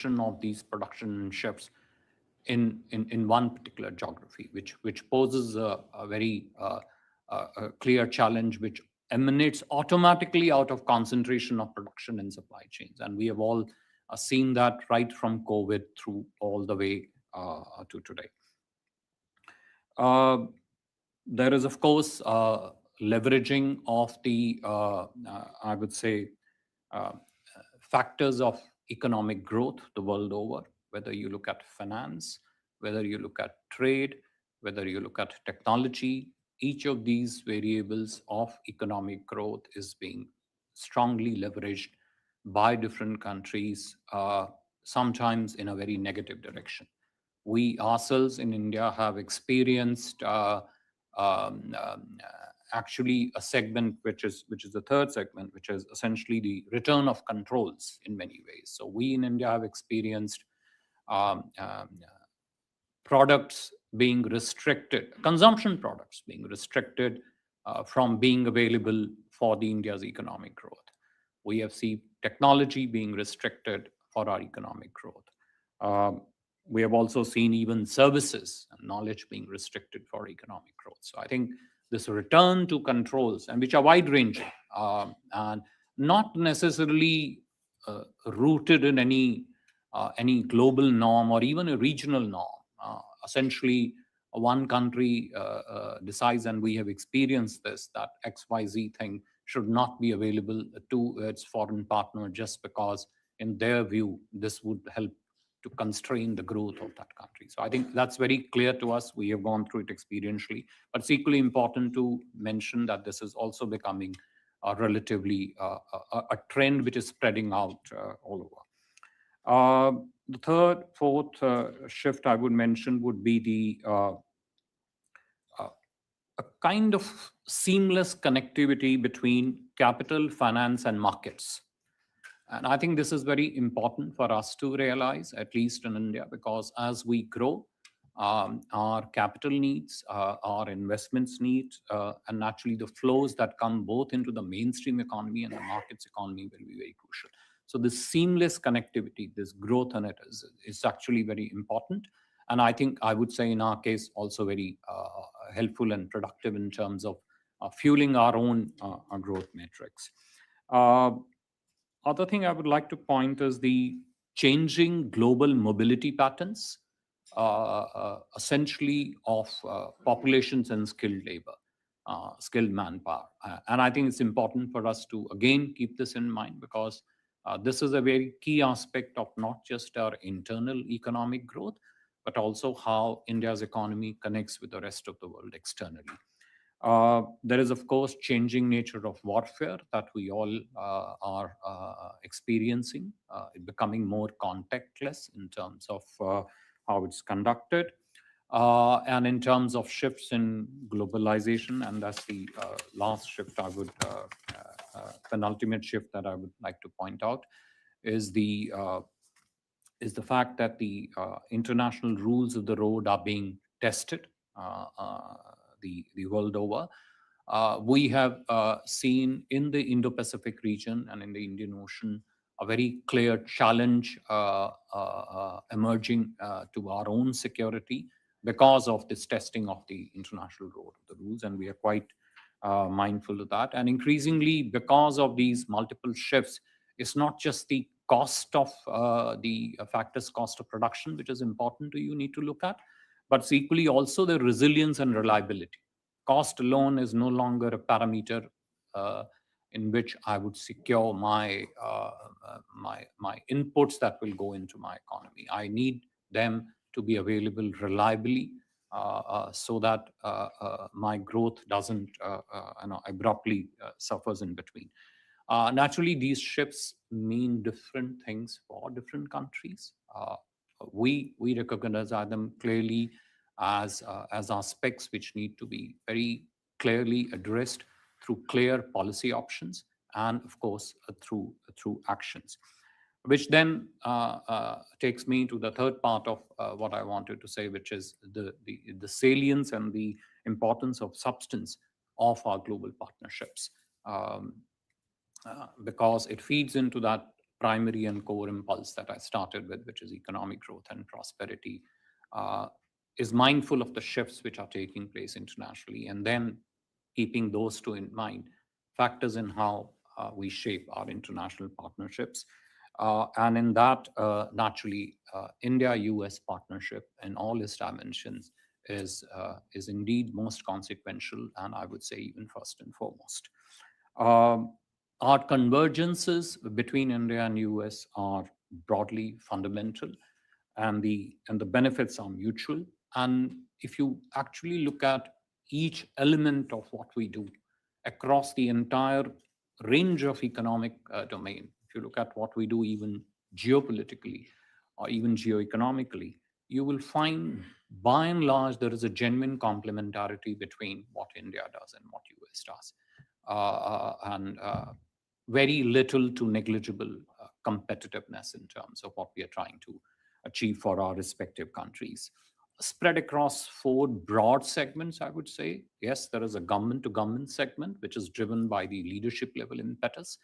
of these production shifts in one particular geography, which poses a very a clear challenge, which emanates automatically out of concentration of production and supply chains. And we have all seen that right from COVID through all the way to today. There is, of course, leveraging of the, I would say, uh, factors of economic growth the world over, whether you look at finance, whether you look at trade, whether you look at technology. Each of these variables of economic growth is being strongly leveraged by different countries, sometimes in a very negative direction. We ourselves in India have experienced um, um, actually a segment which is the third segment, which is essentially the return of controls in many ways. So we in India have experienced um, um, products being restricted, consumption products being restricted from being available for the India's economic growth. We have seen technology being restricted for our economic growth. Um, we have also seen even services and knowledge being restricted for economic growth. So I think this return to controls, and which are wide ranging and not necessarily rooted in any global norm or even a regional norm. Essentially, one country decides, and we have experienced this, that XYZ thing should not be available to its foreign partner just because, in their view, this would help to constrain the growth of that country. So I think that's very clear to us. We have gone through it experientially. But it's equally important to mention that this is also becoming relatively a trend which is spreading out all over. The third, fourth shift I would mention would be a kind of seamless connectivity between capital, finance, and markets. And I think this is very important for us to realize, at least in India, because as we grow, our capital needs, our investments needs, and naturally the flows that come both into the mainstream economy and the markets economy will be very crucial. So this seamless connectivity, this growth in it is actually very important. And I think I would say in our case also very helpful and productive in terms of fueling our own growth metrics. Uh, Other thing I would like to point is the changing global mobility patterns, essentially of populations and skilled labor, skilled manpower. And I think it's important for us to again keep this in mind, because this is a very key aspect of not just our internal economic growth, but also how India's economy connects with the rest of the world externally. There is, of course, changing nature of warfare that we all are experiencing, becoming more contactless in terms of how it's conducted, and in terms of shifts in globalization. And that's the last shift I would, penultimate shift that I would like to point out, is the fact that the international rules of the road are being tested the world over. We have seen in the Indo-Pacific region and in the Indian Ocean a very clear challenge emerging to our own security because of this testing of the international road of the rules, and we are quite mindful of that. And increasingly, because of these multiple shifts, it's not just the cost of the factors, cost of production, which is important to you need to look at, but it's equally also the resilience and reliability. Cost alone is no longer a parameter uh, in which I would secure my inputs that will go into my economy. I need them to be available reliably, so that my growth doesn't abruptly suffers in between. Naturally, these shifts mean different things for different countries. We recognize them clearly as aspects which need to be very clearly addressed through clear policy options and, of course, through actions. Which then takes me to the third part of what I wanted to say, which is the salience and the importance of substance of our global partnerships. Because it feeds into that primary and core impulse that I started with, which is economic growth and prosperity, uh, is mindful of the shifts which are taking place internationally, and then keeping those two in mind, factors in how we shape our international partnerships. And in that, naturally, India-US partnership in all its dimensions is indeed most consequential, and I would say even first and foremost. Um, our convergences between India and US are broadly fundamental, and the benefits are mutual. And if you actually look at each element of what we do across the entire range of economic domain, if you look at what we do even geopolitically or even geoeconomically, you will find by and large there is a genuine complementarity between what India does and what US does. And very little to negligible competitiveness in terms of what we are trying to achieve for our respective countries. Spread across four broad segments, I would say. Yes, there is a government to government segment, which is driven by the leadership level impetus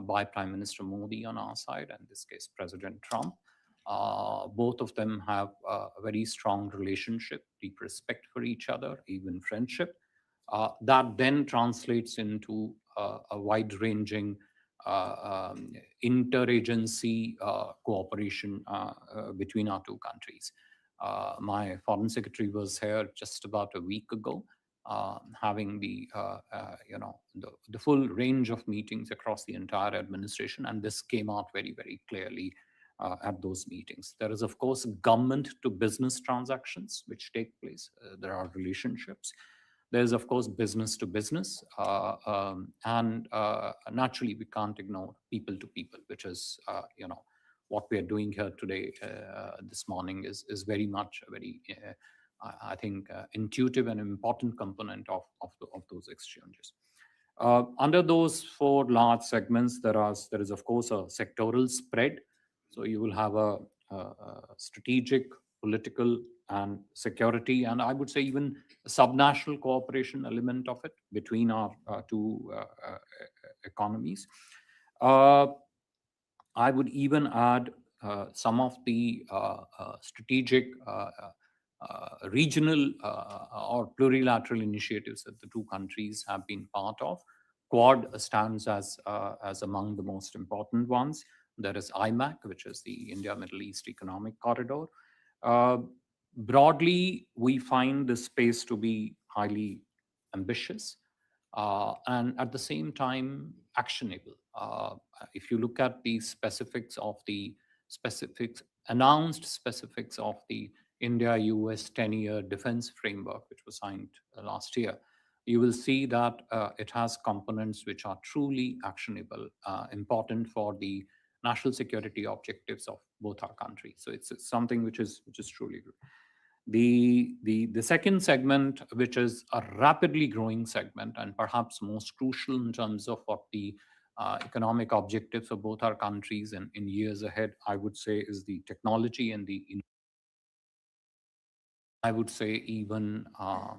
by Prime Minister Modi on our side, and in this case, President Trump. Both of them have a very strong relationship, deep respect for each other, even friendship. That then translates into a wide ranging interagency cooperation between our two countries. My foreign secretary was here just about a week ago, having the full range of meetings across the entire administration, and this came out very, very clearly at those meetings. There is, of course, government to business transactions which take place. There are relationships. There's, of course, business to business. And naturally, we can't ignore people to people, which is, what we are doing here today, this morning, is very much a very, I think, intuitive and important component of those exchanges. Under those four large segments, there is, of course, a sectoral spread. So you will have a strategic, political, and security, and I would say even a subnational cooperation element of it between our two economies. Uh, I would even add some of the strategic regional or plurilateral initiatives that the two countries have been part of. Quad stands as among the most important ones. There is IMAC, which is the India Middle East Economic Corridor. Uh, Broadly, we find this space to be highly ambitious and at the same time actionable. If you look at the specifics of the specifics, announced specifics of the India-US 10-year defense framework, which was signed last year, you will see that it has components which are truly actionable, important for the national security objectives of both our countries. So it's something which is truly good. The second segment, which is a rapidly growing segment and perhaps most crucial in terms of what the economic objectives of both our countries and in years ahead, I would say, is the technology and I would say even a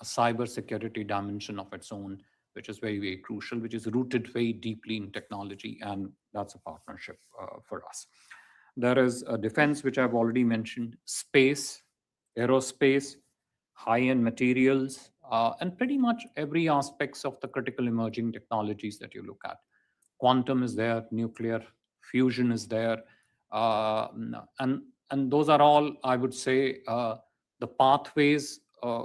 cyber security dimension of its own, which is very, very crucial, which is rooted very deeply in technology, and that's a partnership for us. There is a defense, which I've already mentioned, space, aerospace, high-end materials, and pretty much every aspects of the critical emerging technologies that you look at. Quantum is there, nuclear fusion is there, uh, and and those are all, I would say, the pathways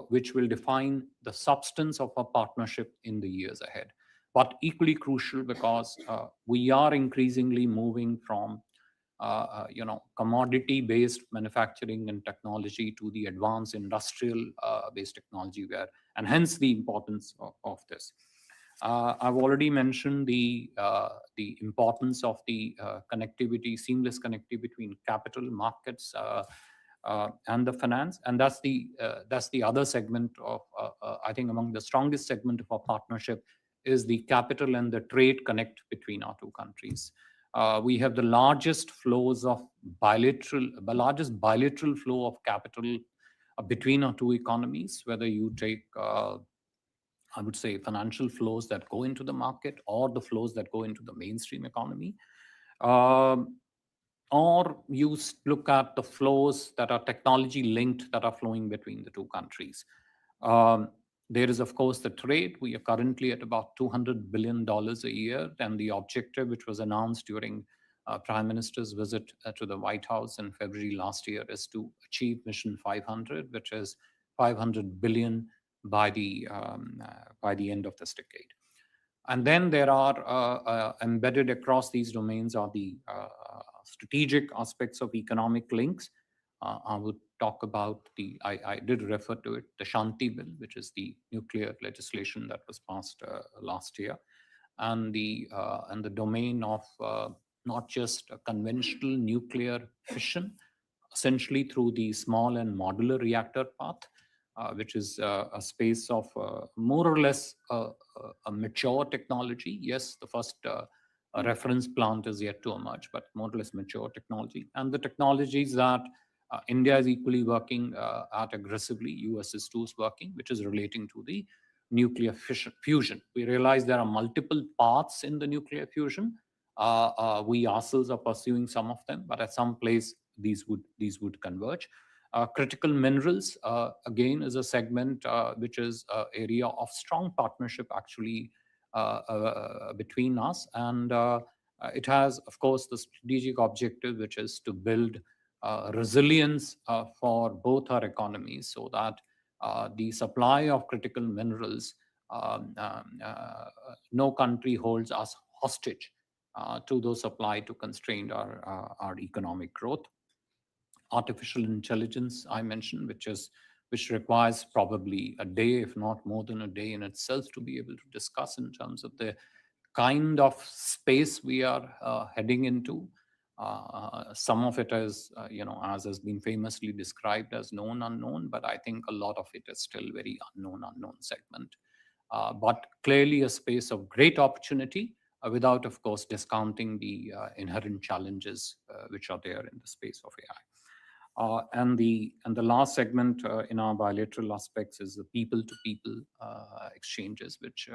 which will define the substance of our partnership in the years ahead. But equally crucial because we are increasingly moving from commodity-based manufacturing and technology to the advanced industrial-based technology, where, and hence the importance of this. I've already mentioned the importance of the connectivity, seamless connectivity between capital markets and the finance, and that's the other segment of I think among the strongest segment of our partnership is the capital and the trade connect between our two countries. We have the largest flows of the largest bilateral flow of capital between our two economies, whether you take I would say financial flows that go into the market or the flows that go into the mainstream economy. Um, or you look at the flows that are technology linked that are flowing between the two countries. Um, there is, of course, the trade. We are currently at about $200 billion a year, and the objective, which was announced during Prime Minister's visit to the White House in February last year, is to achieve Mission 500, which is 500 billion by the end of this decade. And then there are embedded across these domains are the strategic aspects of economic links. I would talk about I did refer to it, the Shanti Bill, which is the nuclear legislation that was passed last year, and the domain of not just a conventional nuclear fission, essentially through the small and modular reactor path, which is a space of more or less a mature technology. Yes, the first reference plant is yet to emerge, but more or less mature technology. And the technologies that India is equally working at aggressively, US is too is working, which is relating to the nuclear fusion. We realize there are multiple paths in the nuclear fusion. We ourselves are pursuing some of them, but at some place these would converge. Critical minerals, again, is a segment which is an area of strong partnership actually between us. And it has, of course, the strategic objective, which is to build resilience for both our economies so that the supply of critical minerals, no country holds us hostage to those supply to constrain our economic growth. Artificial intelligence I mentioned, which requires probably a day, if not more than a day in itself, to be able to discuss in terms of the kind of space we are heading into. Some of it is, as has been famously described as known unknown, but I think a lot of it is still very unknown segment. But clearly a space of great opportunity, without, of course, discounting the inherent challenges which are there in the space of AI. And the last segment in our bilateral aspects is the people-to-people exchanges, which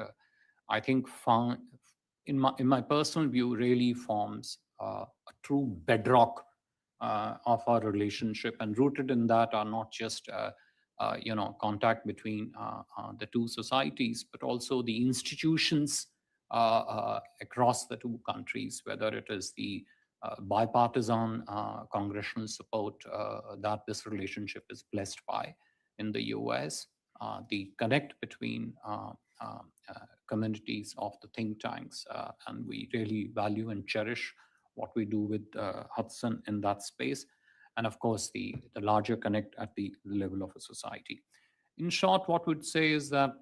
I think in my personal view really forms a true bedrock of our relationship, and rooted in that are not just contact between the two societies, but also the institutions across the two countries, whether it is the bipartisan congressional support that this relationship is blessed by in the US, the connect between communities of the think tanks, and we really value and cherish what we do with Hudson in that space, and of course the larger connect at the level of a society. In short, what we'd say is that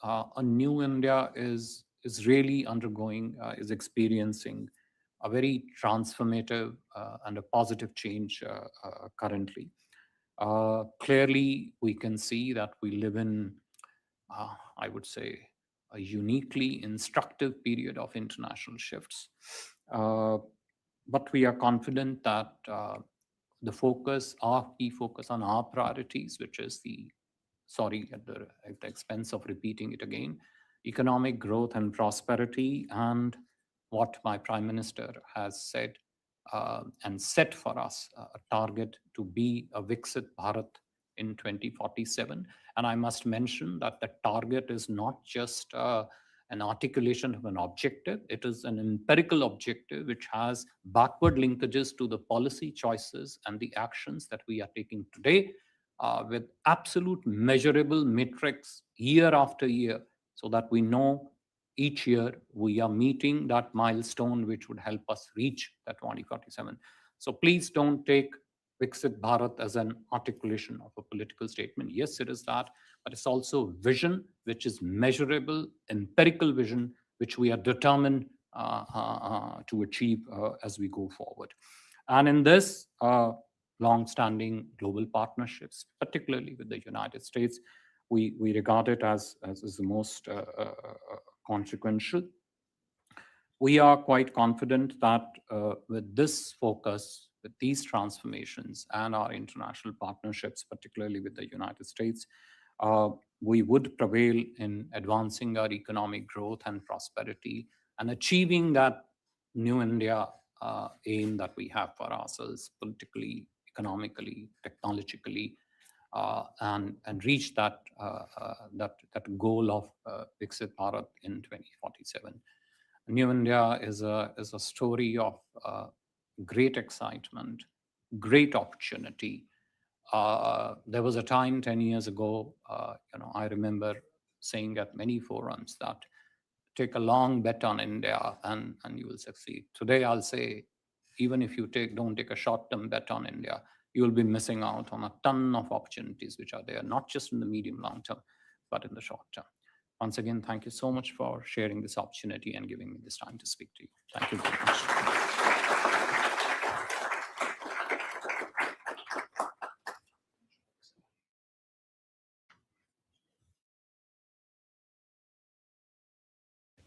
a new India is really is experiencing a very transformative and a positive change currently. Clearly, we can see that we live in, I would say, a uniquely instructive period of international shifts. But we are confident that our key focus on our priorities, which is sorry, at the expense of repeating it again, economic growth and prosperity, and what my Prime Minister has said and set for us, a target to be a Viksit Bharat in 2047. And I must mention that the target is not just an articulation of an objective, it is an empirical objective which has backward linkages to the policy choices and the actions that we are taking today, with absolute measurable metrics year after year, so that we know each year we are meeting that milestone which would help us reach that 2047. So please don't take Viksit Bharat as an articulation of a political statement. Yes, it is that, but it's also vision which is measurable, empirical vision, which we are determined to achieve as we go forward. And in this, long-standing global partnerships, particularly with the United States, we regard it as the most consequential. We are quite confident that with this focus, with these transformations and our international partnerships, particularly with the United States, we would prevail in advancing our economic growth and prosperity and achieving that new India aim that we have for ourselves politically, economically, technologically, and reach that goal of Viksit Bharat in 2047. New India is a story of great excitement, great opportunity. There was a time 10 years ago, I remember saying at many forums that take a long bet on India and you will succeed. Today, I'll say, even if you don't take a short-term bet on India, you will be missing out on a ton of opportunities which are there, not just in the medium long term, but in the short term. Once again, thank you so much for sharing this opportunity and giving me this time to speak to you. Thank you very much.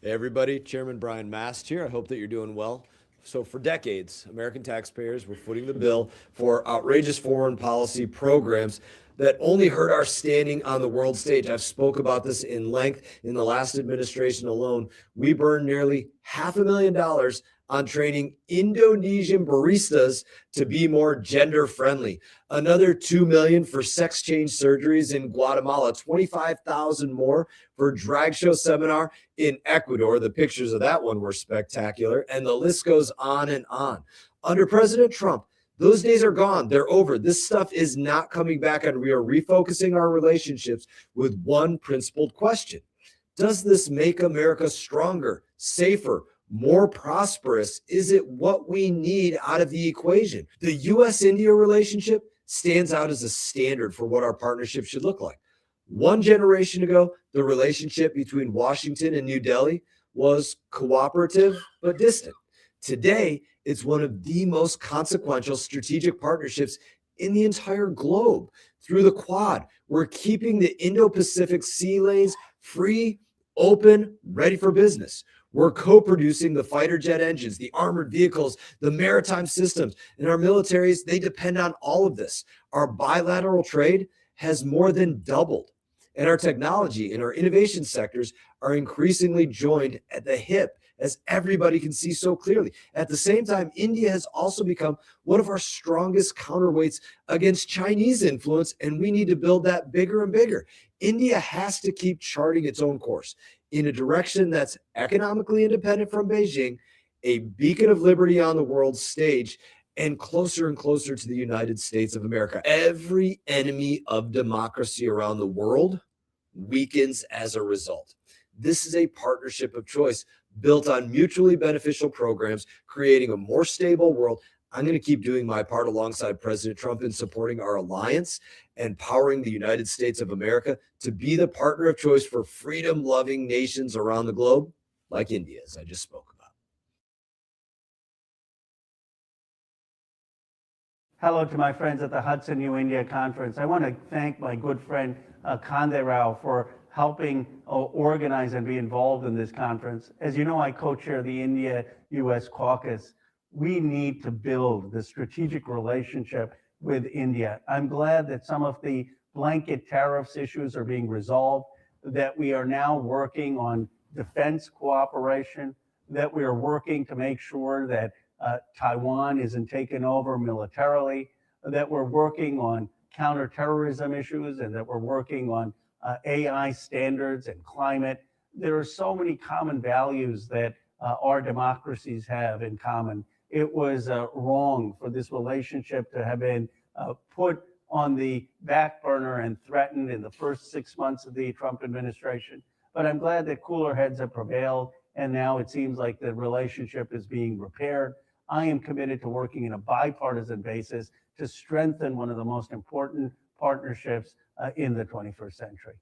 Hey everybody, Chairman Brian Mast here. I hope that you're doing well. So for decades, American taxpayers were footing the bill for outrageous foreign policy programs that only hurt our standing on the world stage. I've spoke about this in length. In the last administration alone, we burned nearly $500,000 on training Indonesian baristas to be more gender friendly. Another $2 million for sex change surgeries in Guatemala, 25,000 more for drag show seminar in Ecuador. The pictures of that one were spectacular, and the list goes on and on. Under President Trump, those days are gone. They're over. This stuff is not coming back, and we are refocusing our relationships with one principled question. Does this make America stronger, safer, more prosperous? Is it what we need out of the equation? The U.S.-India relationship stands out as a standard for what our partnership should look like. One generation ago, the relationship between Washington and New Delhi was cooperative but distant. Today, it's one of the most consequential strategic partnerships in the entire globe. Through the Quad, we're keeping the Indo-Pacific sea lanes free, open, ready for business. We're co-producing the fighter jet engines, the armored vehicles, the maritime systems, and our militaries, they depend on all of this. Our bilateral trade has more than doubled, and our technology and our innovation sectors are increasingly joined at the hip, as everybody can see so clearly. At the same time, India has also become one of our strongest counterweights against Chinese influence, and we need to build that bigger and bigger. India has to keep charting its own course in a direction that's economically independent from Beijing, a beacon of liberty on the world stage, and closer to the United States of America. Every enemy of democracy around the world weakens as a result. This is a partnership of choice built on mutually beneficial programs, creating a more stable world. I'm going to keep doing my part alongside President Trump in supporting our alliance and powering the United States of America to be the partner of choice for freedom-loving nations around the globe, like India, as I just spoke about. Hello to my friends at the Hudson New India Conference. I want to thank my good friend Candid for helping organize and be involved in this conference. As you know, I co-chair the India-US Caucus. We need to build the strategic relationship with India. I'm glad that some of the blanket tariffs issues are being resolved, that we are now working on defense cooperation, that we are working to make sure that Taiwan isn't taken over militarily, that we're working on counterterrorism issues, and that we're working on AI standards and climate. There are so many common values that our democracies have in common. It was wrong for this relationship to have been put on the back burner and threatened in the first 6 months of the Trump administration. But I'm glad that cooler heads have prevailed, and now it seems like the relationship is being repaired. I am committed to working in a bipartisan basis to strengthen one of the most important partnerships in the 21st century.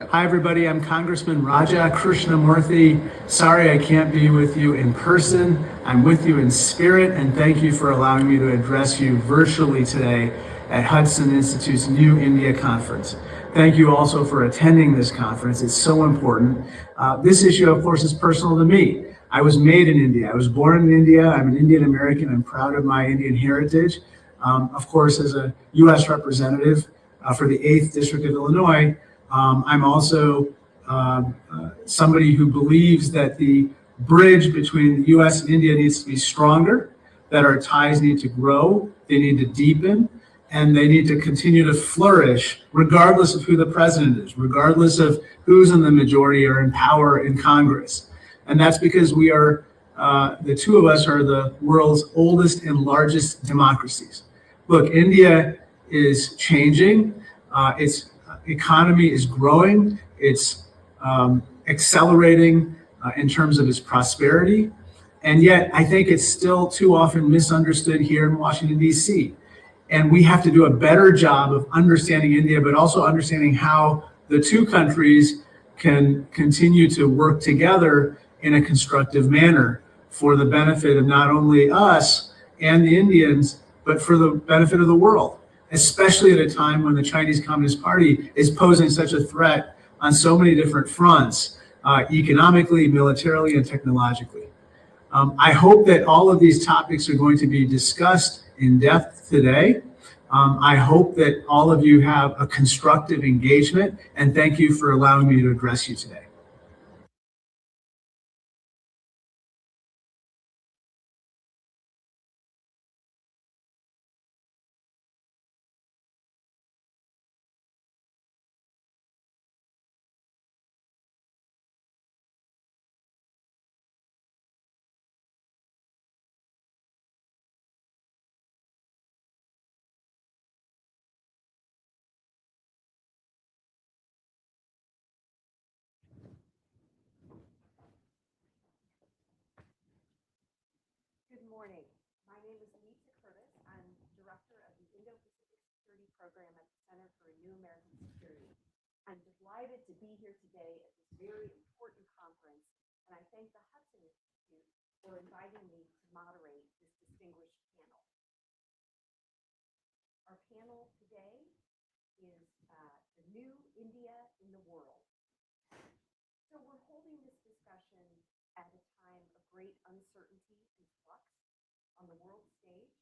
Hi, everybody. I'm Congressman Raja Krishnamurthy. Sorry I can't be with you in person. I'm with you in spirit, and thank you for allowing me to address you virtually today at Hudson Institute's New India Conference. Thank you also for attending this conference. It's so important. This issue, of course, is personal to me. I was made in India. I was born in India. I'm an Indian American. I'm proud of my Indian heritage. Of course, as a U.S. representative for the 8th District of Illinois, I'm also somebody who believes that the bridge between the US and India needs to be stronger, that our ties need to grow, they need to deepen, and they need to continue to flourish regardless of who the president is, regardless of who's in the majority or in power in Congress. And that's because we are, the two of us are the world's oldest and largest democracies. Look, India is changing. Its economy is growing. It's accelerating in terms of its prosperity. And yet, I think it's still too often misunderstood here in Washington, D.C. And we have to do a better job of understanding India, but also understanding how the two countries can continue to work together in a constructive manner for the benefit of not only us and the Indians, but for the benefit of the world, especially at a time when the Chinese Communist Party is posing such a threat on so many different fronts, economically, militarily, and technologically. I hope that all of these topics are going to be discussed in depth today. I hope that all of you have a constructive engagement, and thank you for allowing me to address you today. Good morning. My name is Viksit Bharat. I'm Director of the Indo-Pacific Security Program at the Center for a New American Security. I'm delighted to be here today at this very important conference, and I thank the Hudson Institute for inviting me to moderate this distinguished panel. Our panel today is the new India in the world. So we're holding this discussion at a time of great uncertainty and flux on the world stage,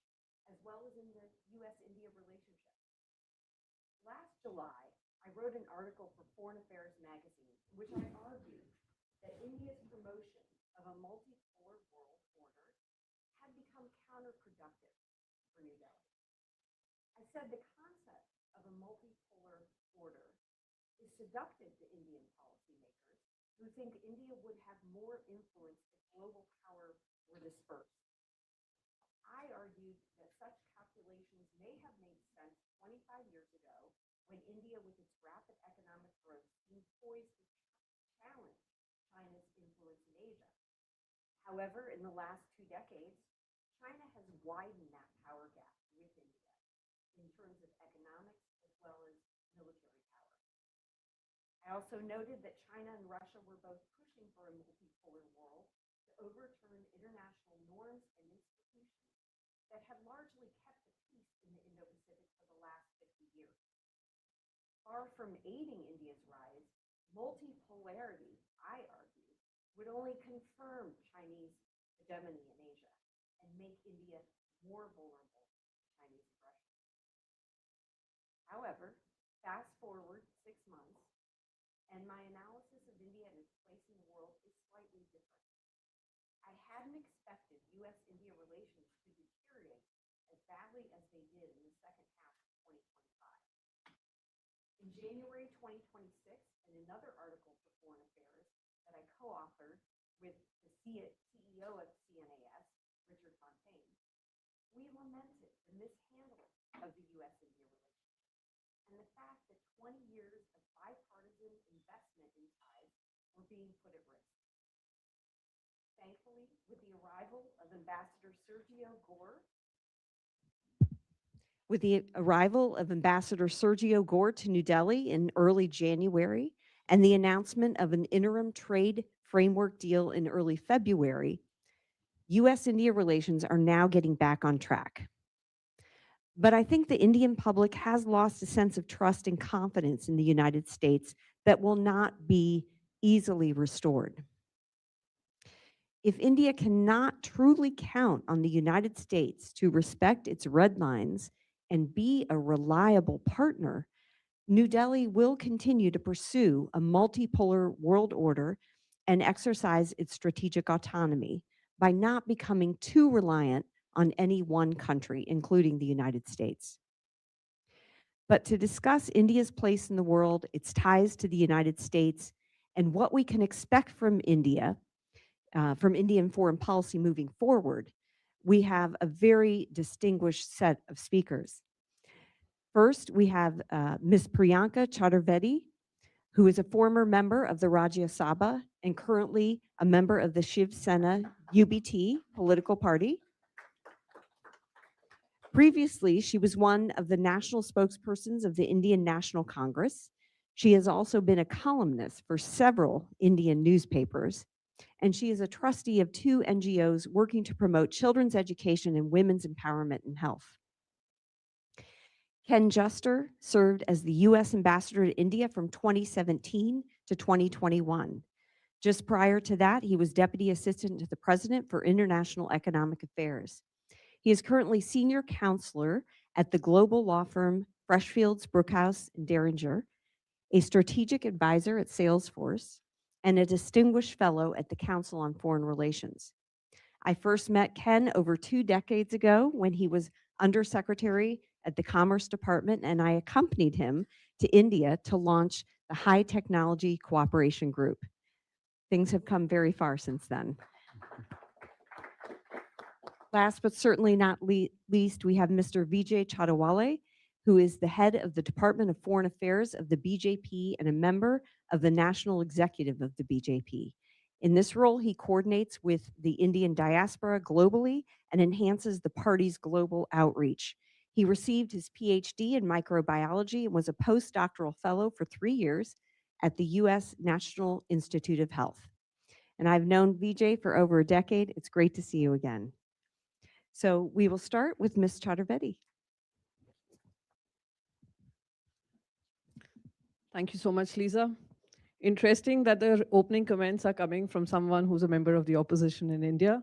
as well as in the US-India relationship. Last July, I wrote an article for Foreign Affairs magazine in which I argued that India's promotion of a multipolar world order had become counterproductive for New Delhi. I said the concept of a multipolar order is seductive to Indian policymakers who think India would have more influence if global power were dispersed. I argued that such calculations may have made sense 25 years ago when India, with its rapid economic growth, seemed poised to challenge China's influence in Asia. However, in the last 2 decades, China has widened that power gap with India in terms of economics as well as military power. I also noted that China and Russia were both pushing for a multipolar world to overturn international norms and institutions that had largely kept the peace in the Indo-Pacific for the last 50 years. Far from aiding India's rise, multipolarity, I argue, would only confirm Chinese hegemony in Asia and make India more vulnerable to Chinese aggression. However, fast forward 6 months, and my analysis of India and its place in the world is slightly different. I hadn't expected US-India relations to deteriorate as badly as they did in the second half of 2025. In January 2026, in another article for Foreign Affairs that I co-authored with the CEO of CNAS, Richard Fontaine, we lamented the mishandling of the US-India relationship and the fact that 20 years of bipartisan investment in ties were being put at risk. Thankfully, with the arrival of Ambassador Sergio Gore to New Delhi in early January and the announcement of an interim trade framework deal in early February, US-India relations are now getting back on track. But I think the Indian public has lost a sense of trust and confidence in the United States that will not be easily restored. If India cannot truly count on the United States to respect its red lines and be a reliable partner, New Delhi will continue to pursue a multipolar world order and exercise its strategic autonomy by not becoming too reliant on any one country, including the United States. But to discuss India's place in the world, its ties to the United States, and what we can expect from India, from Indian foreign policy moving forward, we have a very distinguished set of speakers. First, we have Ms. Priyanka Chaturvedi, who is a former member of the Rajya Sabha and currently a member of the Shiv Sena UBT political party. Previously, she was one of the national spokespersons of the Indian National Congress. She has also been a columnist for several Indian newspapers, and she is a trustee of 2 NGOs working to promote children's education and women's empowerment and health. Ken Juster served as the U.S. ambassador to India from 2017 to 2021. Just prior to that, he was deputy assistant to the president for international economic affairs. He is currently senior counselor at the global law firm Freshfields, Brookhouse, and Derringer, a strategic advisor at Salesforce, and a distinguished fellow at the Council on Foreign Relations. I first met Ken over 2 decades ago when he was undersecretary at the Commerce Department, and I accompanied him to India to launch the High Technology Cooperation Group. Things have come very far since then. Last but certainly not least, we have Mr. Vijay Chadawale, who is the head of the Department of Foreign Affairs of the BJP and a member of the National Executive of the BJP. In this role, he coordinates with the Indian diaspora globally and enhances the party's global outreach. He received his PhD in microbiology and was a postdoctoral fellow for 3 years at the U.S. National Institute of Health. And I've known Vijay for over a decade. It's great to see you again. So we will start with Ms. Chaturvedi. Thank you so much, Lisa. Interesting that the opening comments are coming from someone who's a member of the opposition in India.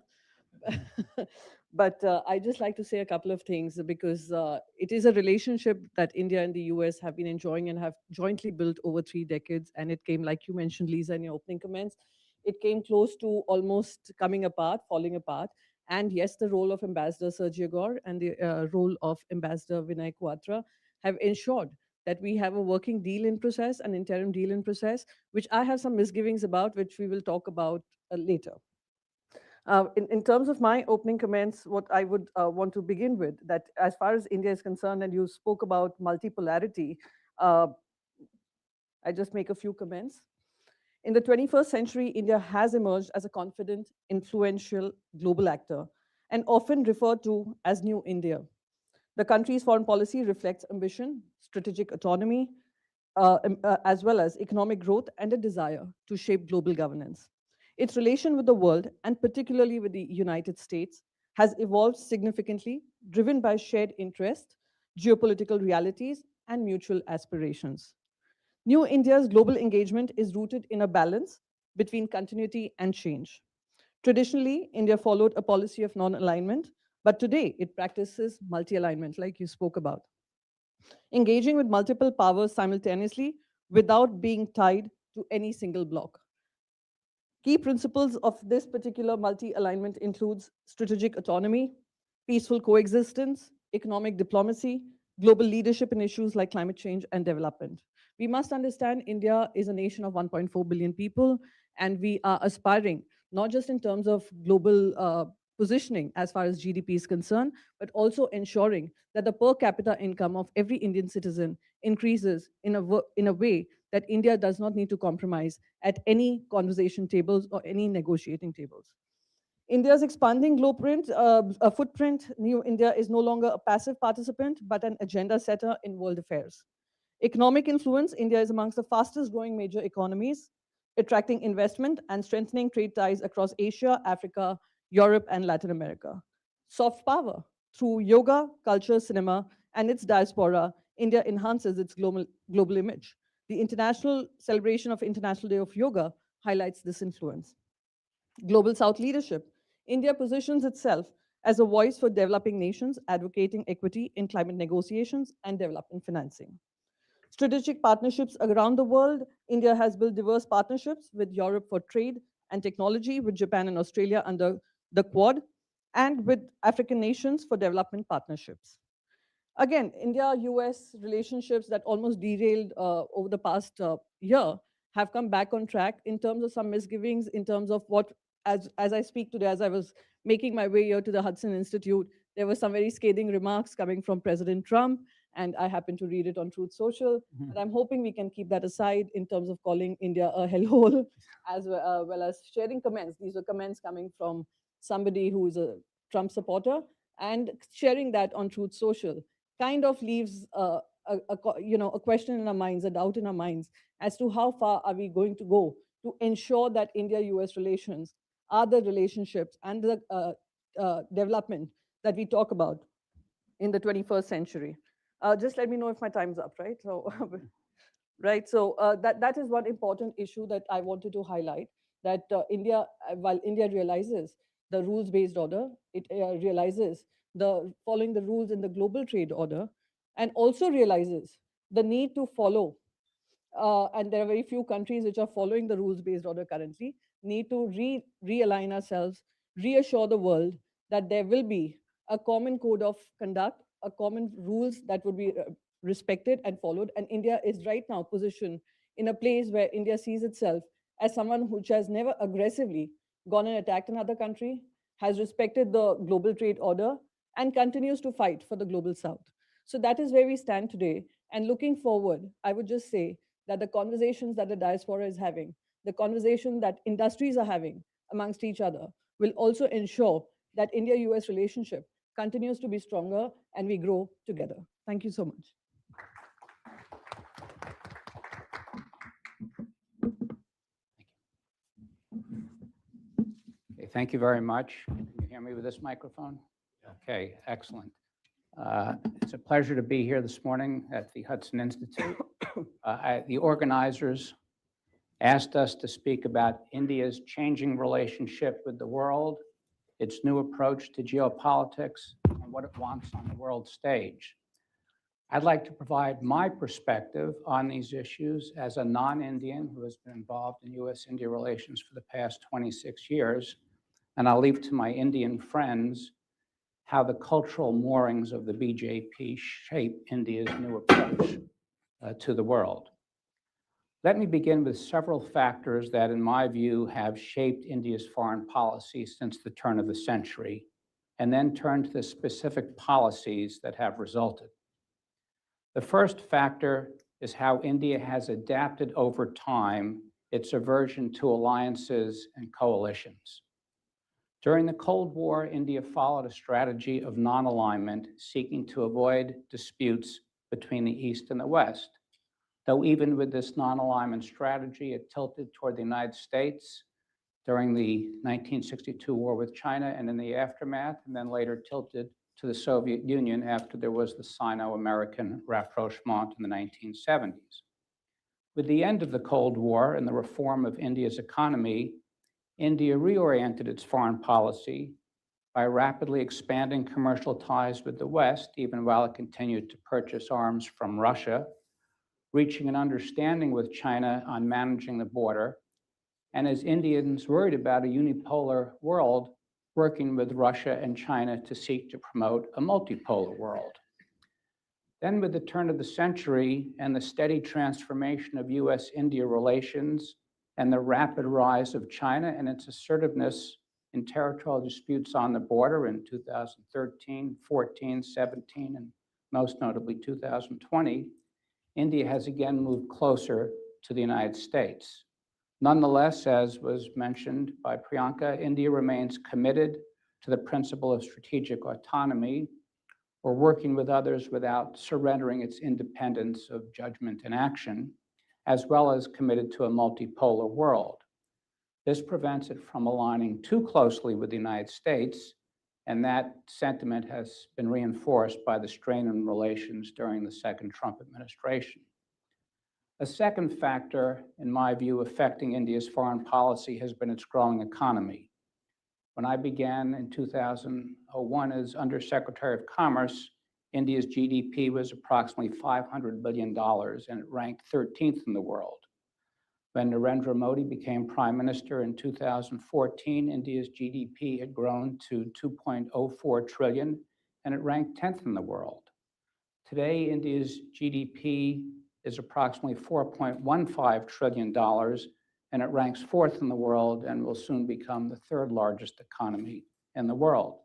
But I just like to say a couple of things because it is a relationship that India and the US have been enjoying and have jointly built over 3 decades. And it came, like you mentioned, Lisa, in your opening comments, it came close to almost coming apart, falling apart. And yes, the role of Ambassador Sergio Gore and the role of Ambassador Vinay Quatra have ensured that we have a working deal in process, an interim deal in process, which I have some misgivings about, which we will talk about later. In terms of my opening comments, what I would want to begin with, that as far as India is concerned, and you spoke about multipolarity, I just make a few comments. In the 21st century, India has emerged as a confident, influential global actor, and often referred to as New India. The country's foreign policy reflects ambition, strategic autonomy, as well as economic growth and a desire to shape global governance. Its relation with the world, and particularly with the United States, has evolved significantly, driven by shared interest, geopolitical realities, and mutual aspirations. New India's global engagement is rooted in a balance between continuity and change. Traditionally, India followed a policy of non-alignment, but today it practices multi-alignment, like you spoke about, engaging with multiple powers simultaneously without being tied to any single bloc. Key principles of this particular multi-alignment includes strategic autonomy, peaceful coexistence, economic diplomacy, global leadership in issues like climate change and development. We must understand India is a nation of 1.4 billion people, and we are aspiring, not just in terms of global positioning as far as GDP is concerned, but also ensuring that the per capita income of every Indian citizen increases in a way that India does not need to compromise at any conversation tables or any negotiating tables. India's expanding footprint, New India is no longer a passive participant, but an agenda setter in world affairs. Economic influence, India is amongst the fastest growing major economies, attracting investment and strengthening trade ties across Asia, Africa, Europe, and Latin America. Soft power, through yoga, culture, cinema, and its diaspora, India enhances its global image. The international celebration of International Day of Yoga highlights this influence. Global South leadership, India positions itself as a voice for developing nations, advocating equity in climate negotiations and development financing. Strategic partnerships around the world. India has built diverse partnerships with Europe for trade and technology, with Japan and Australia under the Quad, and with African nations for development partnerships. Again, India-US relationships that almost derailed over the past year have come back on track in terms of some misgivings, in terms of what, as I speak today, as I was making my way here to the Hudson Institute, there were some very scathing remarks coming from President Trump, and I happened to read it on Truth Social. And I'm hoping we can keep that aside in terms of calling India a hellhole, as well as sharing comments. These are comments coming from somebody who is a Trump supporter, and sharing that on Truth Social kind of leaves a question in our minds, a doubt in our minds, as to how far are we going to go to ensure that India-US relations are the relationships and the development that we talk about in the 21st century. Just let me know if my time's up, right? So, right. So that is one important issue that I wanted to highlight, that while India realizes the rules-based order, it realizes the following the rules in the global trade order, and also realizes the need to follow, and there are very few countries which are following the rules-based order currently, need to realign ourselves, reassure the world that there will be a common code of conduct, a common rules that would be respected and followed. And India is right now positioned in a place where India sees itself as someone which has never aggressively gone and attacked another country, has respected the global trade order, and continues to fight for the global south. So that is where we stand today. And looking forward, I would just say that the conversations that the diaspora is having, the conversation that industries are having amongst each other, will also ensure that India-US relationship continues to be stronger and we grow together. Thank you so much. Okay, thank you very much. Can you hear me with this microphone? Okay, excellent. It's a pleasure to be here this morning at the Hudson Institute. The organizers asked us to speak about India's changing relationship with the world, its new approach to geopolitics, and what it wants on the world stage. I'd like to provide my perspective on these issues as a non-Indian who has been involved in US-India relations for the past 26 years, and I'll leave to my Indian friends how the cultural moorings of the BJP shape India's new approach to the world. Let me begin with several factors that, in my view, have shaped India's foreign policy since the turn of the century, and then turn to the specific policies that have resulted. The first factor is how India has adapted over time its aversion to alliances and coalitions. During the Cold War, India followed a strategy of non-alignment, seeking to avoid disputes between the East and the West. Though even with this non-alignment strategy, it tilted toward the United States during the 1962 war with China and in the aftermath, and then later tilted to the Soviet Union after there was the Sino-American rapprochement in the 1970s. With the end of the Cold War and the reform of India's economy, India reoriented its foreign policy by rapidly expanding commercial ties with the West, even while it continued to purchase arms from Russia, reaching an understanding with China on managing the border, and as Indians worried about a unipolar world, working with Russia and China to seek to promote a multipolar world. Then with the turn of the century and the steady transformation of US-India relations and the rapid rise of China and its assertiveness in territorial disputes on the border in 2013, 14, 17, and most notably 2020, India has again moved closer to the United States. Nonetheless, as was mentioned by Priyanka, India remains committed to the principle of strategic autonomy, or working with others without surrendering its independence of judgment and action, as well as committed to a multipolar world. This prevents it from aligning too closely with the United States, and that sentiment has been reinforced by the strain in relations during the second Trump administration. A second factor, in my view, affecting India's foreign policy has been its growing economy. When I began in 2001 as Undersecretary of Commerce, India's GDP was approximately $500 billion, and it ranked 13th in the world. When Narendra Modi became prime minister in 2014, India's GDP had grown to 2.04 trillion, and it ranked 10th in the world. Today, India's GDP is approximately $4.15 trillion, and it ranks 4th in the world and will soon become the 3rd largest economy in the world.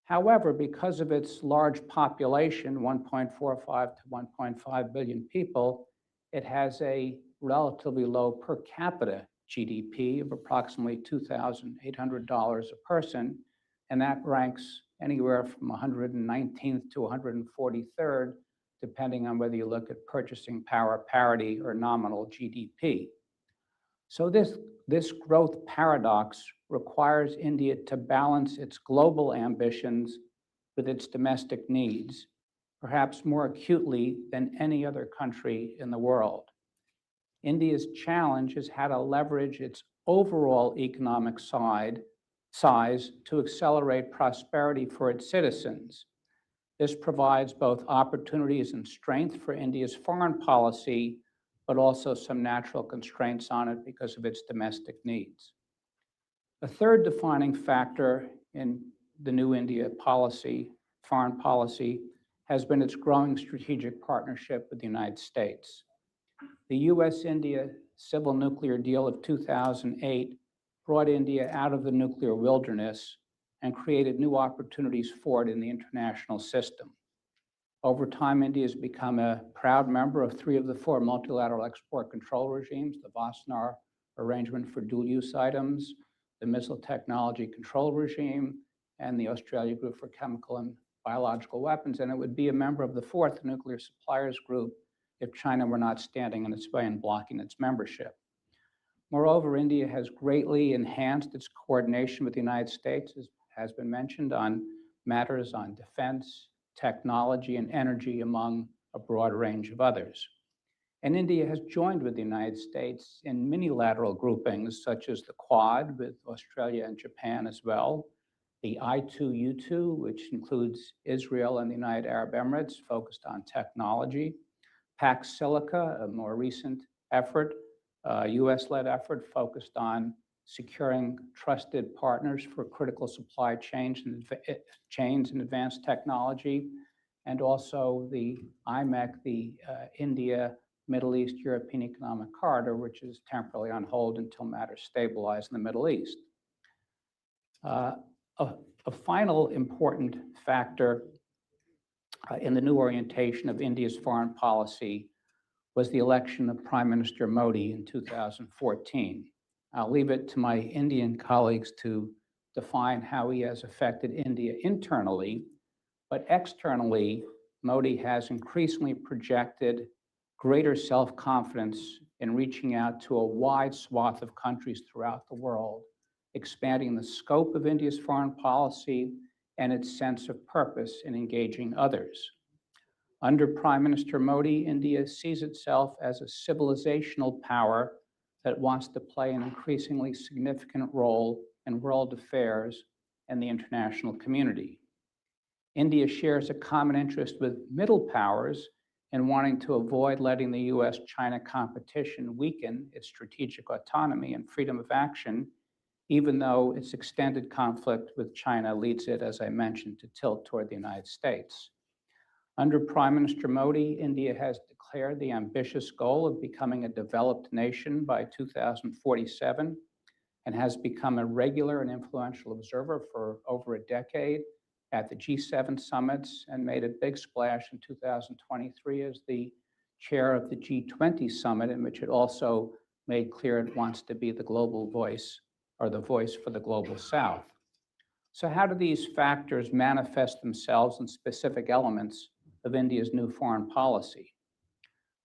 However, because of its large population, 1.45 to 1.5 billion people, it has a relatively low per capita GDP of approximately $2,800 a person, and that ranks anywhere from 119th to 143rd, depending on whether you look at purchasing power parity or nominal GDP. So this growth paradox requires India to balance its global ambitions with its domestic needs, perhaps more acutely than any other country in the world. India's challenge is how to leverage its overall economic size to accelerate prosperity for its citizens. This provides both opportunities and strength for India's foreign policy, but also some natural constraints on it because of its domestic needs. A third defining factor in the new India policy, foreign policy, has been its growing strategic partnership with the United States. The US-India civil nuclear deal of 2008 brought India out of the nuclear wilderness and created new opportunities for it in the international system. Over time, India has become a proud member of 3 of the 4 multilateral export control regimes, the Wassenaar Arrangement for Dual-Use Items, the Missile Technology Control Regime, and the Australia Group for Chemical and Biological Weapons, and it would be a member of the 4th Nuclear Suppliers Group if China were not standing in its way and blocking its membership. Moreover, India has greatly enhanced its coordination with the United States, as has been mentioned, on matters on defense, technology, and energy, among a broad range of others. And India has joined with the United States in many-lateral groupings, such as the Quad with Australia and Japan as well, the I2U2, which includes Israel and the United Arab Emirates, focused on technology, Pax Silica, a more recent effort, US-led effort focused on securing trusted partners for critical supply chains and advanced technology, and also the IMEC, the India, Middle East, European Economic Corridor, which is temporarily on hold until matters stabilize in the Middle East. A final important factor in the new orientation of India's foreign policy was the election of Prime Minister Modi in 2014. I'll leave it to my Indian colleagues to define how he has affected India internally, but externally, Modi has increasingly projected greater self-confidence in reaching out to a wide swath of countries throughout the world, expanding the scope of India's foreign policy and its sense of purpose in engaging others. Under Prime Minister Modi, India sees itself as a civilizational power that wants to play an increasingly significant role in world affairs and the international community. India shares a common interest with middle powers in wanting to avoid letting the US-China competition weaken its strategic autonomy and freedom of action, even though its extended conflict with China leads it, as I mentioned, to tilt toward the United States. Under Prime Minister Modi, India has declared the ambitious goal of becoming a developed nation by 2047 and has become a regular and influential observer for over a decade at the G7 summits and made a big splash in 2023 as the chair of the G20 summit, in which it also made clear it wants to be the global voice, or the voice for the global South. So how do these factors manifest themselves in specific elements of India's new foreign policy?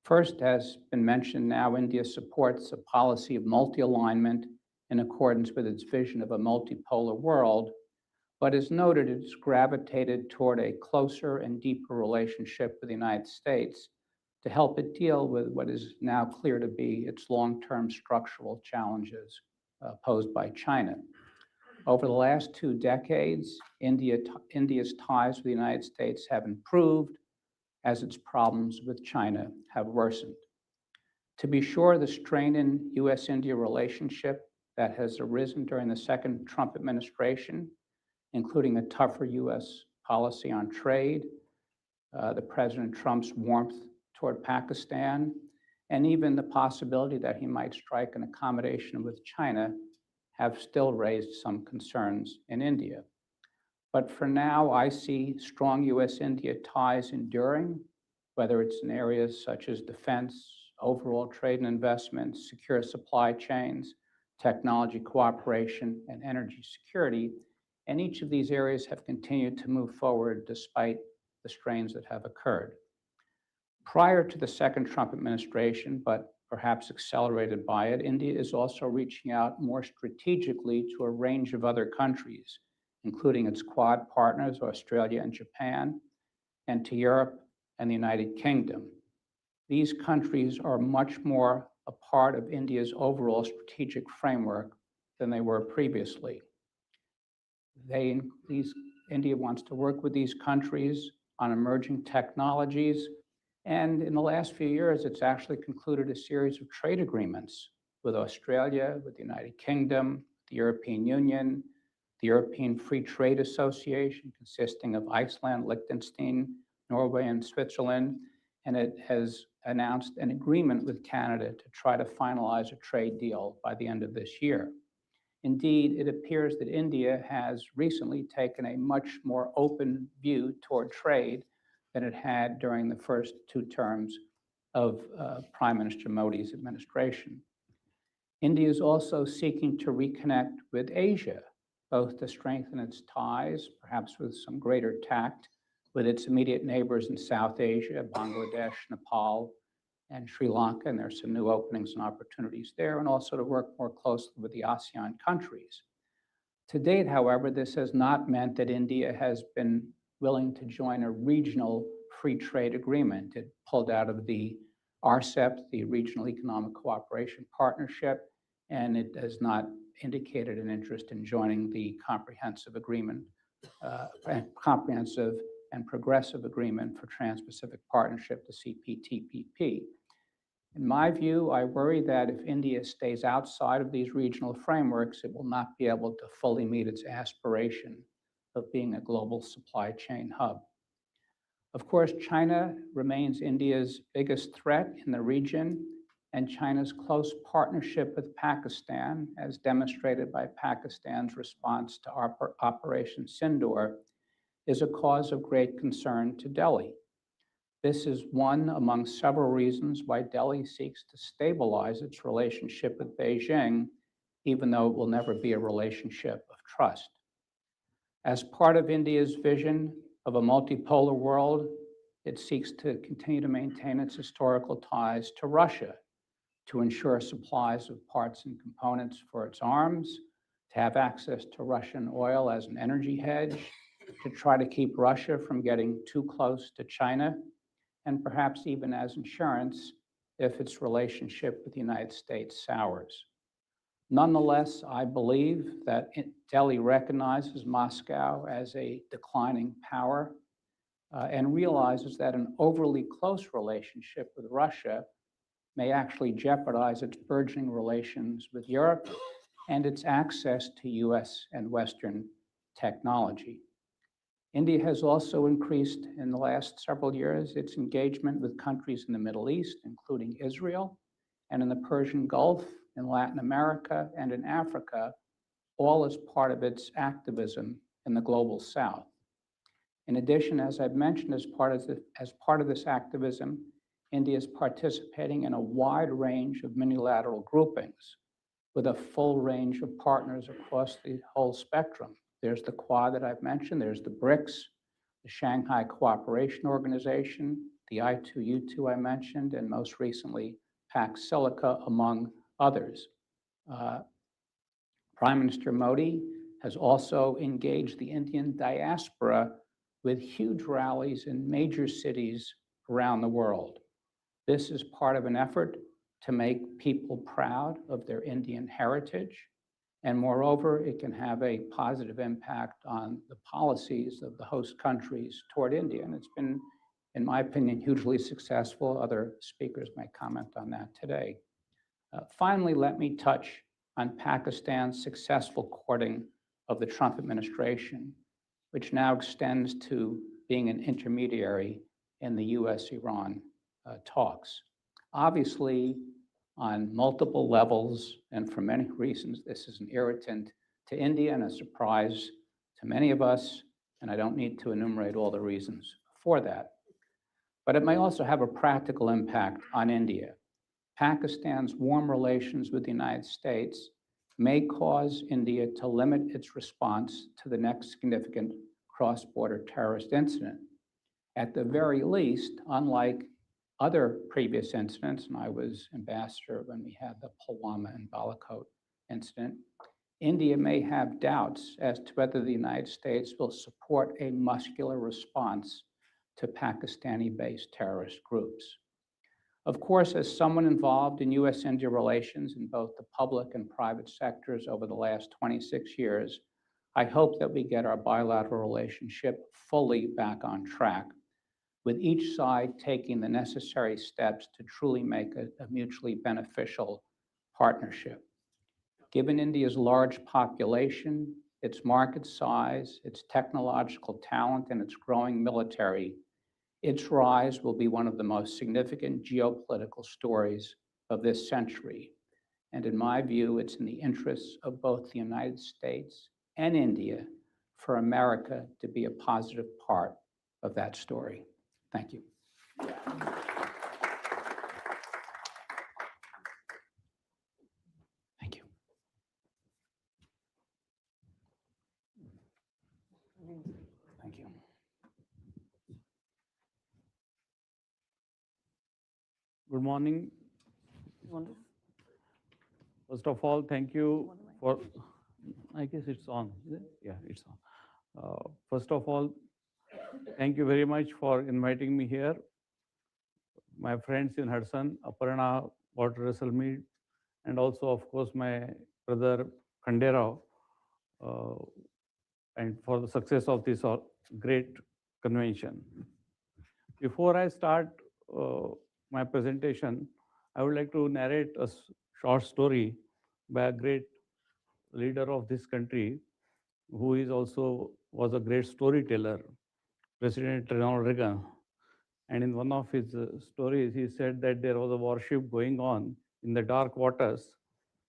First, as been mentioned now, India supports a policy of multi-alignment in accordance with its vision of a multipolar world, but as noted, it's gravitated toward a closer and deeper relationship with the United States to help it deal with what is now clear to be its long-term structural challenges posed by China. Over the last 2 decades, India's ties with the United States have improved as its problems with China have worsened. To be sure, the strain in US-India relationship that has arisen during the second Trump administration, including a tougher US policy on trade, the President Trump's warmth toward Pakistan, and even the possibility that he might strike an accommodation with China, have still raised some concerns in India. But for now, I see strong US-India ties enduring, whether it's in areas such as defense, overall trade and investment, secure supply chains, technology cooperation, and energy security. And each of these areas have continued to move forward despite the strains that have occurred. Prior to the second Trump administration, but perhaps accelerated by it, India is also reaching out more strategically to a range of other countries, including its Quad partners, Australia and Japan, and to Europe and the United Kingdom. These countries are much more a part of India's overall strategic framework than they were previously. India wants to work with these countries on emerging technologies, and in the last few years, it's actually concluded a series of trade agreements with Australia, with the United Kingdom, the European Union, the European Free Trade Association, consisting of Iceland, Liechtenstein, Norway, and Switzerland, and it has announced an agreement with Canada to try to finalize a trade deal by the end of this year. Indeed, it appears that India has recently taken a much more open view toward trade than it had during the first 2 terms of Prime Minister Modi's administration. India is also seeking to reconnect with Asia, both to strengthen its ties, perhaps with some greater tact, with its immediate neighbors in South Asia, Bangladesh, Nepal, and Sri Lanka, and there's some new openings and opportunities there, and also to work more closely with the ASEAN countries. To date, however, this has not meant that India has been willing to join a regional free trade agreement. It pulled out of the RCEP, the Regional Economic Cooperation Partnership, and it has not indicated an interest in joining the comprehensive agreement, comprehensive and progressive agreement for Trans-Pacific Partnership, the CPTPP. In my view, I worry that if India stays outside of these regional frameworks, it will not be able to fully meet its aspiration of being a global supply chain hub. Of course, China remains India's biggest threat in the region, and China's close partnership with Pakistan, as demonstrated by Pakistan's response to Operation Sindoor, is a cause of great concern to Delhi. This is one among several reasons why Delhi seeks to stabilize its relationship with Beijing, even though it will never be a relationship of trust. As part of India's vision of a multipolar world, it seeks to continue to maintain its historical ties to Russia, to ensure supplies of parts and components for its arms, to have access to Russian oil as an energy hedge, to try to keep Russia from getting too close to China, and perhaps even as insurance if its relationship with the United States sours. Nonetheless, I believe that Delhi recognizes Moscow as a declining power and realizes that an overly close relationship with Russia may actually jeopardize its burgeoning relations with Europe and its access to US and Western technology. India has also increased in the last several years its engagement with countries in the Middle East, including Israel, and in the Persian Gulf, in Latin America, and in Africa, all as part of its activism in the global South. In addition, as I've mentioned, as part of this activism, India is participating in a wide range of multilateral groupings with a full range of partners across the whole spectrum. There's the Quad that I've mentioned, there's the BRICS, the Shanghai Cooperation Organization, the I2U2 I mentioned, and most recently, Pax Silica, among others. Prime Minister Modi has also engaged the Indian diaspora with huge rallies in major cities around the world. This is part of an effort to make people proud of their Indian heritage And moreover, it can have a positive impact on the policies of the host countries toward India. And it's been, in my opinion, hugely successful. Other speakers may comment on that today. Finally, let me touch on Pakistan's successful courting of the Trump administration, which now extends to being an intermediary in the US-Iran talks. Obviously, on multiple levels, and for many reasons, this is an irritant to India and a surprise to many of us, and I don't need to enumerate all the reasons for that. But it may also have a practical impact on India. Pakistan's warm relations with the United States may cause India to limit its response to the next significant cross-border terrorist incident. At the very least, unlike other previous incidents, and I was ambassador when we had the Pulwama and Balakot incident, India may have doubts as to whether the United States will support a muscular response to Pakistani-based terrorist groups. Of course, as someone involved in US-India relations in both the public and private sectors over the last 26 years, I hope that we get our bilateral relationship fully back on track, with each side taking the necessary steps to truly make a mutually beneficial partnership. Given India's large population, its market size, its technological talent, and its growing military, its rise will be one of the most significant geopolitical stories of this century. And in my view, it's in the interests of both the United States and India for America to be a positive part of that story. Thank you. Thank you. Thank you. Good morning. First of all, thank you for, I guess it's on, is it? Yeah, it's on. First of all, thank you very much for inviting me here. My friends in Hudson, Aparna, Walter Russell Mead, and also, of course, my brother Khanderao, and for the success of this great convention. Before I start my presentation, I would like to narrate a short story by a great leader of this country, who is also was a great storyteller, President Ronald Reagan. And in one of his stories, he said that there was a warship going on in the dark waters,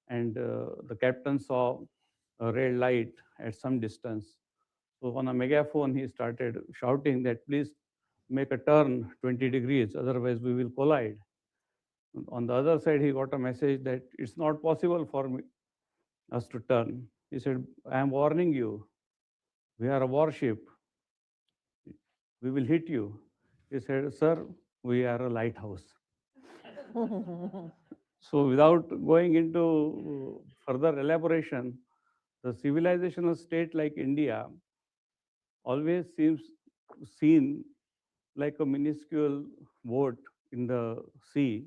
and the captain saw a red light at some distance. So on a megaphone, he started shouting that, please make a turn 20 degrees, otherwise we will collide. On the other side, he got a message that it's not possible for us to turn. He said, I am warning you, we are a warship, we will hit you. He said, sir, we are a lighthouse. So without going into further elaboration, the civilizational state like India always seems seen like a minuscule boat in the sea,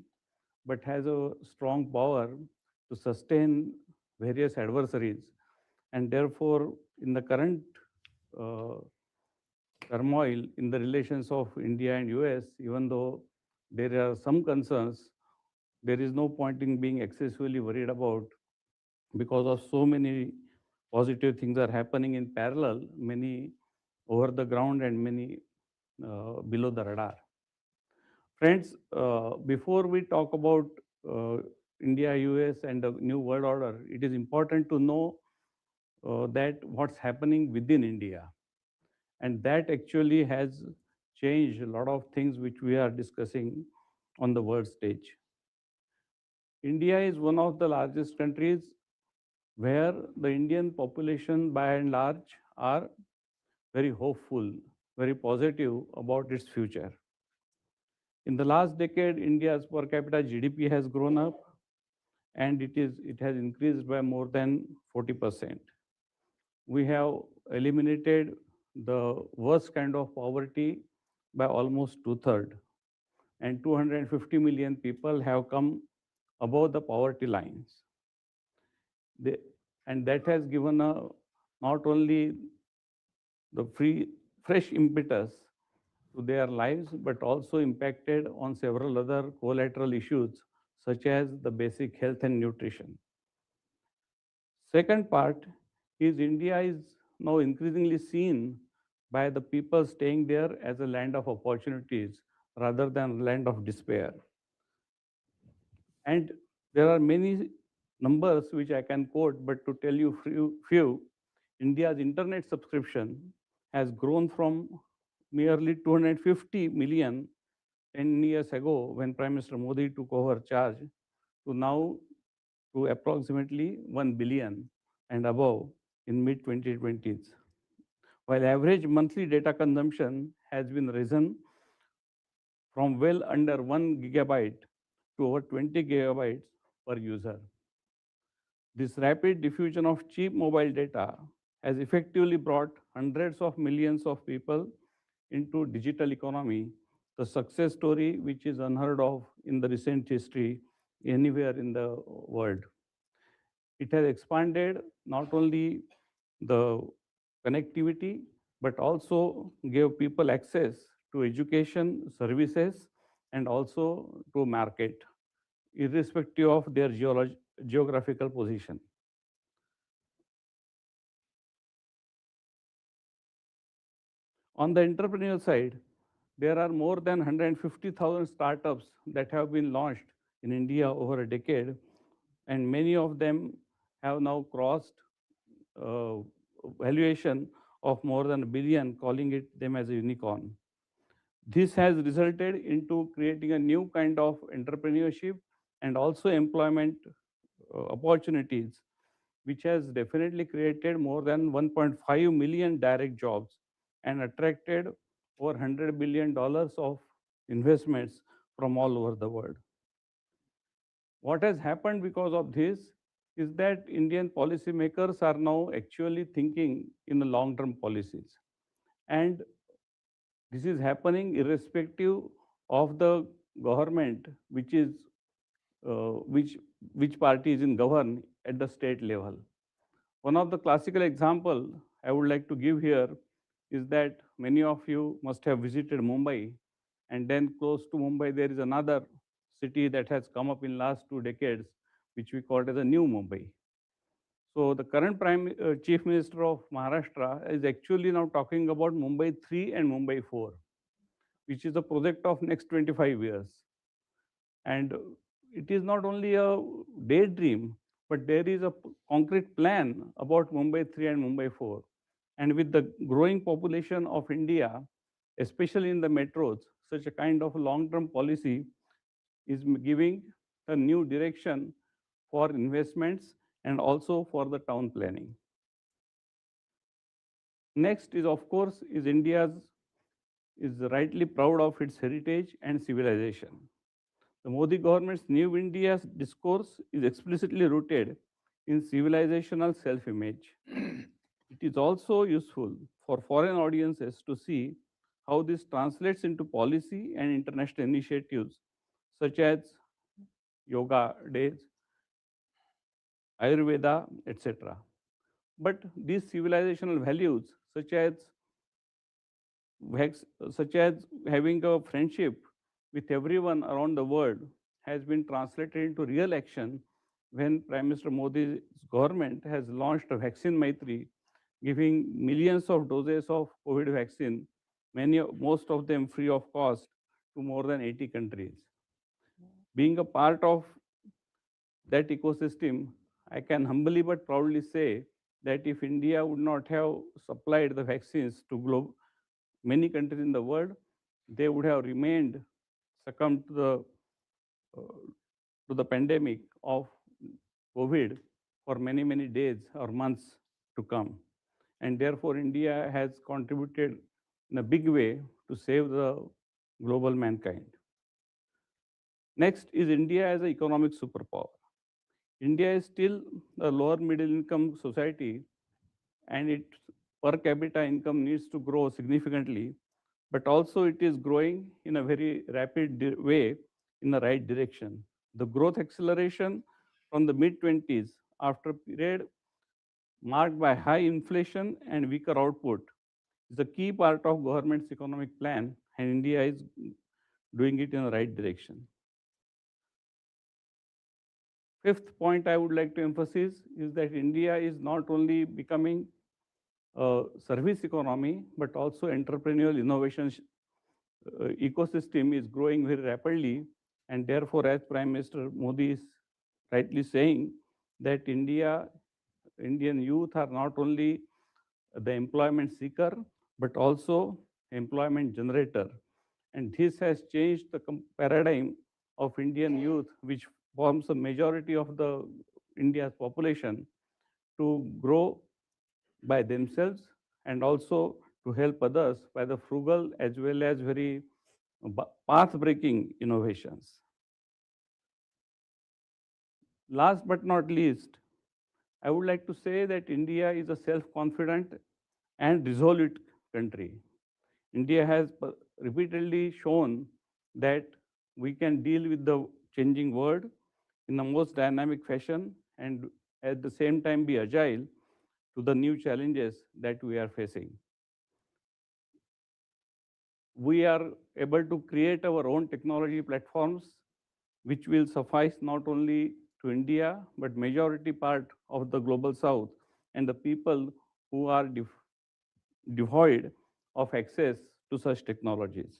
but has a strong power to sustain various adversaries. And therefore, in the current turmoil in the relations of India and US, even though there are some concerns, there is no point in being excessively worried about, because of so many positive things are happening in parallel, many over the ground and many below the radar. Friends, before we talk about India, US, and the new world order, it is important to know that what's happening within India. And that actually has changed a lot of things which we are discussing on the world stage. India is one of the largest countries where the Indian population by and large are very hopeful, very positive about its future. In the last decade, India's per capita GDP has grown up, and it has increased by more than 40%. We have eliminated the worst kind of poverty by almost 2/3, and 250 million people have come above the poverty lines. And that has given not only the fresh impetus to their lives, but also impacted on several other collateral issues, such as the basic health and nutrition. Second part is India is now increasingly seen by the people staying there as a land of opportunities rather than a land of despair. And there are many numbers which I can quote, but to tell you few, India's internet subscription has grown from merely 250 million 10 years ago when Prime Minister Modi took over charge to now to approximately 1 billion and above in mid-2020s. While average monthly data consumption has been risen from well under 1 gigabyte to over 20 gigabytes per user. This rapid diffusion of cheap mobile data has effectively brought hundreds of millions of people into digital economy, the success story which is unheard of in the recent history anywhere in the world. It has expanded not only the connectivity, but also gave people access to education, services, and also to market, irrespective of their geographical position. On the entrepreneurial side, there are more than 150,000 startups that have been launched in India over a decade, and many of them have now crossed uh, valuation of more than $1 billion, calling them as a unicorn. This has resulted into creating a new kind of entrepreneurship and also employment opportunities, which has definitely created more than 1.5 million direct jobs and attracted over $100 billion of investments from all over the world. What has happened because of this is that Indian policymakers are now actually thinking in the long-term policies. And this is happening irrespective of the government, which is which party is in govern at the state level. One of the classical example I would like to give here is that many of you must have visited Mumbai, and then close to Mumbai there is another city that has come up in last 2 decades, which we call as a new Mumbai. So the current Chief Minister of Maharashtra is actually now talking about Mumbai 3 and Mumbai 4, which is a project of next 25 years. And it is not only a daydream, but there is a concrete plan about Mumbai 3 and Mumbai 4. And with the growing population of India, especially in the metros, such a kind of long-term policy is giving a new direction for investments and also for the town planning. Next is, of course, is is rightly proud of its heritage and civilization. The Modi government's New India's discourse is explicitly rooted in civilizational self-image. It is also useful for foreign audiences to see how this translates into policy and international initiatives such as yoga days, Ayurveda, etc. But these civilizational values, such as having a friendship with everyone around the world, has been translated into real action when Prime Minister Modi's government has launched a vaccine Maitri, giving millions of doses of COVID vaccine, most of them free of cost, to more than 80 countries. Being a part of that ecosystem, I can humbly but proudly say that if India would not have supplied the vaccines to many countries in the world, they would have remained succumbed to the pandemic of COVID for many, many days or months to come. And therefore, India has contributed in a big way to save the global mankind. Next is India as an economic superpower. India is still a lower middle income society, and its per capita income needs to grow significantly, but also it is growing in a very rapid way in the right direction. The growth acceleration from the mid-20s after a period marked by high inflation and weaker output, is a key part of government's economic plan, and India is doing it in the right direction. Fifth point I would like to emphasize is that India is not only becoming a service economy, but also entrepreneurial innovation ecosystem is growing very rapidly. And therefore, as Prime Minister Modi is rightly saying, that Indian youth are not only the employment seeker, but also employment generator. And this has changed the paradigm of Indian youth, which forms a majority of the India's population, to grow by themselves and also to help others by the frugal as well as very path-breaking innovations. Last but not least, I would like to say that India is a self-confident and resolute country. India has repeatedly shown that we can deal with the changing world in the most dynamic fashion and at the same time be agile to the new challenges that we are facing. We are able to create our own technology platforms, which will suffice not only to India, but majority part of the global South and the people who are devoid of access to such technologies.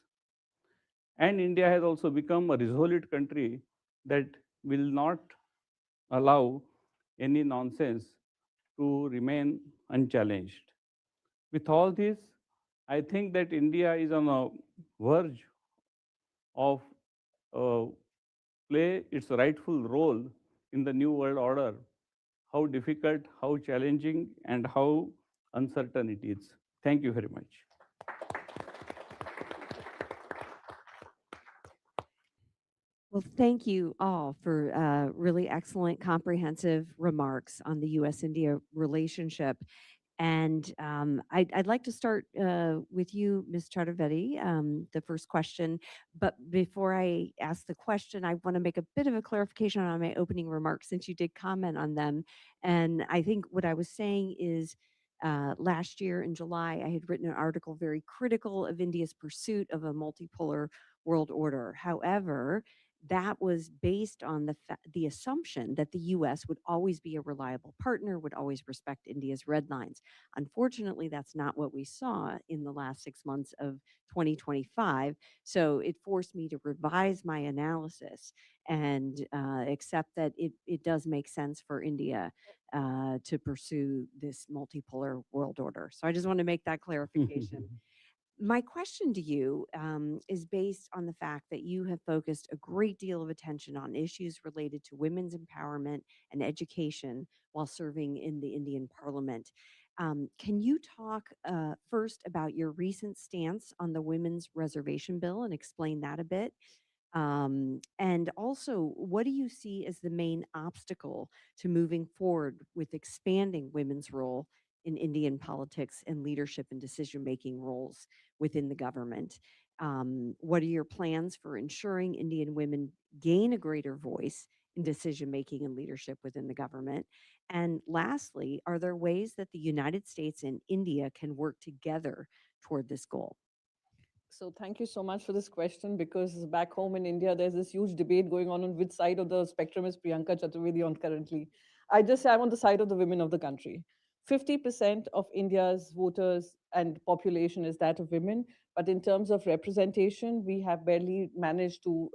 And India has also become a resolute country that will not allow any nonsense to remain unchallenged. With all this, I think that India is on a verge of play its rightful role in the new world order, how difficult, how challenging, and how uncertain it is. Thank you very much. Well, thank you all for really excellent, comprehensive remarks on the U.S. India relationship. And I'd like to start with you, Ms. Chaturvedi, the first question. But before I ask the question, I want to make a bit of a clarification on my opening remarks since you did comment on them. And I think what I was saying is last year in July, I had written an article very critical of India's pursuit of a multipolar world order. However, that was based on the assumption that the US would always be a reliable partner, would always respect India's red lines. Unfortunately, that's not what we saw in the last 6 months of 2025. So it forced me to revise my analysis and accept that it does make sense for India to pursue this multipolar world order. So I just want to make that clarification. My question to you is based on the fact that you have focused a great deal of attention on issues related to women's empowerment and education while serving in the Indian Parliament. Can you talk first about your recent stance on the Women's Reservation Bill and explain that a bit? And also, what do you see as the main obstacle to moving forward with expanding women's role in Indian politics and leadership and decision-making roles within the government? What are your plans for ensuring Indian women gain a greater voice in decision-making and leadership within the government? And lastly, are there ways that the United States and India can work together toward this goal? So thank you so much for this question, because back home in India, there's this huge debate going on which side of the spectrum is Priyanka Chaturvedi on currently. I just say I'm on the side of the women of the country. 50% of India's voters and population is that of women, but in terms of representation, we have barely managed to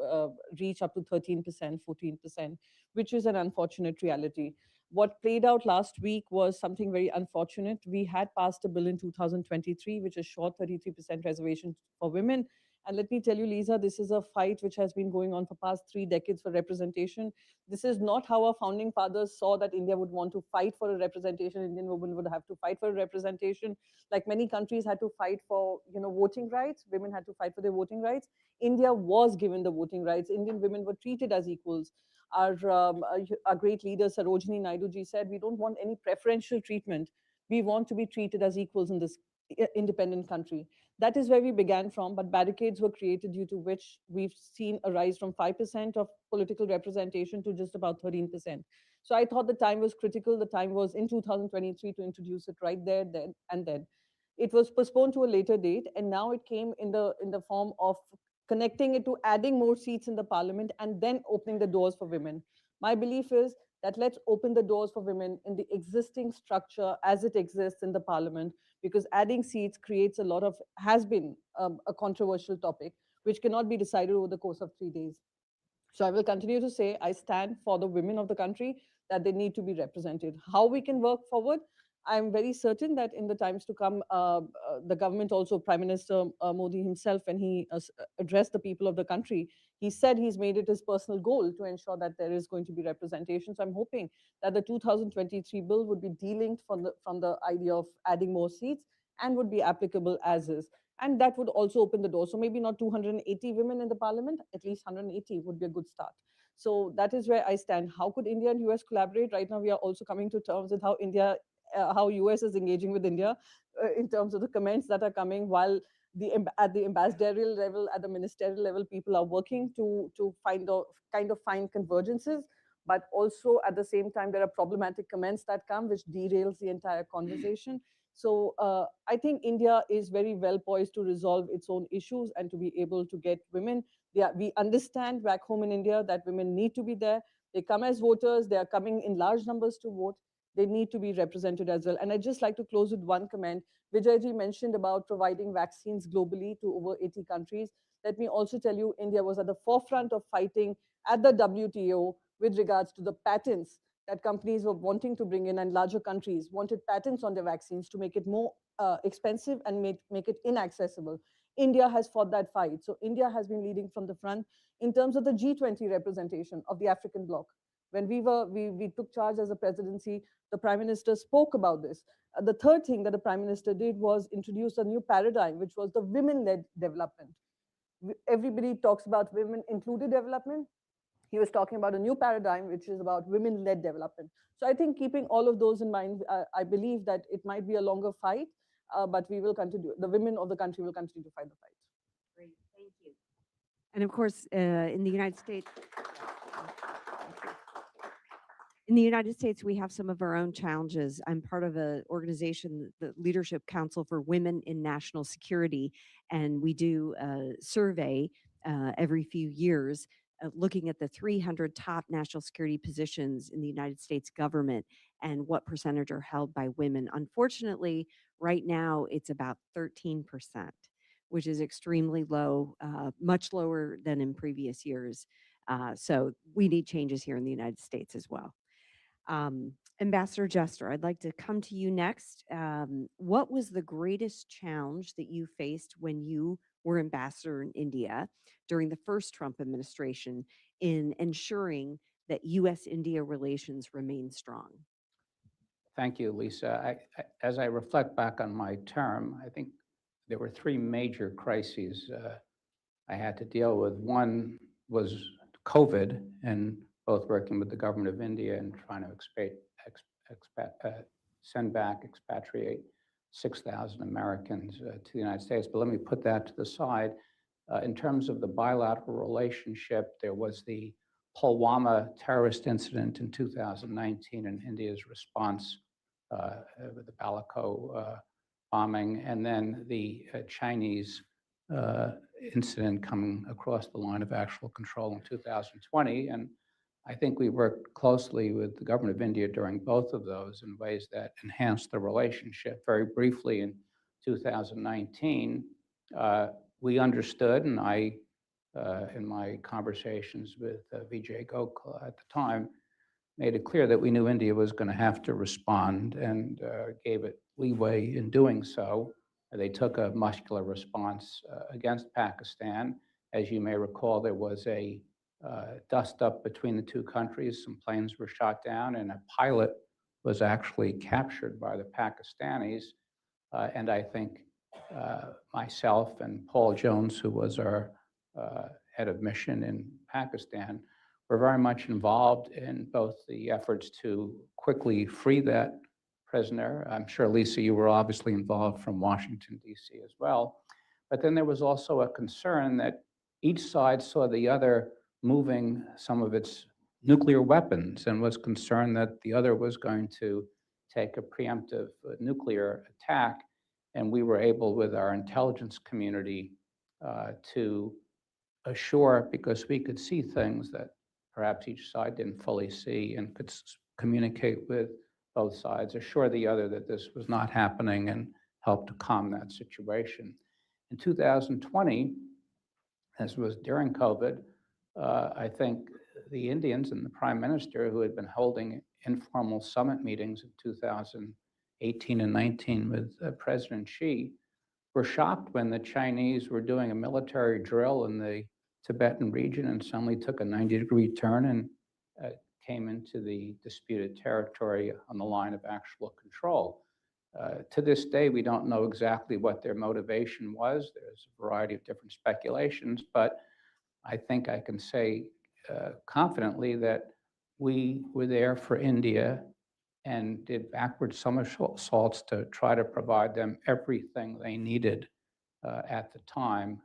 reach up to 13%, 14%, which is an unfortunate reality. What played out last week was something very unfortunate. We had passed a bill in 2023, which assured 33% reservation for women. And let me tell you, Lisa, this is a fight which has been going on for past 3 decades for representation. This is not how our founding fathers saw that India would want to fight for a representation. Indian women would have to fight for a representation. Like many countries had to fight for, voting rights. Women had to fight for their voting rights. India was given the voting rights. Indian women were treated as equals. Our great leader, Sarojini Naidu ji, said, we don't want any preferential treatment. We want to be treated as equals in this independent country. That is where we began from, but barricades were created due to which we've seen a rise from 5% of political representation to just about 13%. So I thought the time was critical. The time was in 2023 to introduce it right there, then, and then. It was postponed to a later date, and now it came in the form of connecting it to adding more seats in the parliament and then opening the doors for women. My belief is that let's open the doors for women in the existing structure as it exists in the parliament, because adding seats creates a lot of, has been a controversial topic, which cannot be decided over the course of 3 days. So I will continue to say I stand for the women of the country, that they need to be represented. How we can work forward, I'm very certain that in the times to come, the government also, Prime Minister Modi himself, when he addressed the people of the country, he said he's made it his personal goal to ensure that there is going to be representation. So I'm hoping that the 2023 bill would be delinked from the idea of adding more seats and would be applicable as is. And that would also open the door. So maybe not 280 women in the parliament, at least 180 would be a good start. So that is where I stand. How could India and US collaborate? Right now, we are also coming to terms with how how US is engaging with India in terms of the comments that are coming, while at the ambassadorial level, at the ministerial level, people are working to find convergences. But also at the same time, there are problematic comments that come, which derails the entire conversation. So I think India is very well poised to resolve its own issues and to be able to get women. We understand back home in India that women need to be there. They come as voters. They are coming in large numbers to vote. They need to be represented as well. And I'd just like to close with one comment. Vijayji mentioned about providing vaccines globally to over 80 countries. Let me also tell you, India was at the forefront of fighting at the WTO with regards to the patents that companies were wanting to bring in, and larger countries wanted patents on their vaccines to make it more expensive and make it inaccessible. India has fought that fight. So India has been leading from the front in terms of the G20 representation of the African bloc. When we took charge as a presidency, the Prime Minister spoke about this. The third thing that the Prime Minister did was introduce a new paradigm, which was the women-led development. Everybody talks about women-included development. He was talking about a new paradigm, which is about women-led development. So I think keeping all of those in mind, I believe that it might be a longer fight, but we will continue. The women of the country will continue to fight the fight. Great, thank you. And of course, in the United States, we have some of our own challenges. I'm part of an organization, the Leadership Council for Women in National Security, and we do a survey every few years looking at the 300 top national security positions in the United States government and what percentage are held by women. Unfortunately, right now it's about 13%, which is extremely low, much lower than in previous years. So we need changes here in the United States as well. Ambassador Jester, I'd like to come to you next. What was the greatest challenge that you faced when you were ambassador in India during the first Trump administration in ensuring that U.S.-India relations remain strong? Thank you, Lisa. As I reflect back on my term, I think there were three major crises I had to deal with. One was COVID, and both working with the government of India and trying to expatriate 6,000 Americans to the United States. But let me put that to the side. In terms of the bilateral relationship, there was the Pulwama terrorist incident in 2019 and India's response with the Balakoh bombing, and then the Chinese incident coming across the line of actual control in 2020. And I think we worked closely with the government of India during both of those in ways that enhanced the relationship. Very briefly, in 2019, we understood, and I, in my conversations with Vijay Gokhale at the time, made it clear that we knew India was going to have to respond, and gave it leeway in doing so. They took a muscular response against Pakistan. As you may recall, there was a dust up between the two countries. Some planes were shot down, and a pilot was actually captured by the Pakistanis. And I think myself and Paul Jones, who was our head of mission in Pakistan, were very much involved in both the efforts to quickly free that prisoner. I'm sure, Lisa, you were obviously involved from Washington, D.C. as well. But then there was also a concern that each side saw the other moving some of its nuclear weapons and was concerned that the other was going to take a preemptive nuclear attack. And we were able, with our intelligence community, to assure, because we could see things that perhaps each side didn't fully see, and could communicate with both sides, assure the other that this was not happening, and help to calm that situation. In 2020, as was during COVID, I think the Indians and the Prime Minister, who had been holding informal summit meetings in 2018 and 19 with President Xi, were shocked when the Chinese were doing a military drill in the Tibetan region and suddenly took a 90-degree turn and came into the disputed territory on the line of actual control. To this day, we don't know exactly what their motivation was. There's a variety of different speculations, but I think I can say confidently that we were there for India and did backward somersaults to try to provide them everything they needed at the time,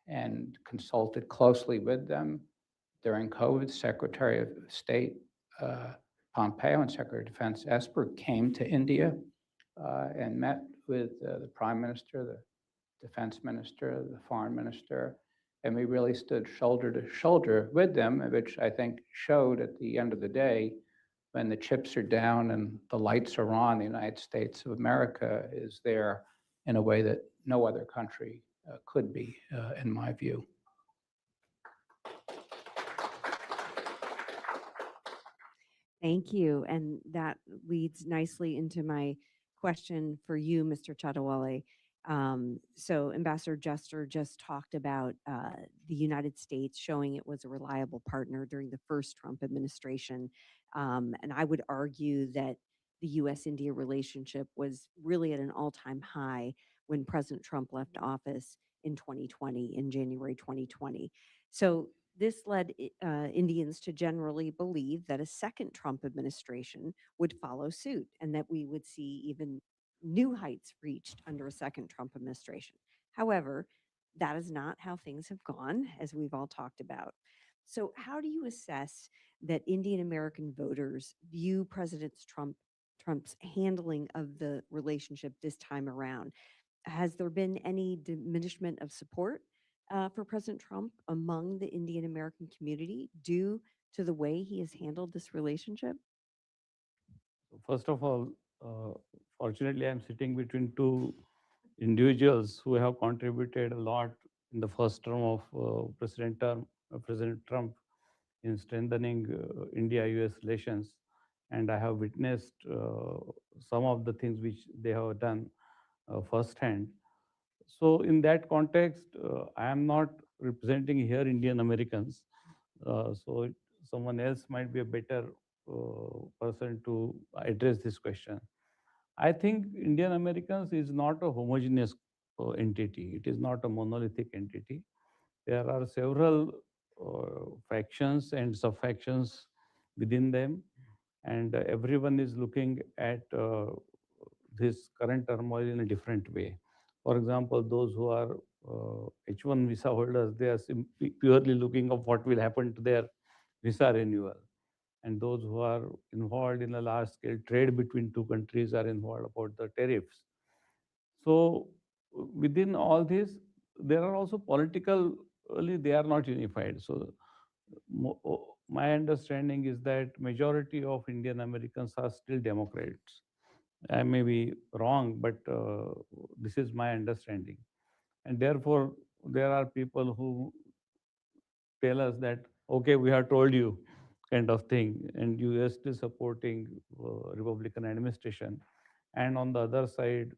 and consulted closely with them. During COVID, Secretary of State Pompeo and Secretary of Defense Esper came to India and met with the Prime Minister, the Defense Minister, the Foreign Minister, and we really stood shoulder to shoulder with them, which I think showed at the end of the day, when the chips are down and the lights are on, the United States of America is there in a way that no other country could be, in my view. Thank you. And that leads nicely into my question for you, Mr. Chatawale. So Ambassador Jester just talked about the United States showing it was a reliable partner during the first Trump administration. And I would argue that the U.S.-India relationship was really at an all-time high when President Trump left office in 2020, in January 2020. So this led Indians to generally believe that a second Trump administration would follow suit and that we would see even new heights reached under a second Trump administration. However, that is not how things have gone, as we've all talked about. So how do you assess that Indian American voters view President Trump's handling of the relationship this time around? Has there been any diminishment of support for President Trump among the Indian American community due to the way he has handled this relationship? First of all, fortunately, I'm sitting between two individuals who have contributed a lot in the first term of President Trump in strengthening India-US relations, and I have witnessed some of the things which they have done firsthand. So in that context, I am not representing here Indian Americans. So someone else might be a better person to address this question. I think Indian Americans is not a homogeneous entity. It is not a monolithic entity. There are several factions and sub-factions within them, and everyone is looking at this current turmoil in a different way. For example, those who are H1 visa holders, they are simply purely looking at what will happen to their visa renewal. And those who are involved in a large-scale trade between two countries are involved about the tariffs. So within all this, there are also politically, they are not unified. So my understanding is that majority of Indian Americans are still Democrats. I may be wrong, but this is my understanding. And therefore, there are people who tell us that, okay, we have told you, kind of thing, and you are still supporting Republican administration. And on the other side,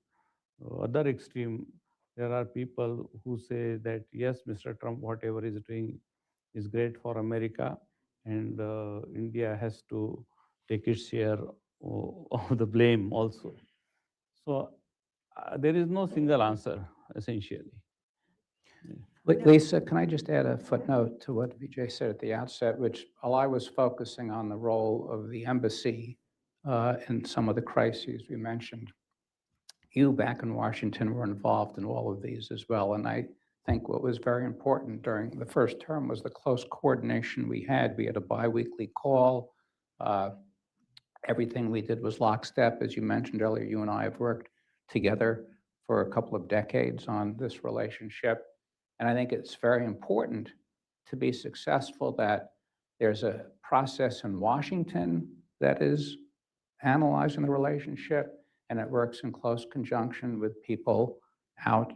other extreme, there are people who say that, yes, Mr. Trump, whatever is doing is great for America, and India has to take its share of the blame also. So there is no single answer, essentially. Lisa, can I just add a footnote to what Vijay said at the outset, which while I was focusing on the role of the embassy in some of the crises we mentioned. You back in Washington were involved in all of these as well. And I think what was very important during the first term was the close coordination we had. We had a biweekly call. Everything we did was lockstep. As you mentioned earlier, you and I have worked together for a couple of decades on this relationship. And I think it's very important to be successful that there's a process in Washington that is analyzing the relationship, and it works in close conjunction with people out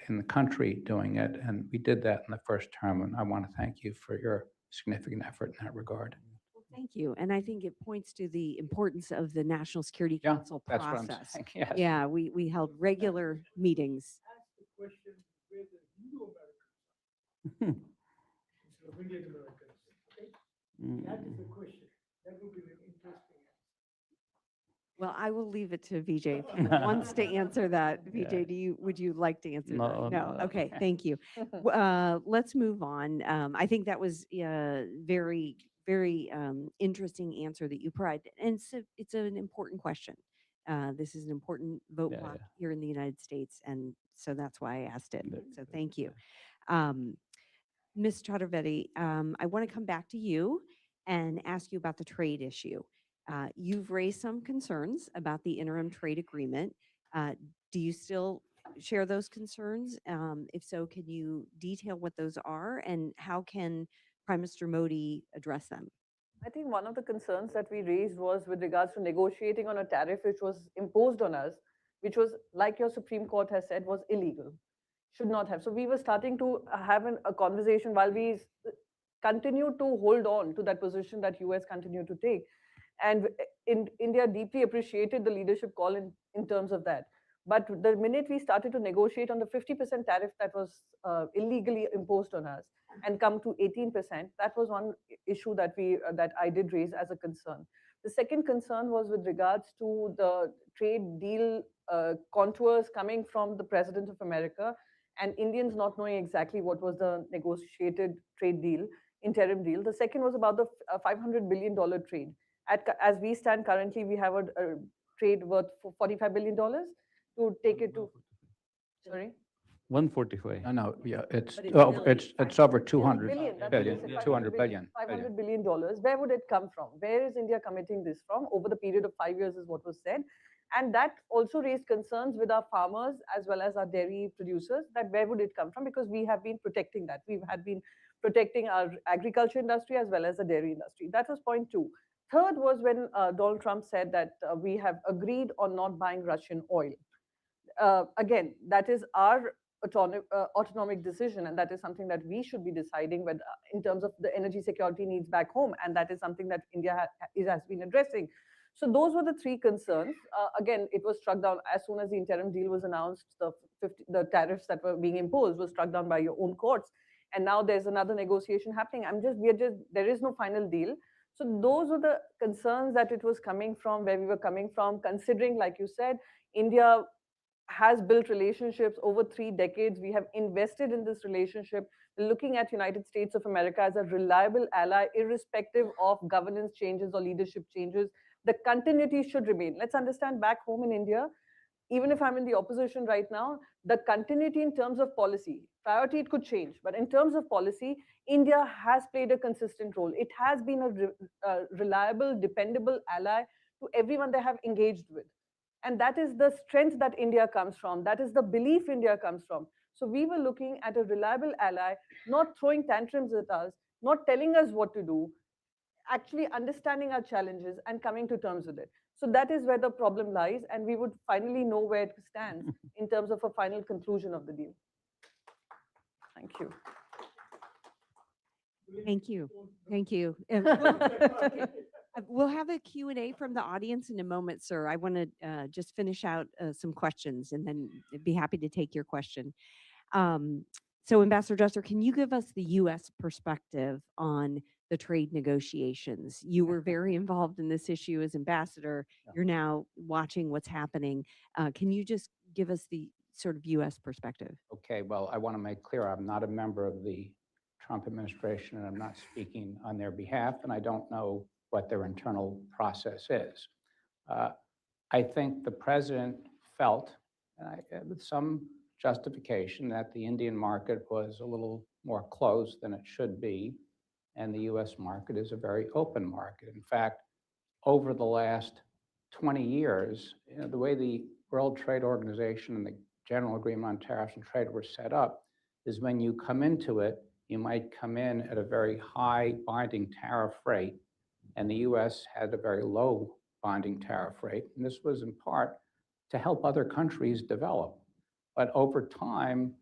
in the country doing it. And we did that in the first term, and I want to thank you for your significant effort in that regard. Well, thank you. And I think it points to the importance of the National Security Yeah, Council that's what I'm process. saying, yes. Yeah, we held regular meetings. Ask the question where the Hindu Americans instead of Indian Americans. Okay? That is the question. That would be an interesting. Well, I will leave it to Vijay if he wants to answer that. Vijay, would you like to answer No, that? No. no. Okay, thank you. Let's move on. I think that was very, very interesting answer that you provided, and it's an important question. This is an important vote Yeah, block yeah. here in the United States, and so that's why I asked it. Yeah. So thank you. Ms. Chaturvedi, I want to come back to you and ask you about the trade issue. You've raised some concerns about the interim trade agreement. Do you still share those concerns? If so, can you detail what those are and how can Prime Minister Modi address them? I think one of the concerns that we raised was with regards to negotiating on a tariff which was imposed on us, which was, like your Supreme Court has said, was illegal, should not have. So we were starting to have a conversation while we continue to hold on to that position that US continued to take. And India deeply appreciated the leadership call in terms of that. But the minute we started to negotiate on the 50% tariff that was illegally imposed on us and come to 18%, that was one issue that I did raise as a concern. The second concern was with regards to the trade deal contours coming from the President of America and Indians not knowing exactly what was the negotiated trade deal, interim deal. The second was about the $500 billion trade. As we stand currently, we have a trade worth $45 billion to take it to, sorry? 145. No, yeah, it's But it's over 200 Billion, that's billion, what I said, 200 billion. $500 billion. Where would it come from? Where is India committing this from? Over the period of 5 years is what was said. And that also raised concerns with our farmers as well as our dairy producers, that where would it come from? Because we have been protecting that. We had been protecting our agriculture industry as well as the dairy industry. That was point two. Third was when Donald Trump said that we have agreed on not buying Russian oil. Again, that is our autonomic decision, and that is something that we should be deciding with, in terms of the energy security needs back home, and that is something that India has been addressing. So those were the three concerns. Again, it was struck down as soon as the interim deal was announced. The tariffs that were being imposed was struck down by your own courts, and now there's another negotiation happening. There is no final deal. So those were the concerns that it was coming from, where we were coming from, considering, like you said, India has built relationships over 3 decades. We have invested in this relationship, looking at United States of America as a reliable ally, irrespective of governance changes or leadership changes. The continuity should remain. Let's understand back home in India, even if I'm in the opposition right now, the continuity in terms of policy, priority, it could change. But in terms of policy, India has played a consistent role. It has been a reliable, dependable ally to everyone they have engaged with. And that is the strength that India comes from. That is the belief India comes from. So we were looking at a reliable ally, not throwing tantrums at us, not telling us what to do, actually understanding our challenges and coming to terms with it. So that is where the problem lies, and we would finally know where it stands in terms of a final conclusion of the deal. Thank you. Thank you. Thank you. We'll have a Q&A from the audience in a moment, sir. I want to just finish out some questions and then be happy to take your question. So Ambassador Dresser, can you give us the U.S. perspective on the trade negotiations? You were very involved in this issue as ambassador. You're now watching what's happening. Can you just give us the sort of U.S. perspective? Okay, well, I want to make clear I'm not a member of the Trump administration, and I'm not speaking on their behalf, and I don't know what their internal process is. I think the president felt, with some justification, that the Indian market was a little more closed than it should be, and the US market is a very open market. In fact, over the last 20 years, the way the World Trade Organization and the General Agreement on Tariffs and Trade were set up is when you come into it, you might come in at a very high binding tariff rate, and the US had a very low binding tariff rate. And this was in part to help other countries develop. But over time,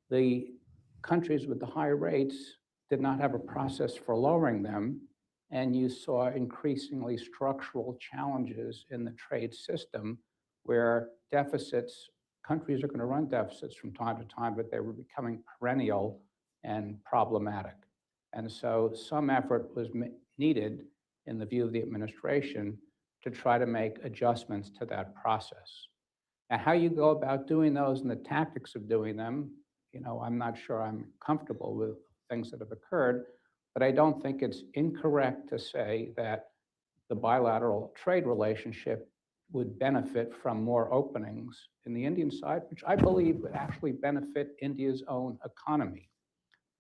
the countries with the high rates did not have a process for lowering them, and you saw increasingly structural challenges in the trade system where deficits, countries are going to run deficits from time to time, but they were becoming perennial and problematic. And so some effort was needed, in the view of the administration, to try to make adjustments to that process. And how you go about doing those and the tactics of doing them, I'm not sure I'm comfortable with things that have occurred, but I don't think it's incorrect to say that the bilateral trade relationship would benefit from more openings in the Indian side, which I believe would actually benefit India's own economy.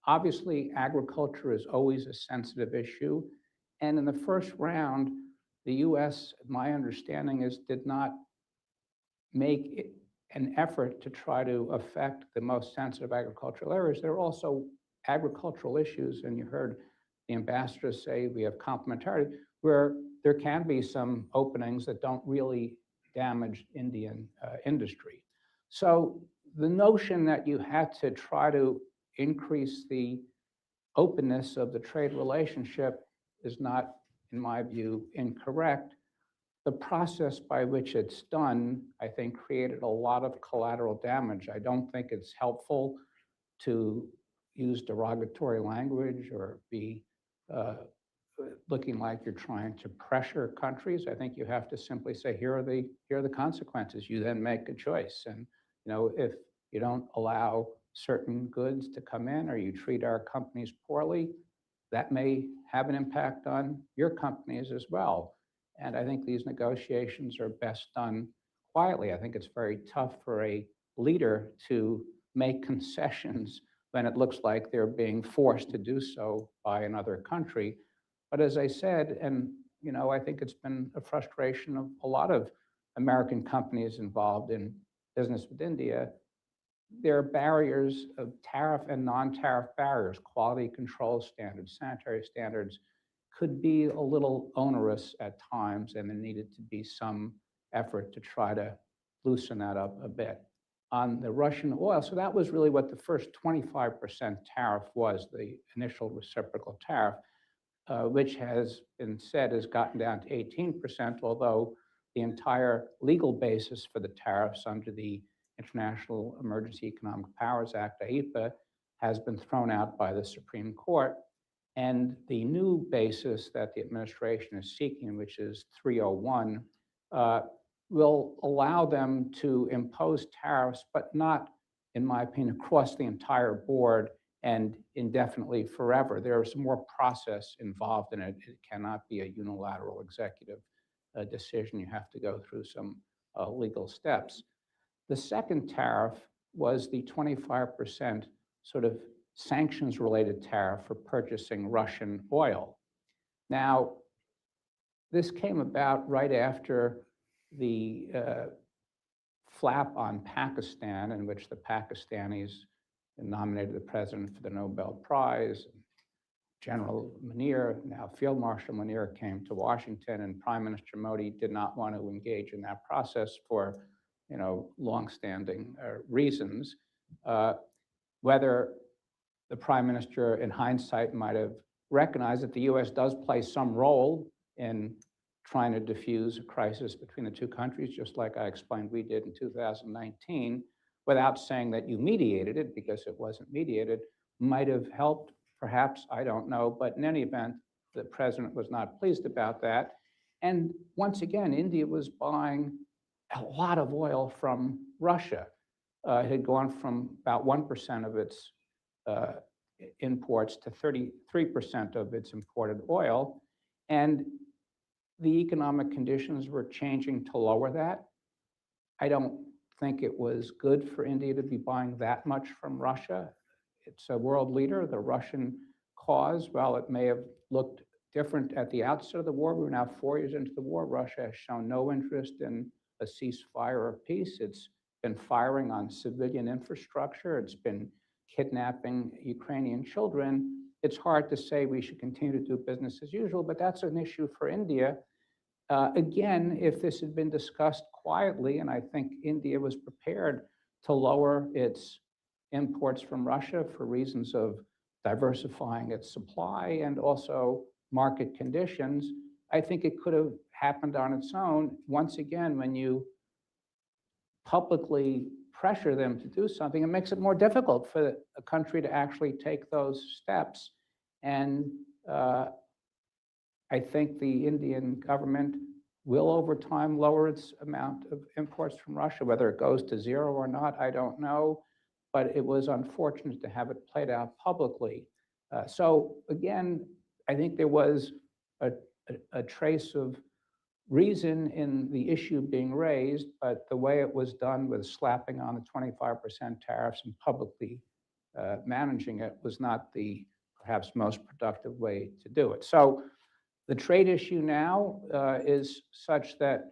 Obviously, agriculture is always a sensitive issue. And in the first round, the US, my understanding is, did not make an effort to try to affect the most sensitive agricultural areas. There are also agricultural issues, and you heard the ambassador say we have complementarity, where there can be some openings that don't really damage Indian industry. So the notion that you had to try to increase the openness of the trade relationship is not, in my view, incorrect. The process by which it's done, I think, created a lot of collateral damage. I don't think it's helpful to use derogatory language or be looking like you're trying to pressure countries. I think you have to simply say, here are the consequences. You then make a choice. And if you don't allow certain goods to come in or you treat our companies poorly, that may have an impact on your companies as well. And I think these negotiations are best done quietly. I think it's very tough for a leader to make concessions when it looks like they're being forced to do so by another country. But as I said, and I think it's been a frustration of a lot of American companies involved in business with India, there are barriers of tariff and non-tariff barriers, quality control standards, sanitary standards, could be a little onerous at times, and there needed to be some effort to try to loosen that up a bit. On the Russian oil, so that was really what the first 25% tariff was, the initial reciprocal tariff, which has been said has gotten down to 18%, although the entire legal basis for the tariffs under the International Emergency Economic Powers Act, IEEPA, has been thrown out by the Supreme Court. And the new basis that the administration is seeking, which is 301, will allow them to impose tariffs, but not, in my opinion, across the entire board and indefinitely forever. There is more process involved in it. It cannot be a unilateral executive decision. You have to go through some legal steps. The second tariff was the 25% sort of sanctions-related tariff for purchasing Russian oil. Now, this came about right after the flap on Pakistan, in which the Pakistanis nominated the president for the Nobel Prize. General Munir, now Field Marshal Munir, came to Washington, and Prime Minister Modi did not want to engage in that process for longstanding reasons. Whether the Prime Minister, in hindsight, might have recognized that the US does play some role in trying to diffuse a crisis between the two countries, just like I explained we did in 2019, without saying that you mediated it, because it wasn't mediated, might have helped, perhaps, I don't know. But in any event, the president was not pleased about that. And once again, India was buying a lot of oil from Russia. It had gone from about 1% of its imports to 33% of its imported oil. And the economic conditions were changing to lower that. I don't think it was good for India to be buying that much from Russia. It's a world leader. The Russian cause, while it may have looked different at the outset of the war, we're now 4 years into the war. Russia has shown no interest in a ceasefire or peace. It's been firing on civilian infrastructure. It's been kidnapping Ukrainian children. It's hard to say we should continue to do business as usual, but that's an issue for India. Again, if this had been discussed quietly, and I think India was prepared to lower its imports from Russia for reasons of diversifying its supply and also market conditions, I think it could have happened on its own. Once again, when you publicly pressure them to do something, it makes it more difficult for a country to actually take those steps. And I think the Indian government will over time lower its amount of imports from Russia. Whether it goes to zero or not, I don't know, but it was unfortunate to have it played out publicly. So again, I think there was a trace of reason in the issue being raised, but the way it was done with slapping on the 25% tariffs and publicly managing it was not the perhaps most productive way to do it. So the trade issue now is such that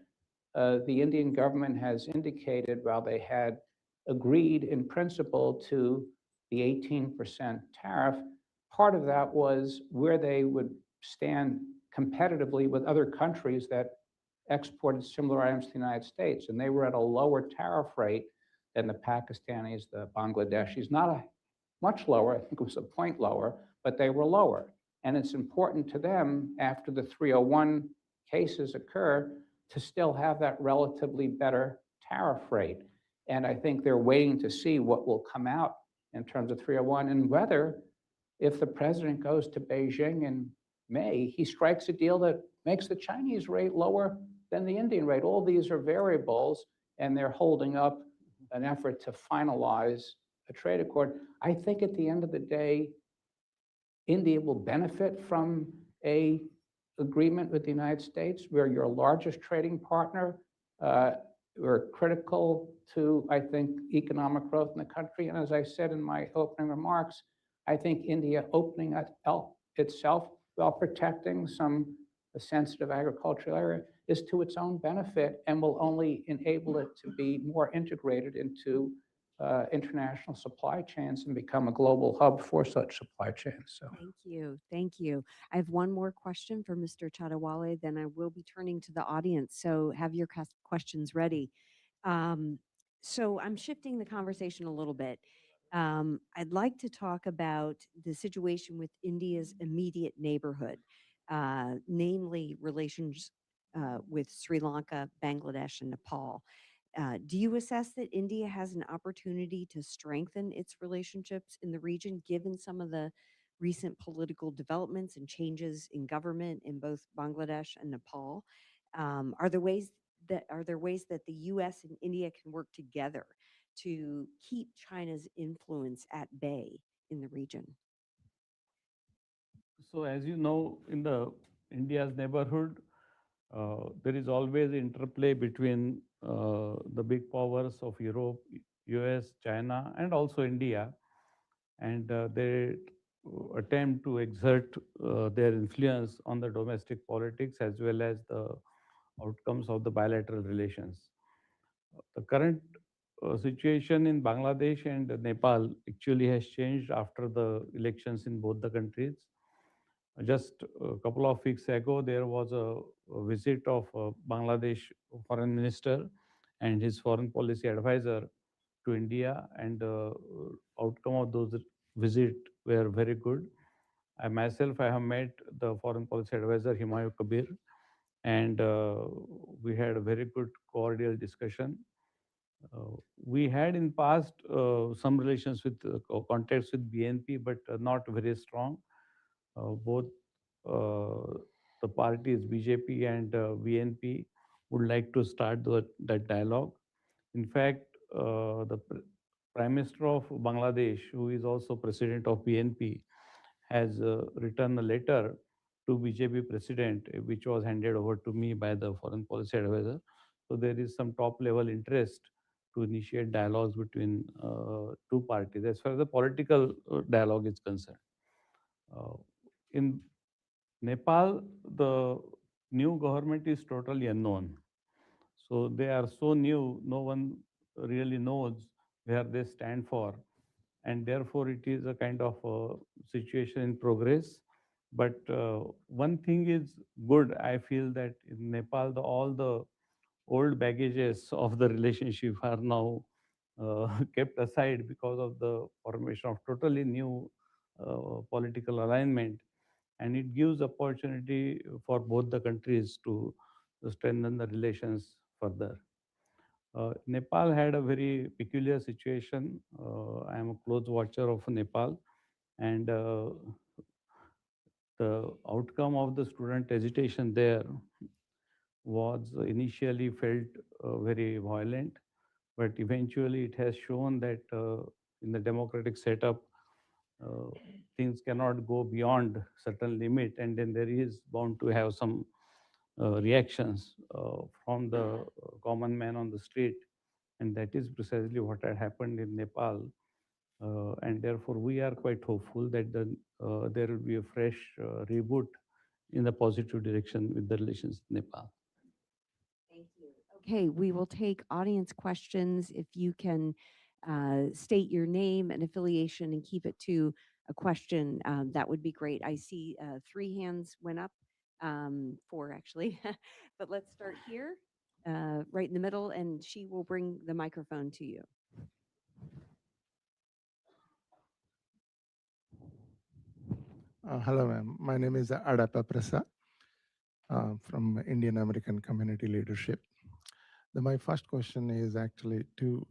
the Indian government has indicated, while they had agreed in principle to the 18% tariff, part of that was where they would stand competitively with other countries that exported similar items to the United States. And they were at a lower tariff rate than the Pakistanis, the Bangladeshis, not a much lower, I think it was a point lower, but they were lower. And it's important to them, after the 301 cases occur, to still have that relatively better tariff rate. And I think they're waiting to see what will come out in terms of 301 and whether, if the president goes to Beijing in May, he strikes a deal that makes the Chinese rate lower than the Indian rate. All these are variables, and they're holding up an effort to finalize a trade accord. I think at the end of the day, India will benefit from a agreement with the United States. We're your largest trading partner. We're critical to, I think, economic growth in the country. And as I said in my opening remarks, I think India opening itself while protecting some sensitive agricultural area is to its own benefit and will only enable it to be more integrated into international supply chains and become a global hub for such supply chains. So. Thank you. Thank you. I have one more question for Mr. Chadawale, then I will be turning to the audience. So have your questions ready. So I'm shifting the conversation a little bit. I'd like to talk about the situation with India's immediate neighborhood, namely relations with Sri Lanka, Bangladesh, and Nepal. Do you assess that India has an opportunity to strengthen its relationships in the region, given some of the recent political developments and changes in government in both Bangladesh and Nepal? Are there ways that the U.S. and India can work together to keep China's influence at bay in the region? So as you know, in the India's neighborhood, there is always interplay between the big powers of Europe, US, China, and also India. And they attempt to exert their influence on the domestic politics as well as the outcomes of the bilateral relations. The current situation in Bangladesh and Nepal actually has changed after the elections in both the countries. Just a couple of weeks ago, there was a visit of Bangladesh foreign minister and his foreign policy advisor to India, and the outcome of those visits were very good. I myself, I have met the foreign policy advisor Himayu Kabir, and we had a very good cordial discussion. We had in past some relations with contacts with BNP, but not very strong. Both the parties, BJP and BNP, would like to start that dialogue. In fact, the Prime Minister of Bangladesh, who is also president of BNP, has written a letter to BJP president, which was handed over to me by the foreign policy advisor. So there is some top level interest to initiate dialogues between two parties as far as the political dialogue is concerned. In Nepal, the new government is totally unknown. So they are so new, no one really knows where they stand for. And therefore, it is a kind of situation in progress. But one thing is good, I feel that in Nepal, all the old baggages of the relationship are now kept aside because of the formation of totally new political alignment. And it gives opportunity for both the countries to strengthen the relations further. Nepal had a very peculiar situation. I am a close watcher of Nepal, and the outcome of the student agitation there was initially felt very violent, but eventually it has shown that in the democratic setup, things cannot go beyond certain limit, and then there is bound to have some reactions from the common man on the street, and that is precisely what had happened in Nepal. And therefore, we are quite hopeful that there will be a fresh reboot in the positive direction with the relations with Nepal. Thank you. Okay, we will take audience questions. If you can state your name and affiliation and keep it to a question, that would be great. I see 3 hands went up, 4 actually, but let's start here, right in the middle, and she will bring the microphone to you. Hello, ma'am. My name is Adapa Prasad from Indian American Community Leadership. My first question is actually to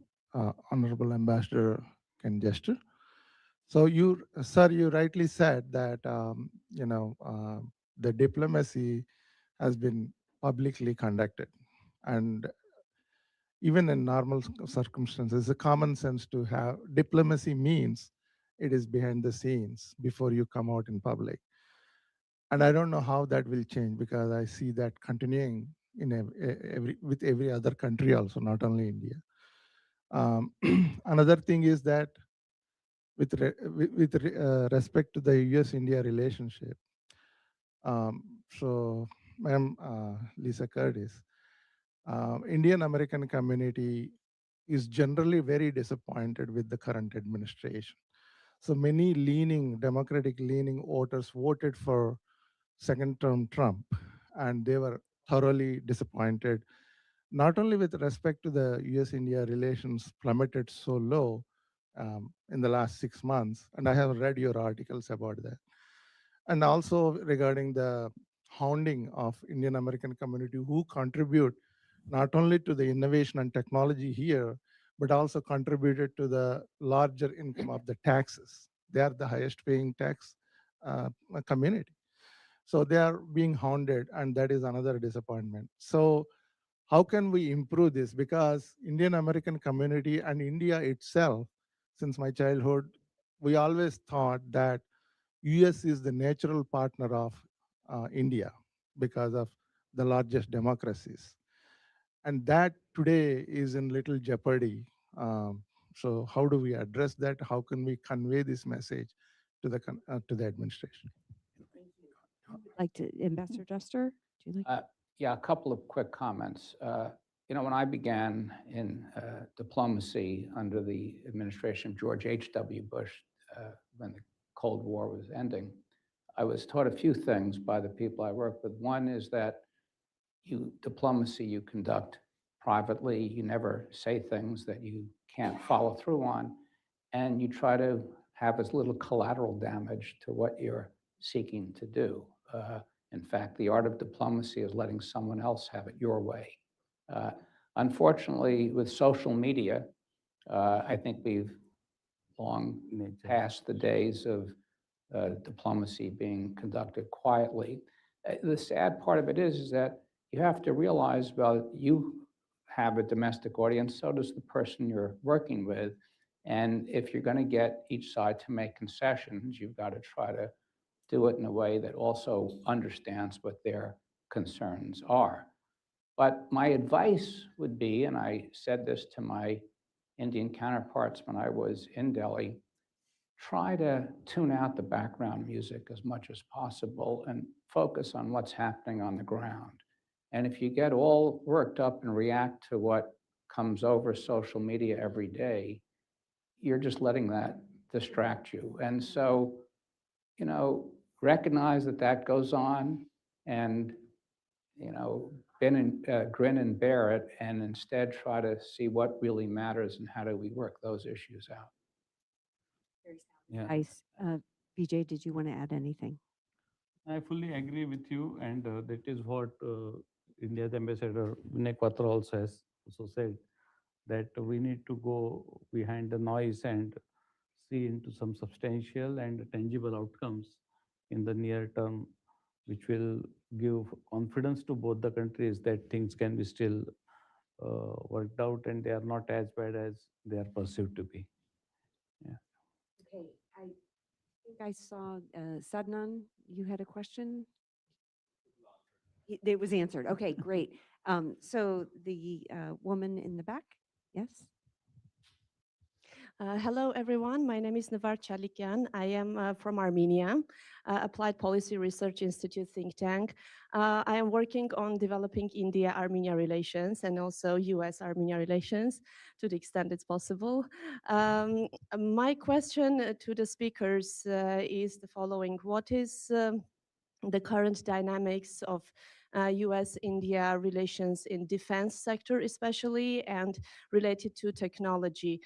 Honorable Ambassador Ken Jester. So you, sir, you rightly said that the diplomacy has been publicly conducted, and even in normal circumstances, the common sense to have diplomacy means it is behind the scenes before you come out in public. And I don't know how that will change, because I see that continuing in with every other country also, not only India. Another thing is that with respect to the US-India relationship, so Ma'am Lisa Curtis, Indian American community is generally very disappointed with the current administration. So many Democratic leaning voters voted for second term Trump, and they were thoroughly disappointed, not only with respect to the US-India relations plummeted so low in the last 6 months, and I have read your articles about that, and also regarding the hounding of Indian American community who contribute not only to the innovation and technology here, but also contributed to the larger income of the taxes. They are the highest paying tax community. So they are being hounded, and that is another disappointment. So how can we improve this? Because Indian American community and India itself, since my childhood, we always thought that US is the natural partner of India because of the largest democracies. And that today is in little jeopardy. So how do we address that? How can we convey this message to the administration? Like to, Ambassador Jester, do you like? Yeah, a couple of quick comments. When I began in diplomacy under the administration of George H.W. Bush, when the Cold War was ending, I was taught a few things by the people I work with. One is that diplomacy you conduct privately, you never say things that you can't follow through on, and you try to have as little collateral damage to what you're seeking to do. In fact, the art of diplomacy is letting someone else have it your way. Unfortunately, with social media, I think we've long past the days of diplomacy being conducted quietly. The sad part of it is that you have to realize, well, you have a domestic audience, so does the person you're working with. And if you're going to get each side to make concessions, you've got to try to do it in a way that also understands what their concerns are. But my advice would be, and I said this to my Indian counterparts when I was in Delhi, try to tune out the background music as much as possible and focus on what's happening on the ground. And if you get all worked up and react to what comes over social media every day, you're just letting that distract you. And so, recognize that that goes on and, grin and bear it, and instead try to see what really matters and how do we work those issues out. Yeah. Nice. Vijay, did you want to add anything? I fully agree with you, and that is what India's ambassador Vinay Quatra also has also said, that we need to go behind the noise and see into some substantial and tangible outcomes in the near term, which will give confidence to both the countries that things can be still worked out and they are not as bad as they are perceived to be. Yeah. Okay, I think I saw Sadnan, you had a question? It was answered. Okay, great. So the woman in the back, yes? Hello, everyone. My name is Navar Chalikyan. I am from Armenia, Applied Policy Research Institute think tank. I am working on developing India-Armenia relations and also US-Armenia relations to the extent it's possible. My question to the speakers is the following. What is the current dynamics of US-India relations in defense sector especially and related to technology?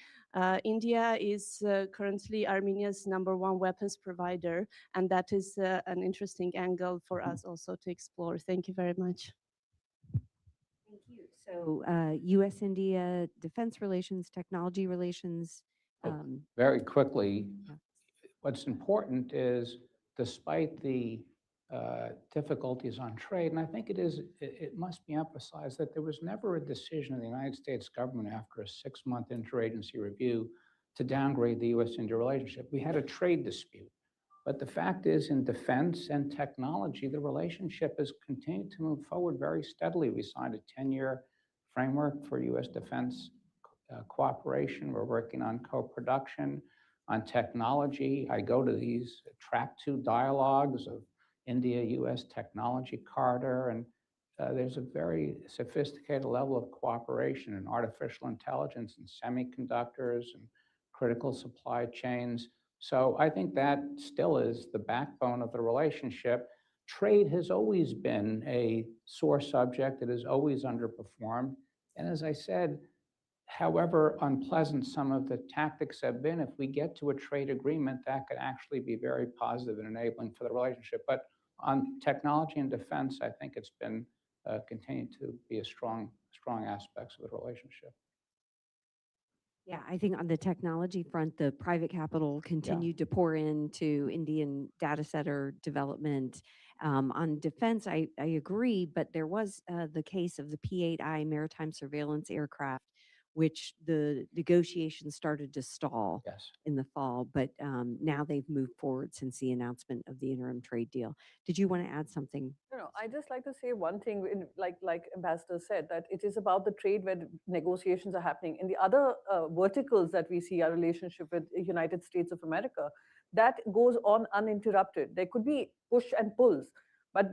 India is currently Armenia's #1 weapons provider, and that is an interesting angle for us also to explore. Thank you very much. Thank you. So US-India defense relations, technology relations. Very quickly, what's important is, despite the difficulties on trade, and I think it must be emphasized that there was never a decision in the United States government after a 6-month interagency review to downgrade the US-India relationship. We had a trade dispute. But the fact is, in defense and technology, the relationship has continued to move forward very steadily. We signed a 10-year framework for US defense cooperation. We're working on co-production, on technology. I go to these track 2 dialogues of India-US technology corridor, and there's a very sophisticated level of cooperation in artificial intelligence and semiconductors and critical supply chains. So I think that still is the backbone of the relationship. Trade has always been a sore subject. It has always underperformed. And as I said, however unpleasant some of the tactics have been, if we get to a trade agreement, that could actually be very positive and enabling for the relationship. But on technology and defense, I think it's been continued to be a strong aspects of the relationship. Yeah, I think on the technology front, the private capital continued to pour into Indian data center development. On defense, I agree, but there was the case of the P-8I maritime surveillance aircraft, which the negotiations started to stall in the fall, but now they've moved forward since the announcement of the interim trade deal. Did you want to add something? No, I just like to say one thing, like Ambassador said, that it is about the trade where the negotiations are happening. In the other verticals that we see, our relationship with the United States of America, that goes on uninterrupted. There could be push and pulls, but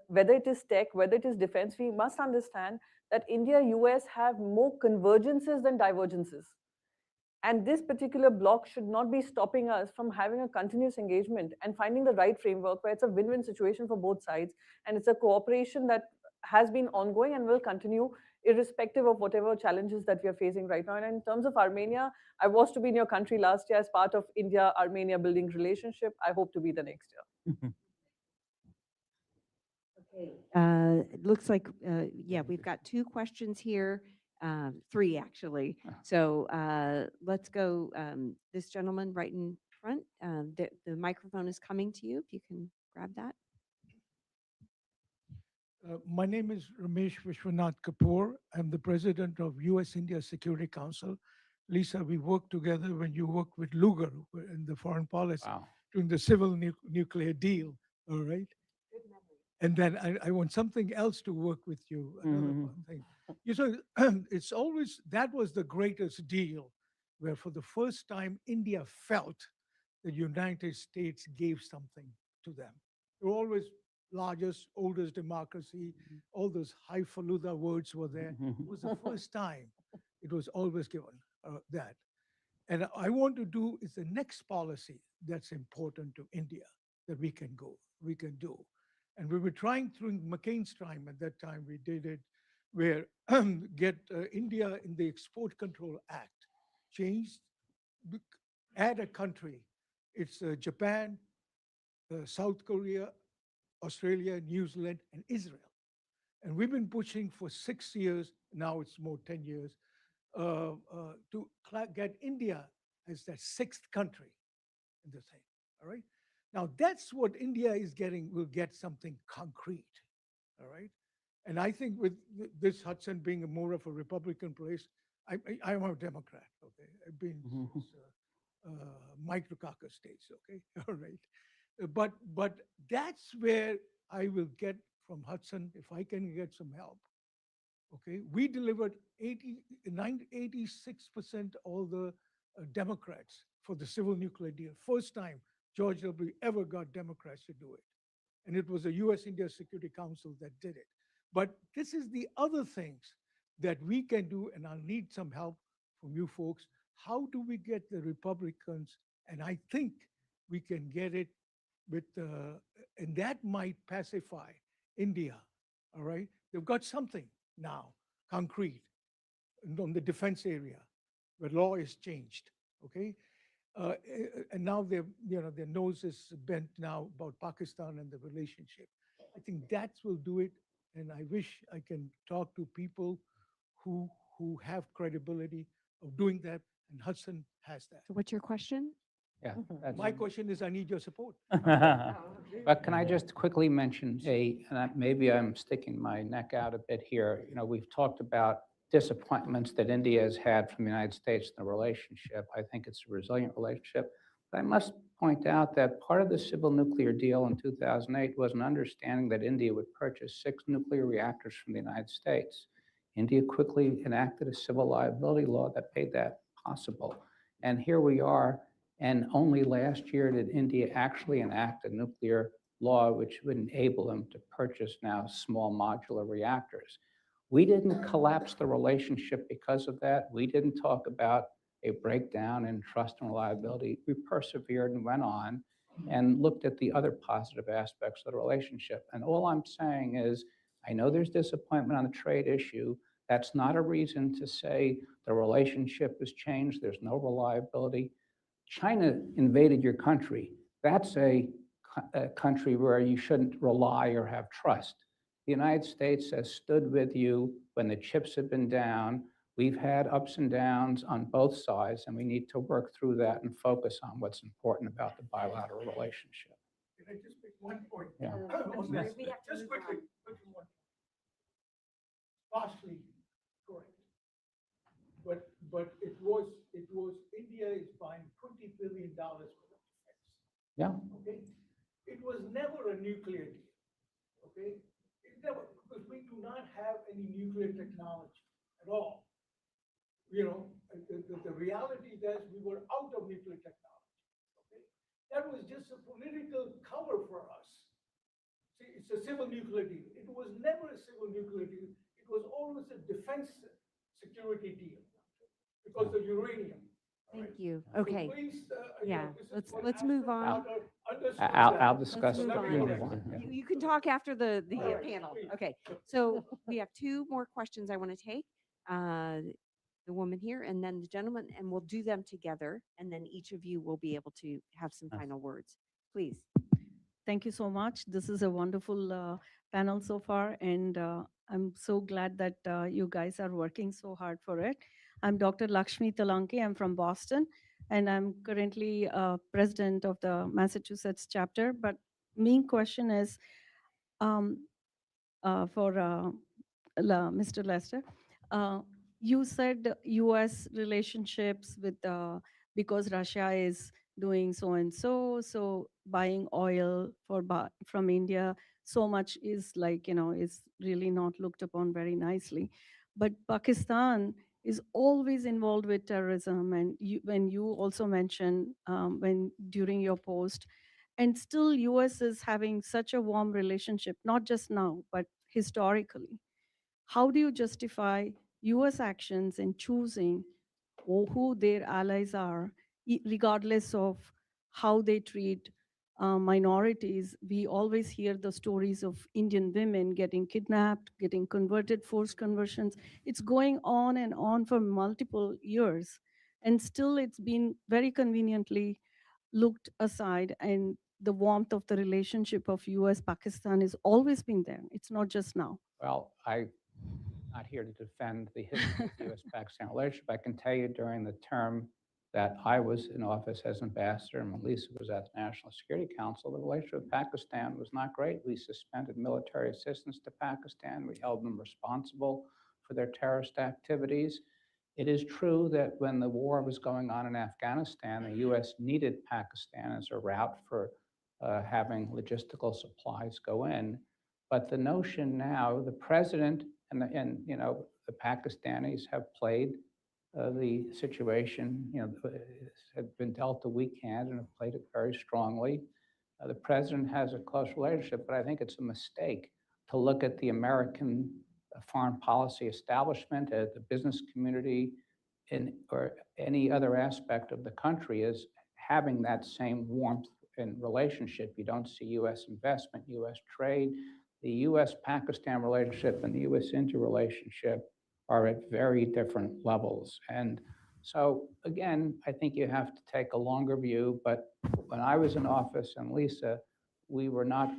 whether it is tech, whether it is defense, we must understand that India, US have more convergences than divergences. And this particular block should not be stopping us from having a continuous engagement and finding the right framework where it's a win-win situation for both sides. And it's a cooperation that has been ongoing and will continue irrespective of whatever challenges that we are facing right now. And in terms of Armenia, I was to be in your country last year as part of India-Armenia building relationship. I hope to be the next year. Okay. It looks like, yeah, we've got 2 questions here. 3 actually. So let's go. This gentleman right in front. The microphone is coming to you. If you can grab that. My name is Ramesh Vishwanath Kapoor. I'm the president of US-India Security Council. Lisa, we worked together when you worked with Lugar in the foreign policy. Wow. during the civil nuclear deal, all right? And then I want something else to work with you, another thing. You know, it's always, that was the greatest deal where for the first time India felt the United States gave something to them. They were always largest, oldest democracy, all those highfalutin words were there. It was the first time it was always given that. And I want to do is the next policy that's important to India that we can do. And we were trying through McCain's time, at that time we did it, where get India in the Export Control Act changed, add a country. It's Japan, South Korea, Australia, New Zealand, and Israel. And we've been pushing for 6 years, now it's more 10 years, to get India as that sixth country in the thing, all right? Now that's what India is getting, will get something concrete, all right? And I think with this Hudson being more of a Republican place, I'm a Democrat, okay? I've been micro-caucus states, okay, all right? But that's where I will get from Hudson, if I can get some help, okay? We delivered 86% all the Democrats for the civil nuclear deal. First time George W. ever got Democrats to do it. And it was the US-India Security Council that did it. But this is the other things that we can do, and I'll need some help from you folks. How do we get the Republicans? And I think we can get it with, and that might pacify India, all right? They've got something now, concrete, on the defense area, where law is changed, okay? And now their nose is bent now about Pakistan and the relationship. I think that will do it, and I wish I can talk to people who have credibility of doing that, and Hudson has that. So what's your question? Yeah. My question is, I need your support. But can I just quickly mention maybe I'm sticking my neck out a bit here. You know, we've talked about disappointments that India has had from the United States in the relationship. I think it's a resilient relationship. But I must point out that part of the civil nuclear deal in 2008 was an understanding that India would purchase 6 nuclear reactors from the United States. India quickly enacted a civil liability law that made that possible. And here we are. And only last year did India actually enact a nuclear law which would enable them to purchase now small modular reactors. We didn't collapse the relationship because of that. We didn't talk about a breakdown in trust and reliability. We persevered and went on and looked at the other positive aspects of the relationship. And all I'm saying is, I know there's disappointment on the trade issue. That's not a reason to say the relationship has changed. There's no reliability. China invaded your country. That's a country where you shouldn't rely or have trust. The United States has stood with you when the chips have been down. We've had ups and downs on both sides, and we need to work through that and focus on what's important about the bilateral relationship. Can I just make one point? Yeah. On this? Just quickly, one. Partially correct. But it was India is buying $20 billion for the defense. Yeah. Okay. It was never a nuclear deal. Okay. It never, because we do not have any nuclear technology at all. You know, the reality that we were out of nuclear technology. Okay. That was just a political cover for us. See, it's a civil nuclear deal. It was never a civil nuclear deal. It was always a defense security deal because of uranium. Thank you. Okay. So please, Yeah, this is what let's has move to on. understood I'll that. discuss Let's it. move Let me on. correct it. You can talk after the All right, panel. please. Okay, so we have 2 more questions I want to take. The woman here and then the gentleman, and we'll do them together, and then each of you will be able to have some final words. Please. Thank you so much. This is a wonderful panel so far, and I'm so glad that you guys are working so hard for it. I'm Dr. Lakshmi Talanki. I'm from Boston, and I'm currently president of the Massachusetts chapter. But main question is for Mr. Lester. You said U.S. relationships with because Russia is doing so and so. So buying oil from India, so much is like, is really not looked upon very nicely. But Pakistan is always involved with terrorism. And when you also mentioned when during your post, and still US is having such a warm relationship, not just now, but historically. How do you justify US actions in choosing who their allies are, regardless of how they treat minorities? We always hear the stories of Indian women getting kidnapped, getting converted, forced conversions. It's going on and on for multiple years. And still, it's been very conveniently looked aside, and the warmth of the relationship of US Pakistan has always been there. It's not just now. Well, I'm not here to defend the history of the US-Pakistan relationship. I can tell you during the term that I was in office as ambassador and Melissa was at the National Security Council, the relationship with Pakistan was not great. We suspended military assistance to Pakistan. We held them responsible for their terrorist activities. It is true that when the war was going on in Afghanistan, the US needed Pakistan as a route for having logistical supplies go in. But the notion now, the president and the Pakistanis have played the situation, have been dealt a weak hand and have played it very strongly. The president has a close relationship, but I think it's a mistake to look at the American foreign policy establishment, at the business community, or any other aspect of the country as having that same warmth and relationship. You don't see US investment, US trade. The US-Pakistan relationship and the US-India relationship are at very different levels. And so again, I think you have to take a longer view, but when I was in office and Lisa, we were not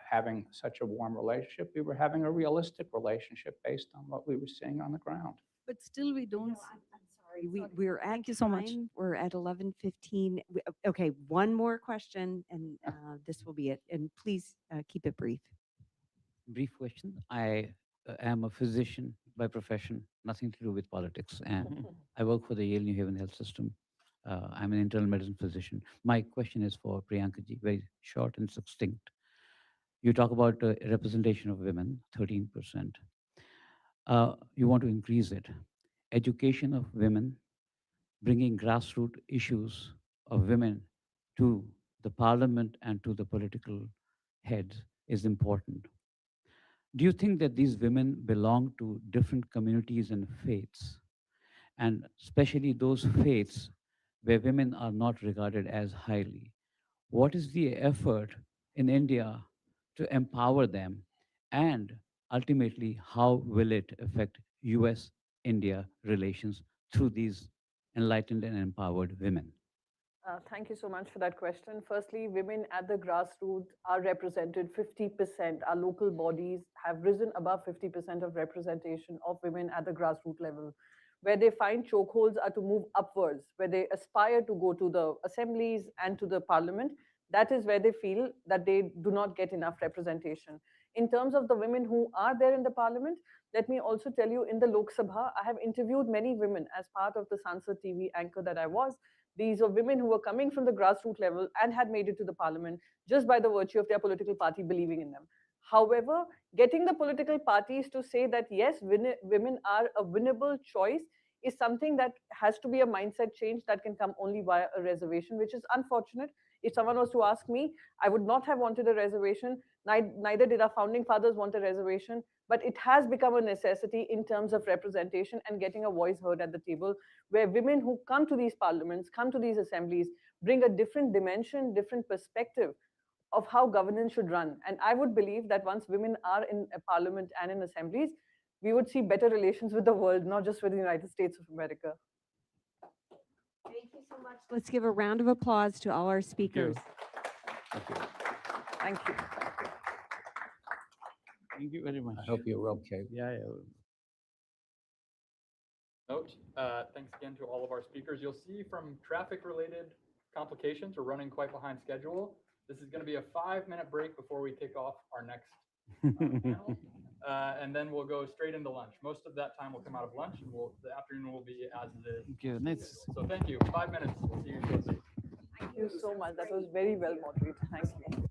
having such a warm relationship. We were having a realistic relationship based on what we were seeing on the ground. But still we don't. I'm sorry, we're at Thank you so much. time. We're at 11:15. Okay, one more question, and this will be it. And please keep it brief. Brief question. I am a physician by profession, nothing to do with politics, and I work for the Yale New Haven Health System. I'm an internal medicine physician. My question is for Priyanka ji, very short and succinct. You talk about representation of women, 13%. You want to increase it. Education of women, bringing grassroots issues of women to the parliament and to the political heads is important. Do you think that these women belong to different communities and faiths, and especially those faiths where women are not regarded as highly? What is the effort in India to empower them, and ultimately, how will it affect US-India relations through these enlightened and empowered women? Thank you so much for that question. Firstly, women at the grassroots are represented 50%. Our local bodies have risen above 50% of representation of women at the grassroots level. Where they find chokeholds are to move upwards, where they aspire to go to the assemblies and to the parliament. That is where they feel that they do not get enough representation. In terms of the women who are there in the parliament, let me also tell you, in the Lok Sabha, I have interviewed many women as part of the Sansad TV anchor that I was. These are women who were coming from the grassroots level and had made it to the parliament just by the virtue of their political party believing in them. However, getting the political parties to say that yes, women are a winnable choice is something that has to be a mindset change that can come only via a reservation, which is unfortunate. If someone was to ask me, I would not have wanted a reservation. Neither did our founding fathers want a reservation, but it has become a necessity in terms of representation and getting a voice heard at the table, where women who come to these parliaments, come to these assemblies, bring a different dimension, different perspective of how governance should run. And I would believe that once women are in a parliament and in assemblies, we would see better relations with the world, not just with the United States of America. Thank you so much. Let's give a round of applause to all our speakers. Thank you. Thank you. Thank you very much. I hope you're okay. Yeah. Note, thanks again to all of our speakers. You'll see from traffic-related complications, we're running quite behind schedule. This is going to be a 5-minute break before we kick off our next panel. And then we'll go straight into lunch. Most of that time will come out of lunch, and the afternoon will be as it is. Okay, nice. So thank you. 5 minutes. See you shortly. so much. That was very well moderated. Thank you.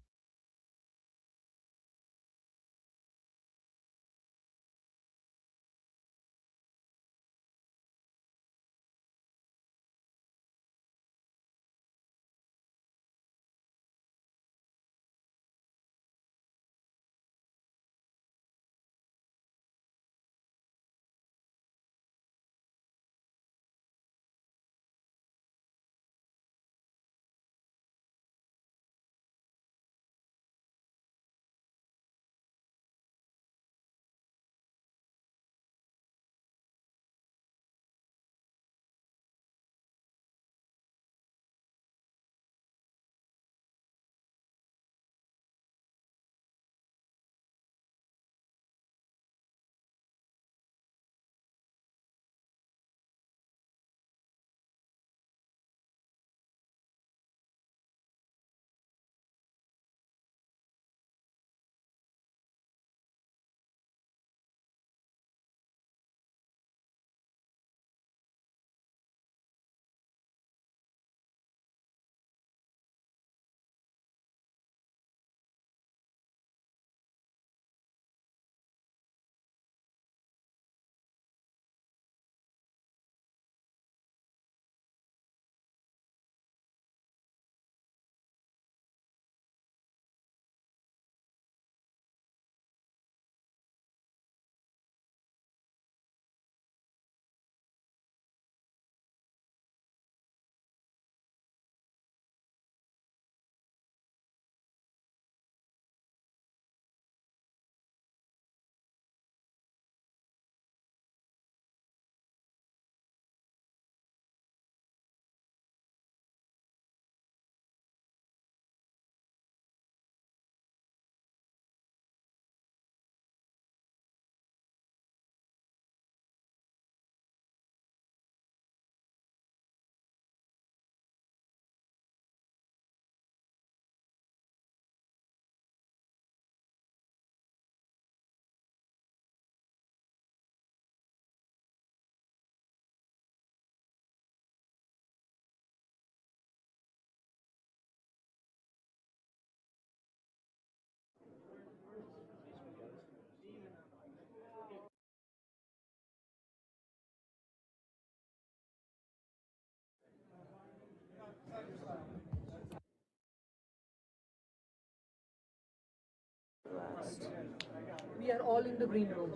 We are all in the green room.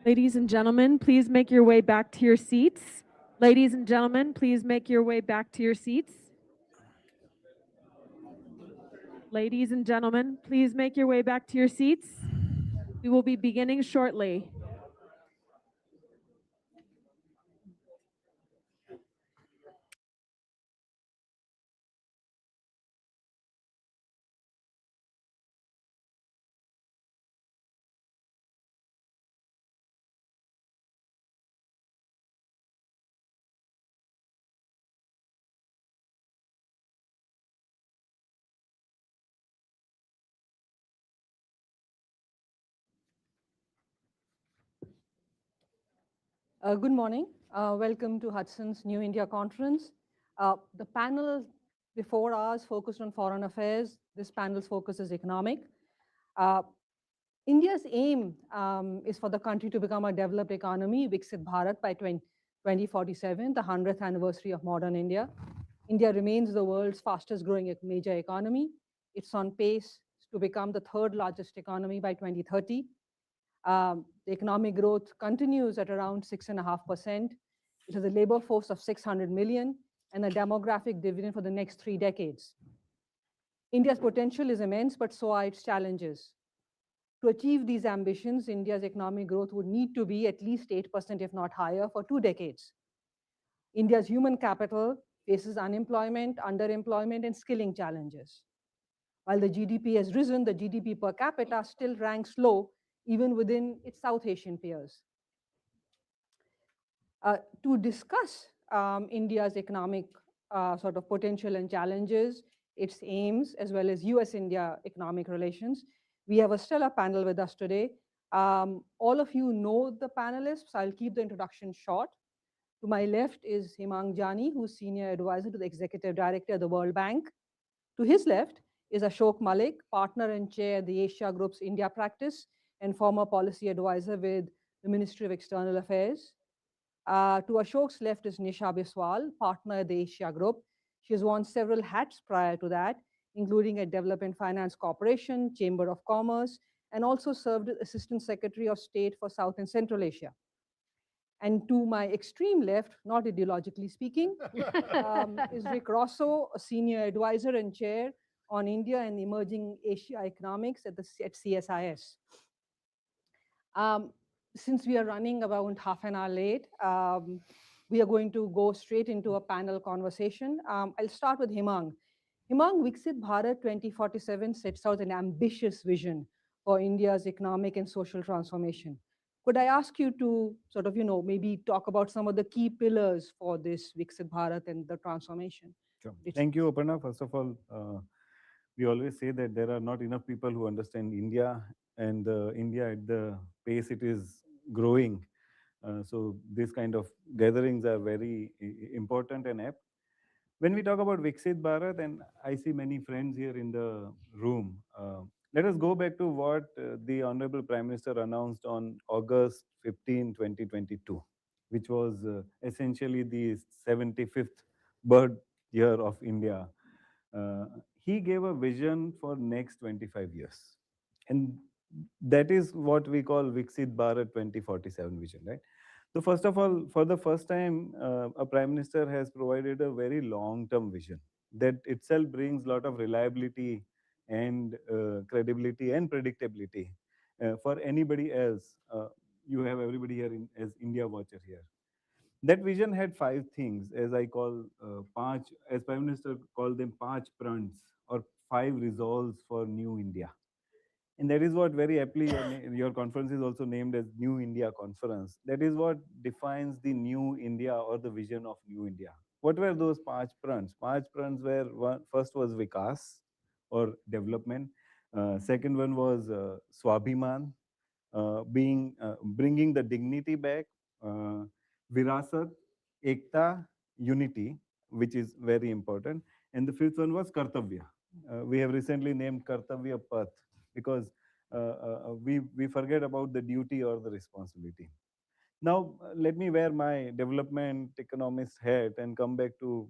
Ladies and gentlemen, please make your way back to your seats. Ladies and gentlemen, please make your way back to your seats. Ladies and gentlemen, please make your way back to your seats. We will be beginning shortly. Good morning. Welcome to Hudson's New India Conference. The panel before ours focused on foreign affairs. This panel's focus is economic. Uh, India's aim is for the country to become a developed economy, Viksit Bharat, by 2047, the 100th anniversary of modern India. India remains the world's fastest growing major economy. It's on pace to become the third largest economy by 2030. The economic growth continues at around 6.5%. It has a labor force of 600 million and a demographic dividend for the next 3 decades. India's potential is immense, but so are its challenges. To achieve these ambitions, India's economic growth would need to be at least 8%, if not higher, for 2 decades. India's human capital faces unemployment, underemployment, and skilling challenges. While the GDP has risen, the GDP per capita still ranks low, even within its South Asian peers. To discuss India's economic sort of potential and challenges, its aims, as well as US-India economic relations, we have a stellar panel with us today. All of you know the panelists, so I'll keep the introduction short. To my left is Himang Jani, who's Senior Advisor to the Executive Director of the World Bank. To his left is Ashok Malik, Partner and Chair of the Asia Group's India practice and former Policy Advisor with the Ministry of External Affairs. To Ashok's left is Nisha Biswal, Partner at the Asia Group. She has worn several hats prior to that, including at Development Finance Corporation, Chamber of Commerce, and also served as Assistant Secretary of State for South and Central Asia. And to my extreme left, not ideologically speaking, is Rick Rosso, a Senior Advisor and Chair on India and Emerging Asia Economics at CSIS. Since we are running about half an hour late, we are going to go straight into a panel conversation. I'll start with Himang. Himang, Viksit Bharat 2047 sets out an ambitious vision for India's economic and social transformation. Could I ask you to sort of, maybe talk about some of the key pillars for this Viksit Bharat and the transformation? Sure. Thank you, Aparna. First of all, we always say that there are not enough people who understand India and India at the pace it is growing. So these kind of gatherings are very important and apt. When we talk about Viksit Bharat, and I see many friends here in the room, let us go back to what the Honorable Prime Minister announced on August 15, 2022, which was essentially the 75th birth year of India. He gave a vision for next 25 years. And that is what we call Viksit Bharat 2047 vision, right? So first of all, for the first time, a prime minister has provided a very long-term vision that itself brings a lot of reliability and credibility and predictability for anybody else. You have everybody here as India watcher here. That vision had 5 things, as I call as prime minister called them panch prants, or 5 resolves for new India. And that is what very aptly your conference is also named as New India Conference. That is what defines the new India or the vision of new India. What were those panch prants? Panch prants were, first was Vikas or development. Second one was Swabhiman, bringing the dignity back. Virasat, Ekta, unity, which is very important. And the 5th one was Kartavya. We have recently named Kartavya Path because we forget about the duty or the responsibility. Now, let me wear my development economist hat and come back to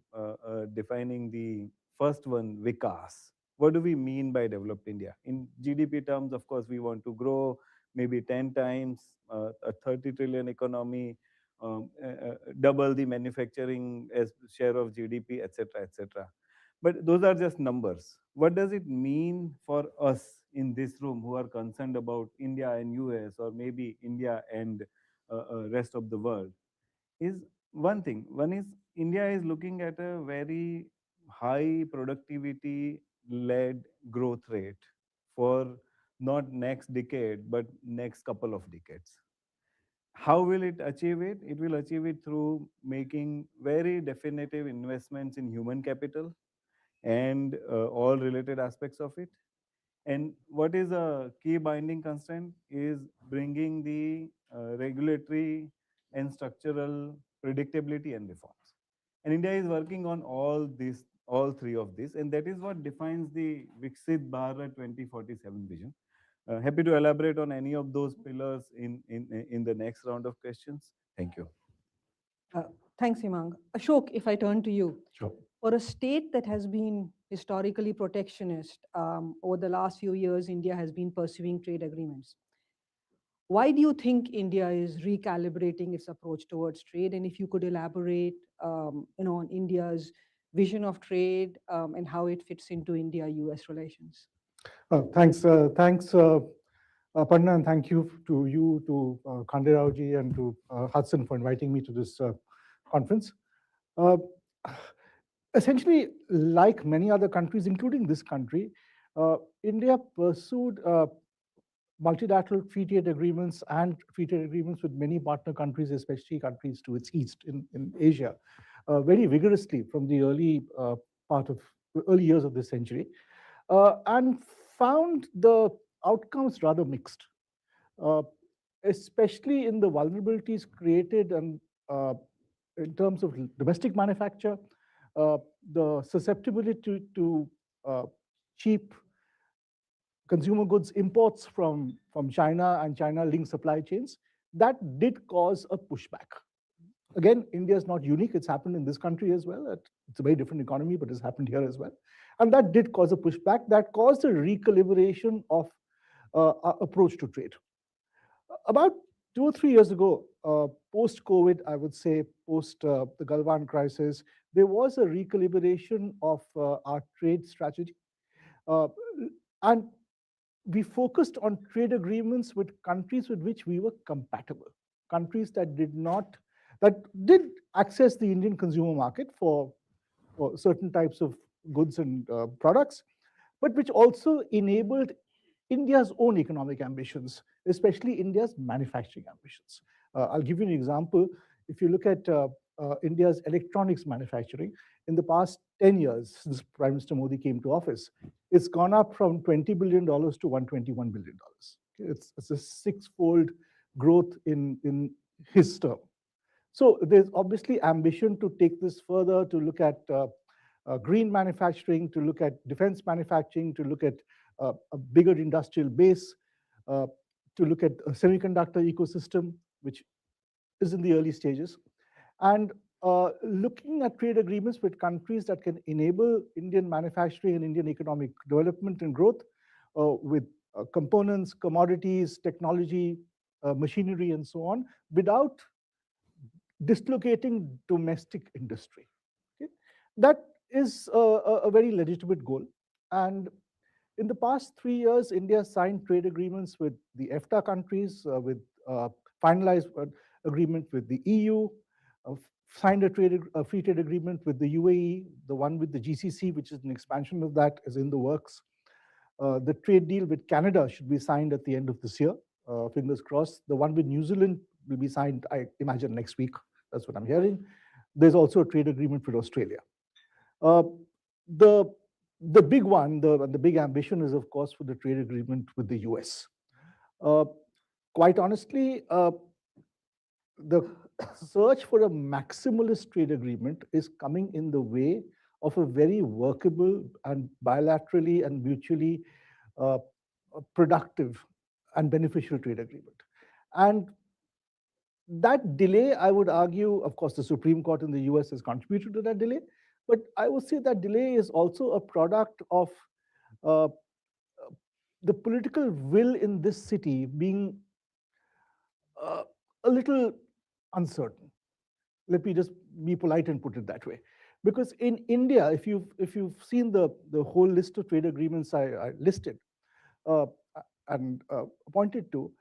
defining the first one, Vikas. What do we mean by developed India? In GDP terms, of course, we want to grow, maybe 10 times, a 30 trillion economy, double the manufacturing as share of GDP, etc., etc. But those are just numbers. What does it mean for us in this room who are concerned about India and US, or maybe India and rest of the world? Is one thing. One is India is looking at a very high productivity led growth rate for not next decade, but next couple of decades. How will it achieve it? It will achieve it through making very definitive investments in human capital and all related aspects of it. And what is a key binding constraint is bringing the regulatory and structural predictability and reforms. And India is working on all three of these, and that is what defines the Viksit Bharat 2047 vision. Happy to elaborate on any of those pillars in the next round of questions. Thank you. Thanks, Himang. Ashok, if I turn to you. Sure. For a state that has been historically protectionist, over the last few years, India has been pursuing trade agreements. Why do you think India is recalibrating its approach towards trade? And if you could elaborate, on India's vision of trade and how it fits into India-US relations. Thanks, Aparna, and thank you to Khanderao-ji and to Hudson for inviting me to this conference. Essentially, like many other countries, including this country, India pursued multilateral free trade agreements and free trade agreements with many partner countries, especially countries to its east in Asia, very vigorously from the early years of this century, and found the outcomes rather mixed, especially in the vulnerabilities created and in terms of domestic manufacture, the susceptibility to cheap consumer goods imports from China and China-linked supply chains. That did cause a pushback. Again, India is not unique. It's happened in this country as well. It's a very different economy, but it's happened here as well. And that did cause a pushback. That caused a recalibration of our approach to trade. About 2 or 3 years ago, post-COVID, I would say, post the Galwan crisis, there was a recalibration of our trade strategy. And we focused on trade agreements with countries with which we were compatible, countries that did access the Indian consumer market for certain types of goods and products, but which also enabled India's own economic ambitions, especially India's manufacturing ambitions. I'll give you an example. If you look at India's electronics manufacturing, in the past 10 years, since Prime Minister Modi came to office, it's gone up from $20 billion to $121 billion. It's a six-fold growth in his term. So there's obviously ambition to take this further, to look at green manufacturing, to look at defense manufacturing, to look at a bigger industrial base, to look at a semiconductor ecosystem, which is in the early stages, and looking at trade agreements with countries that can enable Indian manufacturing and Indian economic development and growth with components, commodities, technology, machinery, and so on, without dislocating domestic industry. Okay? That is a very legitimate goal. And in the past 3 years, India signed trade agreements with the EFTA countries, with finalized agreement with the EU, signed a free trade agreement with the UAE, the one with the GCC, which is an expansion of that, is in the works. The trade deal with Canada should be signed at the end of this year, fingers crossed. The one with New Zealand will be signed, I imagine, next week. That's what I'm hearing. There's also a trade agreement with Australia. The big one, the big ambition is, of course, for the trade agreement with the US. Quite honestly, the search for a maximalist trade agreement is coming in the way of a very workable and bilaterally and mutually productive and beneficial trade agreement. And that delay, I would argue, of course, the Supreme Court in the US has contributed to that delay, but I would say that delay is also a product of the political will in this city being a little uncertain. Let me just be polite and put it that way. Because in India, if you've seen the whole list of trade agreements I listed uh, and pointed to,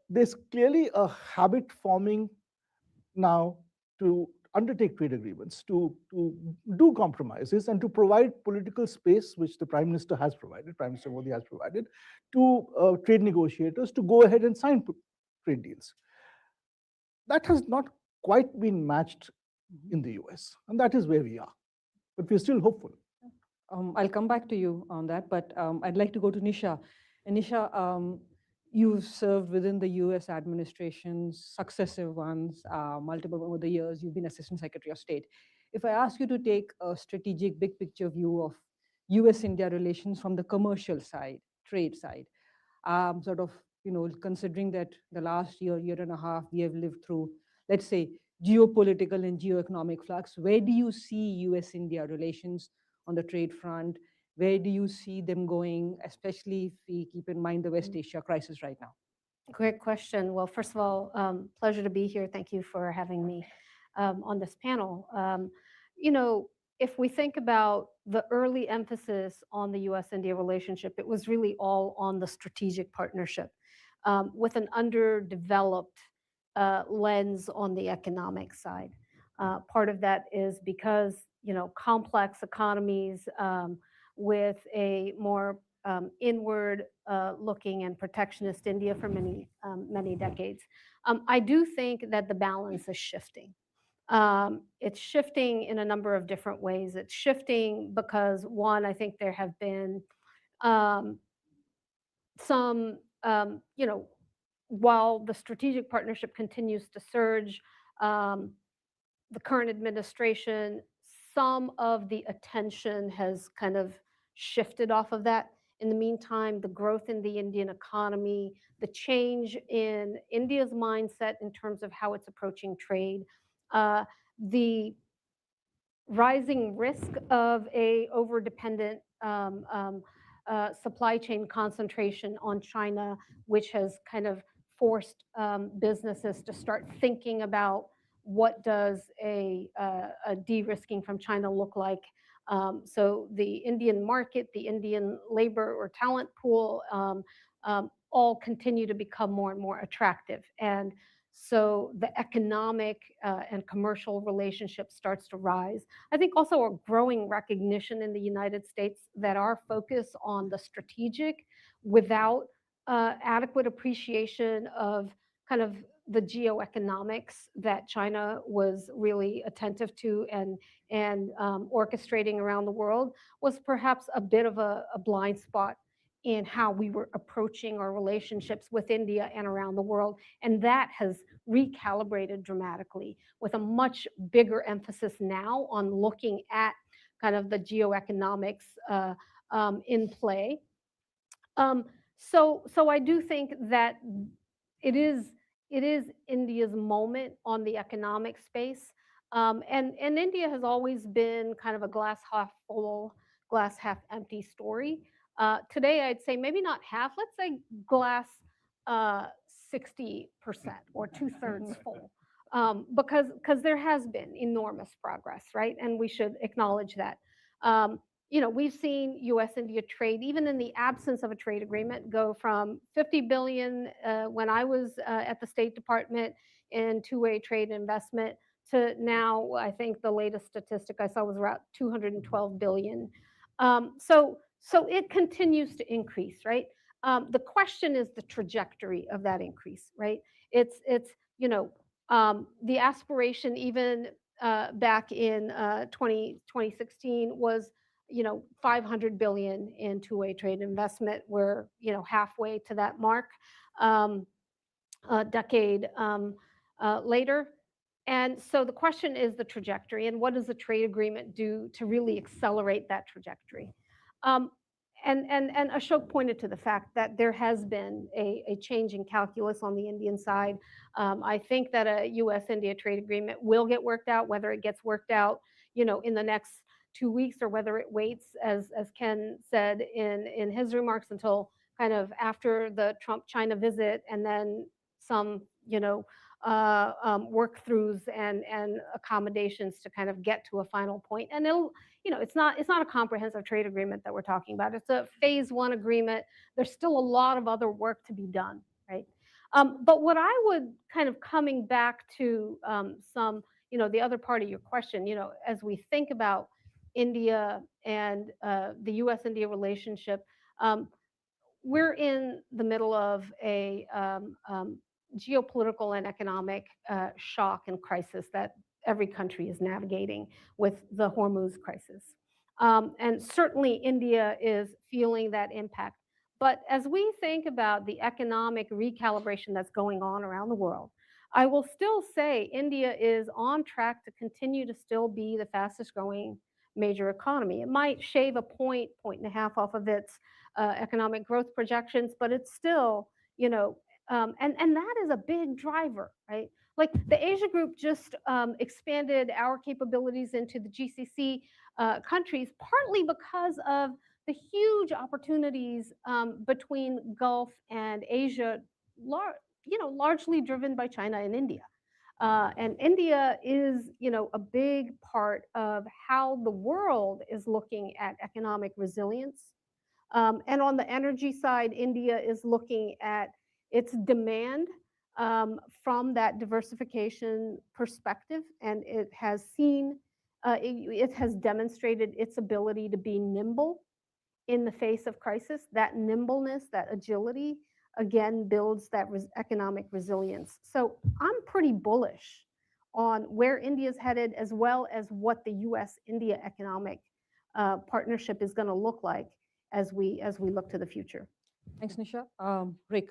there's clearly a habit forming now to undertake trade agreements, to do compromises, and to provide political space, which the Prime Minister has provided, Prime Minister Modi has provided, to trade negotiators to go ahead and sign trade deals. That has not quite been matched in the US, and that is where we are. But we're still hopeful. I'll come back to you on that, but I'd like to go to Nisha. And Nisha, you've served within the US administrations, successive ones, multiple over the years. You've been Assistant Secretary of State. If I ask you to take a strategic big picture view of US-India relations from the commercial side, trade side, sort of, considering that the last year and a half, we have lived through, let's say, geopolitical and geoeconomic flux, where do you see US-India relations on the trade front? Where do you see them going, especially if we keep in mind the West Asia crisis right now? Great question. Well, first of all, pleasure to be here. Thank you for having me on this panel. If we think about the early emphasis on the US-India relationship, it was really all on the strategic partnership with an underdeveloped lens on the economic side. Part of that is because, complex economies with a more inward looking and protectionist India for many decades. I do think that the balance is shifting. It's shifting in a number of different ways. It's shifting because, one, I think there have been some, while the strategic partnership continues to surge, the current administration, some of the attention has kind of shifted off of that. In the meantime, the growth in the Indian economy, the change in India's mindset in terms of how it's approaching trade, the rising risk of a over-dependent supply chain concentration on China, which has kind of forced businesses to start thinking about what does a de-risking from China look like. So the Indian market, the Indian labor or talent pool, all continue to become more and more attractive. And so the economic and commercial relationship starts to rise. I think also a growing recognition in the United States that our focus on the strategic without adequate appreciation of kind of the geoeconomics that China was really attentive to and orchestrating around the world was perhaps a bit of a blind spot in how we were approaching our relationships with India and around the world. And that has recalibrated dramatically with a much bigger emphasis now on looking at kind of the geoeconomics in play. So I do think that it is India's moment on the economic space. And India has always been kind of a glass half full, glass half empty story. Today, I'd say maybe not half, let's say glass 60% or 2/3 full. Because there has been enormous progress, right? And we should acknowledge that. We've seen US-India trade, even in the absence of a trade agreement, go from 50 billion when I was at the State Department in two-way trade investment to now, I think the latest statistic I saw was around 212 billion. So it continues to increase, right? The question is the trajectory of that increase, right? It's the aspiration even back in 2016 was 500 billion in two-way trade investment. We're halfway to that mark, a decade later. And so the question is the trajectory, and what does the trade agreement do to really accelerate that trajectory? And Ashok pointed to the fact that there has been a change in calculus on the Indian side. I think that a US-India trade agreement will get worked out, whether it gets worked out, in the next 2 weeks or whether it waits, as Ken said in his remarks, until kind of after the Trump-China visit and then some work-throughs and accommodations to kind of get to a final point. And it's not a comprehensive trade agreement that we're talking about. It's a phase one agreement. There's still a lot of other work to be done, right? But what I would kind of coming back to the other part of your question, as we think about India and the U.S.-India relationship, we're in the middle of a geopolitical and economic shock and crisis that every country is navigating with the Hormuz crisis. And certainly India is feeling that impact. But as we think about the economic recalibration that's going on around the world, I will still say India is on track to continue to still be the fastest growing major economy. It might shave a point and a half off of its economic growth projections, but it's still, and that is a big driver, right? Like the Asia Group just expanded our capabilities into the GCC countries, partly because of the huge opportunities between Gulf and Asia, largely driven by China and India. And India is, a big part of how the world is looking at economic resilience. And on the energy side, India is looking at its demand from that diversification perspective, and it has it has demonstrated its ability to be nimble in the face of crisis. That nimbleness, that agility, again, builds that economic resilience. So I'm pretty bullish on where India is headed, as well as what the U.S.-India economic partnership is going to look like as we look to the future. Thanks, Nisha. Rick,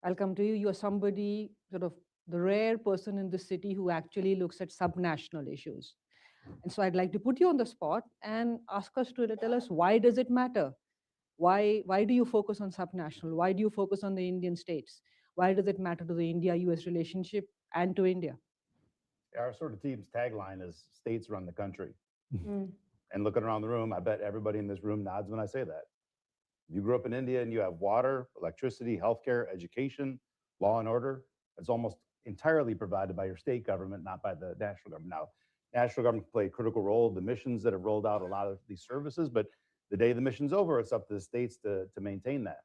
I'll come to you. You are somebody, sort of the rare person in the city who actually looks at subnational issues. And so I'd like to put you on the spot and ask us to tell us, why does it matter? Why do you focus on subnational? Why do you focus on the Indian states? Why does it matter to the India-US relationship and to India? Our sort of team's tagline is states run the country. And looking around the room, I bet everybody in this room nods when I say that. You grew up in India and you have water, electricity, healthcare, education, law and order. It's almost entirely provided by your state government, not by the national government. Now, national government play a critical role. The missions that have rolled out a lot of these services, but the day the mission's over, it's up to the states to maintain that.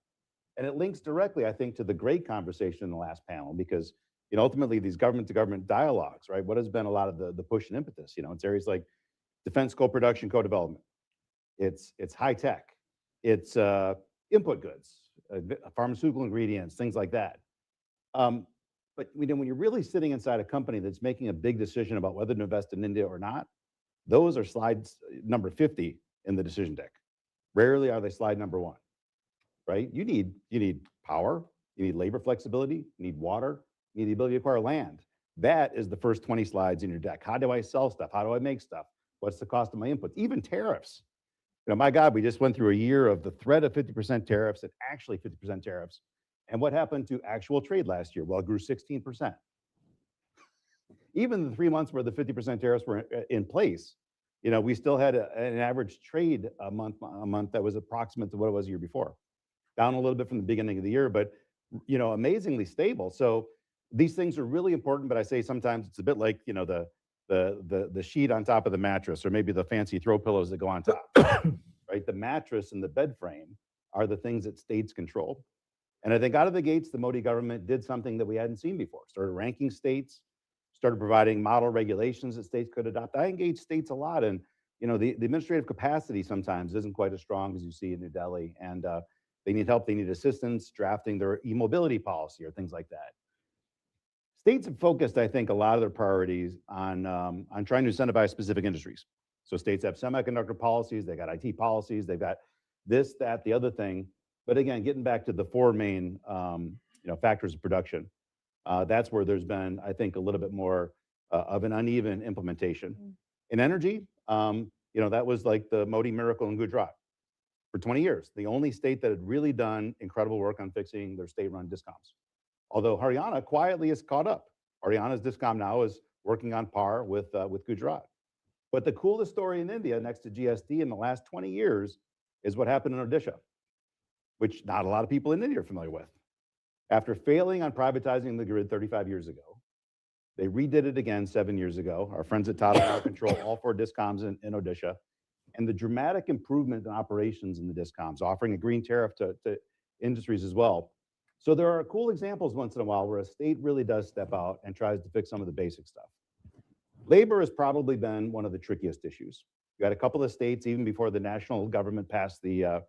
And it links directly, I think, to the great conversation in the last panel, because ultimately these government-to-government dialogues, right? What has been a lot of the push and impetus? It's areas like defense co-production, co-development. It's high tech. It's input goods, pharmaceutical ingredients, things like that. But when you're really sitting inside a company that's making a big decision about whether to invest in India or not, those are slides number 50 in the decision deck. Rarely are they slide number 1, right? You need power, you need labor flexibility, you need water, you need the ability to acquire land. That is the first 20 slides in your deck. How do I sell stuff? How do I make stuff? What's the cost of my inputs? Even tariffs. My God, we just went through a year of the threat of 50% tariffs and actually 50% tariffs. And what happened to actual trade last year? Well, it grew 16%. Even the 3 months where the 50% tariffs were in place, we still had an average trade a month that was approximate to what it was the year before. Down a little bit from the beginning of the year, but amazingly stable. So these things are really important, but I say sometimes it's a bit like the sheet on top of the mattress, or maybe the fancy throw pillows that go on top, right? The mattress and the bed frame are the things that states control. And I think out of the gates, the Modi government did something that we hadn't seen before. Started ranking states, started providing model regulations that states could adopt. I engage states a lot, and the administrative capacity sometimes isn't quite as strong as you see in New Delhi, and they need help, they need assistance drafting their e-mobility policy or things like that. States have focused, I think, a lot of their priorities on trying to incentivize specific industries. So states have semiconductor policies, they got IT policies, they've got this, that, the other thing. But again, getting back to the 4 main factors of production, that's where there's been, I think, a little bit more of an uneven implementation. In energy, that was like the Modi miracle in Gujarat. For 20 years, the only state that had really done incredible work on fixing their state-run discoms. Although Haryana quietly has caught up. Haryana's discom now is working on par with Gujarat. But the coolest story in India, next to GST in the last 20 years, is what happened in Odisha, which not a lot of people in India are familiar with. After failing on privatizing the grid 35 years ago, they redid it again 7 years ago. Our friends at Tata Power control all 4 discoms in Odisha. And the dramatic improvement in operations in the discoms, offering a green tariff to industries as well. So there are cool examples once in a while where a state really does step out and tries to fix some of the basic stuff. Labor has probably been one of the trickiest issues. You had a couple of states, even before the national government passed the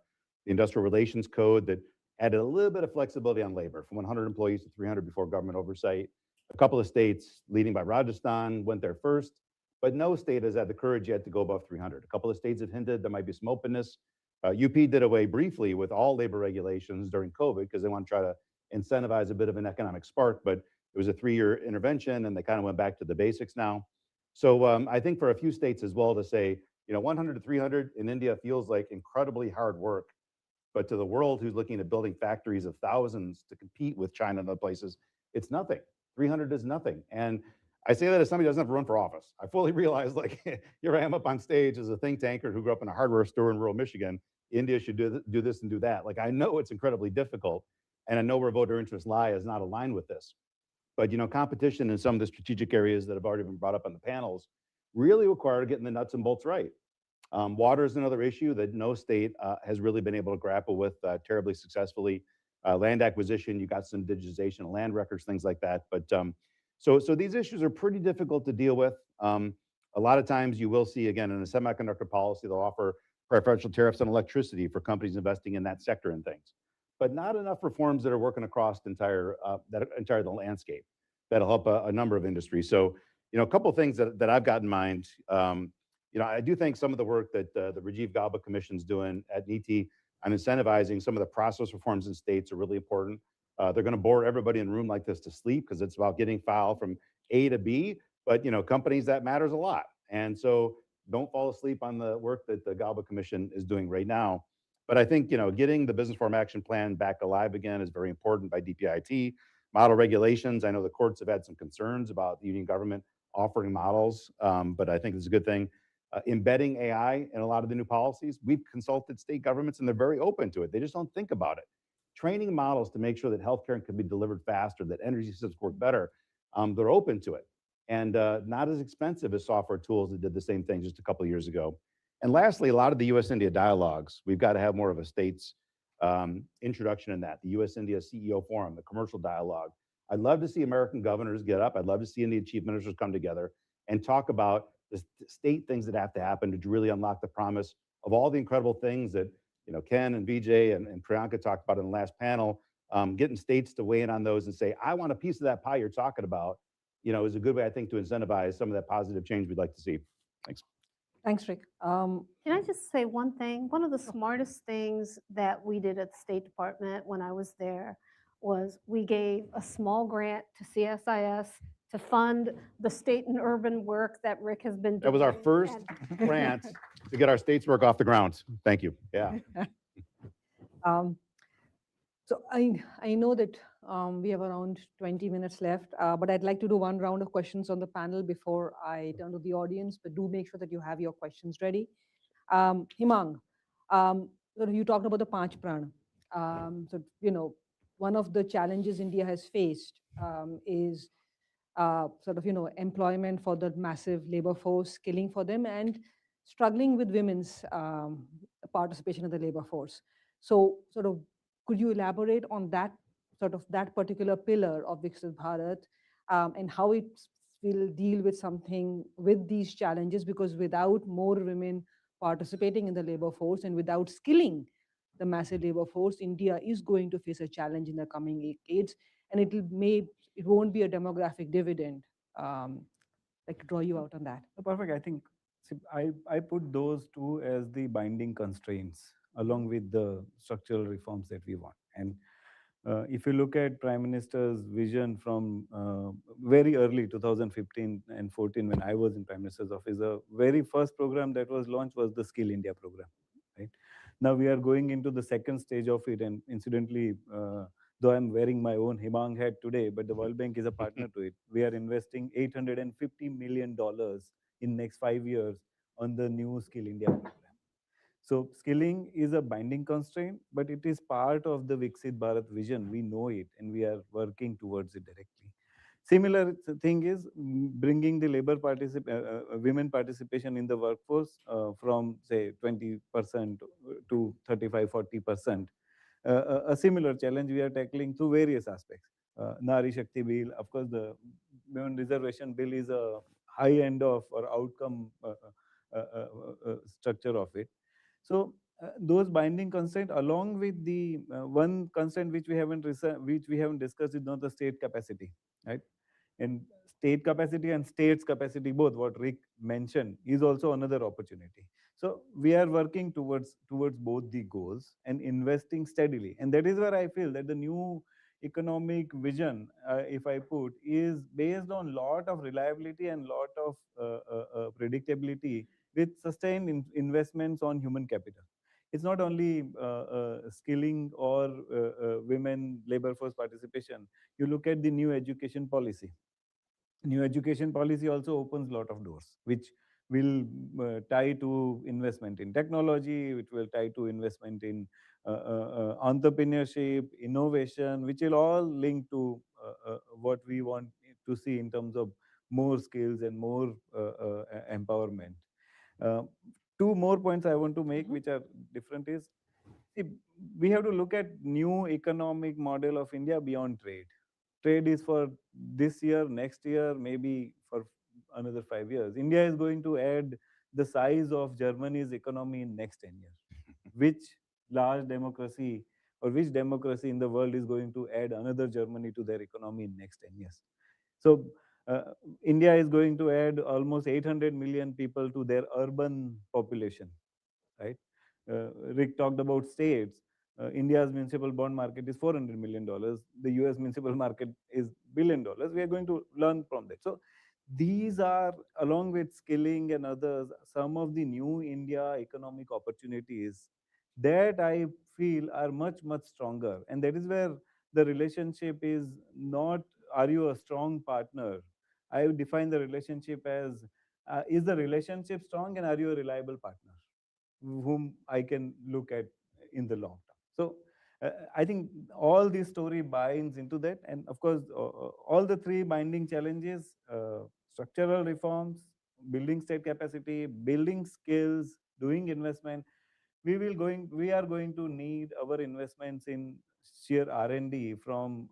Industrial Relations Code, that added a little bit of flexibility on labor, from 100 employees to 300 before government oversight. A couple of states, leading by Rajasthan, went there first, but no state has had the courage yet to go above 300. A couple of states have hinted there might be some openness. UP did away briefly with all labor regulations during COVID because they want to try to incentivize a bit of an economic spark, but it was a 3-year intervention and they kind of went back to the basics now. So I think for a few states as well to say, 100 to 300 in India feels like incredibly hard work, but to the world who's looking at building factories of thousands to compete with China and other places, it's nothing. 300 is nothing. And I say that as somebody who doesn't have to run for office. I fully realize, like, here I am up on stage as a think tanker who grew up in a hardware store in rural Michigan. India should do this and do that. Like, I know it's incredibly difficult, and I know where voter interests lie is not aligned with this. But, competition in some of the strategic areas that have already been brought up on the panels really require getting the nuts and bolts right. Water is another issue that no state has really been able to grapple with terribly successfully. Land acquisition, you got some digitization of land records, things like that. But so these issues are pretty difficult to deal with. A lot of times you will see, again, in a semiconductor policy, they'll offer preferential tariffs on electricity for companies investing in that sector and things. But not enough reforms that are working across the entire the landscape that'll help a number of industries. So, a couple of things that I've got in mind. I do think some of the work that the Rajiv Gauba Commission's doing at NITI on incentivizing some of the process reforms in states are really important. They're going to bore everybody in a room like this to sleep because it's about getting file from A to B. But companies, that matters a lot. And so don't fall asleep on the work that the Gauba Commission is doing right now. But I think getting the Business Reform Action Plan back alive again is very important by DPIT. Model regulations. I know the courts have had some concerns about the union government offering models, but I think it's a good thing. Embedding AI in a lot of the new policies. We've consulted state governments and they're very open to it. They just don't think about it. Training models to make sure that healthcare can be delivered faster, that energy systems work better, they're open to it. And not as expensive as software tools that did the same thing just a couple of years ago. And lastly, a lot of the US-India dialogues, we've got to have more of a state's introduction in that. The US-India CEO Forum, the commercial dialogue. I'd love to see American governors get up. I'd love to see Indian chief ministers come together and talk about the state things that have to happen to really unlock the promise of all the incredible things that Ken and Vijay and Priyanka talked about in the last panel. Getting states to weigh in on those and say, I want a piece of that pie you're talking about, is a good way, I think, to incentivize some of that positive change we'd like to see. Thanks. Thanks, Rick. Can I just say one thing? One of the smartest things that we did at the State Department when I was there was we gave a small grant to CSIS to fund the state and urban work that Rick has been doing. That was our first grant to get our state's work off the ground. Thank you. Yeah. So I know that we have around 20 minutes left, but I'd like to do one round of questions on the panel before I turn to the audience, but do make sure that you have your questions ready. Himang, you talked about the Panch Pran. One of the challenges India has faced is employment for the massive labor force, skilling for them, and struggling with women's participation in the labor force. So could you elaborate on that particular pillar of Viksit Bharat and how it will deal with these challenges? Because without more women participating in the labor force and without skilling the massive labor force, India is going to face a challenge in the coming decades, and it won't be a demographic dividend. Like to draw you out on that. Perfect. I think I put those two as the binding constraints along with the structural reforms that we want. And if you look at Prime Minister's vision from very early 2015 and 14, when I was in Prime Minister's office, the very first program that was launched was the Skill India program. Right now we are going into the second stage of it, and incidentally, though I'm wearing my own Himang hat today, but the World Bank is a partner to it. We are investing $850 million in next 5 years on the new Skill India program. So skilling is a binding constraint, but it is part of the Viksit Bharat vision. We know it and we are working towards it directly. Similar thing is bringing the women participation in the workforce from say 20% to 35, 40%. A similar challenge we are tackling through various aspects. Nari Shakti Bill, of course, the Women Reservation Bill is a high end of or outcome structure of it. So those binding constraints, along with the one constraint which we haven't discussed, is not the state capacity, right? And state capacity and states capacity, both what Rick mentioned, is also another opportunity. So we are working towards both the goals and investing steadily. And that is where I feel that the new economic vision, if I put, is based on lot of reliability and lot of predictability with sustained investments on human capital. It's not only skilling or women labor force participation. You look at the new education policy. New education policy also opens a lot of doors, which will tie to investment in technology, which will tie to investment in entrepreneurship, innovation, which will all link to what we want to see in terms of more skills and more empowerment. Two more points I want to make, which are different, is we have to look at new economic model of India beyond trade. Trade is for this year, next year, maybe for another 5 years. India is going to add the size of Germany's economy in next 10 years. Which large democracy or which democracy in the world is going to add another Germany to their economy in next 10 years? So India is going to add almost 800 million people to their urban population, right? Rick talked about states. India's municipal bond market is $400 million. The US municipal market is $1 billion. We are going to learn from that. So these are, along with skilling and others, some of the new India economic opportunities that I feel are much, much stronger. And that is where the relationship is not, are you a strong partner? I would define the relationship as, is the relationship strong and are you a reliable partner whom I can look at in the long term? So I think all this story binds into that. And of course, all the three binding challenges, structural reforms, building state capacity, building skills, doing investment, we are going to need our investments in sheer R&D from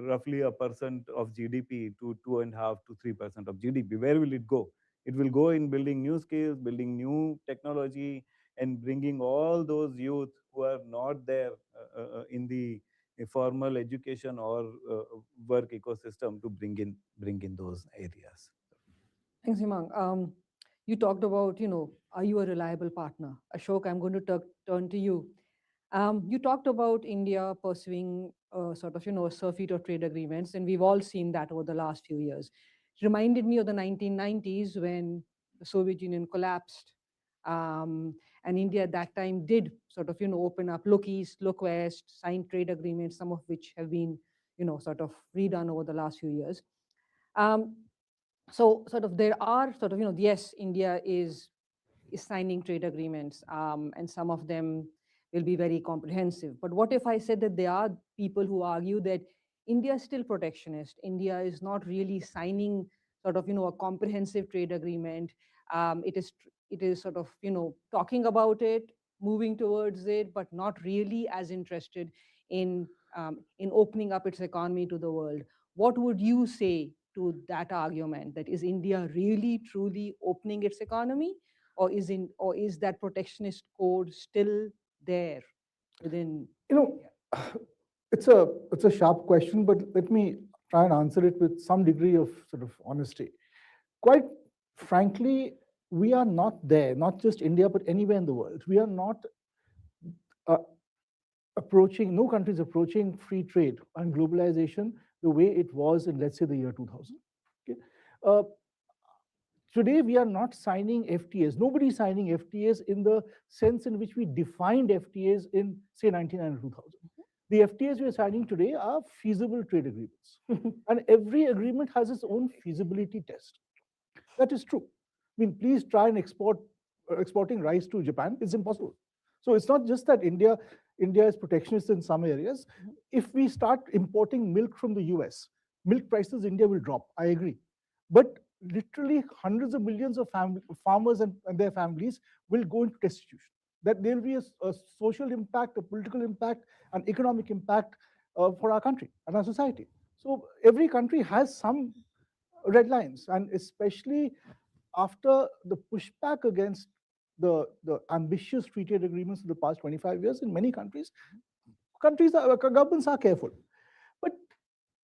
roughly 1% of GDP to 2.5 to 3% of GDP. Where will it go? It will go in building new skills, building new technology, and bringing all those youth who are not there in the formal education or work ecosystem to bring in those areas. Thanks, Himang. You talked about, are you a reliable partner? Ashok, I'm going to turn to you. You talked about India pursuing sort of, a surfeit of trade agreements, and we've all seen that over the last few years. It reminded me of the 1990s when the Soviet Union collapsed. And India at that time did sort of, open up, look east, look west, sign trade agreements, some of which have been, sort of redone over the last few years. So sort of there are sort of, yes, India is signing trade agreements, and some of them will be very comprehensive. But what if I said that there are people who argue that India is still protectionist? India is not really signing sort of, a comprehensive trade agreement. It is sort of, talking about it, moving towards it, but not really as interested in opening up its economy to the world. What would you say to that argument? That is India really truly opening its economy, or is that protectionist code still there within? It's a sharp question, but let me try and answer it with some degree of sort of honesty. Quite frankly, we are not there, not just India, but anywhere in the world. We are not approaching, no country is approaching free trade and globalization the way it was in, let's say, the year 2000. Okay? Today, we are not signing FTAs. Nobody's signing FTAs in the sense in which we defined FTAs in, say, 1999 or 2000. The FTAs we are signing today are feasible trade agreements. And every agreement has its own feasibility test. That is true. I mean, please try and exporting rice to Japan. It's impossible. So it's not just that India is protectionist in some areas. If we start importing milk from the US, milk prices in India will drop. I agree. But literally hundreds of millions of farmers and their families will go into destitution. That there will be a social impact, a political impact, an economic impact for our country and our society. So every country has some red lines, and especially after the pushback against the ambitious free trade agreements of the past 25 years in many countries, governments are careful. But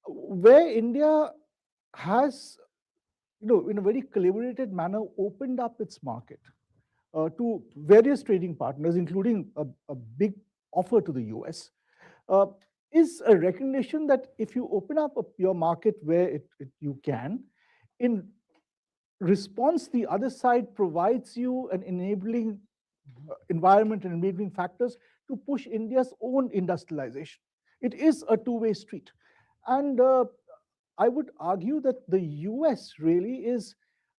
where India has, in a very calibrated manner, opened up its market to various trading partners, including a big offer to the US, is a recognition that if you open up your market where you can, in response, the other side provides you an enabling environment and enabling factors to push India's own industrialization. It is a two-way street. And I would argue that the US really is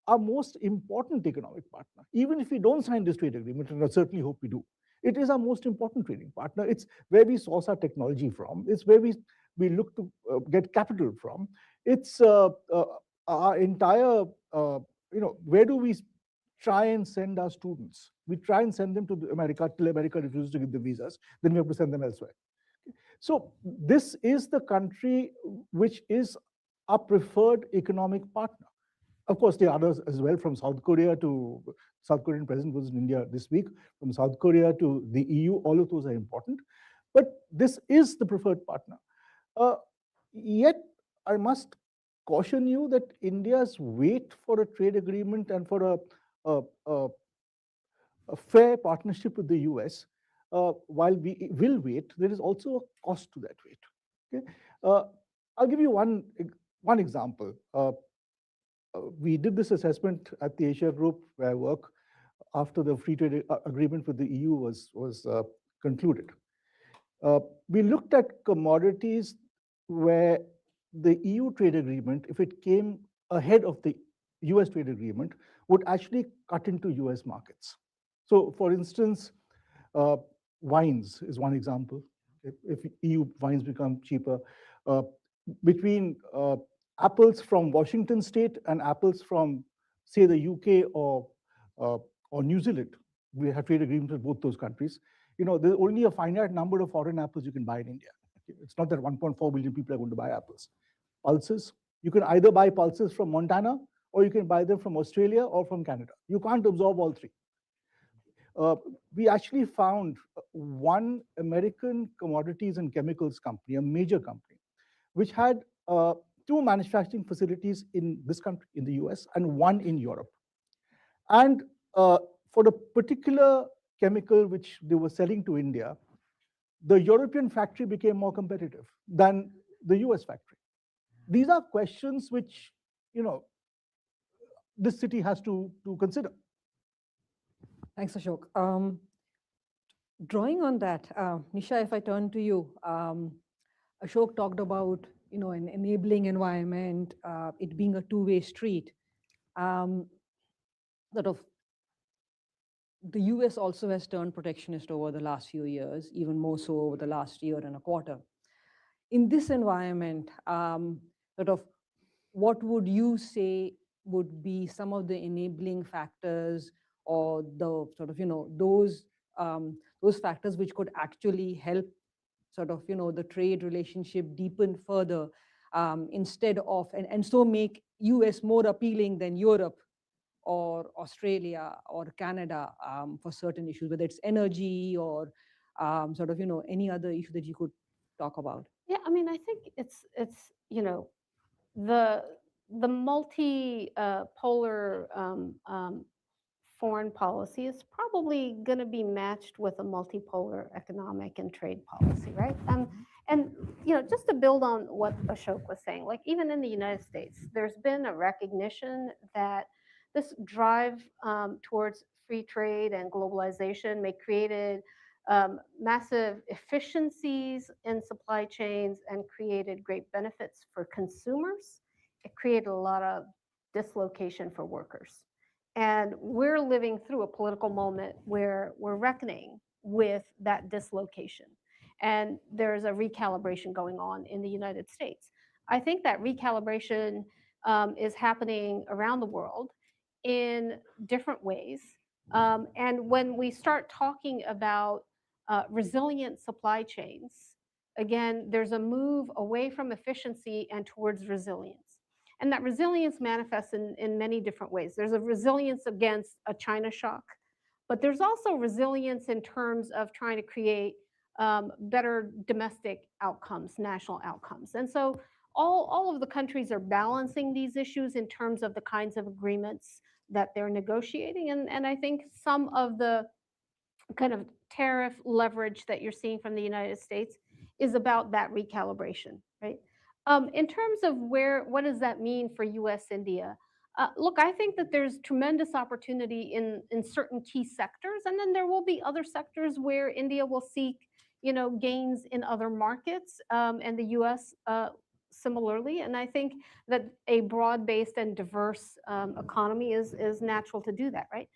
our most important economic partner. Even if we don't sign this trade agreement, and I certainly hope we do, it is our most important trading partner. It's where we source our technology from. It's where we look to get capital from. It's our entire, where do we try and send our students? We try and send them to America till America refuses to give the visas. Then we have to send them elsewhere. So this is the country which is our preferred economic partner. Of course, there are others as well, from South Korea to South Korean president was in India this week, from South Korea to the EU, all of those are important. But this is the preferred partner. Yet, I must caution you that India's wait for a trade agreement and for a fair partnership with the US, while we will wait, there is also a cost to that wait. Okay? I'll give you one example. We did this assessment at the Asia Group, where I work, after the free trade agreement with the EU was concluded. We looked at commodities where the EU trade agreement, if it came ahead of the US trade agreement, would actually cut into US markets. So for instance, wines is one example. If EU wines become cheaper, between apples from Washington state and apples from, say, the UK or New Zealand, we have trade agreements with both those countries. There's only a finite number of foreign apples you can buy in India. It's not that 1.4 billion people are going to buy apples. Pulses, you can either buy pulses from Montana, or you can buy them from Australia or from Canada. You can't absorb all three. We actually found one American commodities and chemicals company, a major company, which had two manufacturing facilities in this country, in the US, and one in Europe. And for the particular chemical which they were selling to India, the European factory became more competitive than the US factory. These are questions which, this city has to consider. Thanks, Ashok. Drawing on that, Nisha, if I turn to you, Ashok talked about an enabling environment, it being a two-way street. Sort of, the US also has turned protectionist over the last few years, even more so over the last year and a quarter. In this environment, sort of, what would you say would be some of the enabling factors, or the sort of, those factors which could actually help sort of, the trade relationship deepen further, instead of, and so make US more appealing than Europe or Australia or Canada for certain issues, whether it's energy or sort of, any other issue that you could talk about? Yeah, I mean, I think it's the multipolar foreign policy is probably going to be matched with a multipolar economic and trade policy, right? And just to build on what Ashok was saying, like even in the United States, there's been a recognition that this drive towards free trade and globalization may created massive efficiencies in supply chains and created great benefits for consumers. It created a lot of dislocation for workers. And we're living through a political moment where we're reckoning with that dislocation. And there's a recalibration going on in the United States. I think that recalibration is happening around the world in different ways. And when we start talking about resilient supply chains, again, there's a move away from efficiency and towards resilience. And that resilience manifests in many different ways. There's a resilience against a China shock, but there's also resilience in terms of trying to create better domestic outcomes, national outcomes. And so all of the countries are balancing these issues in terms of the kinds of agreements that they're negotiating. And I think some of the kind of tariff leverage that you're seeing from the United States is about that recalibration, right? In terms of what does that mean for US India? Look, I think that there's tremendous opportunity in certain key sectors, and then there will be other sectors where India will seek, gains in other markets, and the US similarly. And I think that a broad-based and diverse economy is natural to do that, right?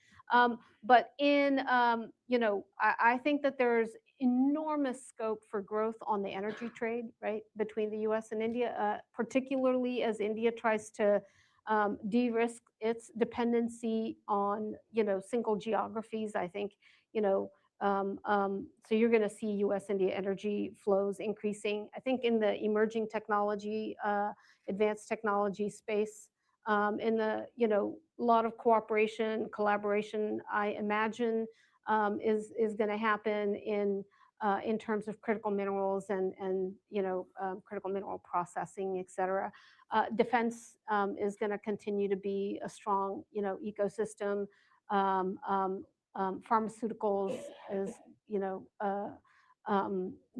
But I think that there's enormous scope for growth on the energy trade, right, between the US and India, particularly as India tries to de-risk its dependency on, single geographies. I think, so you're going to see US-India energy flows increasing. I think in the emerging technology, advanced technology space, in the, lot of cooperation, collaboration, I imagine, is going to happen in terms of critical minerals and critical mineral processing, et cetera. Defense is going to continue to be a strong, ecosystem. Pharmaceuticals is, going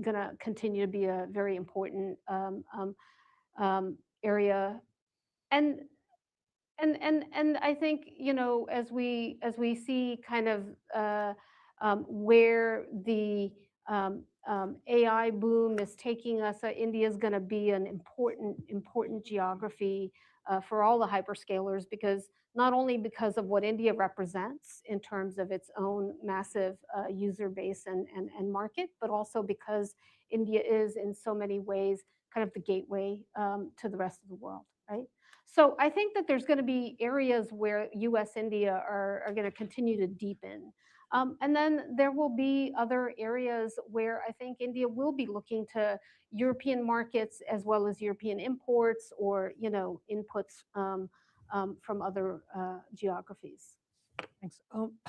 to continue to be a very important area. And I think, as we see kind of where the AI boom is taking us, India is going to be an important geography for all the hyperscalers, because not only because of what India represents in terms of its own massive user base and market, but also because India is in so many ways kind of the gateway to the rest of the world, right? So I think that there's going to be areas where US-India are going to continue to deepen. And then there will be other areas where I think India will be looking to European markets as well as European imports or, inputs from other geographies. Thanks.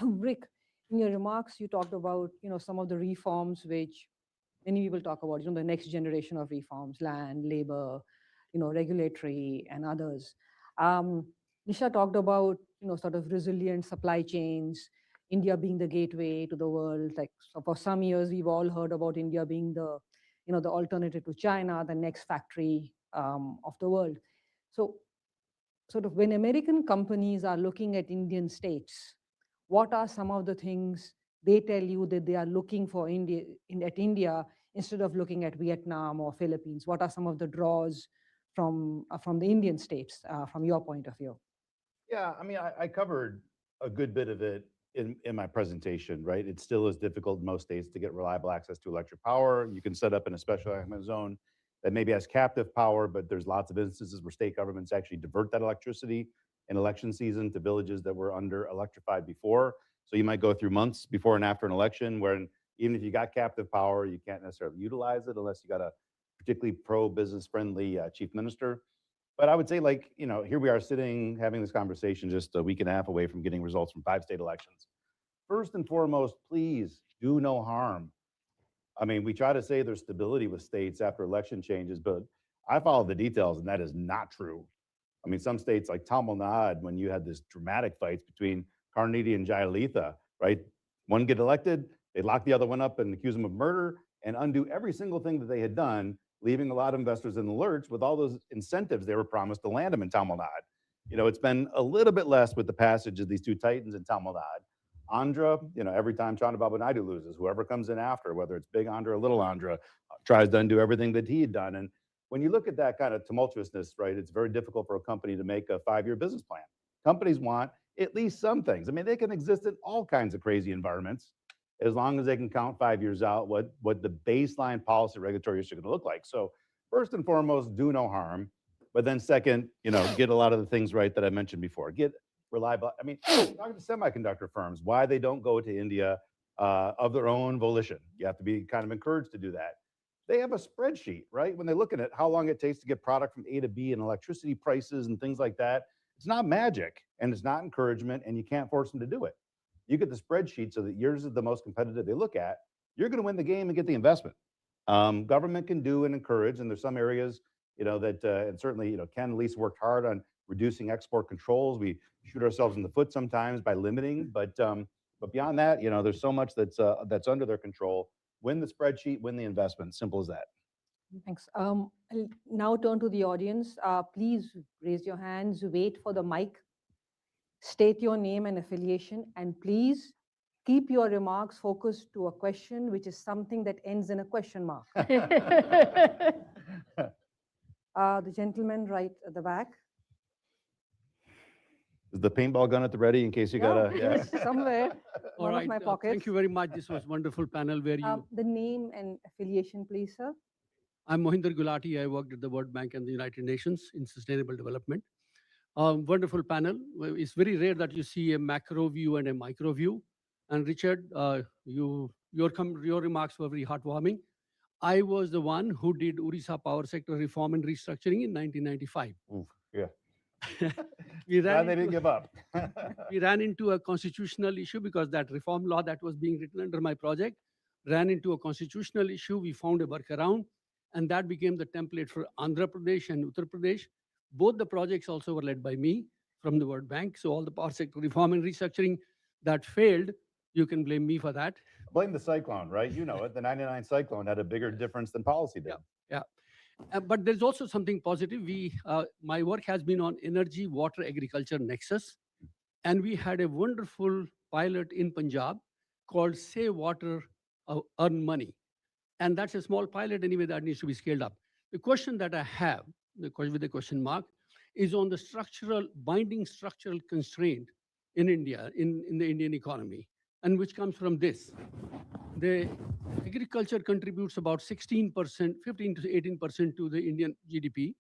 Rick, in your remarks, you talked about, some of the reforms which many people talk about, the next generation of reforms, land, labor, regulatory and others. Nisha talked about, sort of resilient supply chains, India being the gateway to the world. Like, so for some years, we've all heard about India being the, the alternative to China, the next factory of the world. So sort of when American companies are looking at Indian states, what are some of the things they tell you that they are looking for at India instead of looking at Vietnam or Philippines? What are some of the draws from the Indian states from your point of view? Yeah, I mean, I covered a good bit of it in my presentation, right? It still is difficult in most states to get reliable access to electric power. You can set up in a special economic zone that maybe has captive power, but there's lots of instances where state governments actually divert that electricity in election season to villages that were under electrified before. So you might go through months before and after an election where even if you got captive power, you can't necessarily utilize it unless you got a particularly pro-business friendly chief minister. But I would say, like, here we are sitting having this conversation just a week and a half away from getting results from 5 state elections. First and foremost, please do no harm. I mean, we try to say there's stability with states after election changes, but I follow the details, and that is not true. I mean, some states like Tamil Nadu, when you had this dramatic fights between Karnataka and Jayalalitha, right? One get elected, they lock the other one up and accuse them of murder and undo every single thing that they had done, leaving a lot of investors in the lurch with all those incentives they were promised to land them in Tamil Nadu. It's been a little bit less with the passage of these 2 titans in Tamil Nadu. Andhra, every time Chandrababu Naidu loses, whoever comes in after, whether it's big Andhra or little Andhra, tries to undo everything that he had done. And when you look at that kind of tumultuousness, right, it's very difficult for a company to make a 5-year business plan. Companies want at least some things. I mean, they can exist in all kinds of crazy environments. as long as they can count 5 years out what the baseline policy regulatory issues are going to look like. So first and foremost, do no harm. But then second, get a lot of the things right that I mentioned before. Get reliable. I mean, talking to semiconductor firms, why they don't go to India of their own volition. You have to be kind of encouraged to do that. They have a spreadsheet, right? When they're looking at how long it takes to get product from A to B and electricity prices and things like that, it's not magic and it's not encouragement, and you can't force them to do it. You get the spreadsheet so that yours is the most competitive they look at. You're going to win the game and get the investment. Government can do and encourage, and there's some areas, that, and certainly, Ken at least worked hard on reducing export controls. We shoot ourselves in the foot sometimes by limiting, but beyond that, there's so much that's under their control. Win the spreadsheet, win the investment. Simple as that. Thanks. I'll now turn to the audience. Please raise your hands, wait for the mic, state your name and affiliation, and please keep your remarks focused to a question, which is something that ends in a question mark. The gentleman right at the back. Is the paintball gun at the ready in case you got Yes, somewhere, All one right, of my pockets. thank you very much. This was wonderful panel where you. The name and affiliation, please, sir. I'm Mohinder Gulati. I worked at the World Bank and the United Nations in sustainable development. Wonderful panel. It's very rare that you see a macro view and a micro view. And Richard, your remarks were very heartwarming. I was the one who did Orissa power sector reform and restructuring in 1995. Oof, yeah. They didn't give up. We ran into a constitutional issue because that reform law that was being written under my project ran into a constitutional issue. We found a workaround, and that became the template for Andhra Pradesh and Uttar Pradesh. Both the projects also were led by me from the World Bank. So all the power sector reform and restructuring that failed, you can blame me for that. Blame the cyclone, right? You know it. The 99 cyclone had a bigger difference than policy did. Yeah. But there's also something positive. My work has been on energy, water, agriculture nexus. And we had a wonderful pilot in Punjab called Save Water, Earn Money. And that's a small pilot anyway that needs to be scaled up. The question that I have, with the question mark, is on the binding structural constraint in India, in the Indian economy, and which comes from this. The agriculture contributes about 16%, 15 to 18% to the Indian GDP.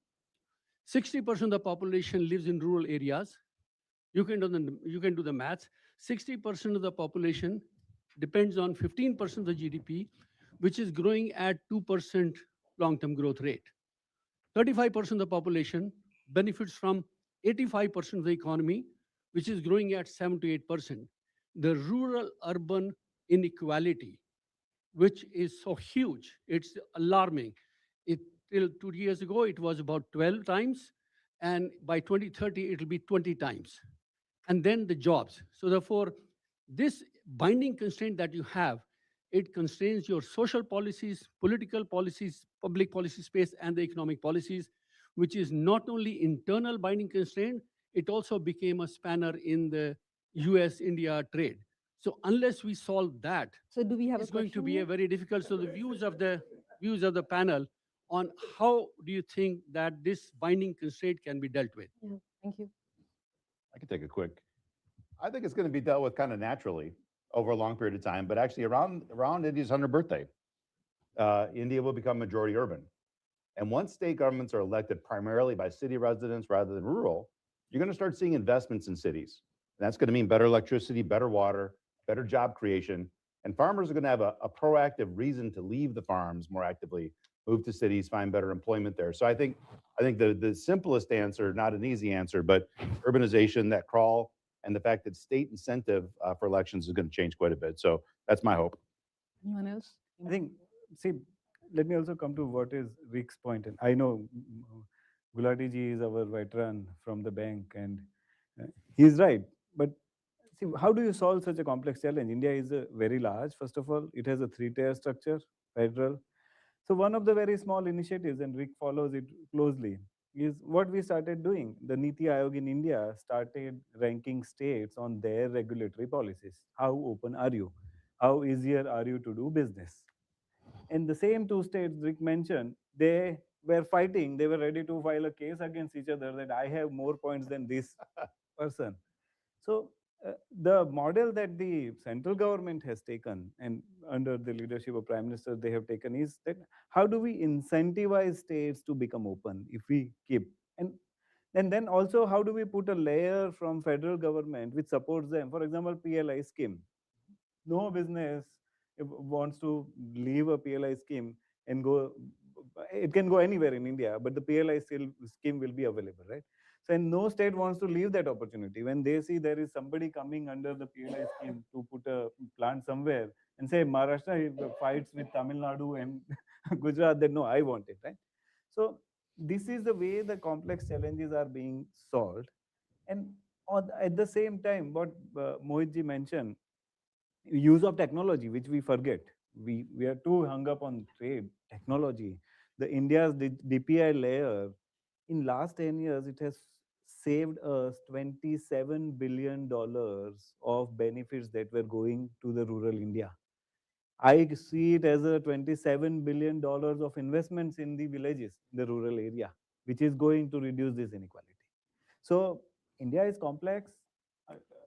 60% of the population lives in rural areas. You can do the maths. 60% of the population depends on 15% of the GDP, which is growing at 2% long-term growth rate. 35% of the population benefits from 85% of the economy, which is growing at 7 to 8%. The rural-urban inequality, which is so huge, it's alarming. Till 2 years ago, it was about 12 times, and by 2030, it'll be 20 times. And then the jobs. So therefore, this binding constraint that you have, it constrains your social policies, political policies, public policy space, and the economic policies, which is not only internal binding constraint, it also became a spanner in the US-India trade. So unless we solve that, so do we have it's going to be a very difficult. So the views of the panel on how do you think that this binding constraint can be dealt with? Yeah, thank you. I can take a quick. I think it's going to be dealt with kind of naturally over a long period of time, but actually around India's 100th birthday, India will become majority urban. And once state governments are elected primarily by city residents rather than rural, you're going to start seeing investments in cities. And that's going to mean better electricity, better water, better job creation. And farmers are going to have a proactive reason to leave the farms more actively, move to cities, find better employment there. So I think the simplest answer, not an easy answer, but urbanization, that crawl, and the fact that state incentive for elections is going to change quite a bit. So that's my hope. Anyone else? I think, see, let me also come to what is Rick's point. And I know Gulati ji is our veteran from the bank, and he's right. But see, how do you solve such a complex challenge? India is very large. First of all, it has a 3-tier structure, federal. So one of the very small initiatives, and Rick follows it closely, is what we started doing. The Niti Aayog in India started ranking states on their regulatory policies. How open are you? How easier are you to do business? And the same 2 states Rick mentioned, they were fighting. They were ready to file a case against each other that I have more points than this person. So The model that the central government has taken and under the leadership of Prime Minister they have taken is that how do we incentivize states to become open if we keep and then also how do we put a layer from federal government which supports them, for example PLI scheme. No business wants to leave a PLI scheme and go, it can go anywhere in India, but the PLI scheme will be available, right? So, and no state wants to leave that opportunity. When they see there is somebody coming under the PLI scheme to put a plant somewhere and say Maharashtra fights with Tamil Nadu and Gujarat, then no, I want it, right? So, this is the way the complex challenges are being solved. And at the same time, what Mohitji mentioned, use of technology, which we forget. We are too hung up on trade, technology. The India's DPI layer, in last 10 years, it has saved us $27 billion of benefits that were going to the rural India. I see it as a $27 billion of investments in the villages, the rural area, which is going to reduce this inequality. So India is complex,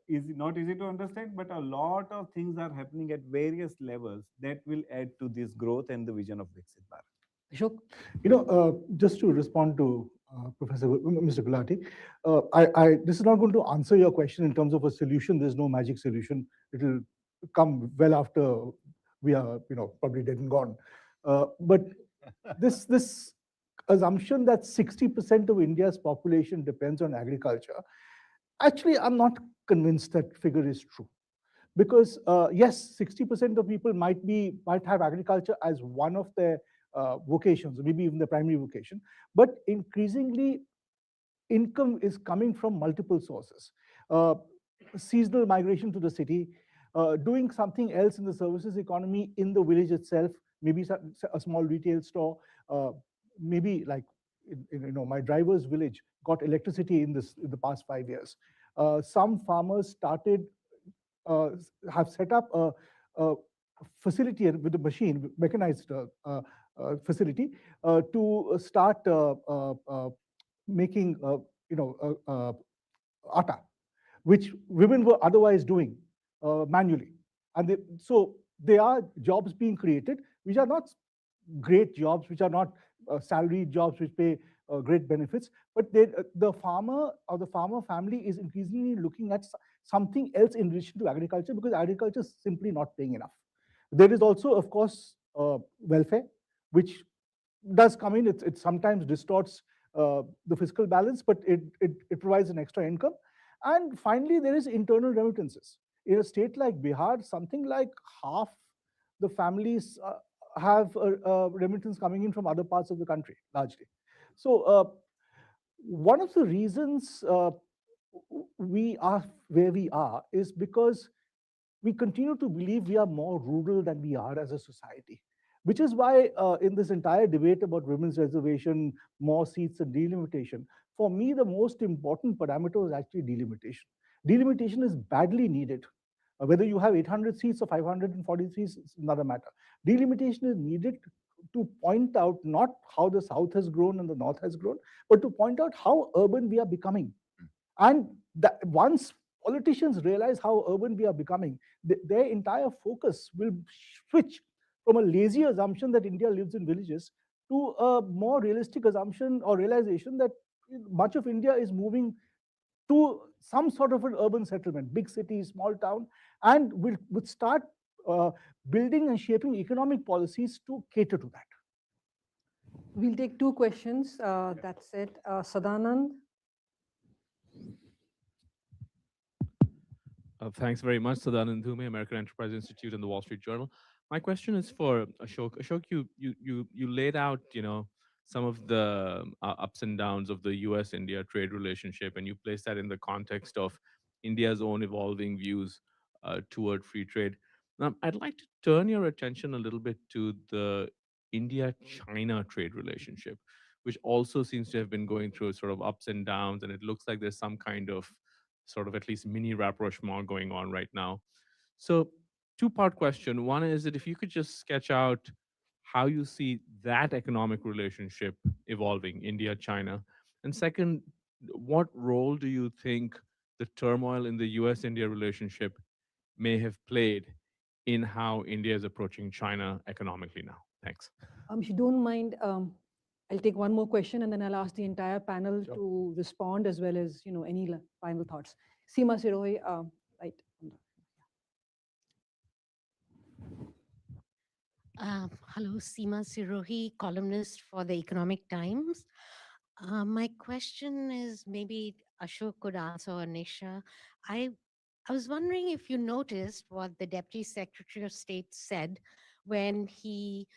is not easy to understand, but a lot of things are happening at various levels that will add to this growth and the vision of Viksit Bharat. Ashok, just to respond to Mr. Gulati, this is not going to answer your question in terms of a solution. There's no magic solution. It'll come well after we are, probably dead and gone. But this assumption that 60% of India's population depends on agriculture, actually, I'm not convinced that figure is true. Because yes, 60% of people might have agriculture as one of their vocations, or maybe even the primary vocation. But increasingly, income is coming from multiple sources. Seasonal migration to the city, doing something else in the services economy in the village itself, maybe a small retail store, maybe like my driver's village got electricity in the past 5 years. Some farmers have set up a facility with a machine, mechanized facility, to start making atta, which women were otherwise doing manually. And so there are jobs being created, which are not great jobs, which are not salaried jobs which pay great benefits, but the farmer or the farmer family is increasingly looking at something else in addition to agriculture, because agriculture is simply not paying enough. There is also, of course, welfare, which does come in. It sometimes distorts the fiscal balance, but it provides an extra income. And finally, there is internal remittances. In a state like Bihar, something like half the families have remittance coming in from other parts of the country, largely. So one of the reasons we are where we are is because we continue to believe we are more rural than we are as a society, which is why in this entire debate about women's reservation, more seats and delimitation, for me, the most important parameter is actually delimitation. Delimitation is badly needed. Whether you have 800 seats or 540 seats, it's another matter. Delimitation is needed to point out not how the South has grown and the North has grown, but to point out how urban we are becoming. And once politicians realize how urban we are becoming, their entire focus will switch from a lazy assumption that India lives in villages to a more realistic assumption or realization that much of India is moving to some sort of an urban settlement, big city, small town, and would start building and shaping economic policies to cater to that. We'll take two questions. That's it. Sadanand. Thanks very much, Sadanand Dhume, American Enterprise Institute and the Wall Street Journal. My question is for Ashok. Ashok, you laid out, some of the ups and downs of the U.S.-India trade relationship, and you placed that in the context of India's own evolving views toward free trade. Now, I'd like to turn your attention a little bit to the India-China trade relationship, which also seems to have been going through sort of ups and downs, and it looks like there's some kind of sort of at least mini rapprochement going on right now. So two-part question. One is that if you could just sketch out how you see that economic relationship evolving, India-China. And second, what role do you think the turmoil in the US-India relationship may have played in how India is approaching China economically now? Thanks. If you don't mind, I'll take one more question and then I'll ask the entire panel to respond as well as any final thoughts. Seema Sirohi, right. Hello, Seema Sirohi, columnist for the Economic Times. My question is maybe Ashok could answer or Nisha. I was wondering if you noticed what the Deputy Secretary of State said when he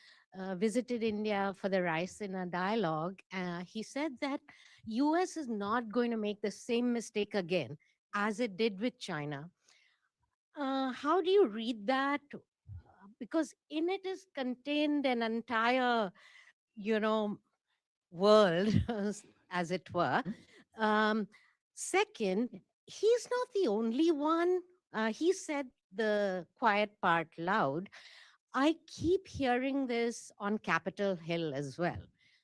visited India for the Raisina dialogue. He said that US is not going to make the same mistake again as it did with China. How do you read that? Because in it is contained an entire, world, as it were. Second, he's not the only one. He said the quiet part loud. I keep hearing this on Capitol Hill as well.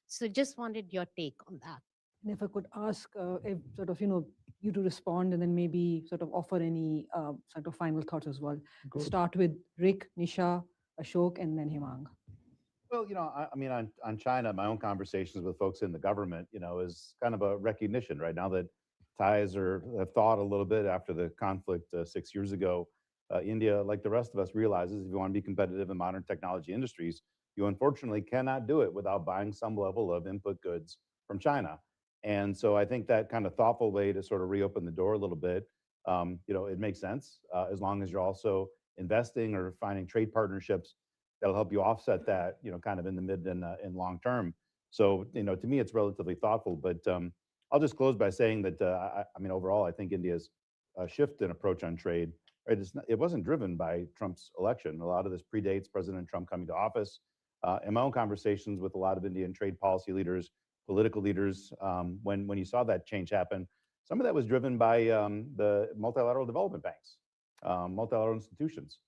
So just wanted your take on that. And if I could ask if sort of, you to respond and then maybe sort of offer any sort of final thoughts as well. Good. Start with Rick, Nisha, Ashok, and then Hemang. Well, I mean, on China, my own conversations with folks in the government, is kind of a recognition right now that ties have thawed a little bit after the conflict 6 years ago. India, like the rest of us, realizes if you want to be competitive in modern technology industries, you unfortunately cannot do it without buying some level of input goods from China. And so I think that kind of thoughtful way to sort of reopen the door a little bit, it makes sense as long as you're also investing or finding trade partnerships that'll help you offset that, kind of in the mid and long term. So, to me, it's relatively thoughtful. But I'll just close by saying that, I mean, overall, I think India's shift in approach on trade, right? It wasn't driven by Trump's election. A lot of this predates President Trump coming to office. In my own conversations with a lot of Indian trade policy leaders, political leaders, when you saw that change happen, some of that was driven by the multilateral development banks, multilateral institutions,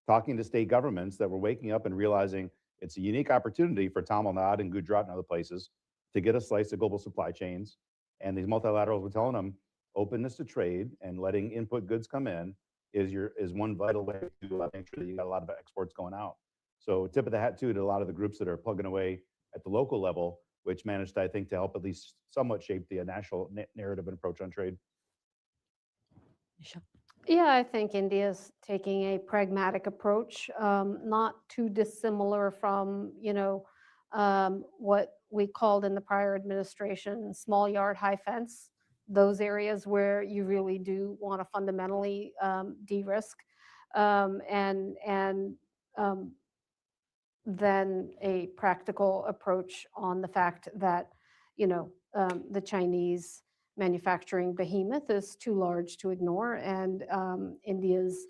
talking to state governments that were waking up and realizing it's a unique opportunity for Tamil Nadu and Gujarat and other places to get a slice of global supply chains. And these multilaterals were telling them openness to trade and letting input goods come in is one vital way to make sure that you got a lot of exports going out. So tip of the hat too to a lot of the groups that are plugging away at the local level, which managed, I think, to help at least somewhat shape the national narrative and approach on trade. Yeah, I think India's taking a pragmatic approach, not too dissimilar from, what we called in the prior administration, small yard, high fence, those areas where you really do want to fundamentally de-risk, and then a practical approach on the fact that, the Chinese manufacturing behemoth is too large to ignore, and India's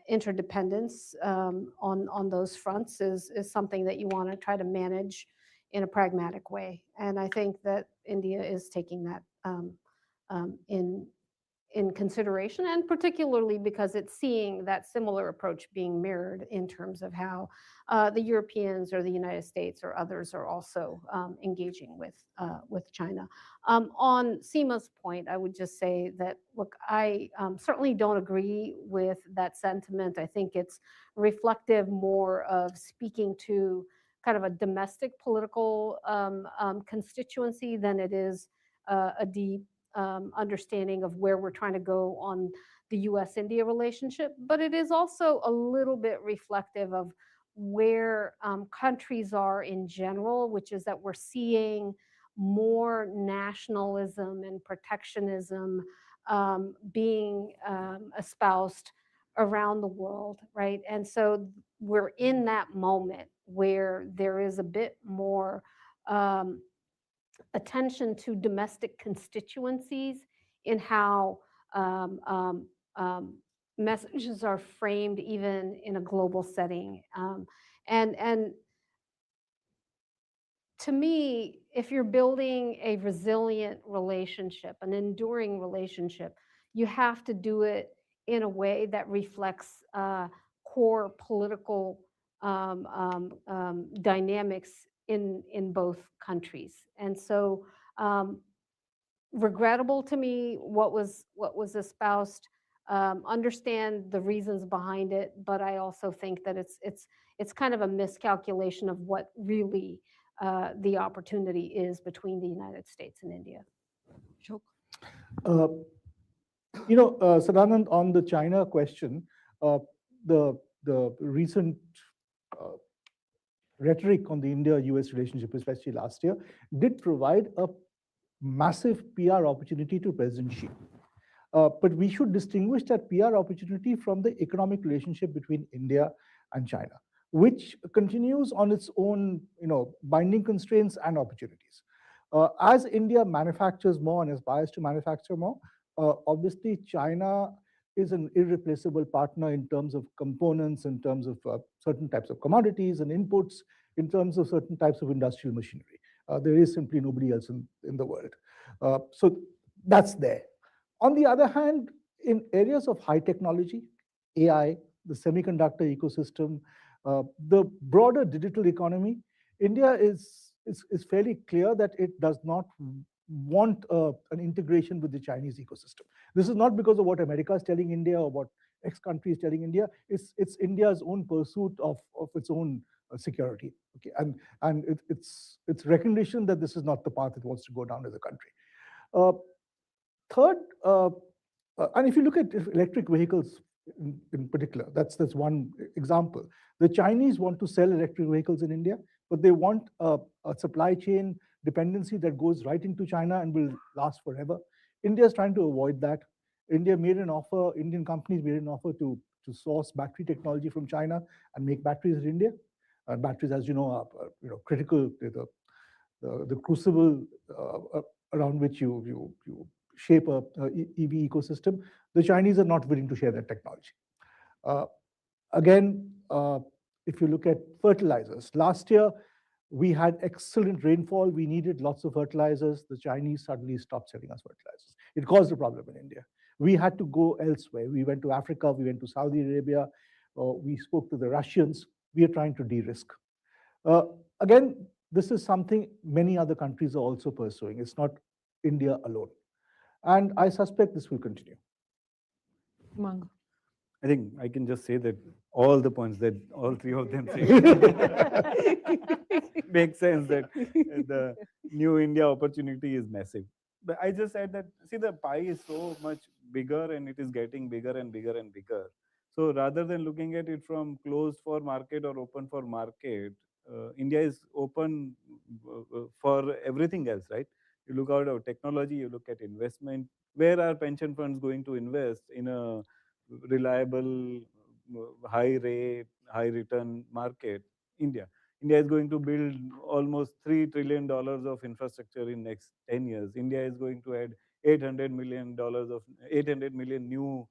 interdependence on those fronts is something that you want to try to manage in a pragmatic way. And I think that India is taking that in consideration, and particularly because it's seeing that similar approach being mirrored in terms of how the Europeans or the United States or others are also engaging with China. On Seema's point, I would just say that, look, I certainly don't agree with that sentiment. I think it's reflective more of speaking to kind of a domestic political constituency than it is a deep understanding of where we're trying to go on the US-India relationship, but it is also a little bit reflective of where countries are in general, which is that we're seeing more nationalism and protectionism being espoused around the world, right? And so we're in that moment where there is a bit more attention to domestic constituencies in how messages are framed even in a global setting. And to me, if you're building a resilient relationship, an enduring relationship, you have to do it in a way that reflects core political dynamics in both countries. And so regrettable to me what was espoused. Understand the reasons behind it, but I also think that it's kind of a miscalculation of what really the opportunity is between the United States and India. Uh, Sadanand, on the China question, the recent rhetoric on the India-US relationship, especially last year, did provide a massive PR opportunity to President Xi. But we should distinguish that PR opportunity from the economic relationship between India and China, which continues on its own, binding constraints and opportunities. As India manufactures more and aspires to manufacture more, obviously China is an irreplaceable partner in terms of components, in terms of certain types of commodities and inputs, in terms of certain types of industrial machinery. There is simply nobody else in the world. So that's there. On the other hand, in areas of high technology, AI, the semiconductor ecosystem, the broader digital economy, India is fairly clear that it does not want an integration with the Chinese ecosystem. This is not because of what America is telling India or what X country is telling India. It's India's own pursuit of its own security. Okay, and it's recognition that this is not the path it wants to go down as a country. Third, and if you look at electric vehicles in particular, that's one example. The Chinese want to sell electric vehicles in India, but they want a supply chain dependency that goes right into China and will last forever. India is trying to avoid that. Indian companies made an offer to source battery technology from China and make batteries in India. Batteries, as you know, are critical to the crucible around which you shape a EV ecosystem. The Chinese are not willing to share that technology. Again, if you look at fertilizers, last year we had excellent rainfall. We needed lots of fertilizers. The Chinese suddenly stopped selling us fertilizers. It caused a problem in India. We had to go elsewhere. We went to Africa. We went to Saudi Arabia. We spoke to the Russians. We are trying to de-risk. Again, this is something many other countries are also pursuing. It's not India alone. And I suspect this will continue. Mango. I think I can just say that all the points that all three of them say make sense, that the new India opportunity is massive. But I just said that, see, the pie is so much bigger and it is getting bigger and bigger and bigger. So rather than looking at it from closed for market or open for market, India is open for everything else, right? You look at our technology, you look at investment. Where are pension funds going to invest in a reliable, high rate, high return market? India. India is going to build almost $3 trillion of infrastructure in next 10 years. India is going to add $800 million new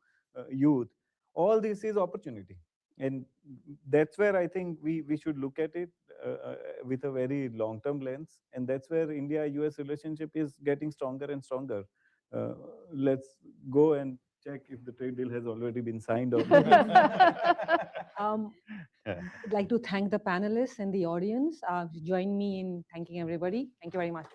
youth. All this is opportunity. And that's where I think we should look at it with a very long-term lens. And that's where India-US relationship is getting stronger and stronger. Let's go and check if the trade deal has already been signed or I'd like to thank the panelists and the audience. Join me in thanking everybody. Thank you very much.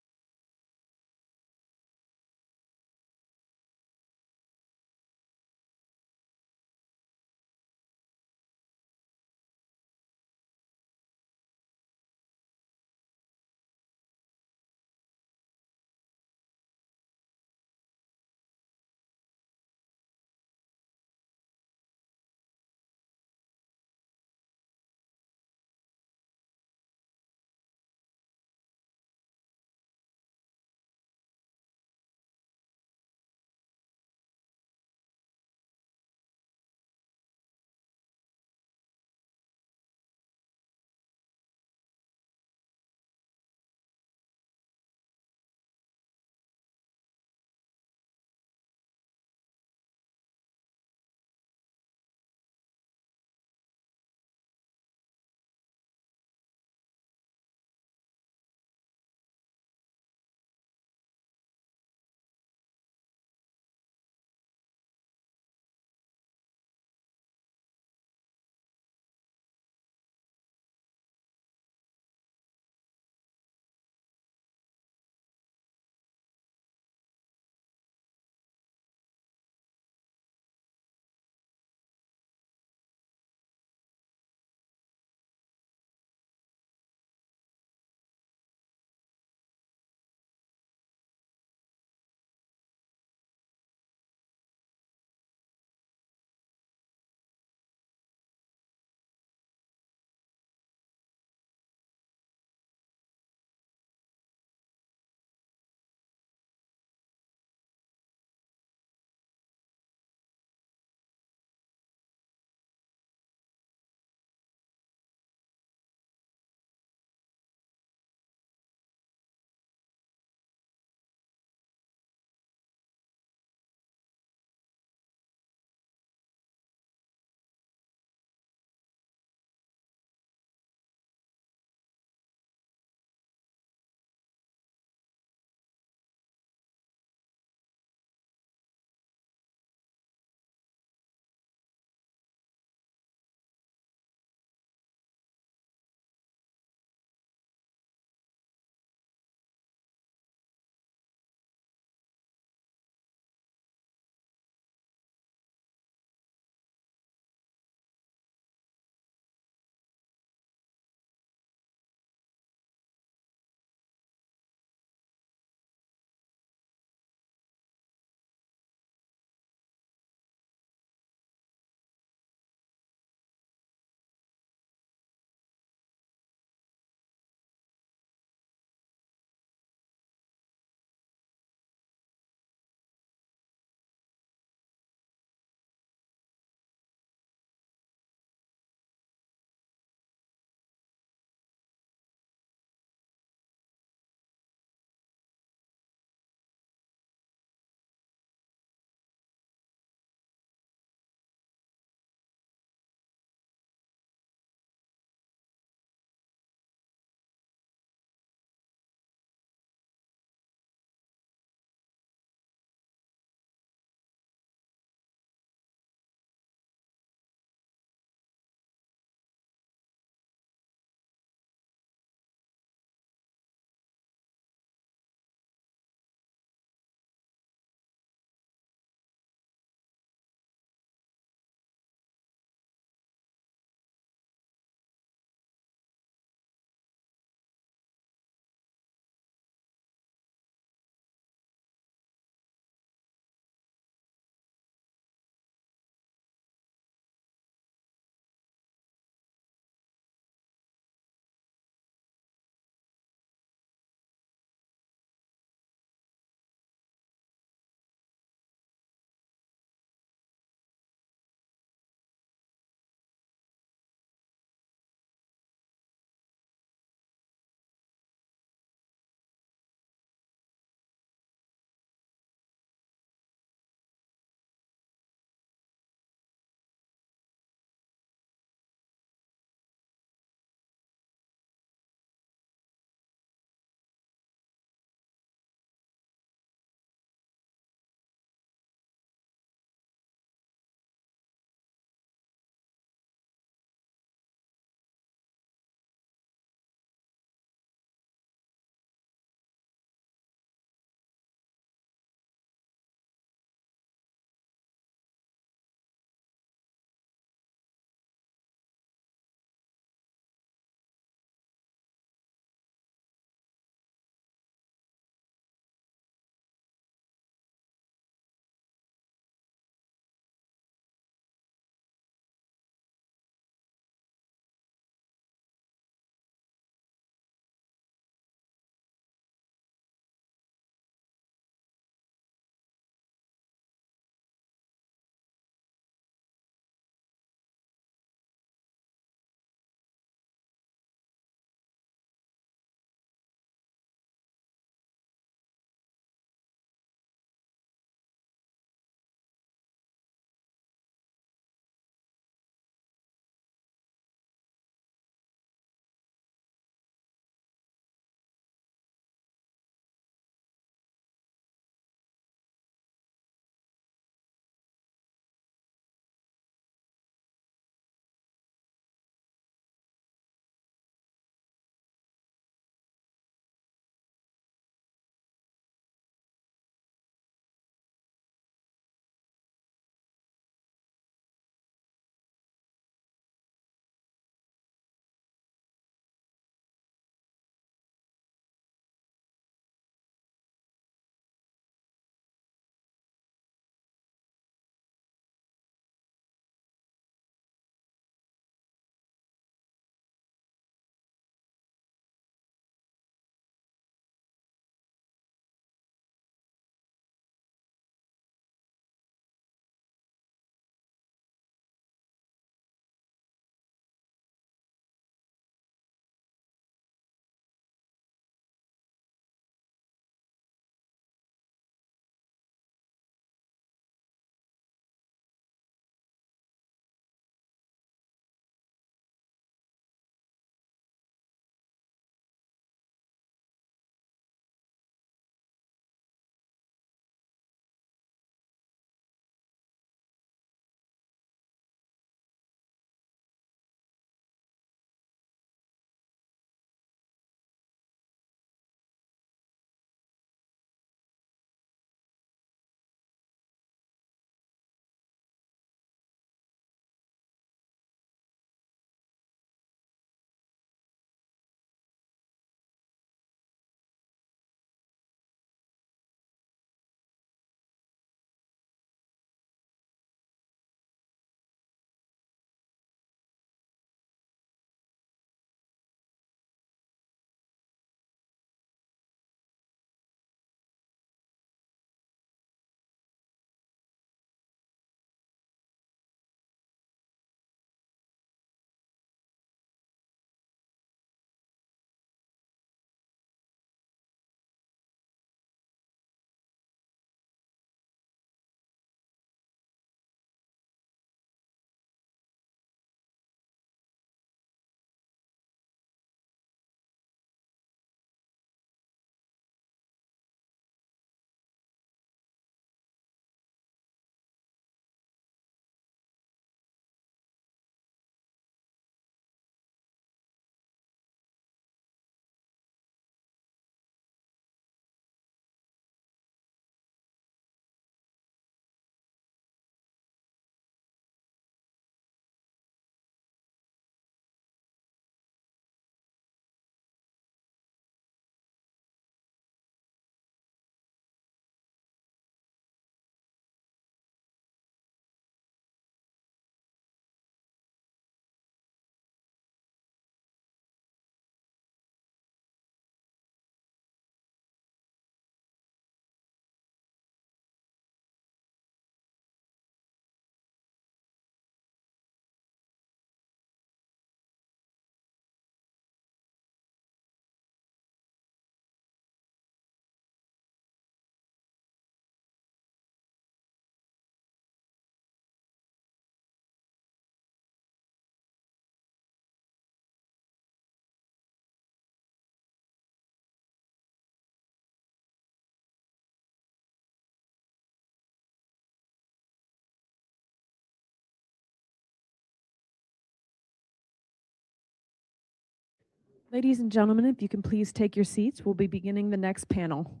Ladies and gentlemen, if you can please take your seats, we'll be beginning the next panel.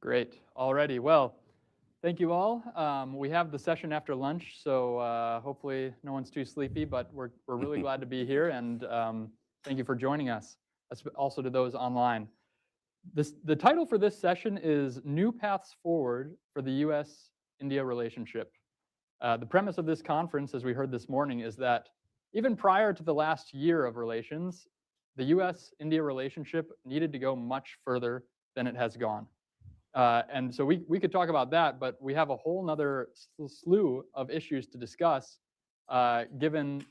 Great. Alrighty. Well, thank you all. We have the session after lunch, so hopefully no one's too sleepy, but we're really glad to be here, and thank you for joining us. Also to those online. The title for this session is New Paths Forward for the U.S.-India Relationship. The premise of this conference, as we heard this morning, is that even prior to the last year of relations, the U.S.-India relationship needed to go much further than it has gone. And so we could talk about that, but we have a whole nother slew of issues to discuss, given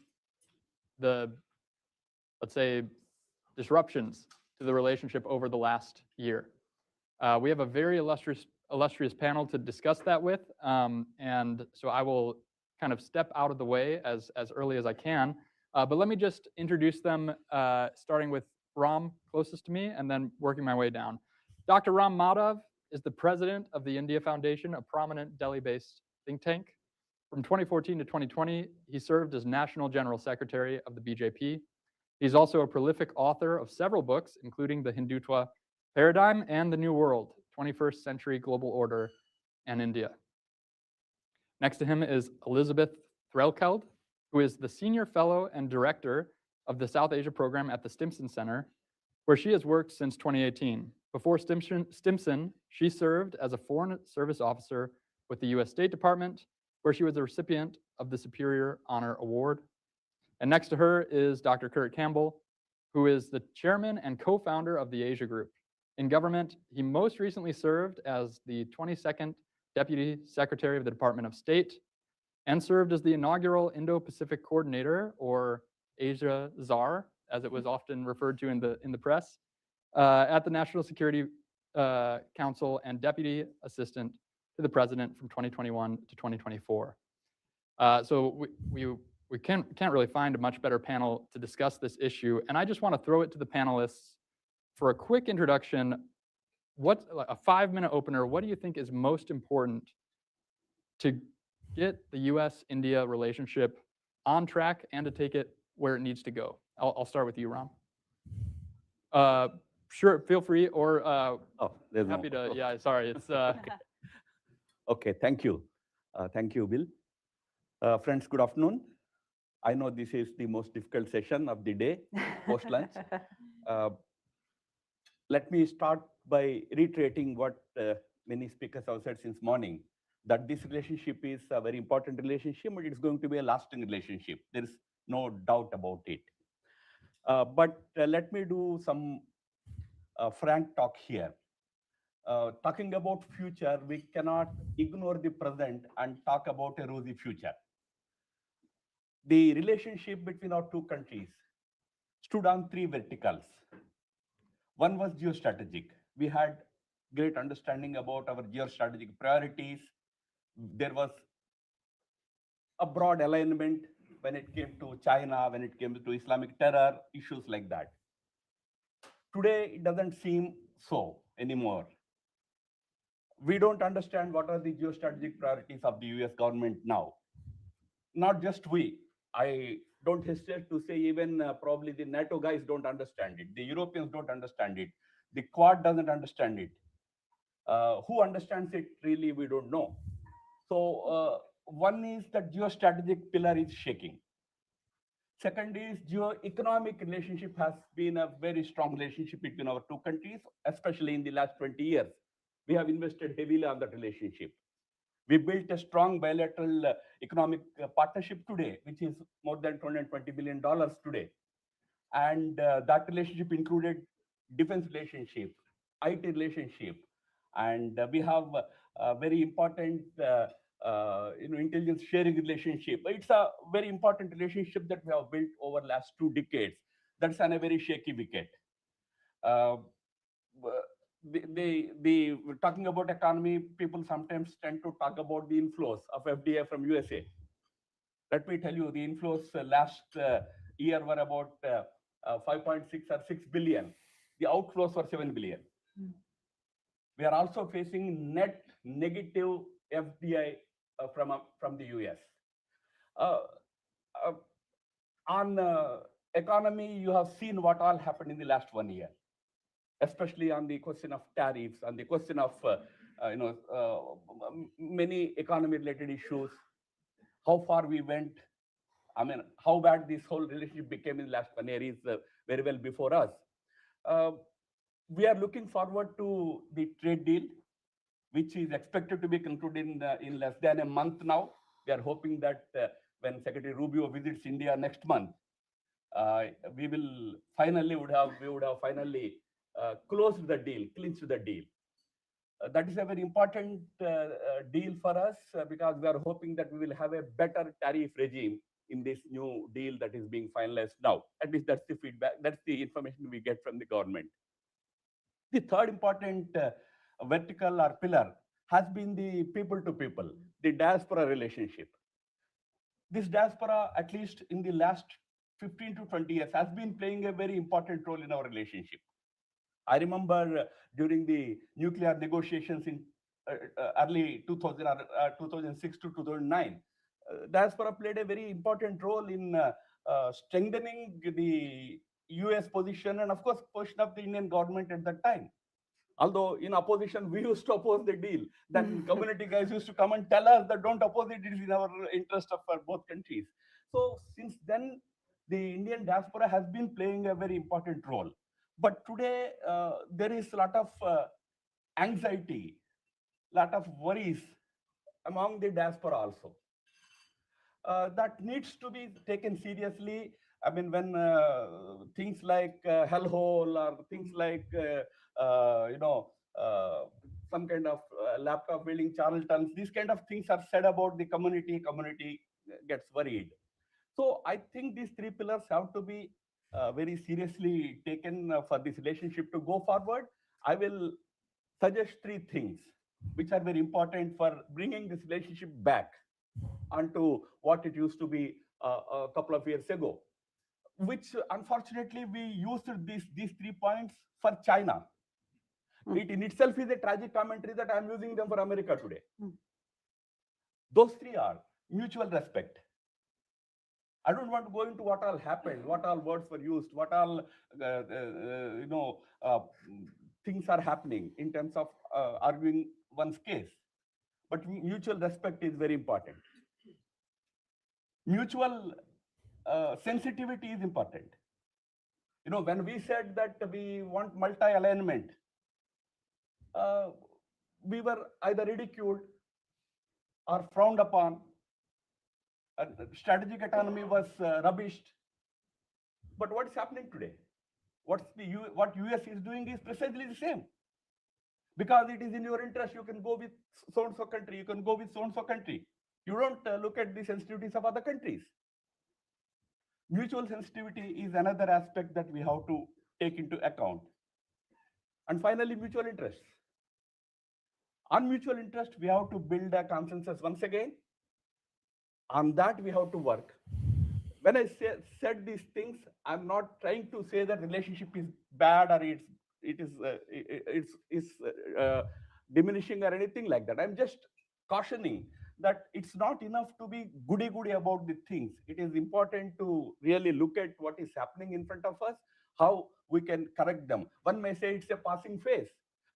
the, let's say, disruptions to the relationship over the last year. We have a very illustrious panel to discuss that with, and so I will kind of step out of the way as early as I can. But let me just introduce them, starting with Ram, closest to me, and then working my way down. Dr. Ram Madhav is the president of the India Foundation, a prominent Delhi-based think tank. From 2014 to 2020, he served as National General Secretary of the BJP. He's also a prolific author of several books, including The Hindutva Paradigm and The New World, 21st Century Global Order and India. Next to him is Elizabeth Threlkeld, who is the Senior Fellow and Director of the South Asia Program at the Stimson Center, where she has worked since 2018. Before Stimson, she served as a Foreign Service Officer with the US State Department, where she was a recipient of the Superior Honor Award. And next to her is Dr. Kurt Campbell, who is the chairman and co-founder of the Asia Group. In government, he most recently served as the 22nd Deputy Secretary of the Department of State and served as the inaugural Indo-Pacific Coordinator, or Asia Czar, as it was often referred to in the press, at the National Security Council and Deputy Assistant to the President from 2021 to 2024. So we can't really find a much better panel to discuss this issue, and I just want to throw it to the panelists for a quick introduction. What a 5-minute opener? What do you think is most important to get the U.S.-India relationship on track and to take it where it needs to go? I'll start with you, Ram. Sure, feel free, or happy to. Yeah, sorry, it's. Okay, thank you. Thank you, Bill. Friends, good afternoon. I know this is the most difficult session of the day, post-lunch. Let me start by reiterating what many speakers have said since morning, that this relationship is a very important relationship, but it's going to be a lasting relationship. There is no doubt about it. But let me do some frank talk here. Talking about future, we cannot ignore the present and talk about a rosy future. The relationship between our two countries stood on 3 verticals. One was geostrategic. We had great understanding about our geostrategic priorities. There was a broad alignment when it came to China, when it came to Islamic terror, issues like that. Today, it doesn't seem so anymore. We don't understand what are the geostrategic priorities of the US government now. Not just we. I don't hesitate to say even probably the NATO guys don't understand it. The Europeans don't understand it. The Quad doesn't understand it. Who understands it, really, we don't know. So one is that geostrategic pillar is shaking. Second is geoeconomic relationship has been a very strong relationship between our two countries, especially in the last 20 years. We have invested heavily on that relationship. We built a strong bilateral economic partnership today, which is more than $220 billion today. And that relationship included defense relationship, IT relationship, and we have a very important intelligence sharing relationship. It's a very important relationship that we have built over the last 2 decades. That's on a very shaky wicket. We're talking about economy, people sometimes tend to talk about the inflows of FDI from USA. Let me tell you, the inflows last year were about 5.6 or 6 billion. The outflows were 7 billion. We are also facing net negative FDI from the US. On economy, you have seen what all happened in the last 1 year, especially on the question of tariffs, on the question of many economy-related issues, how far we went. I mean, how bad this whole relationship became in the last 1 year is very well before us. We are looking forward to the trade deal, which is expected to be concluded in less than a month now. We are hoping that when Secretary Rubio visits India next month, we would have finally closed the deal, clinched the deal. That is a very important deal for us because we are hoping that we will have a better tariff regime in this new deal that is being finalized now. At least that's the feedback, that's the information we get from the government. The third important vertical or pillar has been the people to people, the diaspora relationship. This diaspora, at least in the last 15 to 20 years, has been playing a very important role in our relationship. I remember during the nuclear negotiations in early 2000, 2006 to 2009, diaspora played a very important role in strengthening the US position and, of course, position of the Indian government at that time. Although in opposition, we used to oppose the deal. Then community guys used to come and tell us that don't oppose it, it is in our interest for both countries. So since then, the Indian diaspora has been playing a very important role. But today, there is a lot of anxiety, a lot of worries among the diaspora also. That needs to be taken seriously. I mean, when things like hellhole or things like, some kind of laptop building charlatans, these kind of things are said about the community gets worried. So I think these three pillars have to be very seriously taken for this relationship to go forward. I will suggest three things which are very important for bringing this relationship back onto what it used to be a couple of years ago, which unfortunately we used these 3 points for China. It in itself is a tragic commentary that I'm using them for America today. Those three are mutual respect. I don't want to go into what all happened, what all words were used, what all things are happening in terms of arguing one's case. But mutual respect is very important. Mutual sensitivity is important. When we said that we want multi-alignment, we were either ridiculed or frowned upon. Strategic autonomy was rubbished. But what is happening today? What US is doing is precisely the same. Because it is in your interest, you can go with so-and-so country, you can go with so-and-so country. You don't look at the sensitivities of other countries. Mutual sensitivity is another aspect that we have to take into account. And finally, mutual interest. On mutual interest, we have to build a consensus once again. On that, we have to work. When I said these things, I'm not trying to say that relationship is bad or it is diminishing or anything like that. I'm just cautioning that it's not enough to be goody-goody about the things. It is important to really look at what is happening in front of us, how we can correct them. One may say it's a passing phase.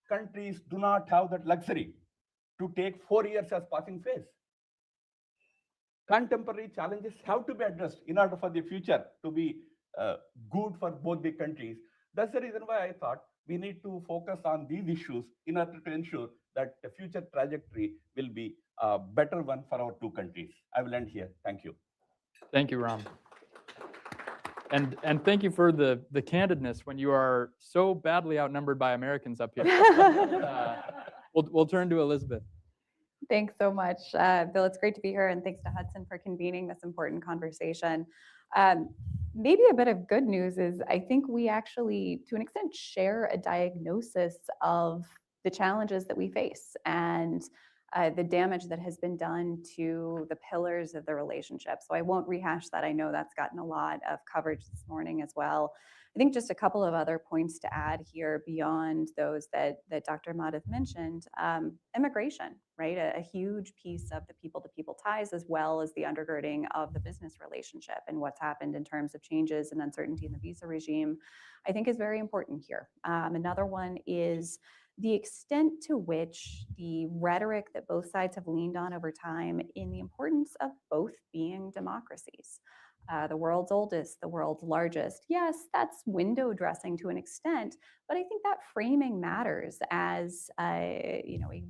Countries do not have that luxury to take 4 years as passing phase. Contemporary challenges have to be addressed in order for the future to be good for both the countries. That's the reason why I thought we need to focus on these issues in order to ensure that the future trajectory will be a better one for our two countries. I will end here. Thank you. Thank you, Ram. And thank you for the candidness when you are so badly outnumbered by Americans up here. We'll turn to Elizabeth. Thanks so much, Bill. It's great to be here, and thanks to Hudson for convening this important conversation. Maybe a bit of good news is I think we actually, to an extent, share a diagnosis of the challenges that we face. And the damage that has been done to the pillars of the relationship. So I won't rehash that. I know that's gotten a lot of coverage this morning as well. I think just a couple of other points to add here beyond those that Dr. Madhav mentioned. Immigration, right? A huge piece of the people-to-people ties, as well as the undergirding of the business relationship and what's happened in terms of changes and uncertainty in the visa regime, I think is very important here. Another one is the extent to which the rhetoric that both sides have leaned on over time in the importance of both being democracies. The world's oldest, the world's largest. Yes, that's window dressing to an extent, but I think that framing matters as a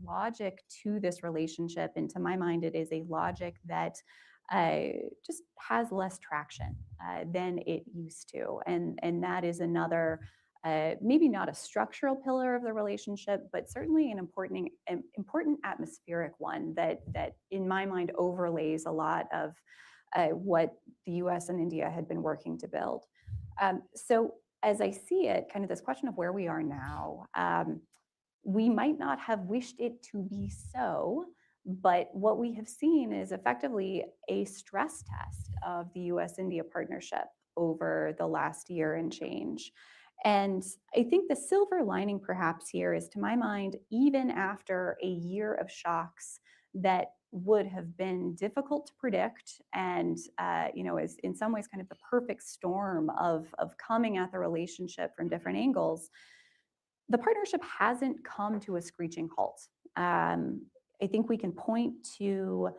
logic to this relationship. And to my mind, it is a logic that just has less traction than it used to. And that is another maybe not a structural pillar of the relationship, but certainly an important atmospheric one that in my mind overlays a lot of what the US and India had been working to build. So as I see it, kind of this question of where we are now, we might not have wished it to be so, but what we have seen is effectively a stress test of the US-India partnership over the last year and change. And I think the silver lining perhaps here is, to my mind, even after a year of shocks that would have been difficult to predict and is in some ways kind of the perfect storm of coming at the relationship from different angles, the partnership hasn't come to a screeching halt. I think we can point to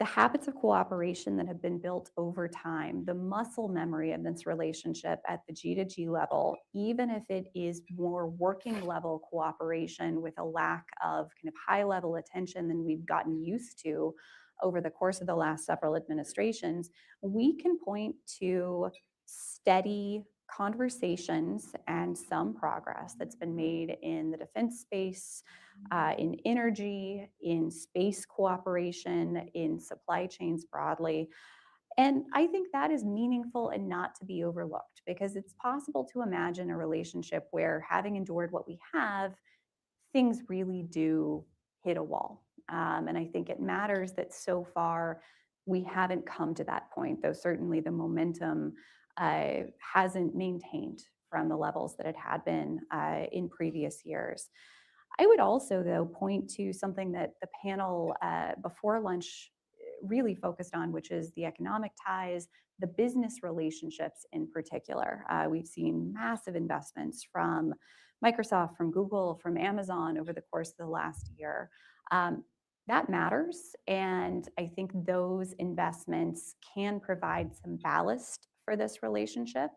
the habits of cooperation that have been built over time, the muscle memory of this relationship at the G to G level, even if it is more working level cooperation with a lack of kind of high level attention than we've gotten used to over the course of the last several administrations, we can point to steady conversations and some progress that's been made in the defense space, in energy, in space cooperation, in supply chains broadly. And I think that is meaningful and not to be overlooked, because it's possible to imagine a relationship where, having endured what we have, things really do hit a wall. And I think it matters that so far we haven't come to that point, though certainly the momentum hasn't maintained from the levels that it had been in previous years. I would also, though, point to something that the panel before lunch really focused on, which is the economic ties, the business relationships in particular. We've seen massive investments from Microsoft, from Google, from Amazon over the course of the last year. That matters, and I think those investments can provide some ballast for this relationship.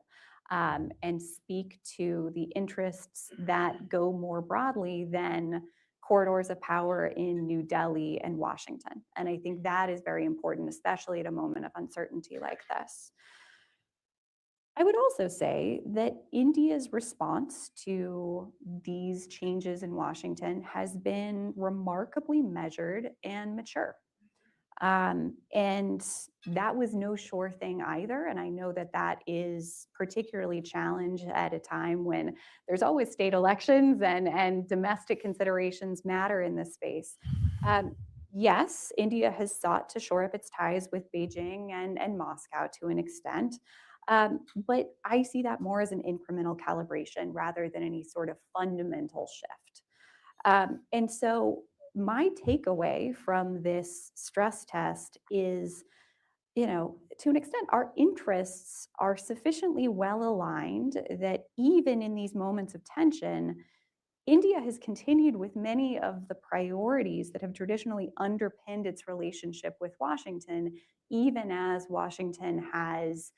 And speak to the interests that go more broadly than corridors of power in New Delhi and Washington. And I think that is very important, especially at a moment of uncertainty like this. I would also say that India's response to these changes in Washington has been remarkably measured and mature. And that was no sure thing either. And I know that that is particularly challenged at a time when there's always state elections and domestic considerations matter in this space. Yes, India has sought to shore up its ties with Beijing and Moscow to an extent. But I see that more as an incremental calibration rather than any sort of fundamental shift. And so my takeaway from this stress test is, to an extent, our interests are sufficiently well aligned that even in these moments of tension, India has continued with many of the priorities that have traditionally underpinned its relationship with Washington, even as Washington has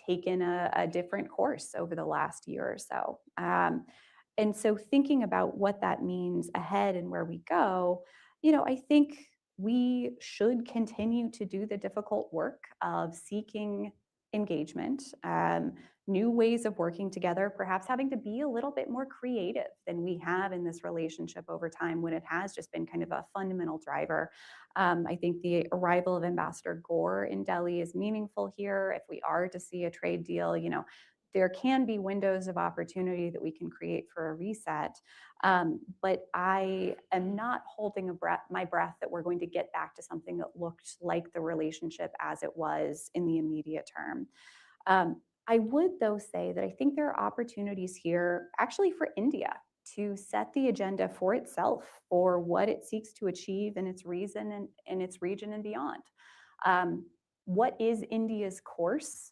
taken a different course over the last year or so. And so thinking about what that means ahead and where we go, I think we should continue to do the difficult work of seeking engagement, new ways of working together, perhaps having to be a little bit more creative than we have in this relationship over time when it has just been kind of a fundamental driver. I think the arrival of Ambassador Gore in Delhi is meaningful here. If we are to see a trade deal, there can be windows of opportunity that we can create for a reset. But I am not holding my breath that we're going to get back to something that looked like the relationship as it was in the immediate term. I would, though, say that I think there are opportunities here actually for India to set the agenda for itself, for what it seeks to achieve in its reason and in its region and beyond. What is India's course,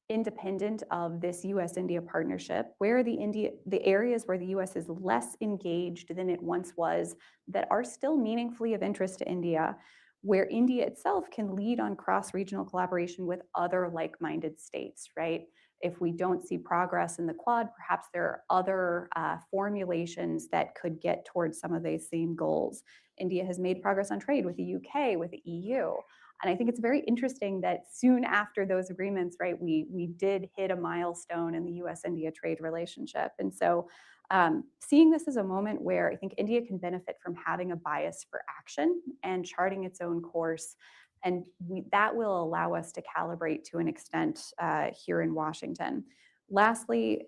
independent of this US-India partnership? Where are the areas where the US is less engaged than it once was that are still meaningfully of interest to India, where India itself can lead on cross-regional collaboration with other like-minded states, right? If we don't see progress in the Quad, perhaps there are other formulations that could get towards some of these same goals. India has made progress on trade with the UK, with the EU. And I think it's very interesting that soon after those agreements, right, we did hit a milestone in the US-India trade relationship. And so seeing this as a moment where I think India can benefit from having a bias for action and charting its own course. And that will allow us to calibrate to an extent here in Washington. Lastly,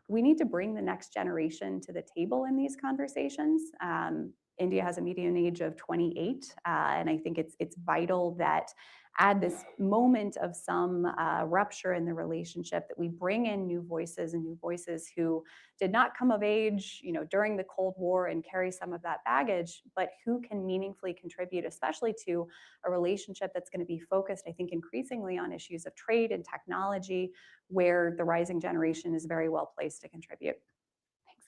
we need to bring the next generation to the table in these conversations. India has a median age of 28, and I think it's vital that at this moment of some rupture in the relationship, that we bring in new voices and new voices who did not come of age, during the Cold War and carry some of that baggage, but who can meaningfully contribute, especially to a relationship that's going to be focused, I think, increasingly on issues of trade and technology, where the rising generation is very well placed to contribute. Thanks.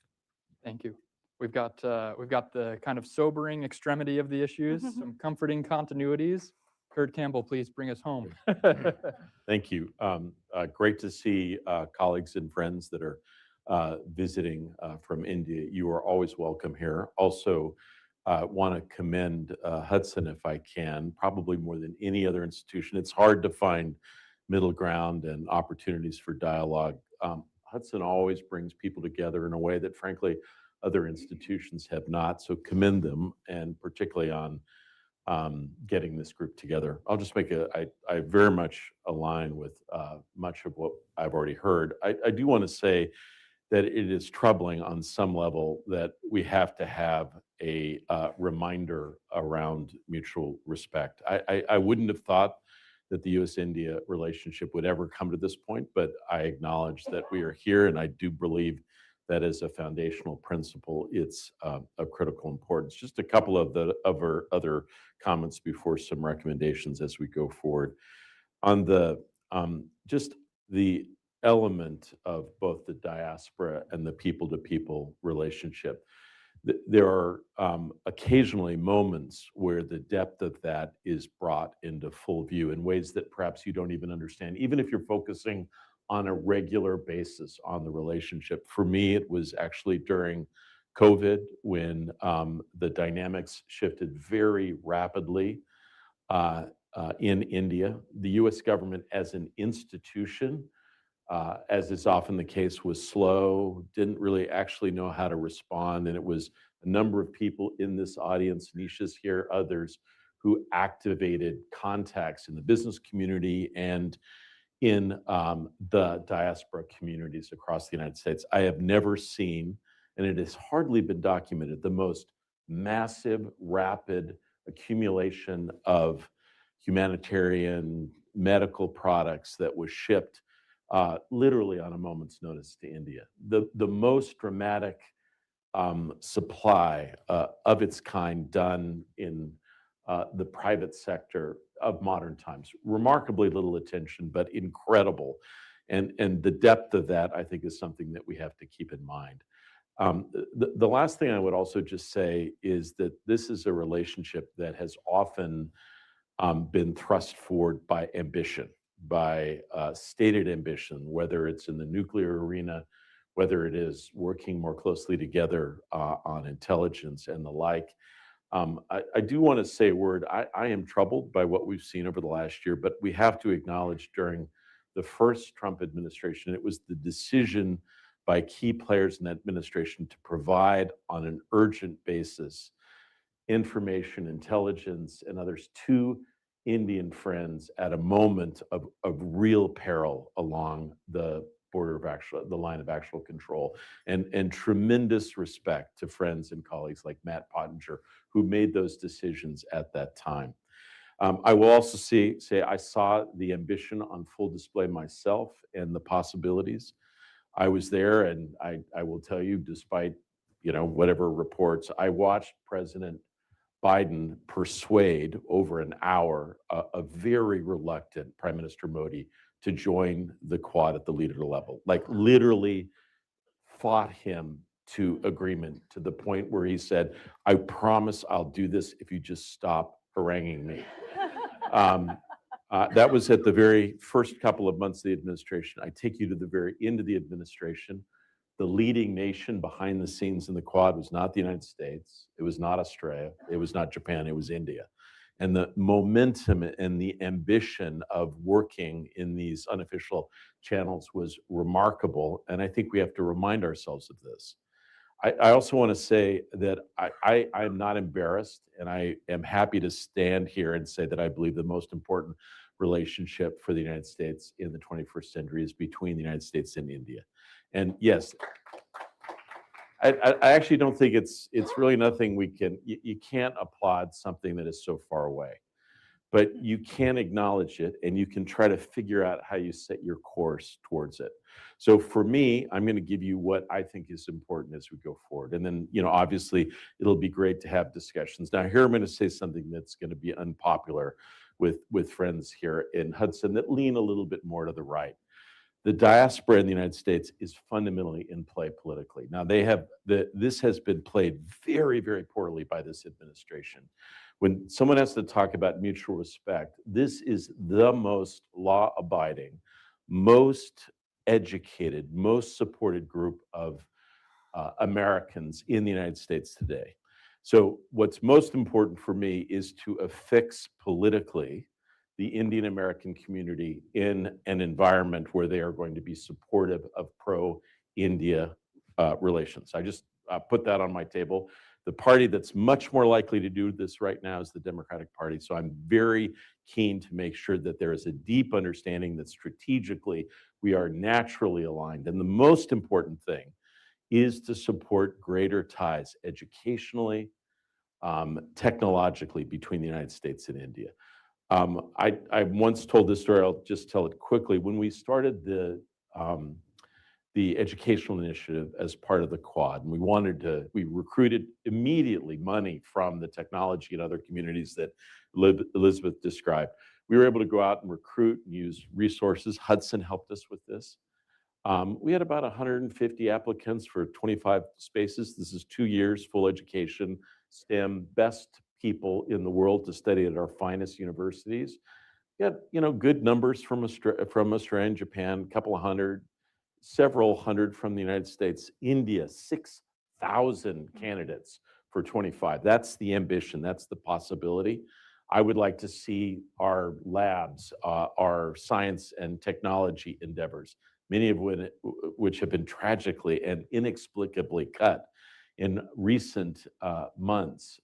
Thank you. We've got the kind of sobering extremity of the issues, some comforting continuities. Kurt Campbell, please bring us home. Thank you. Great to see colleagues and friends that are visiting from India. You are always welcome here. Also, want to commend Hudson, if I can, probably more than any other institution. It's hard to find middle ground and opportunities for dialogue. Hudson always brings people together in a way that, frankly, other institutions have not. So commend them, and particularly on getting this group together. I'll just make I very much align with much of what I've already heard. I do want to say that it is troubling on some level that we have to have a reminder around mutual respect. I wouldn't have thought that the US-India relationship would ever come to this point, but I acknowledge that we are here, and I do believe that is a foundational principle. It's of critical importance. Just a couple of our other comments before some recommendations as we go forward. On the just the element of both the diaspora and the people-to-people relationship, there are occasionally moments where the depth of that is brought into full view in ways that perhaps you don't even understand, even if you're focusing on a regular basis on the relationship. For me, it was actually during COVID when the dynamics shifted very rapidly in India. The US government as an institution, as is often the case, was slow, didn't really actually know how to respond. And it was a number of people in this audience, Nisha's here, others, who activated contacts in the business community and in the diaspora communities across the United States. I have never seen, and it has hardly been documented, the most massive, rapid accumulation of humanitarian medical products that was shipped literally on a moment's notice to India. The most dramatic supply of its kind done in the private sector of modern times. Remarkably little attention, but incredible. And the depth of that, I think, is something that we have to keep in mind. The last thing I would also just say is that this is a relationship that has often been thrust forward by ambition, by stated ambition, whether it's in the nuclear arena, whether it is working more closely together on intelligence and the like. I do want to say a word. I am troubled by what we've seen over the last year, but we have to acknowledge during the first Trump administration, it was the decision by key players in that administration to provide on an urgent basis information, intelligence, and others to Indian friends at a moment of real peril along the border of actual, the line of actual control, and tremendous respect to friends and colleagues like Matt Pottinger, who made those decisions at that time. I will also say I saw the ambition on full display myself and the possibilities. I was there, and I will tell you, despite whatever reports, I watched President Biden persuade over an hour a very reluctant Prime Minister Modi to join the Quad at the leader level, like literally fought him to agreement to the point where he said, "I promise I'll do this if you just stop haranguing me." That was at the very first couple of months of the administration. I take you to the very end of the administration. The leading nation behind the scenes in the Quad was not the United States. It was not Australia. It was not Japan. It was India. And the momentum and the ambition of working in these unofficial channels was remarkable. And I think we have to remind ourselves of this. I also want to say that I'm not embarrassed, and I am happy to stand here and say that I believe the most important relationship for the United States in the 21st century is between the United States and India. And yes, I actually don't think it's really nothing you can't applaud something that is so far away, but you can acknowledge it, and you can try to figure out how you set your course towards it. So for me, I'm going to give you what I think is important as we go forward. And then, obviously it'll be great to have discussions. Now here, I'm going to say something that's going to be unpopular with friends here in Hudson that lean a little bit more to the right. The diaspora in the United States is fundamentally in play politically. Now this has been played very, very poorly by this administration. When someone has to talk about mutual respect, this is the most law-abiding, most educated, most supported group of Americans in the United States today. So what's most important for me is to affix politically the Indian American community in an environment where they are going to be supportive of pro-India relations. I just put that on my table. The party that's much more likely to do this right now is the Democratic Party. So I'm very keen to make sure that there is a deep understanding that strategically we are naturally aligned. And the most important thing is to support greater ties educationally, technologically between the United States and India. I once told this story, I'll just tell it quickly. When we started the educational initiative as part of the Quad, and we recruited immediately money from the technology and other communities that Elizabeth described. We were able to go out and recruit and use resources. Hudson helped us with this. We had about 150 applicants for 25 spaces. This is 2 years, full education, STEM, best people in the world to study at our finest universities. We had, good numbers from Australia and Japan, a couple of hundred, several hundred from the United States. India, 6,000 candidates for 25. That's the ambition, that's the possibility. I would like to see our labs, our science and technology endeavors, many of which have been tragically and inexplicably cut in recent months,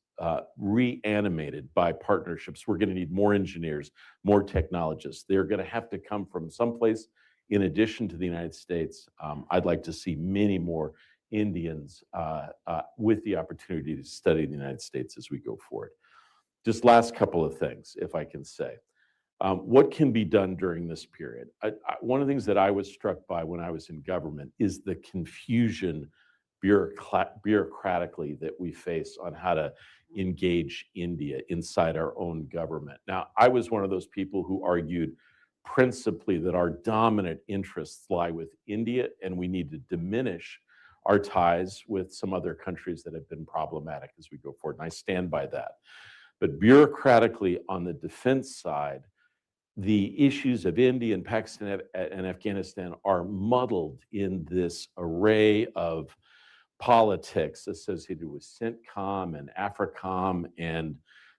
reanimated by partnerships. We're going to need more engineers, more technologists. They're going to have to come from someplace in addition to the United States. I'd like to see many more Indians with the opportunity to study in the United States as we go forward. Just last couple of things, if I can say. What can be done during this period? One of the things that I was struck by when I was in government is the confusion bureaucratically that we face on how to engage India inside our own government. Now, I was one of those people who argued principally that our dominant interests lie with India, and we need to diminish our ties with some other countries that have been problematic as we go forward, and I stand by that. But bureaucratically, on the defense side, the issues of India and Pakistan and Afghanistan are muddled in this array of politics associated with CENTCOM and AFRICOM and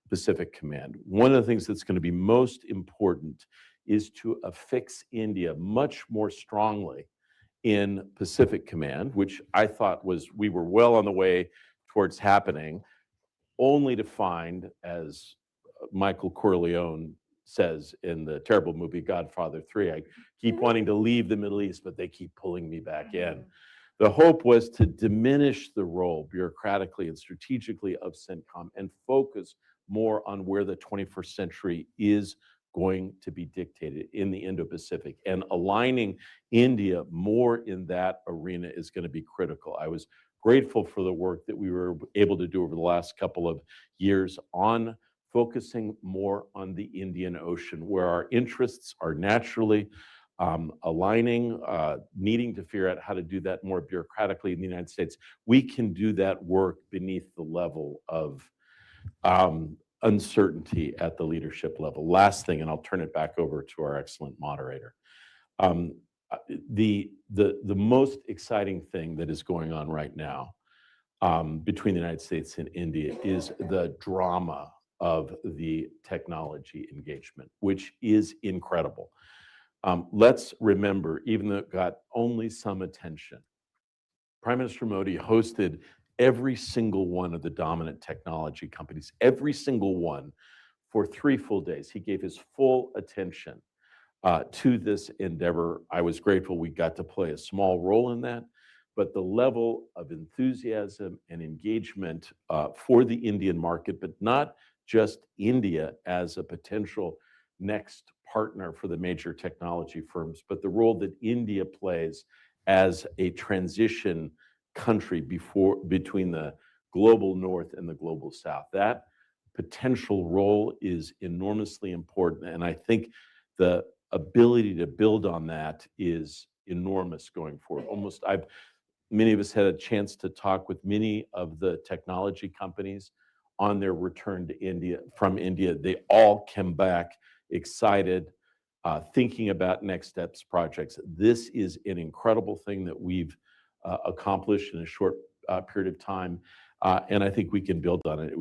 Pacific Command. One of the things that's going to be most important is to affix India much more strongly in Pacific Command, which I thought we were well on the way towards happening, only to find, as Michael Corleone says in the terrible movie Godfather 3. I keep wanting to leave the Middle East, but they keep pulling me back in. The hope was to diminish the role bureaucratically and strategically of CENTCOM and focus more on where the 21st century is going to be dictated in the Indo-Pacific. And aligning India more in that arena is going to be critical. I was grateful for the work that we were able to do over the last couple of years on focusing more on the Indian Ocean, where our interests are naturally aligning, needing to figure out how to do that more bureaucratically in the United States. We can do that work beneath the level of uncertainty at the leadership level. Last thing, and I'll turn it back over to our excellent moderator. The most exciting thing that is going on right now between the United States and India is the drama of the technology engagement, which is incredible. Let's remember, even though it got only some attention, Prime Minister Modi hosted every single one of the dominant technology companies, every single one, for 3 full days. He gave his full attention to this endeavor. I was grateful we got to play a small role in that, but the level of enthusiasm and engagement for the Indian market, but not just India as a potential next partner for the major technology firms, but the role that India plays as a transition country between the global north and the global south. That potential role is enormously important, and I think the ability to build on that is enormous going forward. Many of us had a chance to talk with many of the technology companies on their return to India, from India. They all came back excited, thinking about next steps projects. This is an incredible thing that we've accomplished in a short period of time, and I think we can build on it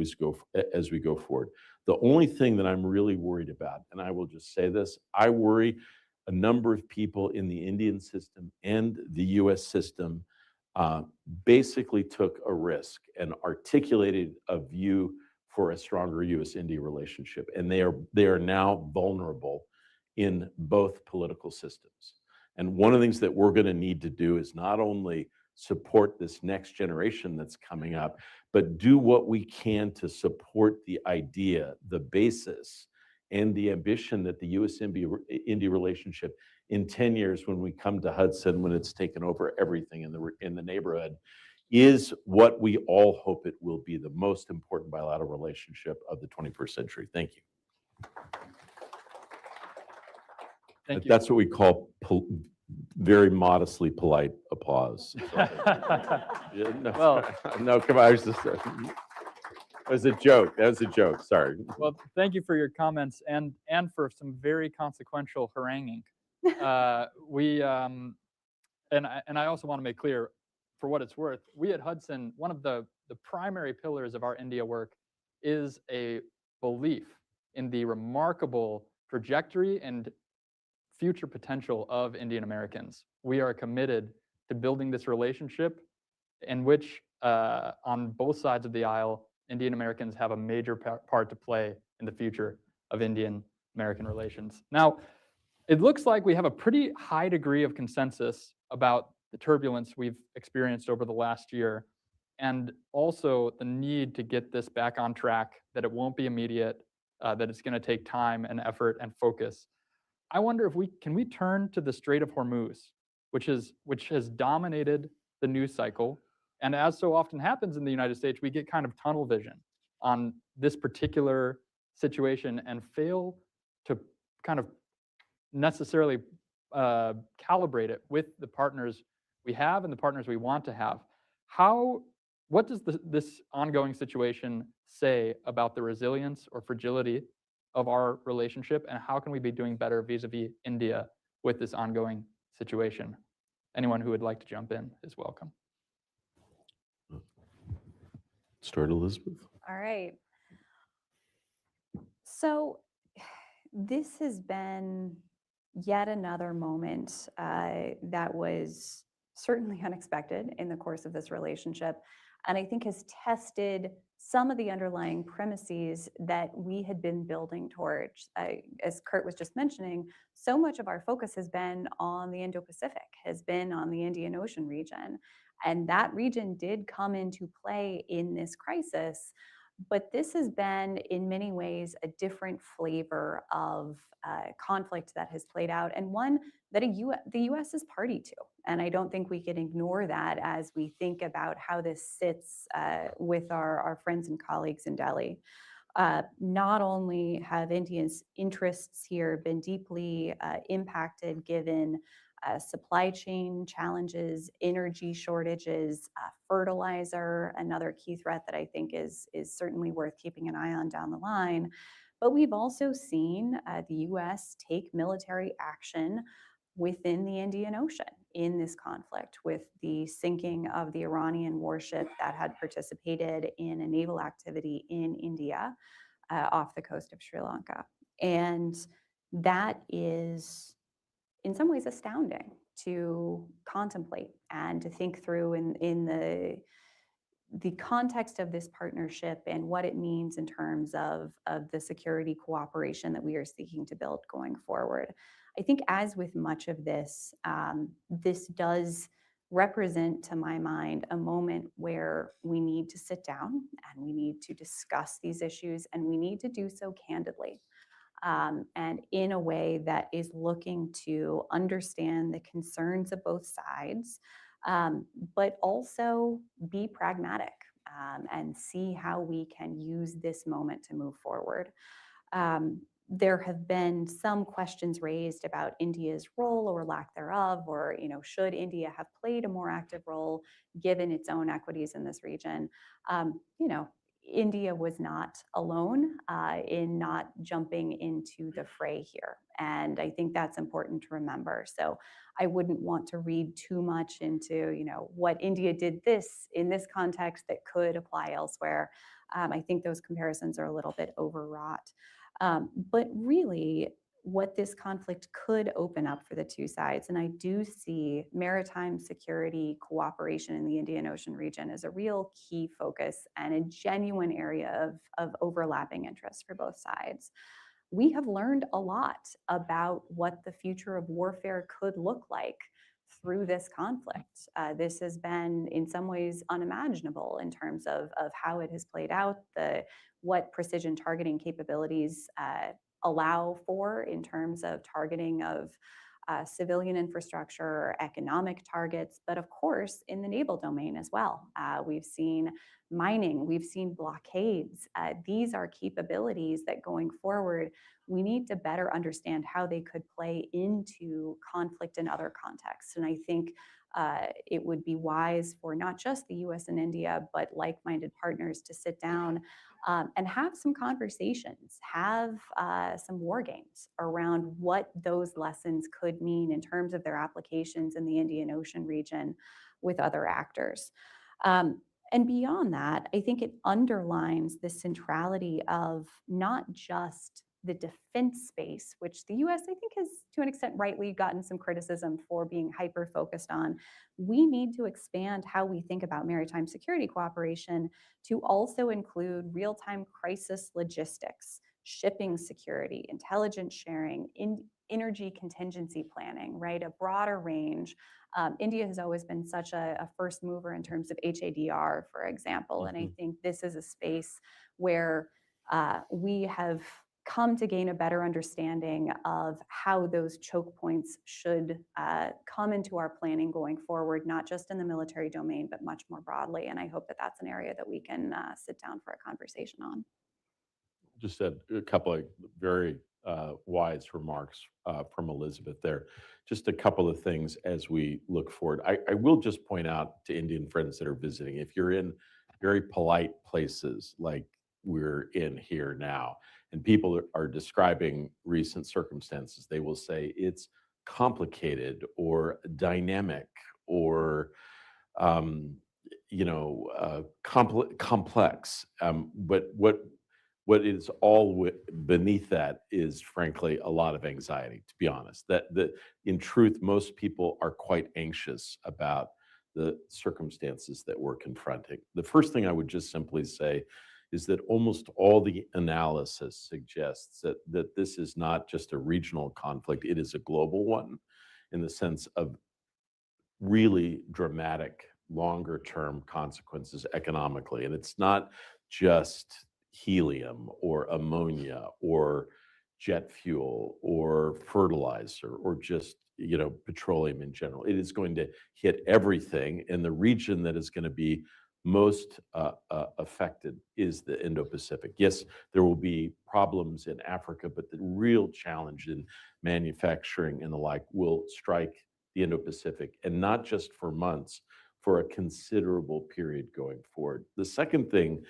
as we go forward. The only thing that I'm really worried about, and I will just say this, I worry a number of people in the Indian system and the US system basically took a risk and articulated a view for a stronger US-India relationship. And they are now vulnerable in both political systems. And one of the things that we're going to need to do is not only support this next generation that's coming up, but do what we can to support the idea, the basis, and the ambition that the US-India relationship in 10 years, when we come to Hudson, when it's taken over everything in the neighborhood, is what we all hope it will be, the most important bilateral relationship of the 21st century. Thank you. Thank you. That's what we call very modestly polite applause. Yeah, no, Well, no, come on, I was just, that was a joke. That was a joke. Sorry. well, thank you for your comments and for some very consequential haranguing. And I also want to make clear, for what it's worth, we at Hudson, one of the primary pillars of our India work is a belief in the remarkable trajectory and future potential of Indian Americans. We are committed to building this relationship in which, on both sides of the aisle, Indian Americans have a major part to play in the future of Indian American relations. Now, it looks like we have a pretty high degree of consensus about the turbulence we've experienced over the last year, and also the need to get this back on track, that it won't be immediate, that it's going to take time and effort and focus. I wonder if we turn to the Strait of Hormuz, which has dominated the news cycle, and as so often happens in the United States, we get kind of tunnel vision on this particular situation and fail to kind of necessarily calibrate it with the partners we have and the partners we want to have. What does this ongoing situation say about the resilience or fragility of our relationship, and how can we be doing better vis-a-vis India with this ongoing situation? Anyone who would like to jump in is welcome. Start, Elizabeth. All right. So this has been yet another moment that was certainly unexpected in the course of this relationship. and I think has tested some of the underlying premises that we had been building towards. As Kurt was just mentioning, so much of our focus has been on the Indo-Pacific, has been on the Indian Ocean region. And that region did come into play in this crisis. But this has been, in many ways, a different flavor of conflict that has played out, and one that the US is party to. And I don't think we can ignore that as we think about how this sits with our friends and colleagues in Delhi. Not only have India's interests here been deeply impacted given supply chain challenges, energy shortages, fertilizer, another key threat that I think is certainly worth keeping an eye on down the line. But we've also seen the US take military action within the Indian Ocean in this conflict, with the sinking of the Iranian warship that had participated in a naval activity in India off the coast of Sri Lanka. And that is, in some ways, astounding to contemplate and to think through in the context of this partnership and what it means in terms of the security cooperation that we are seeking to build going forward. I think, as with much of this, this does represent, to my mind, a moment where we need to sit down and we need to discuss these issues, and we need to do so candidly. And in a way that is looking to understand the concerns of both sides, but also be pragmatic and see how we can use this moment to move forward. There have been some questions raised about India's role or lack thereof, or should India have played a more active role given its own equities in this region? India was not alone in not jumping into the fray here. And I think that's important to remember. So I wouldn't want to read too much into, what India did in this context that could apply elsewhere. I think those comparisons are a little bit overwrought. But really, what this conflict could open up for the two sides, and I do see maritime security cooperation in the Indian Ocean region as a real key focus and a genuine area of overlapping interest for both sides. We have learned a lot about what the future of warfare could look like through this conflict. This has been, in some ways, unimaginable in terms of how it has played out, what precision targeting capabilities allow for in terms of targeting of civilian infrastructure, economic targets, but of course in the naval domain as well. We've seen mining, we've seen blockades. These are capabilities that going forward, we need to better understand how they could play into conflict in other contexts. And I think it would be wise for not just the US and India, but like-minded partners to sit down and have some conversations, have some war games around what those lessons could mean in terms of their applications in the Indian Ocean region with other actors. And beyond that, I think it underlines the centrality of not just the defense space, which the US, I think, has to an extent rightly gotten some criticism for being hyper-focused on. We need to expand how we think about maritime security cooperation to also include real-time crisis logistics, shipping security, intelligence sharing, energy contingency planning, right? A broader range. India has always been such a first mover in terms of HADR, for example. And I think this is a space where we have come to gain a better understanding of how those choke points should come into our planning going forward, not just in the military domain, but much more broadly. And I hope that that's an area that we can sit down for a conversation on. Just a couple of very wise remarks from Elizabeth there. Just a couple of things as we look forward. I will just point out to Indian friends that are visiting, if you're in very polite places like we're in here now, and people are describing recent circumstances, they will say it's complicated or dynamic or complex. But what is all beneath that is, frankly, a lot of anxiety, to be honest. That in truth, most people are quite anxious about the circumstances that we're confronting. The first thing I would just simply say is that almost all the analysis suggests that this is not just a regional conflict, it is a global one in the sense of really dramatic longer term consequences economically. And it's not just helium or ammonia or jet fuel or fertilizer or just petroleum in general. It is going to hit everything, and the region that is going to be most affected is the Indo-Pacific. Yes, there will be problems in Africa, but the real challenge in manufacturing and the like will strike the Indo-Pacific, and not just for months, for a considerable period going forward. The second thing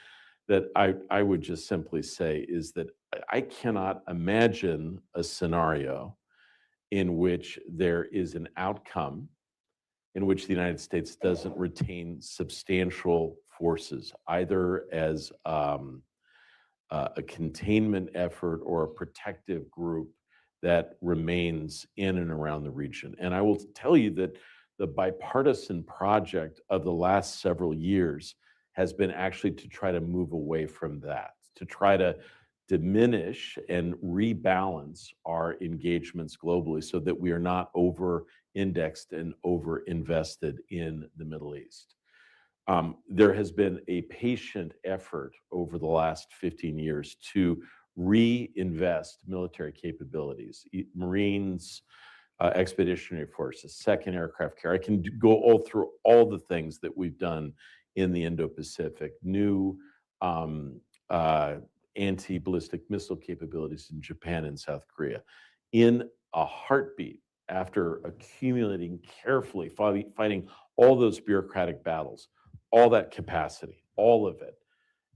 that I would just simply say is that I cannot imagine a scenario in which there is an outcome in which the United States doesn't retain substantial forces, either as a containment effort or a protective group that remains in and around the region. And I will tell you that the bipartisan project of the last several years has been actually to try to move away from that, to try to diminish and rebalance our engagements globally so that we are not over-indexed and over-invested in the Middle East. There has been a patient effort over the last 15 years to reinvest military capabilities, Marines, expeditionary forces, second aircraft carrier. I can go all through all the things that we've done in the Indo-Pacific, new anti-ballistic missile capabilities in Japan and South Korea. In a heartbeat, after accumulating carefully, fighting all those bureaucratic battles, all that capacity, all of it,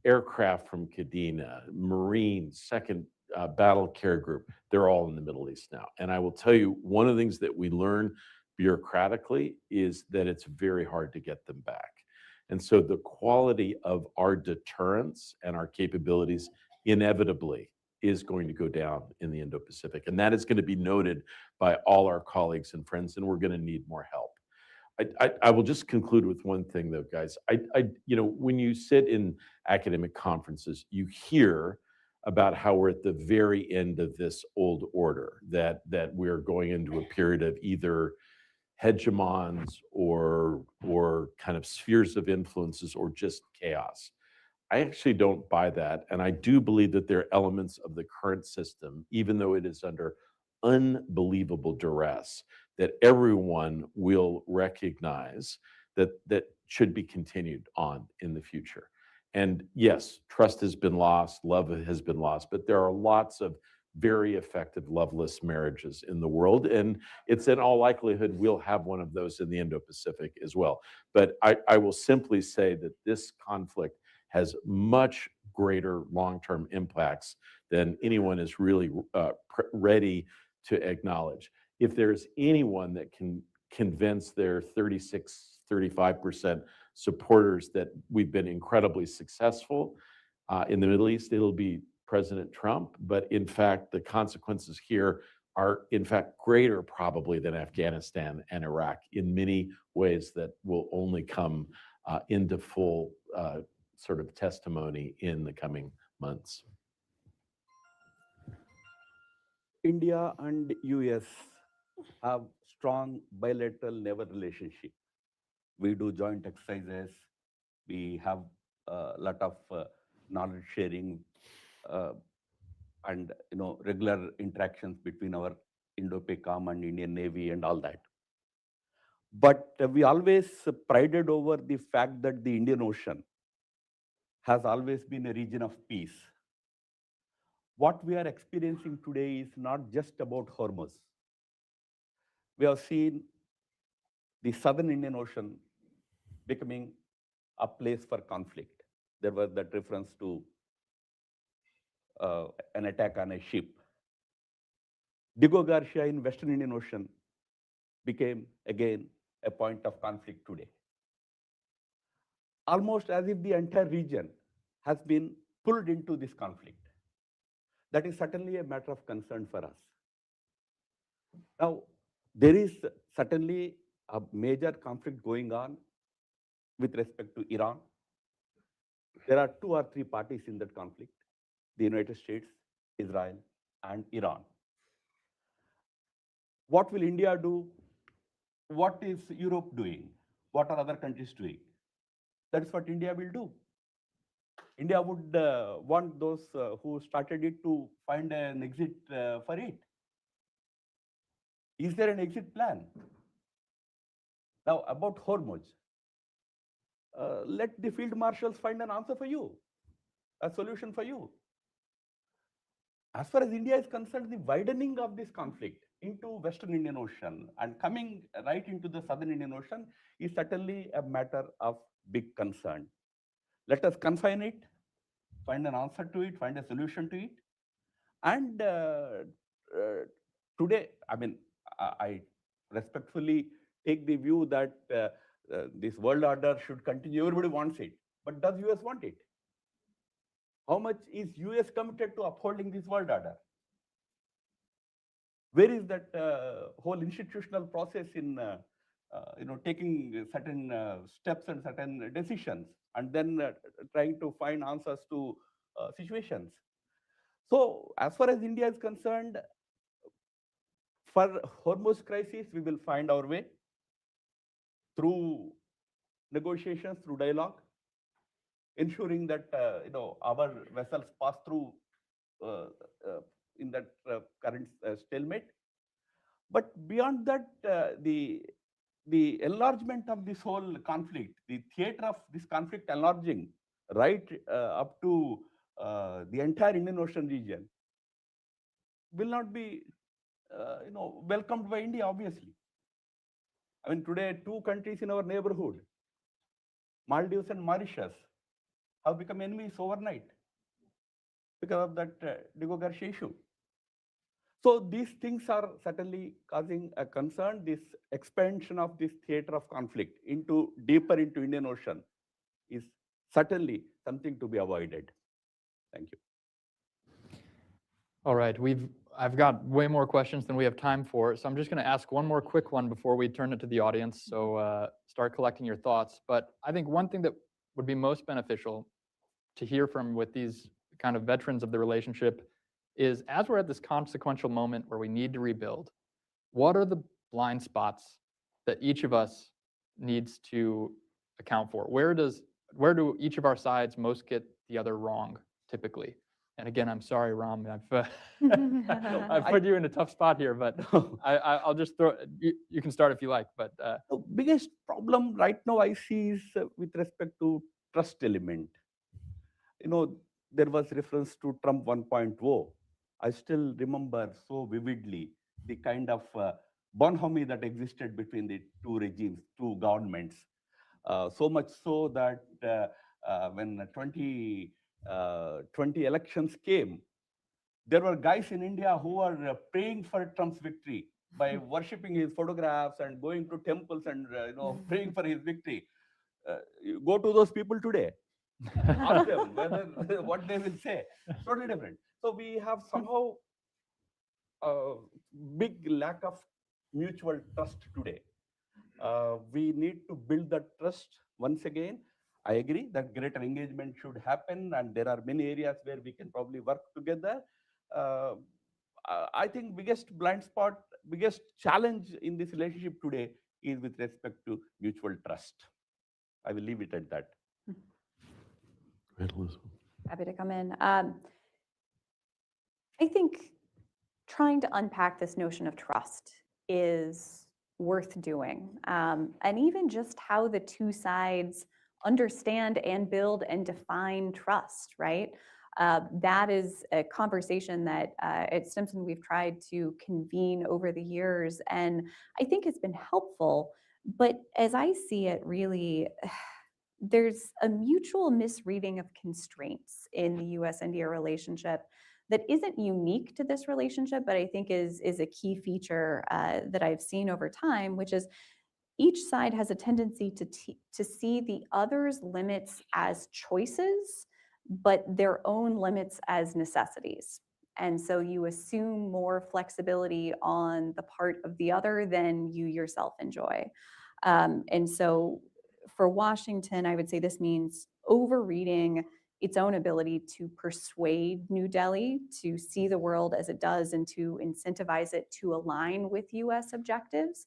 aircraft from Kadena, Marines, second battle carrier group, they're all in the Middle East now. And I will tell you, one of the things that we learn bureaucratically is that it's very hard to get them back. And so the quality of our deterrence and our capabilities inevitably is going to go down in the Indo-Pacific. And that is going to be noted by all our colleagues and friends, and we're going to need more help. I will just conclude with one thing, though, guys. When you sit in academic conferences, you hear about how we're at the very end of this old order, that we're going into a period of either hegemons or kind of spheres of influences or just chaos. I actually don't buy that, and I do believe that there are elements of the current system, even though it is under unbelievable duress, that everyone will recognize that should be continued on in the future. And yes, trust has been lost, love has been lost, but there are lots of very effective loveless marriages in the world, and it's in all likelihood we'll have one of those in the Indo-Pacific as well. But I will simply say that this conflict has much greater long-term impacts than anyone is really ready to acknowledge. If there's anyone that can convince their 35% supporters that we've been incredibly successful in the Middle East, it'll be President Trump. But in fact, the consequences here are in fact greater probably than Afghanistan and Iraq in many ways that will only come into full sort of testimony in the coming months. India and US have strong bilateral naval relationship. We do joint exercises. We have a lot of knowledge sharing and regular interactions between our Indo-PACOM and Indian Navy and all that. But we always prided over the fact that the Indian Ocean has always been a region of peace. What we are experiencing today is not just about Hormuz. We have seen the southern Indian Ocean becoming a place for conflict. There was that reference to an attack on a ship. Diego Garcia in Western Indian Ocean became again a point of conflict today. Almost as if the entire region has been pulled into this conflict. That is certainly a matter of concern for us. Now, there is certainly a major conflict going on with respect to Iran. There are 2 or 3 parties in that conflict: the United States, Israel, and Iran. What will India do? What is Europe doing? What are other countries doing? That's what India will do. India would want those who started it to find an exit for it. Is there an exit plan? Now, about Hormuz, let the field marshals find an answer for you, a solution for you. As far as India is concerned, the widening of this conflict into Western Indian Ocean and coming right into the Southern Indian Ocean is certainly a matter of big concern. Let us confine it, find an answer to it, find a solution to it. And today, I mean, I respectfully take the view that this world order should continue. Everybody wants it. But does US want it? How much is US committed to upholding this world order? Where is that whole institutional process in taking certain steps and certain decisions, and then trying to find answers to situations? So as far as India is concerned, for Hormuz crisis, we will find our way through negotiations, through dialogue, ensuring that our vessels pass through in that current stalemate. But beyond that, the enlargement of this whole conflict, the theater of this conflict enlarging right up to the entire Indian Ocean region, will not be welcomed by India, obviously. I mean, today, 2 countries in our neighborhood, Maldives and Mauritius, have become enemies overnight because of that Digo issue. So these things are certainly causing a concern. This expansion of this theater of conflict deeper into Indian Ocean is certainly something to be avoided. Thank you. All right, I've got way more questions than we have time for, so I'm just going to ask one more quick one before we turn it to the audience. So start collecting your thoughts. But I think one thing that would be most beneficial to hear from with these kind of veterans of the relationship is, as we're at this consequential moment where we need to rebuild, what are the blind spots that each of us needs to account for? Where do each of our sides most get the other wrong, typically? And again, I'm sorry, Ram, I've put you in a tough spot here, but I'll just throw, you can start if you like. But the biggest problem right now I see is with respect to trust element. There was reference to Trump 1.0. I still remember so vividly the kind of bonhomie that existed between the 2 regimes, 2 governments. So much so that when 2020 elections came, there were guys in India who were praying for Trump's victory by worshipping his photographs and going to temples and praying for his victory. You go to those people today, ask them what they will say. Totally different. So we have somehow a big lack of mutual trust today. We need to build that trust once again. I agree that greater engagement should happen, and there are many areas where we can probably work together. I think biggest blind spot, biggest challenge in this relationship today is with respect to mutual trust. I will leave it at that. Happy to come in. I think trying to unpack this notion of trust is worth doing. And even just how the 2 sides understand and build and define trust, right? That is a conversation that at Stimson we've tried to convene over the years, and I think it's been helpful. But as I see it, really, there's a mutual misreading of constraints in the US-India relationship that isn't unique to this relationship, but I think is a key feature that I've seen over time, which is each side has a tendency to see the other's limits as choices, but their own limits as necessities. And so you assume more flexibility on the part of the other than you yourself enjoy. And so For Washington, I would say this means overreading its own ability to persuade New Delhi to see the world as it does and to incentivize it to align with US objectives.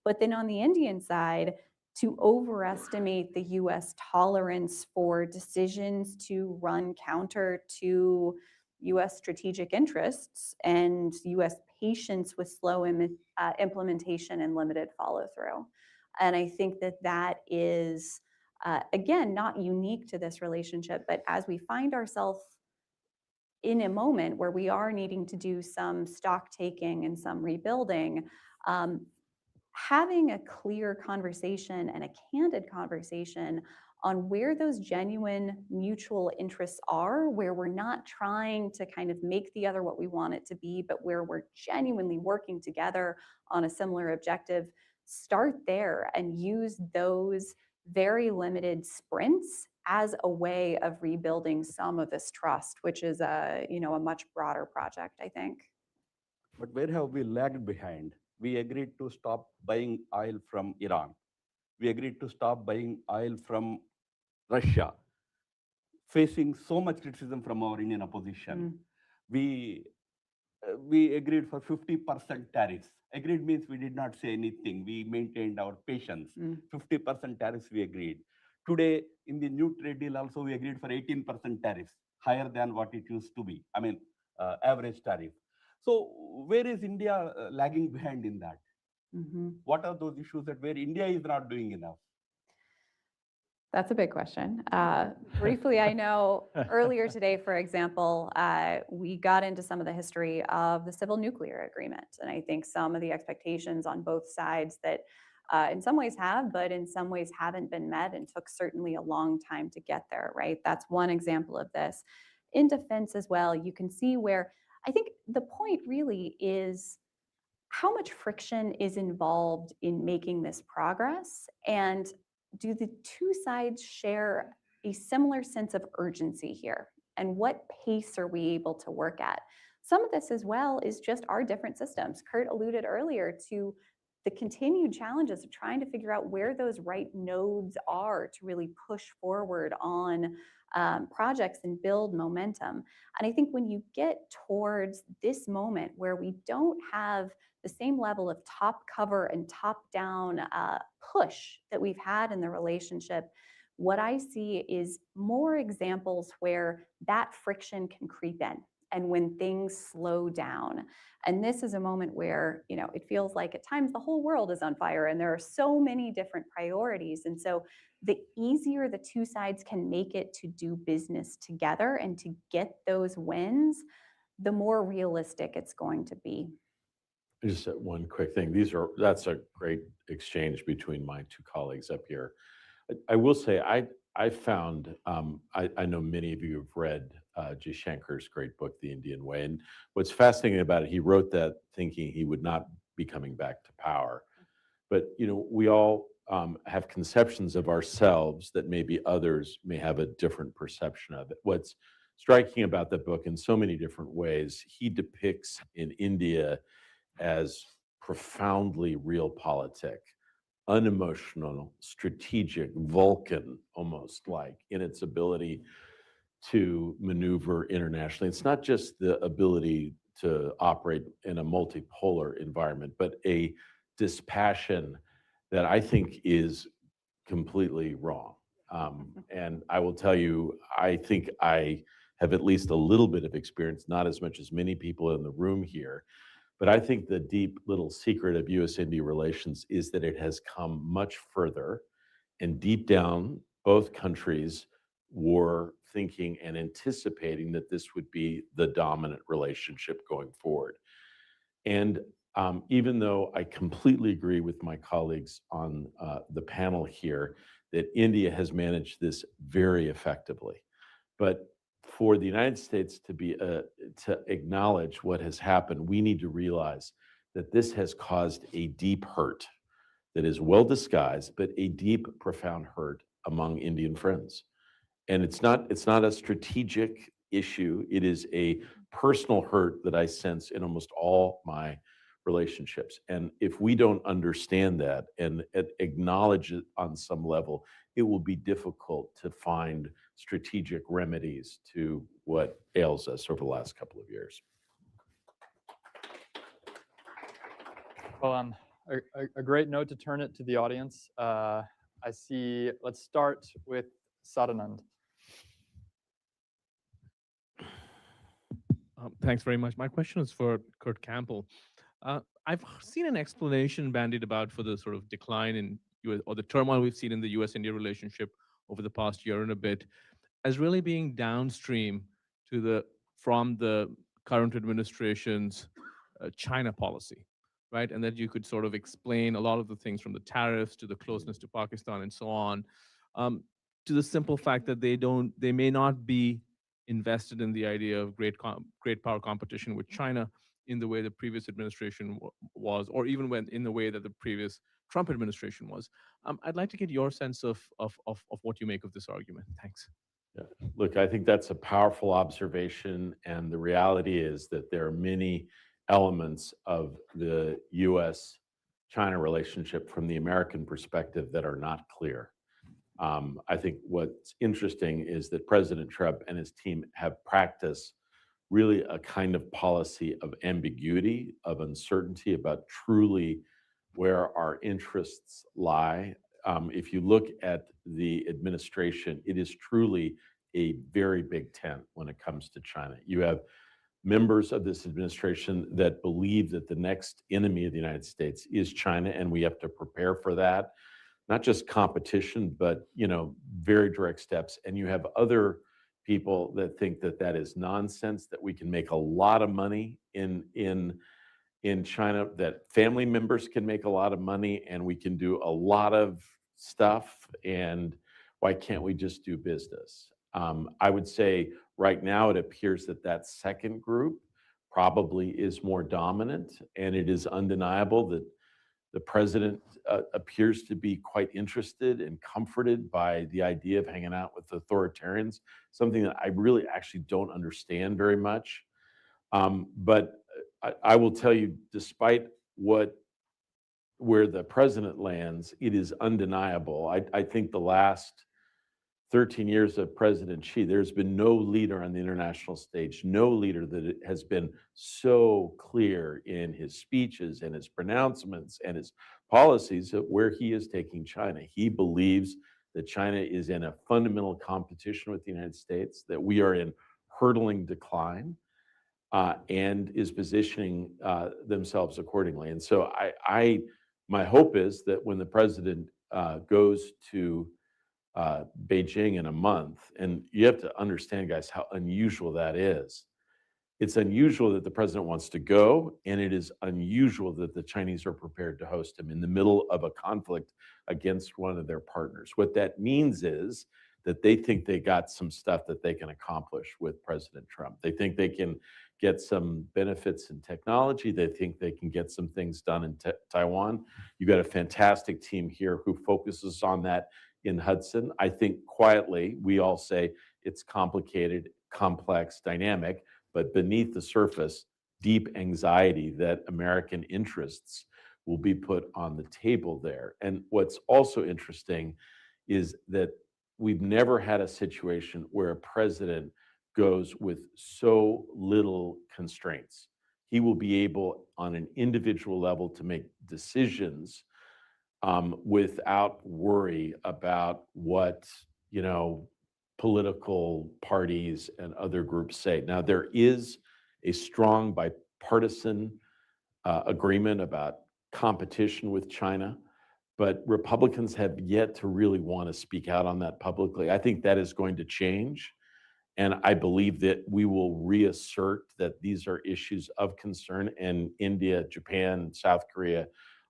But then on the Indian side, to overestimate the US tolerance for decisions to run counter to US strategic interests and US patience with slow implementation and limited follow through. And I think that that is, again, not unique to this relationship, but as we find ourselves in a moment where we are needing to do some stock taking and some rebuilding, having a clear conversation and a candid conversation on where those genuine mutual interests are, where we're not trying to kind of make the other what we want it to be, but where we're genuinely working together on a similar objective, start there and use those very limited sprints as a way of rebuilding some of this trust, which is a much broader project, I think. But where have we lagged behind? We agreed to stop buying oil from Iran. We agreed to stop buying oil from Russia, facing so much criticism from our Indian opposition. We agreed for 50% tariffs. Agreed means we did not say anything. We maintained our patience. 50% tariffs we agreed. Today, in the new trade deal also, we agreed for 18% tariffs, higher than what it used to be. I mean, average tariff. So where is India lagging behind in that? What are those issues that where India is not doing enough? That's a big question. Briefly, I know earlier today, for example, we got into some of the history of the civil nuclear agreement. And I think some of the expectations on both sides that in some ways have, but in some ways haven't been met and took certainly a long time to get there, right? That's one example of this. In defense as well, you can see where I think the point really is how much friction is involved in making this progress, and do the two sides share a similar sense of urgency here? And what pace are we able to work at? Some of this as well is just our different systems. Kurt alluded earlier to the continued challenges of trying to figure out where those right nodes are to really push forward on projects and build momentum. And I think when you get towards this moment where we don't have the same level of top cover and top down push that we've had in the relationship, what I see is more examples where that friction can creep in and when things slow down. And this is a moment where, it feels like at times the whole world is on fire and there are so many different priorities. And so the easier the two sides can make it to do business together and to get those wins, the more realistic it's going to be. Just one quick thing. That's a great exchange between my two colleagues up here. I will say I found I know many of you have read Jaishankar's great book, The Indian Way, and what's fascinating about it, he wrote that thinking he would not be coming back to power, but we all have conceptions of ourselves that maybe others may have a different perception of it. What's striking about the book in so many different ways, he depicts in India as profoundly realpolitik, unemotional, strategic, Vulcan almost like in its ability to maneuver internationally. It's not just the ability to operate in a multipolar environment, but a dispassion that I think is completely wrong. And I will tell you, I think I have at least a little bit of experience, not as much as many people in the room here, but I think the deep little secret of US-India relations is that it has come much further, and deep down, both countries were thinking and anticipating that this would be the dominant relationship going forward. And even though I completely agree with my colleagues on the panel here that India has managed this very effectively, but for the United States to acknowledge what has happened, we need to realize that this has caused a deep hurt that is well disguised, but a deep, profound hurt among Indian friends. And it's not a strategic issue. It is a personal hurt that I sense in almost all my relationships. And if we don't understand that and acknowledge it on some level, it will be difficult to find strategic remedies to what ails us over the last couple of years. Well, on a great note to turn it to the audience, I see, let's start with Sadanand. Thanks very much. My question is for Kurt Campbell. I've seen an explanation bandied about for the sort of decline in US, or the turmoil we've seen in the US-India relationship over the past year and a bit, as really being downstream from the current administration's China policy, right? And that you could sort of explain a lot of the things from the tariffs to the closeness to Pakistan and so on, to the simple fact that they may not be invested in the idea of great power competition with China in the way the previous administration was, or even in the way that the previous Trump administration was. I'd like to get your sense of what you make of this argument. Thanks. Yeah. Look, I think that's a powerful observation, and the reality is that there are many elements of the U.S.-China relationship from the American perspective that are not clear. I think what's interesting is that President Trump and his team have practiced really a kind of policy of ambiguity, of uncertainty about truly where our interests lie. If you look at the administration, it is truly a very big tent when it comes to China. You have members of this administration that believe that the next enemy of the United States is China, and we have to prepare for that. Not just competition, but very direct steps. And you have other people that think that that is nonsense, that we can make a lot of money in China, that family members can make a lot of money, and we can do a lot of stuff, and why can't we just do business? I would say right now it appears that that second group probably is more dominant, and it is undeniable that the president appears to be quite interested and comforted by the idea of hanging out with authoritarians, something that I really actually don't understand very much. But I will tell you, despite where the president lands, it is undeniable. I think the last 13 years of President Xi, there's been no leader on the international stage, no leader that has been so clear in his speeches and his pronouncements and his policies of where he is taking China. He believes that China is in a fundamental competition with the United States, that we are in hurtling decline, and is positioning themselves accordingly. And so my hope is that when the president goes to Beijing in a month, and you have to understand, guys, how unusual that is. It's unusual that the president wants to go, and it is unusual that the Chinese are prepared to host him in the middle of a conflict against one of their partners. What that means is that they think they got some stuff that they can accomplish with President Trump. They think they can get some benefits in technology. They think they can get some things done in Taiwan. You've got a fantastic team here who focuses on that in Hudson. I think quietly, we all say it's complicated, complex, dynamic, but beneath the surface, deep anxiety that American interests will be put on the table there. And what's also interesting is that we've never had a situation where a president goes with so little constraints. He will be able, on an individual level, to make decisions without worry about what political parties and other groups say. Now, there is a strong bipartisan agreement about competition with China, but Republicans have yet to really want to speak out on that publicly. I think that is going to change. And I believe that we will reassert that these are issues of concern, and India, Japan, South Korea,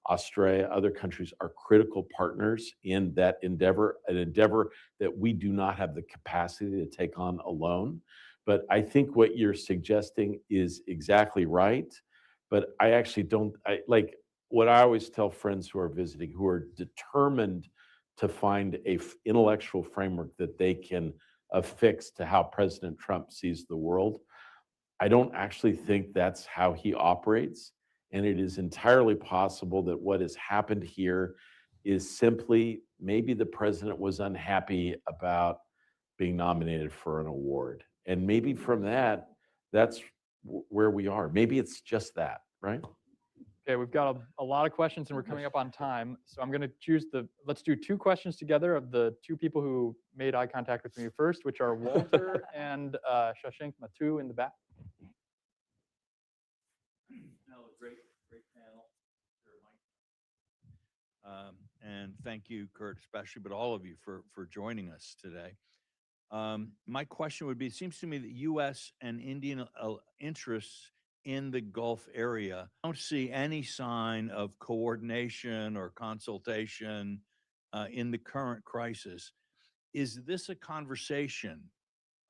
Australia, other countries are critical partners in that endeavor, an endeavor that we do not have the capacity to take on alone. But I think what you're suggesting is exactly right. But I actually don't, like what I always tell friends who are visiting, who are determined to find a intellectual framework that they can affix to how President Trump sees the world. I don't actually think that's how he operates. And it is entirely possible that what has happened here is simply maybe the president was unhappy about being nominated for an award. And maybe from that, that's where we are. Maybe it's just that, right? Okay, we've got a lot of questions and we're coming up on time. So I'm going to choose let's do two questions together of the two people who made eye contact with me first, which are Walter and Shashank Mathu in the back. Great panel. And thank you, Kurt, especially, but all of you for joining us today. My question would be, it seems to me that U.S. and Indian interests in the Gulf area don't see any sign of coordination or consultation in the current crisis. Is this a conversation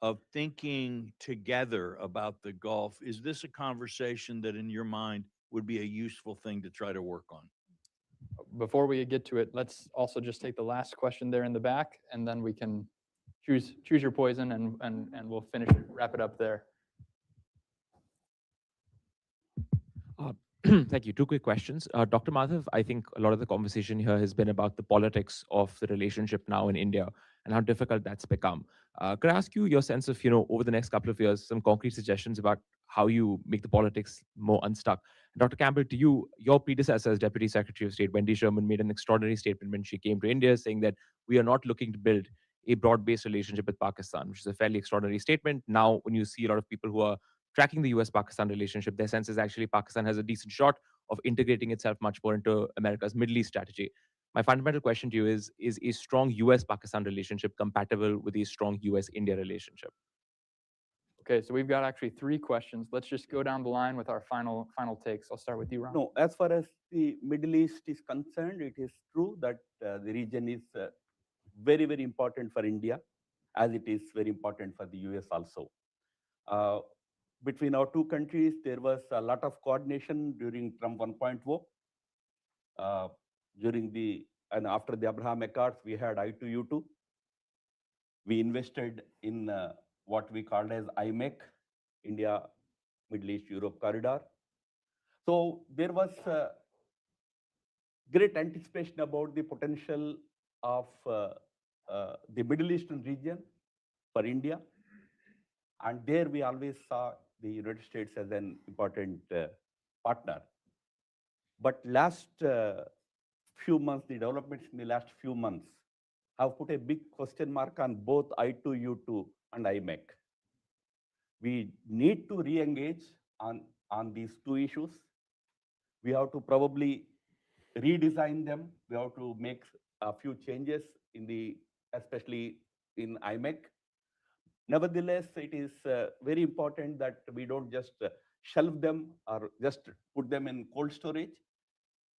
of thinking together about the Gulf? Is this a conversation that in your mind would be a useful thing to try to work on? Before we get to it, let's also just take the last question there in the back, and then we can choose your poison, and we'll wrap it up there. Thank you. Two quick questions. Dr. Madhav, I think a lot of the conversation here has been about the politics of the relationship now in India and how difficult that's become. Could I ask you your sense of, over the next couple of years, some concrete suggestions about how you make the politics more unstuck? Dr. Campbell, to you, your predecessor as Deputy Secretary of State, Wendy Sherman, made an extraordinary statement when she came to India saying that we are not looking to build a broad-based relationship with Pakistan, which is a fairly extraordinary statement. Now, when you see a lot of people who are tracking the US-Pakistan relationship, their sense is actually Pakistan has a decent shot of integrating itself much more into America's Middle East strategy. My fundamental question to you is a strong US-Pakistan relationship compatible with a strong US-India relationship? Okay, so we've got actually three questions. Let's just go down the line with our final takes. I'll start with you, Ram. No, as far as the Middle East is concerned, it is true that the region is very, very important for India, as it is very important for the US also. Between our two countries, there was a lot of coordination during Trump 1.0. And after the Abraham Accords, we had I2U2. We invested in what we called as IMEC, India, Middle East, Europe corridor. So there was great anticipation about the potential of the Middle Eastern region for India. And there we always saw the United States as an important partner. But last few months, the developments in the last few months have put a big question mark on both I2U2 and IMEC. We need to re-engage on these two issues. We have to probably redesign them. We have to make a few changes especially in IMEC. Nevertheless, it is very important that we don't just shelve them or just put them in cold storage.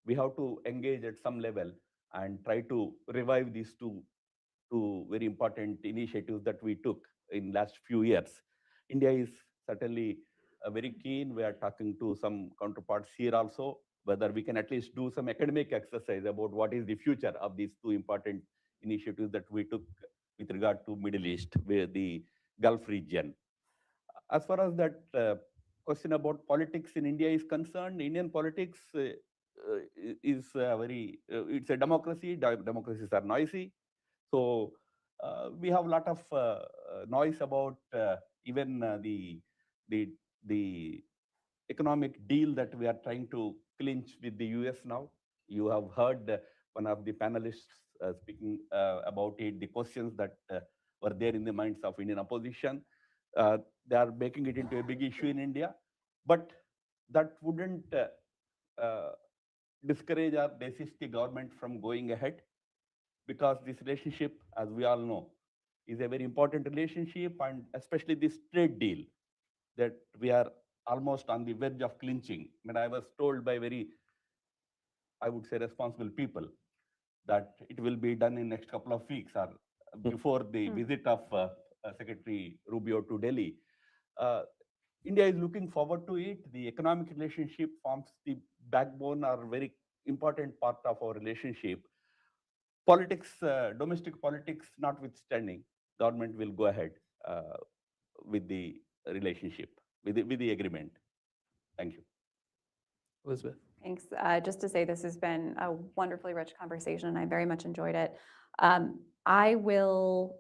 We have to engage at some level and try to revive these two very important initiatives that we took in last few years. India is certainly very keen. We are talking to some counterparts here also, whether we can at least do some academic exercise about what is the future of these two important initiatives that we took with regard to Middle East, where the Gulf region. As far as that question about politics in India is concerned, Indian politics is it's a democracy. Democracies are noisy. So we have a lot of noise about even the economic deal that we are trying to clinch with the US now. You have heard one of the panelists speaking about it, the questions that were there in the minds of Indian opposition. They are making it into a big issue in India, but that wouldn't discourage or desist the government from going ahead, because this relationship, as we all know, is a very important relationship, and especially this trade deal that we are almost on the verge of clinching. When I was told by very, I would say, responsible people that it will be done in next couple of weeks or before the visit of Secretary Rubio to Delhi. India is looking forward to it. The economic relationship forms the backbone or very important part of our relationship. Politics, domestic politics notwithstanding, government will go ahead with the relationship, with the agreement. Thank you. Elizabeth. Thanks. Just to say, this has been a wonderfully rich conversation. I very much enjoyed it. I will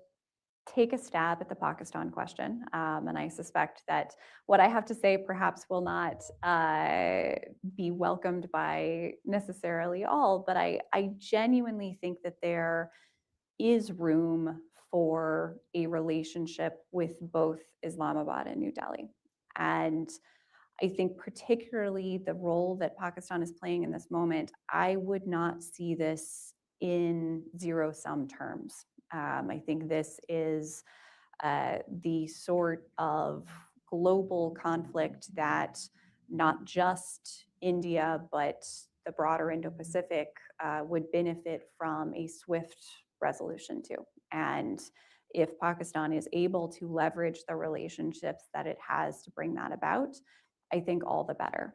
take a stab at the Pakistan question, and I suspect that what I have to say perhaps will not be welcomed by necessarily all, but I genuinely think that there is room for a relationship with both Islamabad and New Delhi. And I think particularly the role that Pakistan is playing in this moment, I would not see this in zero-sum terms. I think this is the sort of global conflict that not just India, but the broader Indo-Pacific would benefit from a swift resolution to. And if Pakistan is able to leverage the relationships that it has to bring that about, I think all the better.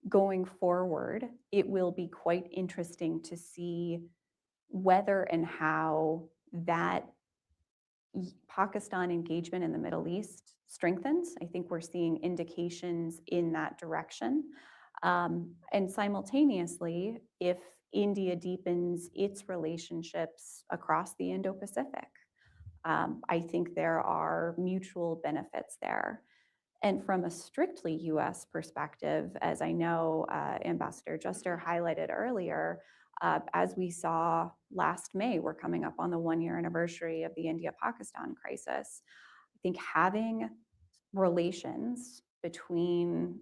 Going forward, it will be quite interesting to see whether and how that Pakistan engagement in the Middle East strengthens. I think we're seeing indications in that direction. And simultaneously, if India deepens its relationships across the Indo-Pacific, I think there are mutual benefits there. And from a strictly US perspective, as I know Ambassador Juster highlighted earlier, as we saw last May, we're coming up on the one-year anniversary of the India-Pakistan crisis. I think having relations between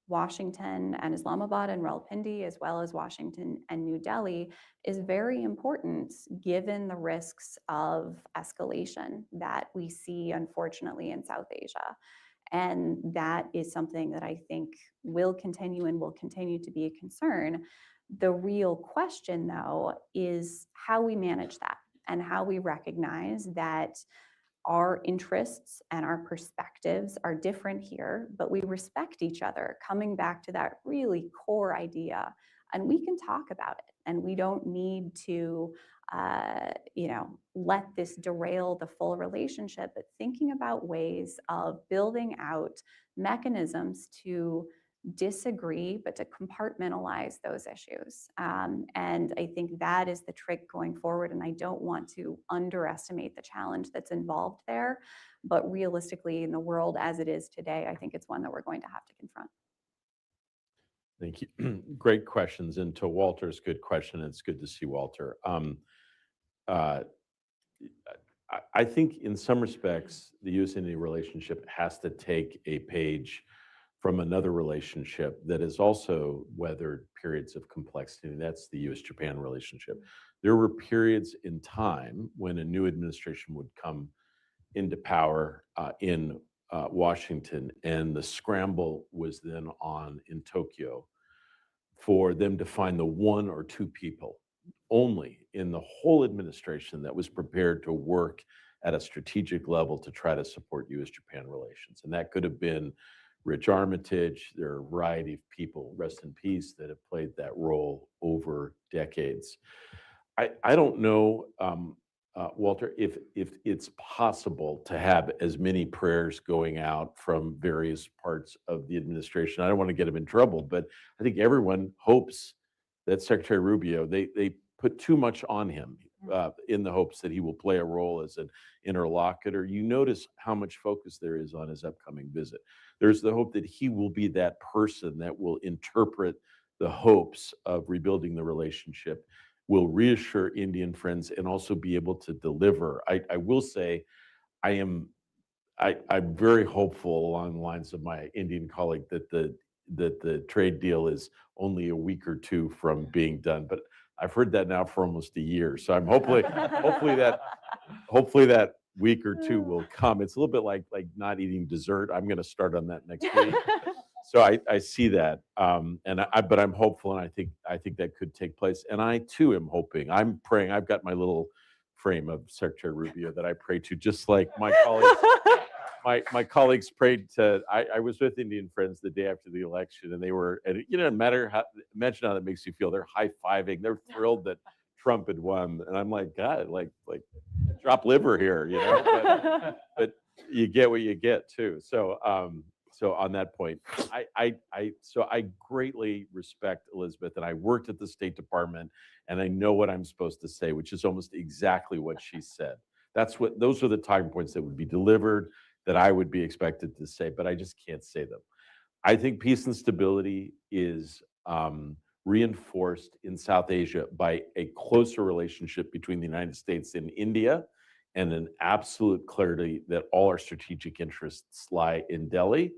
Washington and Islamabad and Rawalpindi, as well as Washington and New Delhi, is very important given the risks of escalation that we see, unfortunately, in South Asia. And that is something that I think will continue and will continue to be a concern. The real question, though, is how we manage that and how we recognize that our interests and our perspectives are different here, but we respect each other, coming back to that really core idea. And we can talk about it, and we don't need to let this derail the full relationship, but thinking about ways of building out mechanisms to disagree, but to compartmentalize those issues. And I think that is the trick going forward. And I don't want to underestimate the challenge that's involved there. But realistically, in the world as it is today, I think it's one that we're going to have to confront. Thank you. Great questions. And to Walter's good question, it's good to see Walter. I think in some respects, the US-India relationship has to take a page from another relationship that has also weathered periods of complexity. That's the US-Japan relationship. There were periods in time when a new administration would come into power in Washington, and the scramble was then on in Tokyo for them to find the one or two people only in the whole administration that was prepared to work at a strategic level to try to support US-Japan relations. And that could have been Rich Armitage. There are a variety of people, rest in peace, that have played that role over decades. I don't know, Walter, if it's possible to have as many prayers going out from various parts of the administration. I don't want to get him in trouble, but I think everyone hopes that Secretary Rubio, they put too much on him in the hopes that he will play a role as an interlocutor. You notice how much focus there is on his upcoming visit. There's the hope that he will be that person that will interpret the hopes of rebuilding the relationship, will reassure Indian friends, and also be able to deliver. I will say, I'm very hopeful along the lines of my Indian colleague that the trade deal is only a week or two from being done. But I've heard that now for almost a year. So I'm hopefully that week or two will come. It's a little bit like not eating dessert. I'm going to start on that next week. So I see that, but I'm hopeful, and I think that could take place. And I too am hoping. I'm praying. I've got my little frame of Secretary Rubio that I pray to, just like my colleagues. My colleagues prayed to. I was with Indian friends the day after the election, and they were, and imagine how that makes you feel. They're high-fiving. They're thrilled that Trump had won, and I'm like, God, like drop liver here, But you get what you get too. So so on that point, so I greatly respect Elizabeth, and I worked at the State Department, and I know what I'm supposed to say, which is almost exactly what she said. Those are the time points that would be delivered, that I would be expected to say, but I just can't say them. I think peace and stability is reinforced in South Asia by a closer relationship between the United States and India, and an absolute clarity that all our strategic interests lie in Delhi,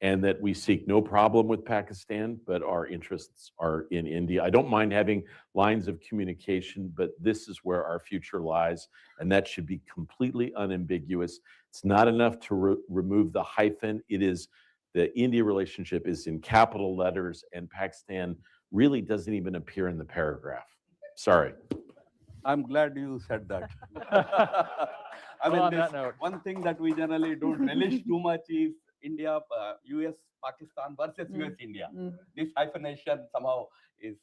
and that we seek no problem with Pakistan, but our interests are in India. I don't mind having lines of communication, but this is where our future lies, and that should be completely unambiguous. It's not enough to remove the hyphen. It is the India relationship is in capital letters, and Pakistan really doesn't even appear in the paragraph. Sorry. I'm glad you said that. I Well, mean, on that note, one thing that we generally don't relish too much is India, US, Pakistan versus US, India. This hyphenation somehow is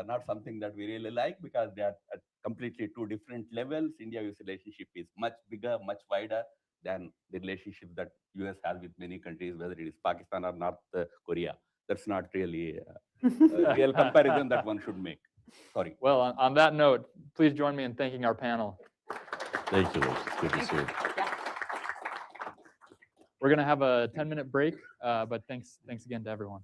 not something that we really like, because they are at completely two different levels. India-US relationship is much bigger, much wider than the relationship that US has with many countries, whether it is Pakistan or North Korea. That's not really a real comparison that one should make. Sorry. well, on that note, please join me in thanking our panel. Thank you, Liz. It's good to see you. We're going to have a 10-minute break, but thanks again to everyone.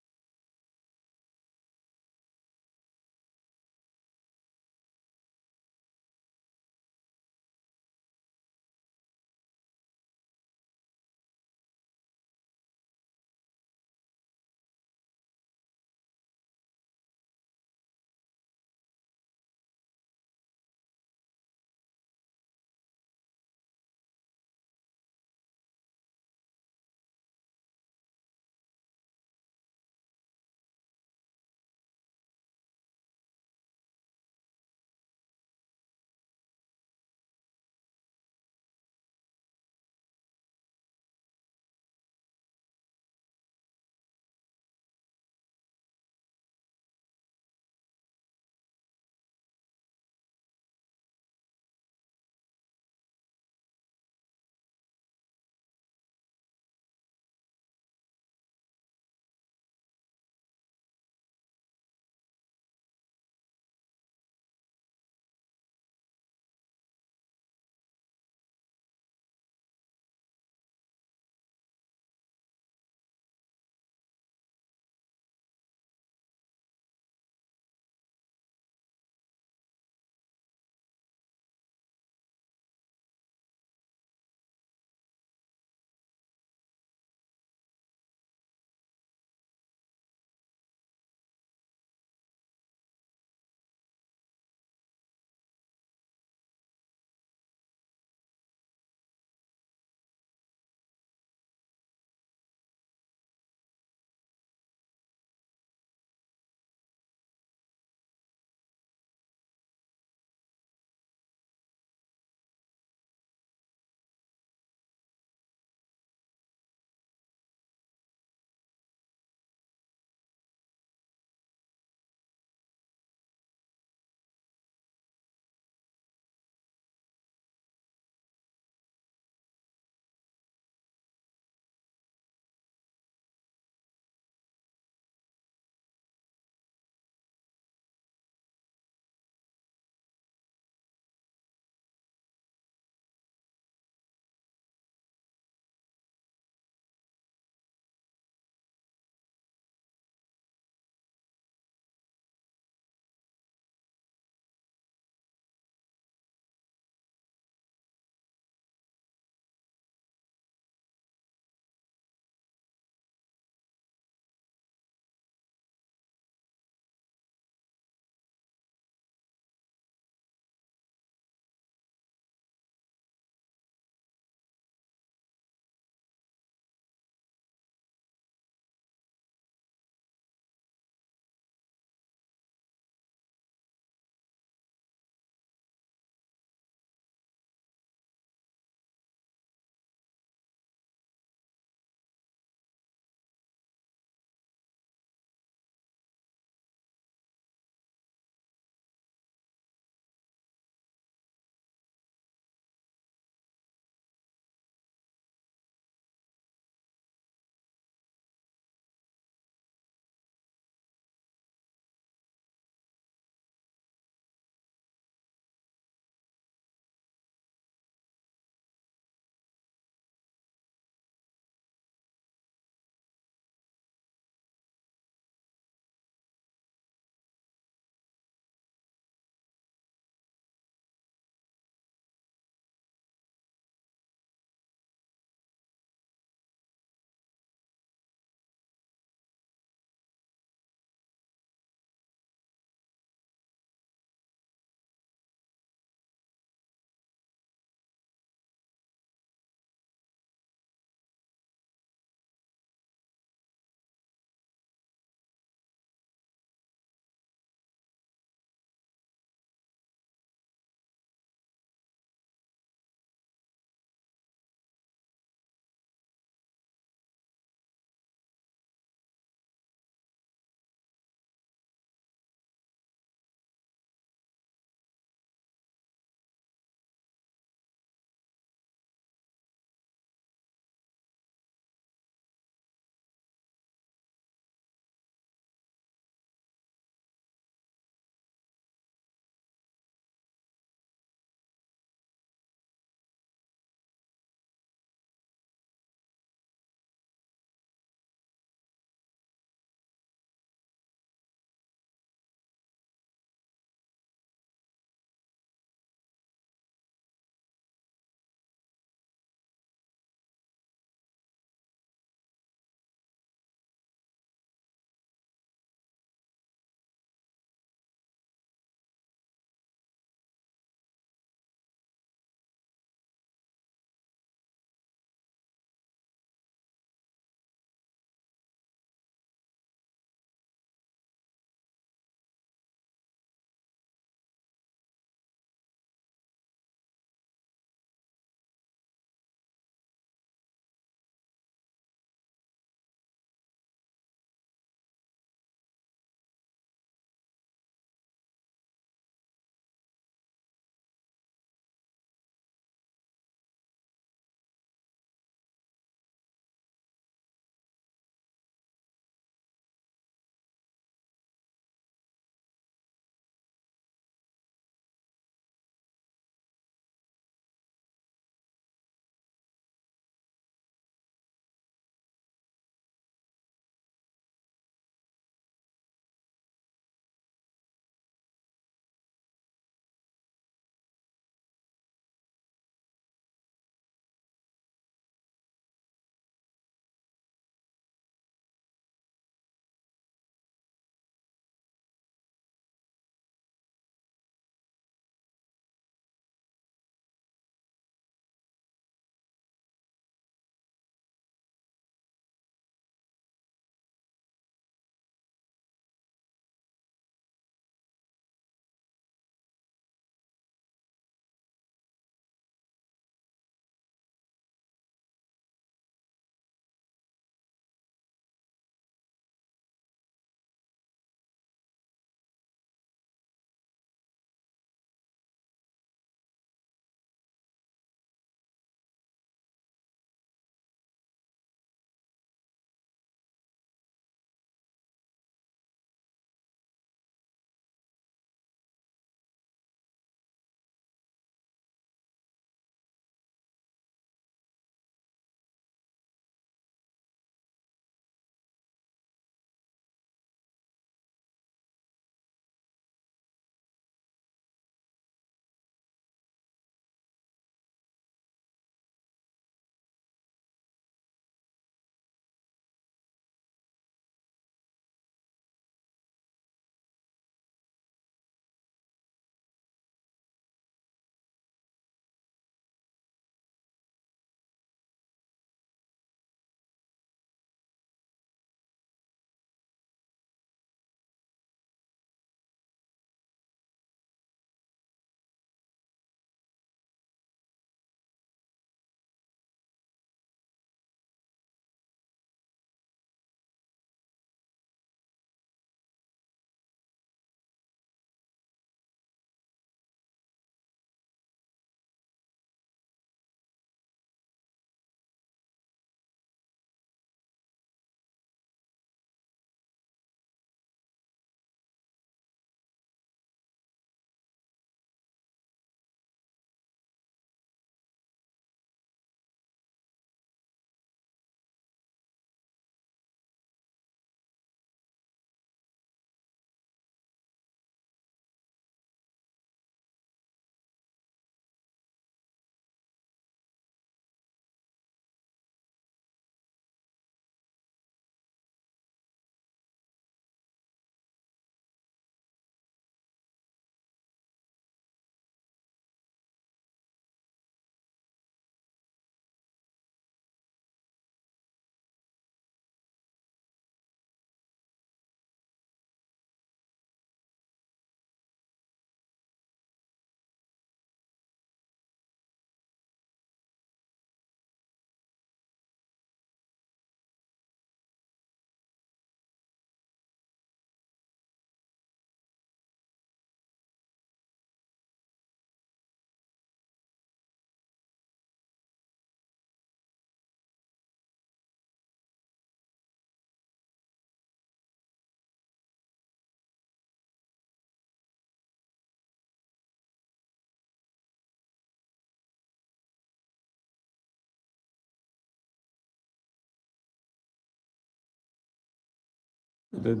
Hello.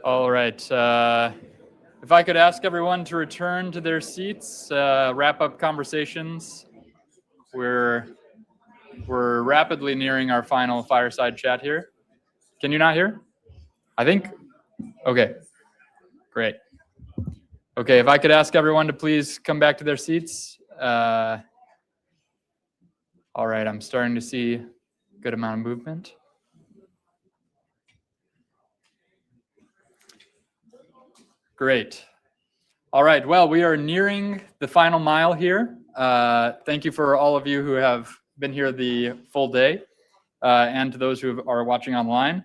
All right. If I could ask everyone to return to their seats, wrap up conversations. We're rapidly nearing our final fireside chat here. Can you not hear? I think. Okay. Great. Okay. If I could ask everyone to please come back to their seats. All right. I'm starting to see a good amount of movement. Great. All right. Well, we are nearing the final mile here. Thank you for all of you who have been here the full day, and to those who are watching online.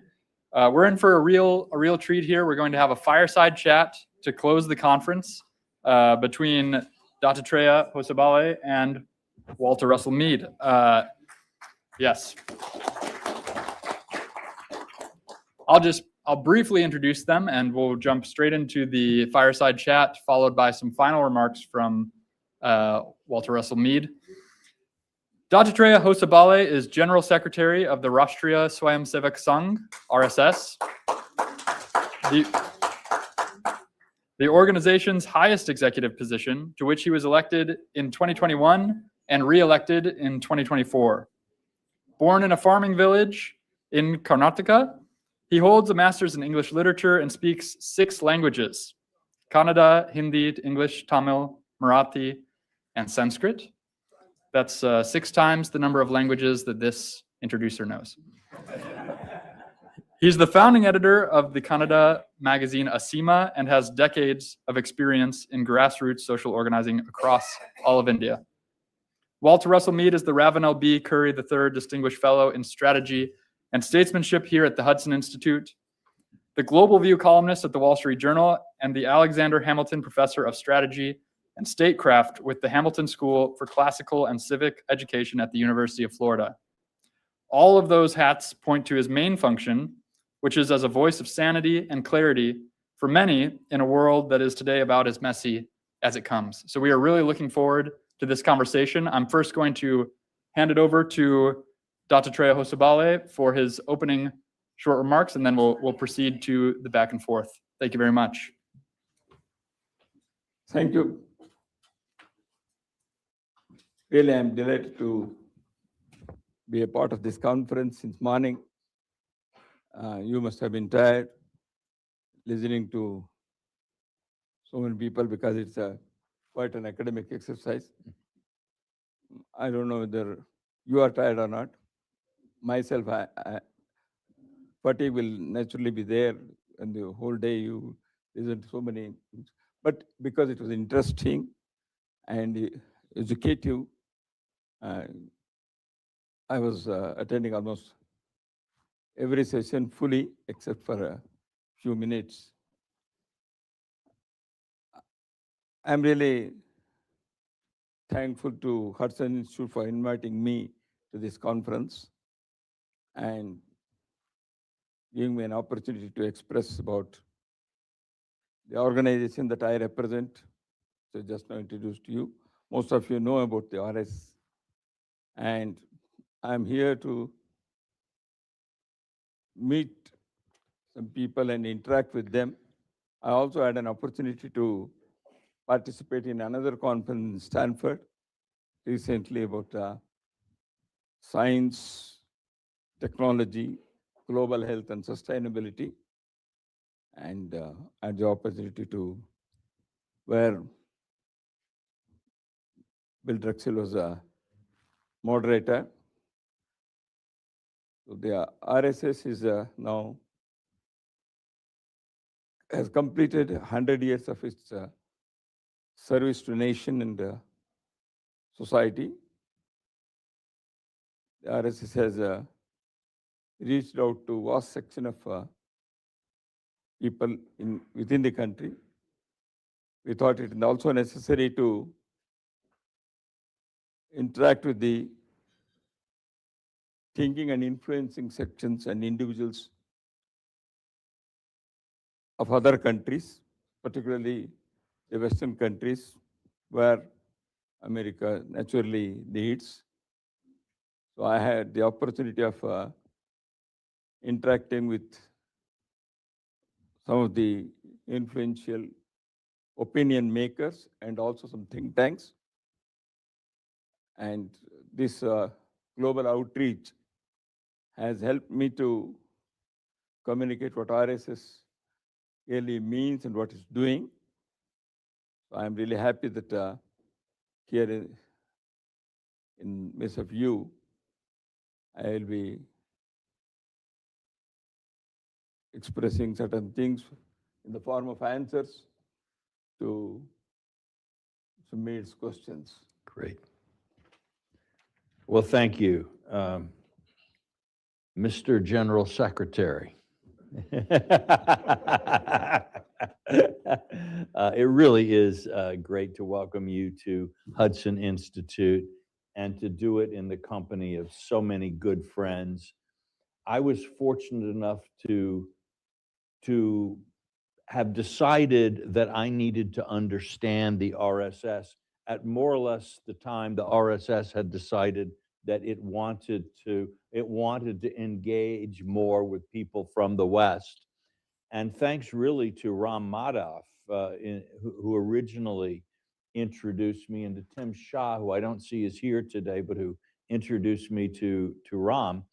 We're in for a real treat here. We're going to have a fireside chat to close the conference between Dattatreya Hosabale and Walter Russell Mead. Yes. I'll briefly introduce them and we'll jump straight into the fireside chat, followed by some final remarks from Walter Russell Mead. Dattatreya Hosabale is General Secretary of the Rashtriya Swayamsevak Sangh, RSS, the organization's highest executive position, to which he was elected in 2021 and re-elected in 2024. Born in a farming village in Karnataka, he holds a master's in English literature and speaks 6 languages: Kannada, Hindi, English, Tamil, Marathi, and Sanskrit. That's 6 times the number of languages that this introducer knows. He's the founding editor of the Kannada magazine Asima and has decades of experience in grassroots social organizing across all of India. Walter Russell Mead is the Ravenel B. Curry III Distinguished Fellow in Strategy and Statesmanship here at the Hudson Institute, the Global View columnist at the Wall Street Journal, and the Alexander Hamilton Professor of Strategy and Statecraft with the Hamilton School for Classical and Civic Education at the University of Florida. All of those hats point to his main function, which is as a voice of sanity and clarity for many in a world that is today about as messy as it comes. So we are really looking forward to this conversation. I'm first going to hand it over to Dattatreya Hosabale for his opening short remarks, and then we'll proceed to the back and forth. Thank you very much. Thank you. Really, I'm delighted to be a part of this conference since morning. You must have been tired listening to so many people because it's quite an academic exercise. I don't know whether you are tired or not. Myself, fatigue will naturally be there, and the whole day you listen to so many things. But because it was interesting and educative, I was attending almost every session fully except for a few minutes. I'm really thankful to Hudson Institute for inviting me to this conference and giving me an opportunity to express about the organization that I represent. So just now introduced to you. Most of you know about the RS. And I'm here to meet some people and interact with them. I also had an opportunity to participate in another conference in Stanford recently about science, technology, global health, and sustainability. And I had the opportunity to, where Bill Drexel was a moderator. So the RSS is now has completed 100 years of its service to nation and society. The RSS has reached out to a vast section of people within the country. We thought it is also necessary to interact with the thinking and influencing sections and individuals of other countries, particularly the Western countries, where America naturally leads. So I had the opportunity of interacting with some of the influential opinion makers and also some think tanks. And this global outreach has helped me to communicate what RSS really means and what it's doing. So I'm really happy that here in midst of you, I will be expressing certain things in the form of answers to Sameer's questions. Great. Well, thank you, Mr. General Secretary. It really is great to welcome you to Hudson Institute and to do it in the company of so many good friends. I was fortunate enough to have decided that I needed to understand the RSS at more or less the time the RSS had decided that it wanted to engage more with people from the West. And thanks really to Ram Madhav, who originally introduced me, and to Tim Shah, who I don't see is here today, but who introduced me to Ram.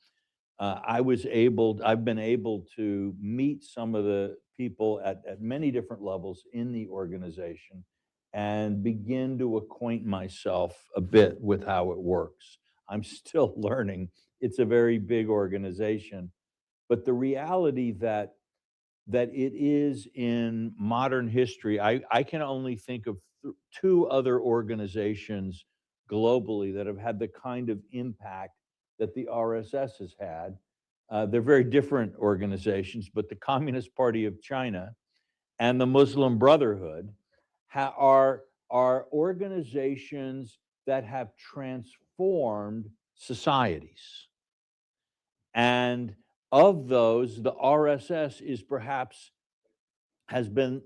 I've been able to meet some of the people at many different levels in the organization and begin to acquaint myself a bit with how it works. I'm still learning. It's a very big organization, but the reality that it is in modern history, I can only think of two other organizations globally that have had the kind of impact that the RSS has had. They're very different organizations, but the Communist Party of China and the Muslim Brotherhood are organizations that have transformed societies. And of those, the RSS is perhaps has been,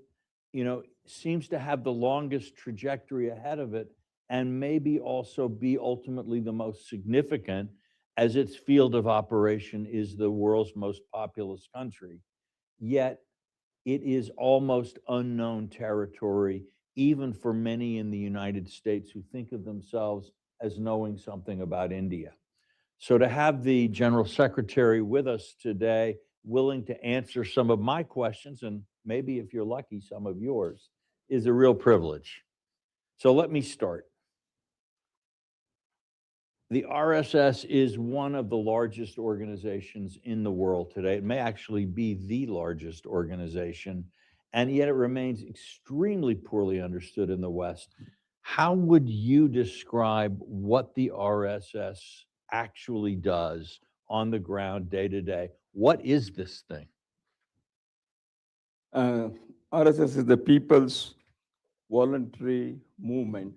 seems to have the longest trajectory ahead of it, and maybe also be ultimately the most significant, as its field of operation is the world's most populous country. Yet it is almost unknown territory, even for many in the United States who think of themselves as knowing something about India. So to have the General Secretary with us today, willing to answer some of my questions, and maybe if you're lucky, some of yours, is a real privilege. So let me start. The RSS is one of the largest organizations in the world today. It may actually be the largest organization, and yet it remains extremely poorly understood in the West. How would you describe what the RSS actually does on the ground day to day? What is this thing? RSS is the People's Voluntary Movement,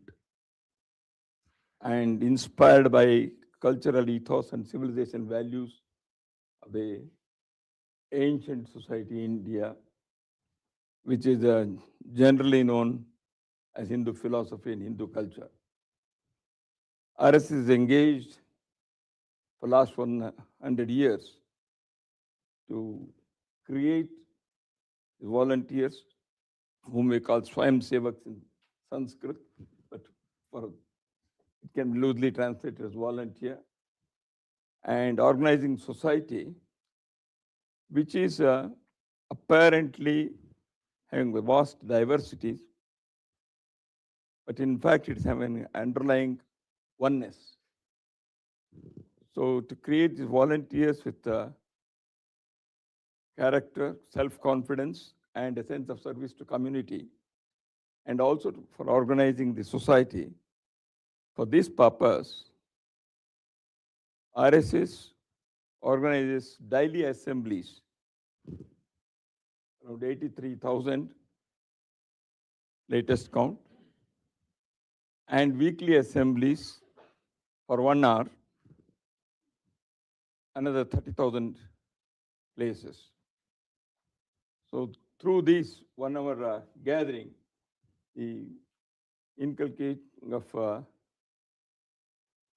and inspired by cultural ethos and civilization values of the ancient society India, which is generally known as Hindu philosophy and Hindu culture. RSS is engaged for the last 100 years to create volunteers, whom we call Swayamsevaks in Sanskrit, but it can be loosely translated as volunteer, and organizing society, which is apparently having vast diversities, but in fact it's having an underlying oneness. So to create these volunteers with character, self-confidence, and a sense of service to community, and also for organizing the society. For this purpose, RSS organizes daily assemblies, around 83,000 latest count, and weekly assemblies for 1 hour, another 30,000 places. So through this 1 hour gathering, the inculcating of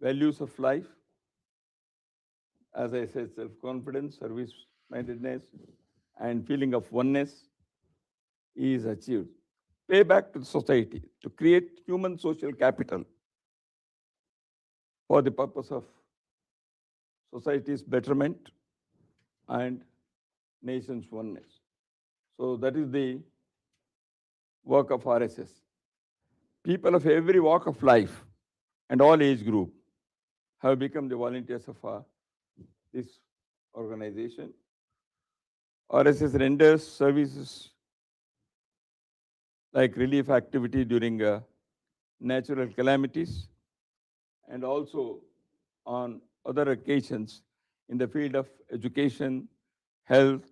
values of life, as I said, self-confidence, service-mindedness, and feeling of oneness is achieved. Pay back to the society to create human social capital for the purpose of society's betterment and nation's oneness. So that is the work of RSS. People of every walk of life and all age group have become the volunteers of this organization. RSS renders services like relief activity during natural calamities and also on other occasions in the field of education, health,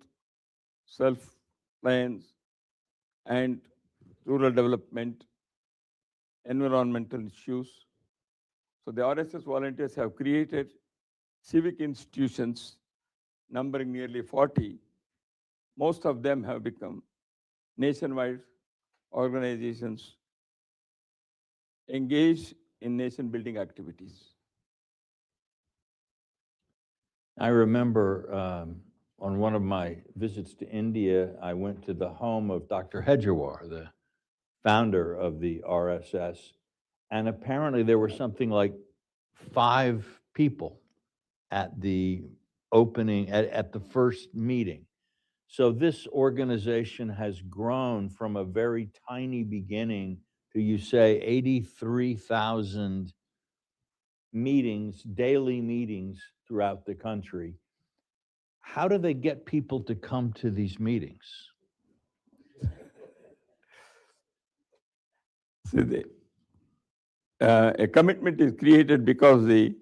self-reliance, and rural development, environmental issues. So the RSS volunteers have created civic institutions numbering nearly 40. Most of them have become nationwide organizations engaged in nation-building activities. I remember on one of my visits to India, I went to the home of Dr. Hedgewar, the founder of the RSS, and apparently there were something like 5 people at the opening, at the first meeting. So this organization has grown from a very tiny beginning to, you say, 83,000 meetings, daily meetings throughout the country. How do they get people to come to these meetings? So a commitment is created because the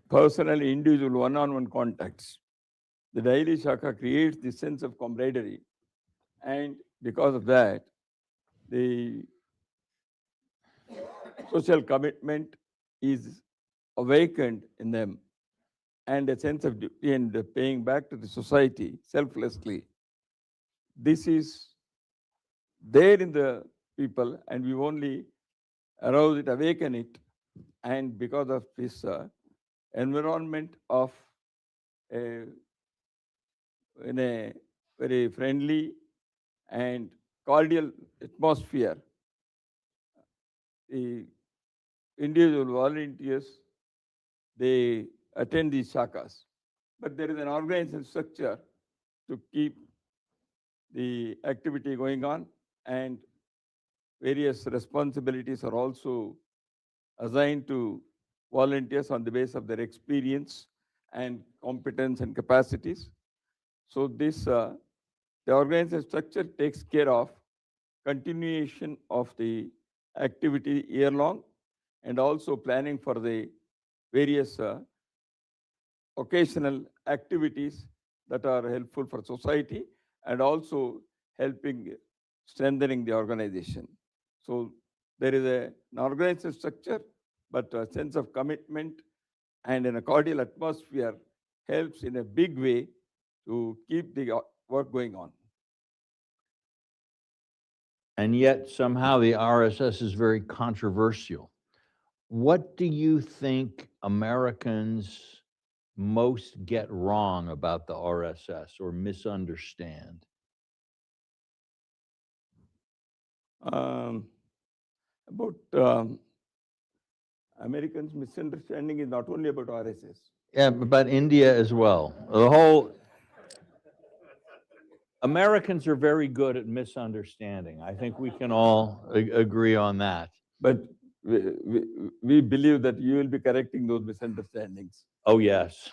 personal, individual, one-on-one contacts. The daily shaka creates the sense of camaraderie, and because of that, the social commitment is awakened in them, and a sense of duty and paying back to the society selflessly. This is there in the people, and we only arouse it, awaken it, and because of this environment of in a very friendly and cordial atmosphere, the individual volunteers, they attend these shakas. But there is an organizational structure to keep the activity going on, and various responsibilities are also assigned to volunteers on the basis of their experience and competence and capacities. So this, the organizational structure takes care of continuation of the activity year long, and also planning for the various occasional activities that are helpful for society, and also helping strengthening the organization. So there is an organizational structure, but a sense of commitment and in a cordial atmosphere helps in a big way to keep the work going on. And yet somehow the RSS is very controversial. What do you think Americans most get wrong about the RSS or misunderstand? About Americans' misunderstanding is not only about RSS. Yeah, but India as well. The whole Americans are very good at misunderstanding. I think we can all agree on that. But we believe that you will be correcting those misunderstandings. Oh, yes.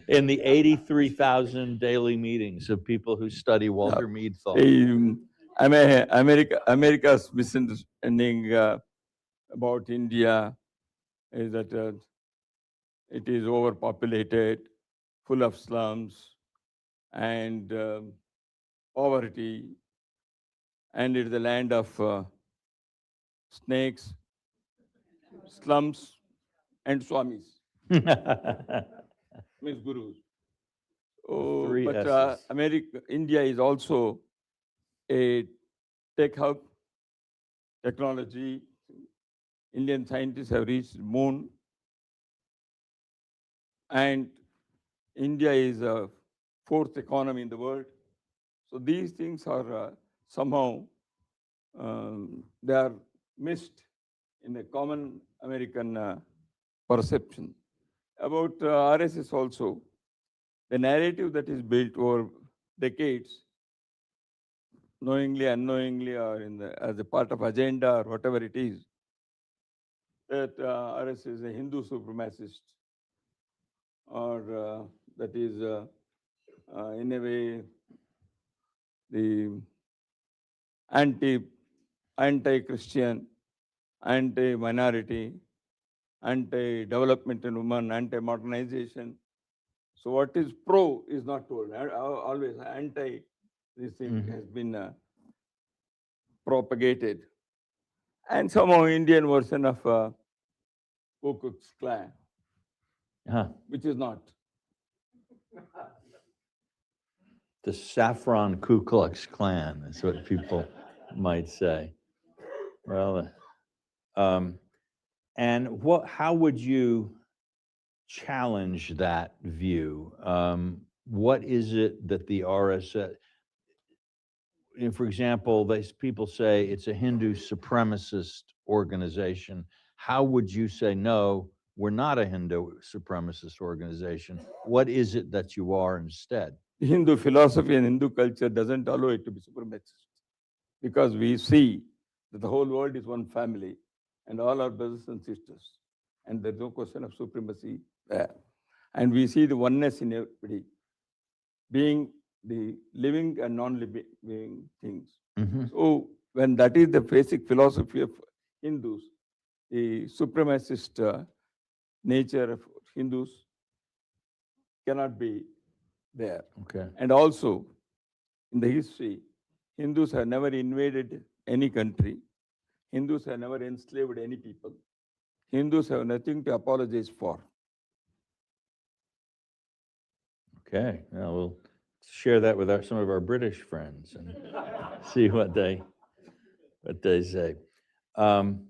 In the 83,000 daily meetings of people who study Walter Mead thought. America's misunderstanding about India is that it is overpopulated, full of slums and poverty, and it is a land of snakes, slums, and swamis. Means gurus. Oh, Three but S's. India is also a tech hub, technology. Indian scientists have reached moon. and India is a fourth economy in the world. So these things are somehow, they are missed in the common American perception. About RSS also, the narrative that is built over decades, knowingly, unknowingly, or as a part of agenda or whatever it is, that RSS is a Hindu supremacist, or that is in a way the anti-Christian, anti-minority, anti-development in women, anti-modernization. So what is pro is not told. Always anti, this thing has been propagated. And somehow Indian version of Ku Klux Klan, which is not. The saffron Ku Klux Klan is what people might say. Well, and how would you challenge that view? What is it that the RSS, for example, people say it's a Hindu supremacist organization. How would you say, no, we're not a Hindu supremacist organization? What is it that you are instead? Hindu philosophy and Hindu culture doesn't allow it to be supremacist, because we see that the whole world is one family and all our brothers and sisters, and there's no question of supremacy there. And we see the oneness in everybody, being the living and non-living things. So when that is the basic philosophy of Hindus, the supremacist nature of Hindus cannot be there. Okay. And also, in the history, Hindus have never invaded any country. Hindus have never enslaved any people. Hindus have nothing to apologize for. Okay, now we'll share that with some of our British friends and see what they say. And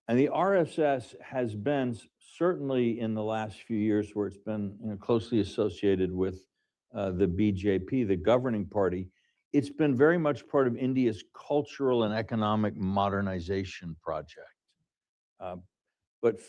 the RSS has been certainly in the last few years where it's been closely associated with the BJP, the governing party. It's been very much part of India's cultural and economic modernization project. But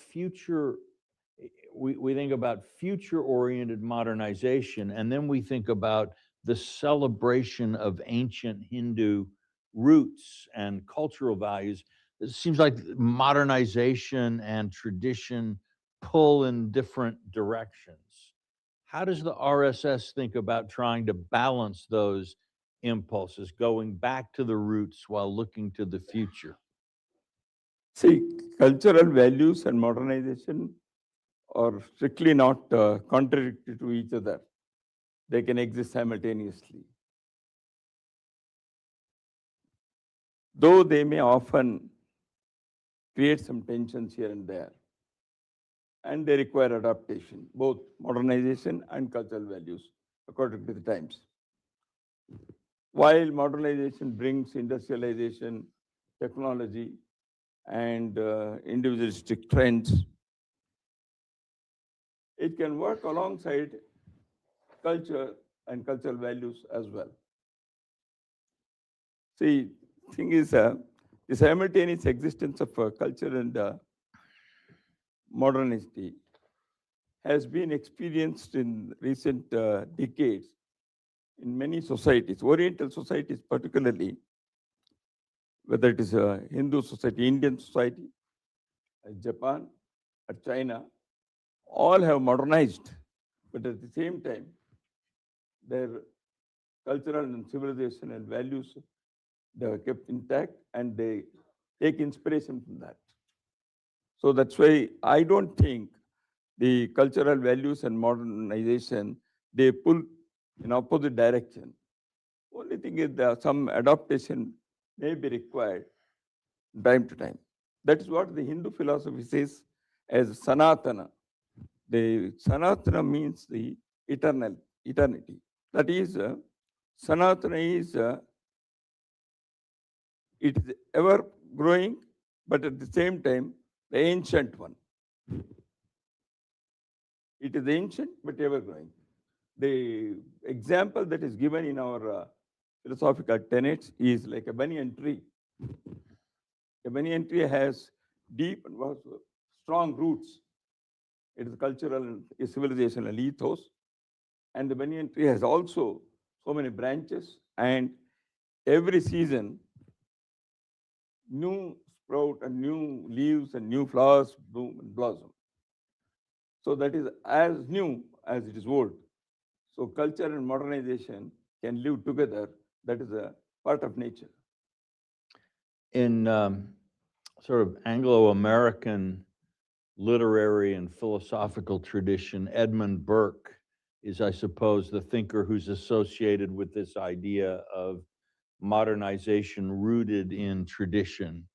we think about future-oriented modernization, and then we think about the celebration of ancient Hindu roots and cultural values. It seems like modernization and tradition pull in different directions. How does the RSS think about trying to balance those impulses, going back to the roots while looking to the future? See, cultural values and modernization are strictly not contradictory to each other. They can exist simultaneously. Though they may often create some tensions here and there, and they require adaptation, both modernization and cultural values, according to the times. While modernization brings industrialization, technology, and individualistic trends, it can work alongside culture and cultural values as well. See, thing is, the simultaneous existence of culture and modernity has been experienced in recent decades in many societies, Oriental societies particularly, whether it is a Hindu society, Indian society, Japan, or China, all have modernized, but at the same time, their cultural and civilization and values, they are kept intact and they take inspiration from that. So that's why I don't think the cultural values and modernization, they pull in opposite direction. Only thing is that some adaptation may be required time to time. That is what the Hindu philosophy says as Sanatana. The Sanatana means the eternity. That is, Sanatana is, it is ever growing, but at the same time, the ancient one. It is ancient but ever growing. The example that is given in our philosophical tenets is like a banyan tree. A banyan tree has deep and strong roots. It is cultural and a civilizational ethos. And the banyan tree has also so many branches, and every season, new sprout and new leaves and new flowers bloom and blossom. So that is as new as it is old. So culture and modernization can live together. That is a part of nature. In sort of Anglo-American literary and philosophical tradition, Edmund Burke is, I suppose, the thinker who's associated with this idea of modernization rooted in tradition,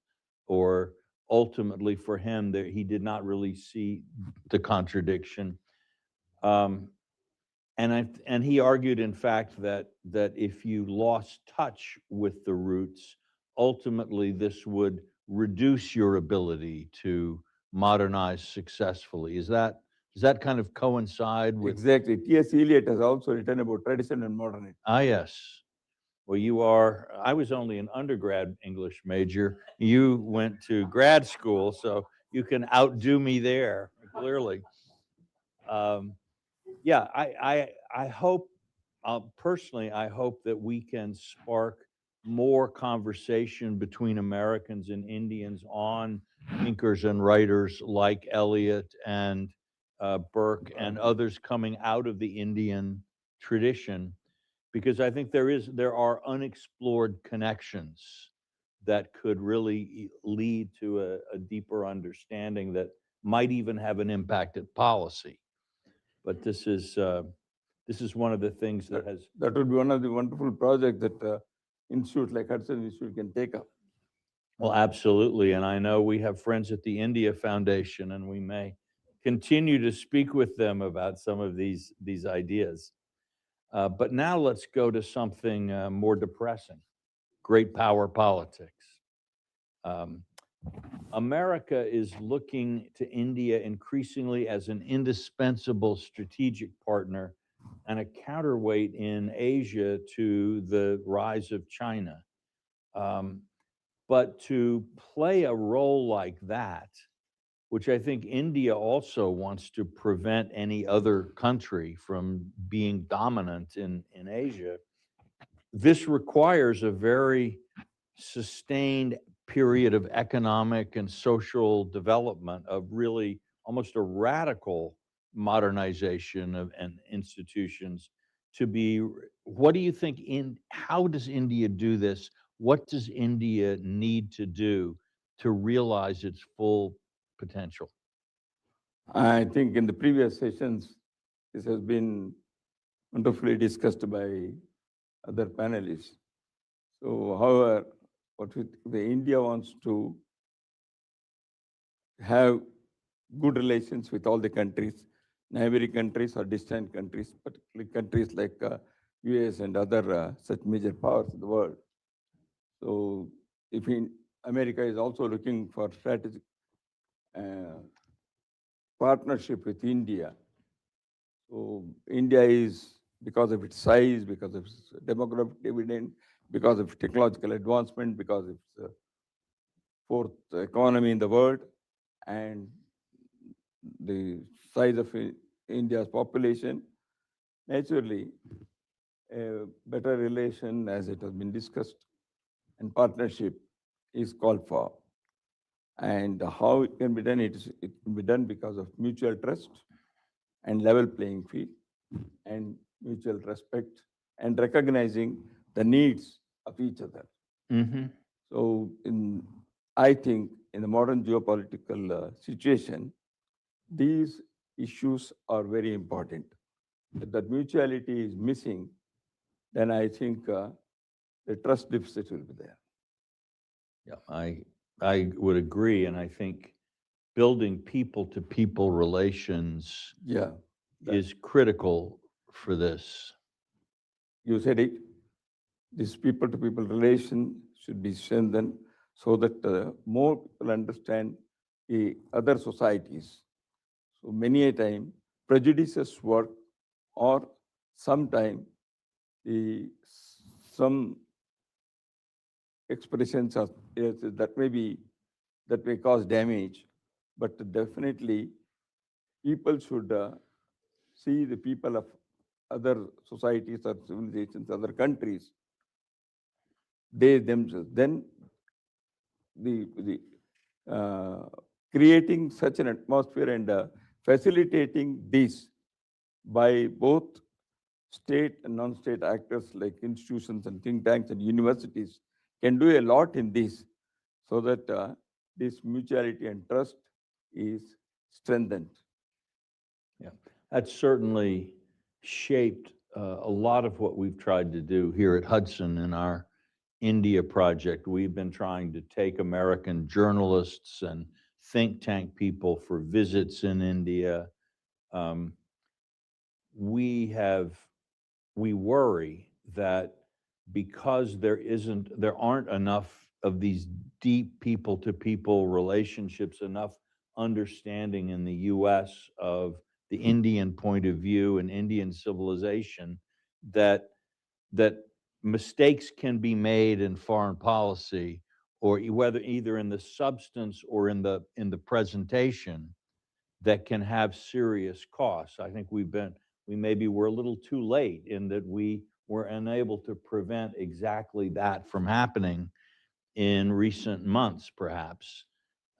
or ultimately for him, that he did not really see the contradiction. And he argued, in fact, that if you lost touch with the roots, ultimately this would reduce your ability to modernize successfully. Does that kind of coincide with? Exactly. T.S. Eliot has also written about tradition and modernity. Ah, yes. Well, I was only an undergrad English major. You went to grad school, so you can outdo me there, clearly. Yeah, I hope, personally, I hope that we can spark more conversation between Americans and Indians on thinkers and writers like Eliot and Burke and others coming out of the Indian tradition, because I think there are unexplored connections that could really lead to a deeper understanding that might even have an impact at policy. But this is one of the things that has. That would be one of the wonderful projects that institute like Hudson Institute can take up. Well, absolutely. And I know we have friends at the India Foundation, and we may continue to speak with them about some of these ideas. But now let's go to something more depressing: great power politics. America is looking to India increasingly as an indispensable strategic partner and a counterweight in Asia to the rise of China. But to play a role like that, which I think India also wants to prevent any other country from being dominant in Asia, this requires a very sustained period of economic and social development, of really almost a radical modernization of and institutions to be. What do you think how does India do this? What does India need to do to realize its full potential? I think in the previous sessions, this has been wonderfully discussed by other panelists. So, however, the India wants to have good relations with all the countries, neighboring countries or distant countries, particularly countries like US and other such major powers in the world. So, if America is also looking for strategic partnership with India. So India is, because of its size, because of its demographic dividend, because of technological advancement, because of its fourth economy in the world, and the size of India's population, naturally, a better relation, as it has been discussed, and partnership is called for. And how it can be done? It can be done because of mutual trust and level playing field and mutual respect and recognizing the needs of each other. Mm-hmm. So I think in the modern geopolitical situation, these issues are very important. If that mutuality is missing, then I think the trust deficit will be there. Yeah, I would agree, and I think building people-to-people relations is critical for this. You said it. This people-to-people relation should be strengthened so that more people understand the other societies. So many a time, prejudices work, or sometime some expressions are, that may cause damage, but definitely people should see the people of other societies or civilizations, other countries, they themselves. Then the creating such an atmosphere and facilitating this by both state and non-state actors like institutions and think tanks and universities can do a lot in this, so that this mutuality and trust is strengthened. Yeah, that's certainly shaped a lot of what we've tried to do here at Hudson in our India project. We've been trying to take American journalists and think tank people for visits in India. We worry that because there aren't enough of these deep people-to-people relationships, enough understanding in the US of the Indian point of view and Indian civilization, that mistakes can be made in foreign policy, or whether either in the substance or in the presentation, that can have serious costs. I think maybe we're a little too late in that we were unable to prevent exactly that from happening in recent months, perhaps.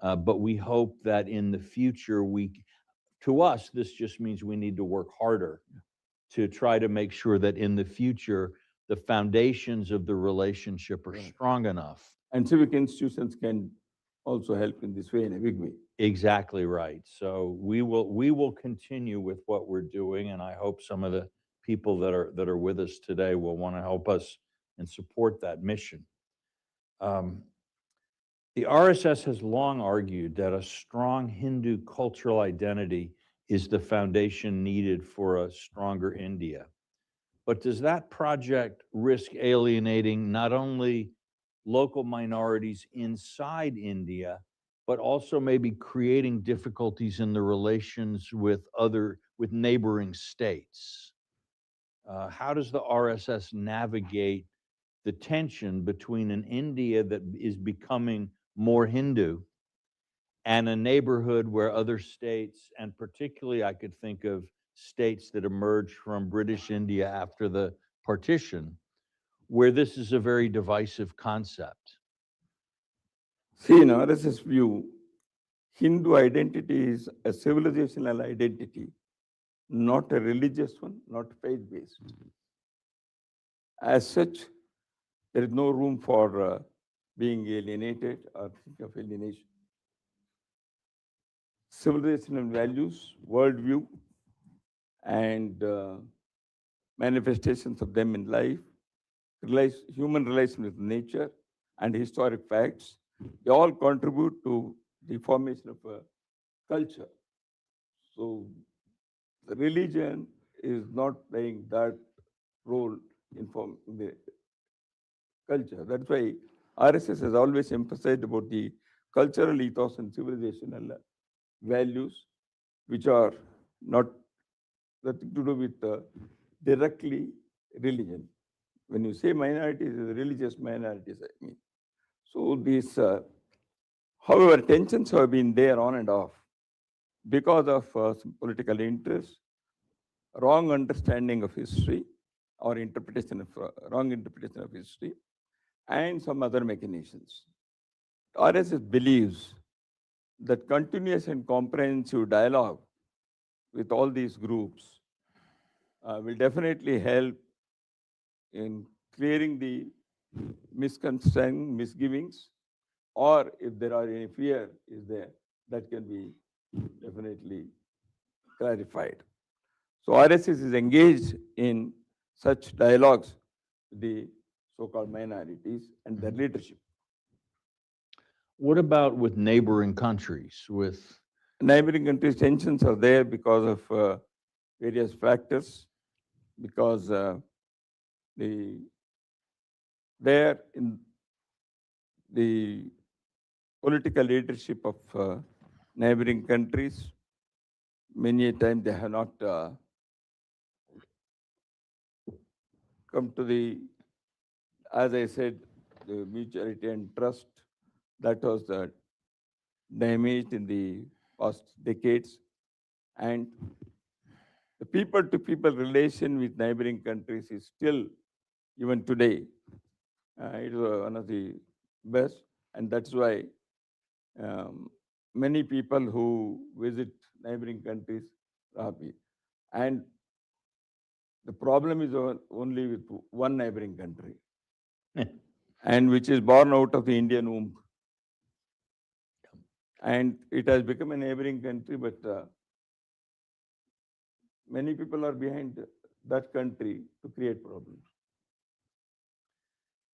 But we hope that in the future, to us, this just means we need to work harder to try to make sure that in the future, the foundations of the relationship are strong enough. And civic institutions can also help in this way, in a big way. Exactly right. So we will continue with what we're doing, and I hope some of the people that are with us today will want to help us and support that mission. The RSS has long argued that a strong Hindu cultural identity is the foundation needed for a stronger India. But does that project risk alienating not only local minorities inside India, but also maybe creating difficulties in the relations with neighboring states? How does the RSS navigate the tension between an India that is becoming more Hindu and a neighborhood where other states, and particularly I could think of states that emerged from British India after the partition, where this is a very divisive concept? See, in RSS view, Hindu identity is a civilizational identity, not a religious one, not faith-based. As such, there is no room for being alienated or think of alienation. Civilizational values, worldview, and manifestations of them in life, human relation with nature, and historic facts, they all contribute to the formation of a culture. So the religion is not playing that role in forming the culture. That's why RSS has always emphasized about the cultural ethos and civilizational values, which are not nothing to do with directly religion. When you say minorities, religious minorities, I mean. So these, however, tensions have been there on and off because of some political interests, wrong understanding of history, or wrong interpretation of history, and some other machinations. RSS believes that continuous and comprehensive dialogue with all these groups will definitely help in clearing the misconceptions, misgivings, or if there are any fear is there, that can be definitely clarified. So RSS is engaged in such dialogues with the so-called minorities and their leadership. What about with neighboring countries? Neighboring countries, tensions are there because of various factors, because there in the political leadership of neighboring countries many a time they have not come to the, as I said, the mutuality and trust that was damaged in the past decades. And the people-to-people relation with neighboring countries is still, even today, it is one of the best. And that's why many people who visit neighboring countries are happy. And the problem is only with one neighboring country, and which is born out of the Indian womb. And it has become a neighboring country, but many people are behind that country to create problems.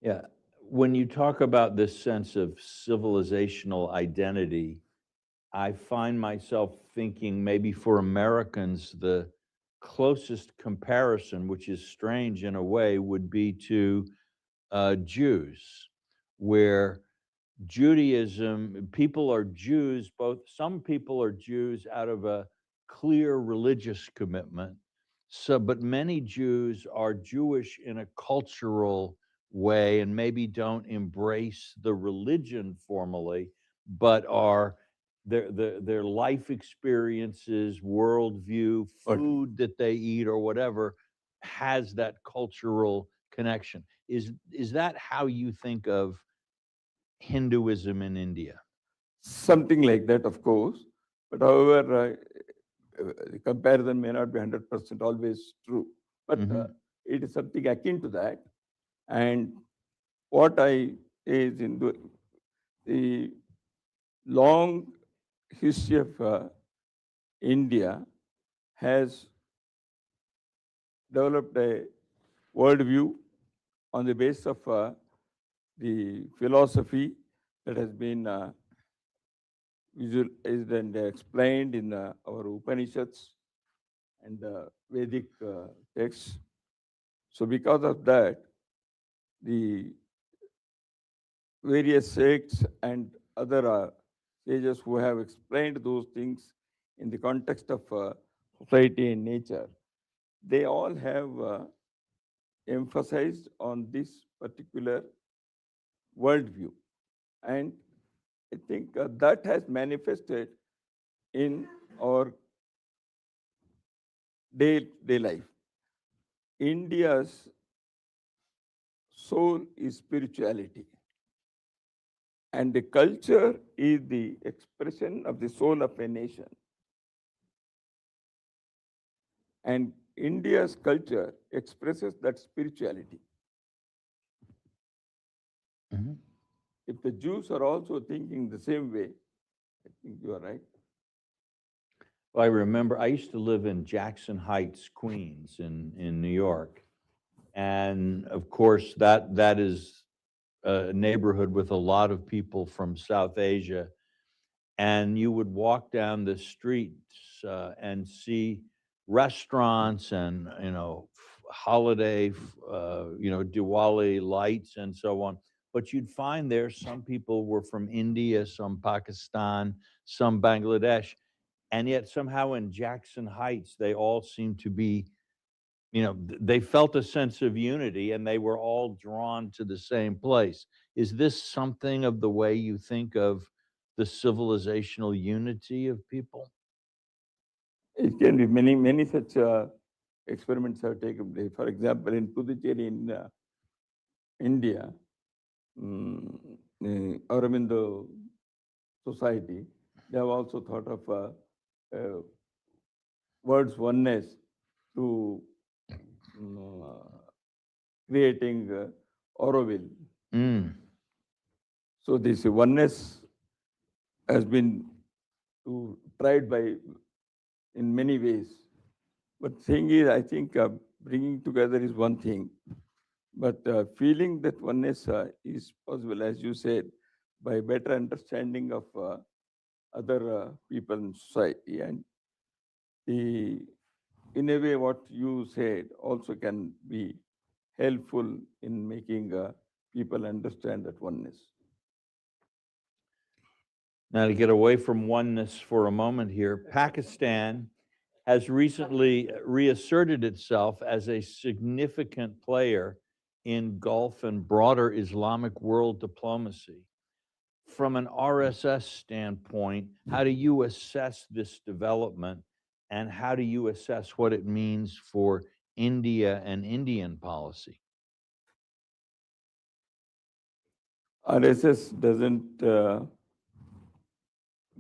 Yeah. When you talk about this sense of civilizational identity, I find myself thinking maybe for Americans, the closest comparison, which is strange in a way, would be to Jews, where Judaism, people are Jews, some people are Jews out of a clear religious commitment. But many Jews are Jewish in a cultural way and maybe don't embrace the religion formally, but are their life experiences, worldview, food that they eat or whatever has that cultural connection. Is that how you think of Hinduism in India? Something like that, of course. But however, the comparison may not be 100% always true. But it is something akin to that. And what I is in the long history of India has developed a worldview on the basis of the philosophy that has been visualized and explained in our Upanishads and Vedic texts. So because of that, the various sects and other sages who have explained those things in the context of society and nature, they all have emphasized on this particular worldview. And I think that has manifested in our day-to-day life. India's soul is spirituality. And the culture is the expression of the soul of a nation. And India's culture expresses that spirituality. If the Jews are also thinking the same way, I think you are right. Well, I remember I used to live in Jackson Heights, Queens, in New York. And of course, that is a neighborhood with a lot of people from South Asia. And you would walk down the streets and see restaurants and, holiday, Diwali lights and so on. But you'd find there some people were from India, some Pakistan, some Bangladesh. And yet somehow in Jackson Heights, they all seemed to be, they felt a sense of unity and they were all drawn to the same place. Is this something of the way you think of the civilizational unity of people? It can be many such experiments have taken place. For example, in Puducherry in India, the Aurobindo Society, they have also thought of words oneness through creating Auroville. So this oneness has been tried in many ways. But thing is, I think bringing together is one thing. But feeling that oneness is possible, as you said, by better understanding of other people in society. And in a way, what you said also can be helpful in making people understand that oneness. Now, to get away from oneness for a moment here, Pakistan has recently reasserted itself as a significant player in Gulf and broader Islamic world diplomacy. From an RSS standpoint, how do you assess this development, and how do you assess what it means for India and Indian policy? RSS doesn't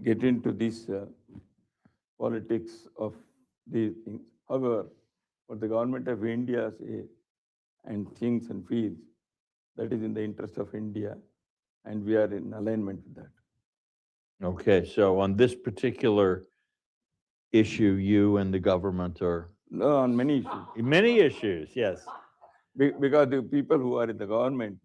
get into this politics of these things. However, what the government of India say and thinks and feels, that is in the interest of India, and we are in alignment with that. Okay, so on this particular issue, you and the government are? No, on many issues. Many issues, yes. Because the people who are in the government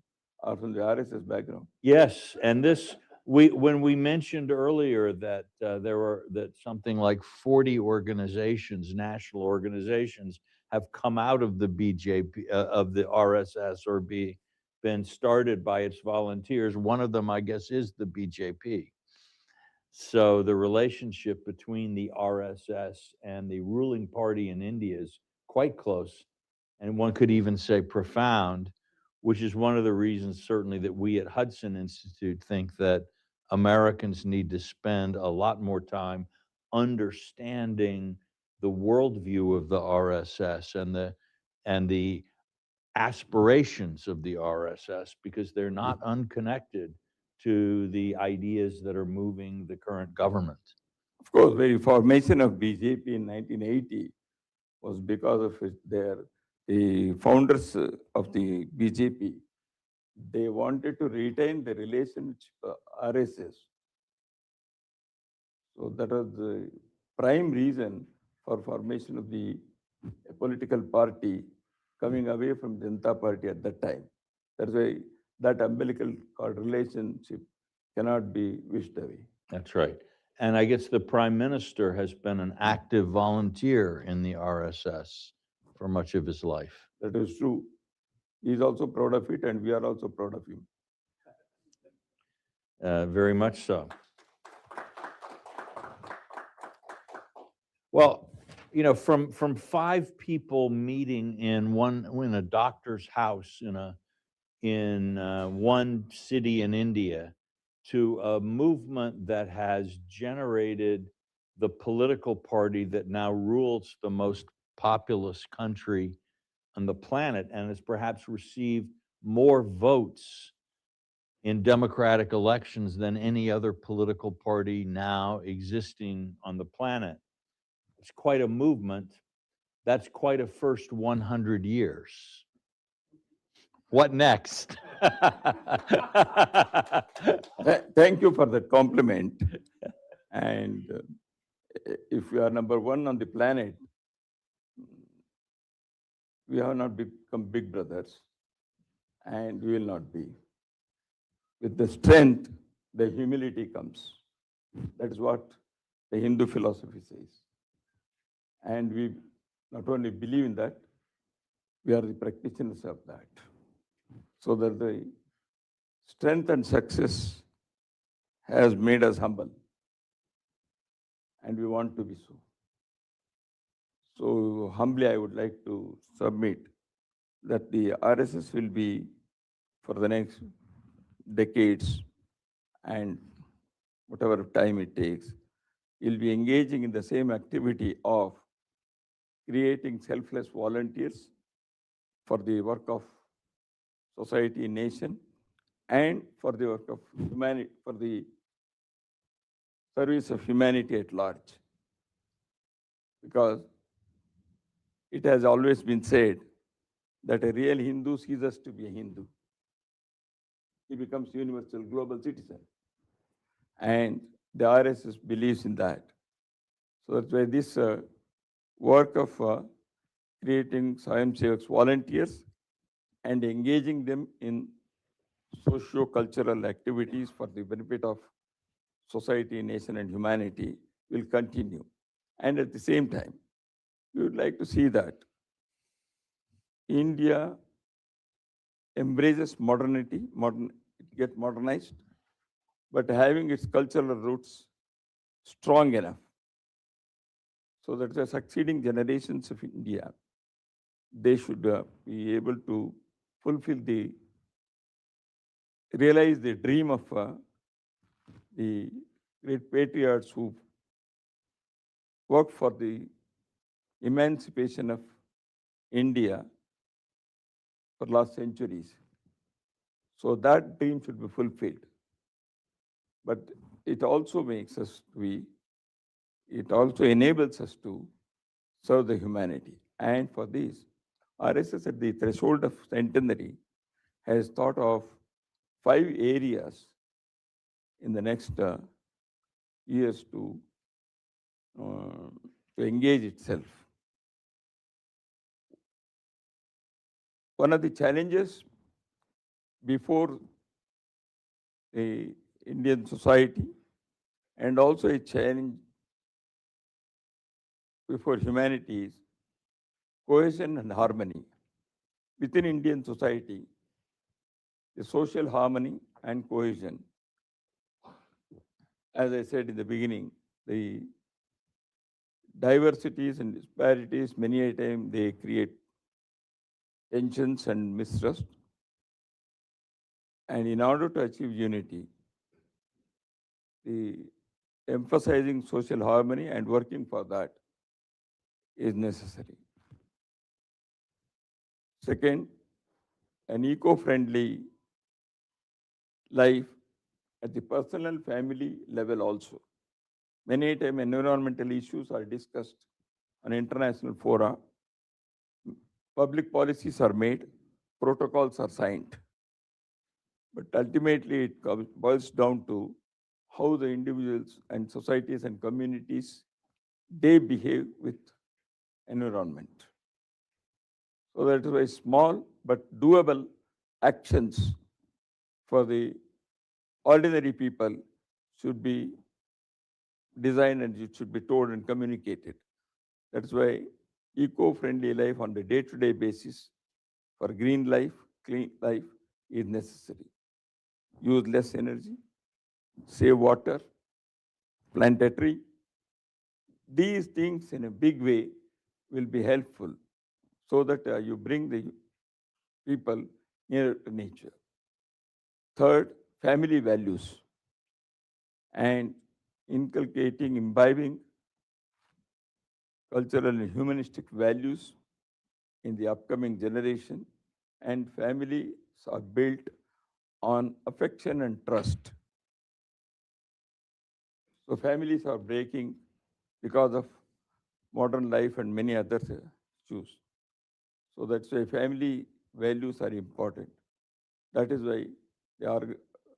are from the RSS background. Yes, and this, when we mentioned earlier that that something like 40 organizations, national organizations, have come out of the BJP, of the RSS, or been started by its volunteers. One of them, I guess, is the BJP. So the relationship between the RSS and the ruling party in India is quite close, and one could even say profound, which is one of the reasons certainly that we at Hudson Institute think that Americans need to spend a lot more time understanding the worldview of the RSS and the aspirations of the RSS, because they're not unconnected to the ideas that are moving the current government. Of course, the formation of BJP in 1980 was because of the founders of the BJP. They wanted to retain the relationship RSS. So that was the prime reason for formation of the political party coming away from Janata Party at that time. That's why that umbilical cord relationship cannot be wished away. That's right. And I guess the Prime Minister has been an active volunteer in the RSS for much of his life. That is true. He is also proud of it, and we are also proud of him. Very much so. Well, you know, from 5 people meeting in a doctor's house in one city in India, to a movement that has generated the political party that now rules the most populous country on the planet, and has perhaps received more votes in democratic elections than any other political party now existing on the planet. It's quite a movement. That's quite a first 100 years. What next? Thank you for that compliment. And if we are number 1 on the planet, we have not become big brothers, and we will not be. With the strength, the humility comes. That is what the Hindu philosophy says. And we not only believe in that, we are the practitioners of that. So that the strength and success has made us humble, and we want to be so. So humbly, I would like to submit that the RSS will be, for the next decades and whatever time it takes, will be engaging in the same activity of creating selfless volunteers for the work of society, nation, and for the work of humanity, for the service of humanity at large. Because it has always been said that a real Hindu ceases to be a Hindu. He becomes universal global citizen. And the RSS believes in that. So that's why this work of creating Swayamsevaks volunteers and engaging them in socio-cultural activities for the benefit of society, nation, and humanity will continue. And at the same time, we would like to see that India embraces modernity, get modernized, but having its cultural roots strong enough so that the succeeding generations of India, they should be able to realize the dream of the great patriots who worked for the emancipation of India for last centuries. So that dream should be fulfilled. But it also it also enables us to serve the humanity. And for this, RSS at the threshold of centenary has thought of 5 areas in the next years to engage itself. One of the challenges before the Indian society, and also a challenge before humanity, is cohesion and harmony. Within Indian society, the social harmony and cohesion, as I said in the beginning, the diversities and disparities, many a time they create tensions and mistrust. And in order to achieve unity, the emphasizing social harmony and working for that is necessary. Second, an eco-friendly life at the personal family level also. Many a time environmental issues are discussed on international fora. Public policies are made, protocols are signed. But ultimately it boils down to how the individuals and societies and communities, they behave with environment. So that is why small but doable actions for the ordinary people should be designed and it should be told and communicated. That's why eco-friendly life on the day-to-day basis for green life, clean life is necessary. Use less energy, save water, plant a tree. These things in a big way will be helpful so that you bring the people nearer to nature. Third, family values and inculcating, imbibing cultural and humanistic values in the upcoming generation, and families are built on affection and trust. So families are breaking because of modern life and many other issues. So that's why family values are important. That is why the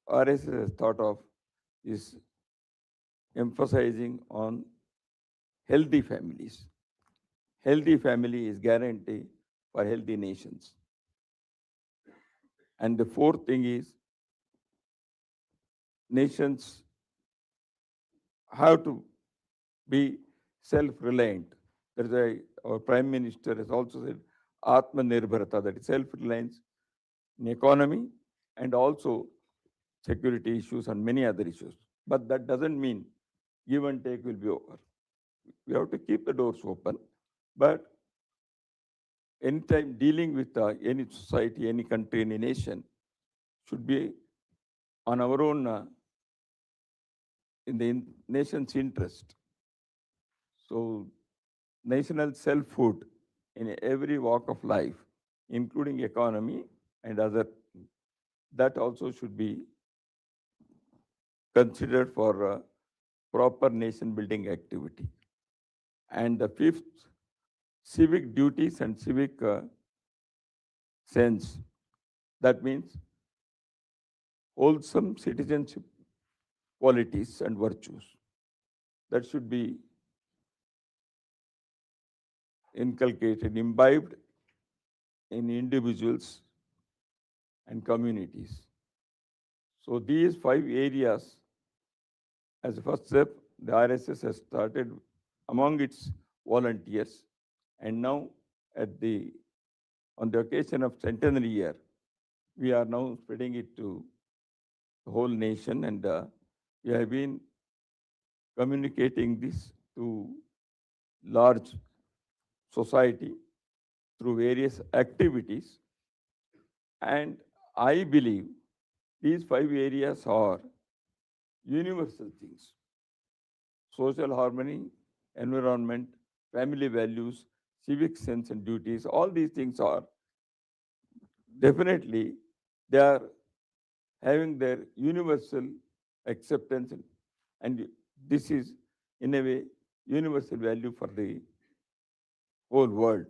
RSS has thought of is emphasizing on healthy families. Healthy family is guarantee for healthy nations. And the fourth thing is nations have to be self-reliant. That is why our Prime Minister has also said Atmanirbharata, that is self-reliance in economy and also security issues and many other issues. But that doesn't mean give and take will be over. We have to keep the doors open. But anytime dealing with any society, any country, any nation should be on our own, in the nation's interest. So national self-food in every walk of life, including economy and other, that also should be considered for proper nation building activity. And the fifth, civic duties and civic sense. That means wholesome citizenship qualities and virtues that should be inculcated, imbibed in individuals and communities. So these 5 areas, as a first step, the RSS has started among its volunteers, and now on the occasion of centenary year, we are now spreading it to the whole nation, and we have been communicating this to large society through various activities. And I believe these 5 areas are universal things: social harmony, environment, family values, civic sense and duties. All these things are definitely, they are having their universal acceptance, and this is in a way universal value for the whole world.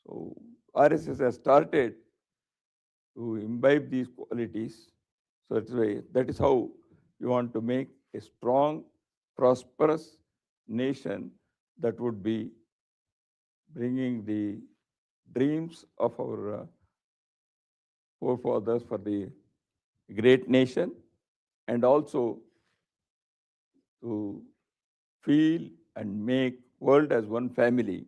So RSS has started to imbibe these qualities. So that is how we want to make a strong, prosperous nation that would be bringing the dreams of our forefathers for the great nation, and also to feel and make world as one family.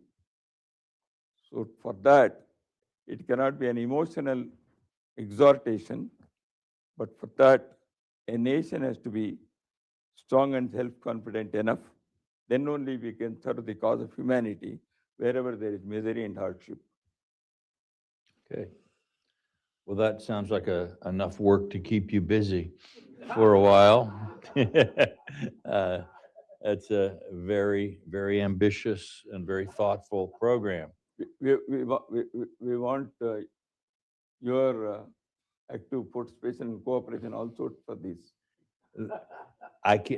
So for that, it cannot be an emotional exhortation, but for that, a nation has to be strong and self-confident enough. Then only we can serve the cause of humanity wherever there is misery and hardship. Okay. Well, that sounds like enough work to keep you busy for a while. That's a very, very ambitious and very thoughtful program. We want your active participation and cooperation also for this.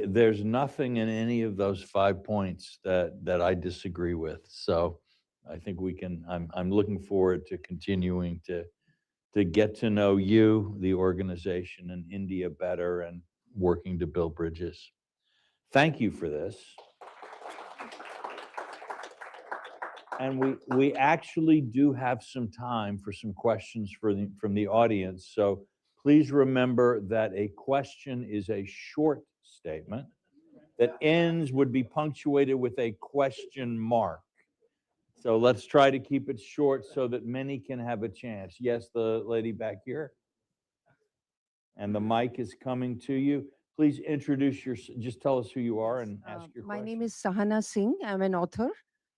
There's nothing in any of those 5 points that I disagree with. So I think I'm looking forward to continuing to get to know you, the organization, and India better, and working to build bridges. Thank you for this. And we actually do have some time for some questions from the audience. So please remember that a question is a short statement that would be punctuated with a question mark. So let's try to keep it short so that many can have a chance. Yes, the lady back here. And the mic is coming to you. Please introduce just tell us who you are and ask your My question. name is Sahana Singh. I'm an author.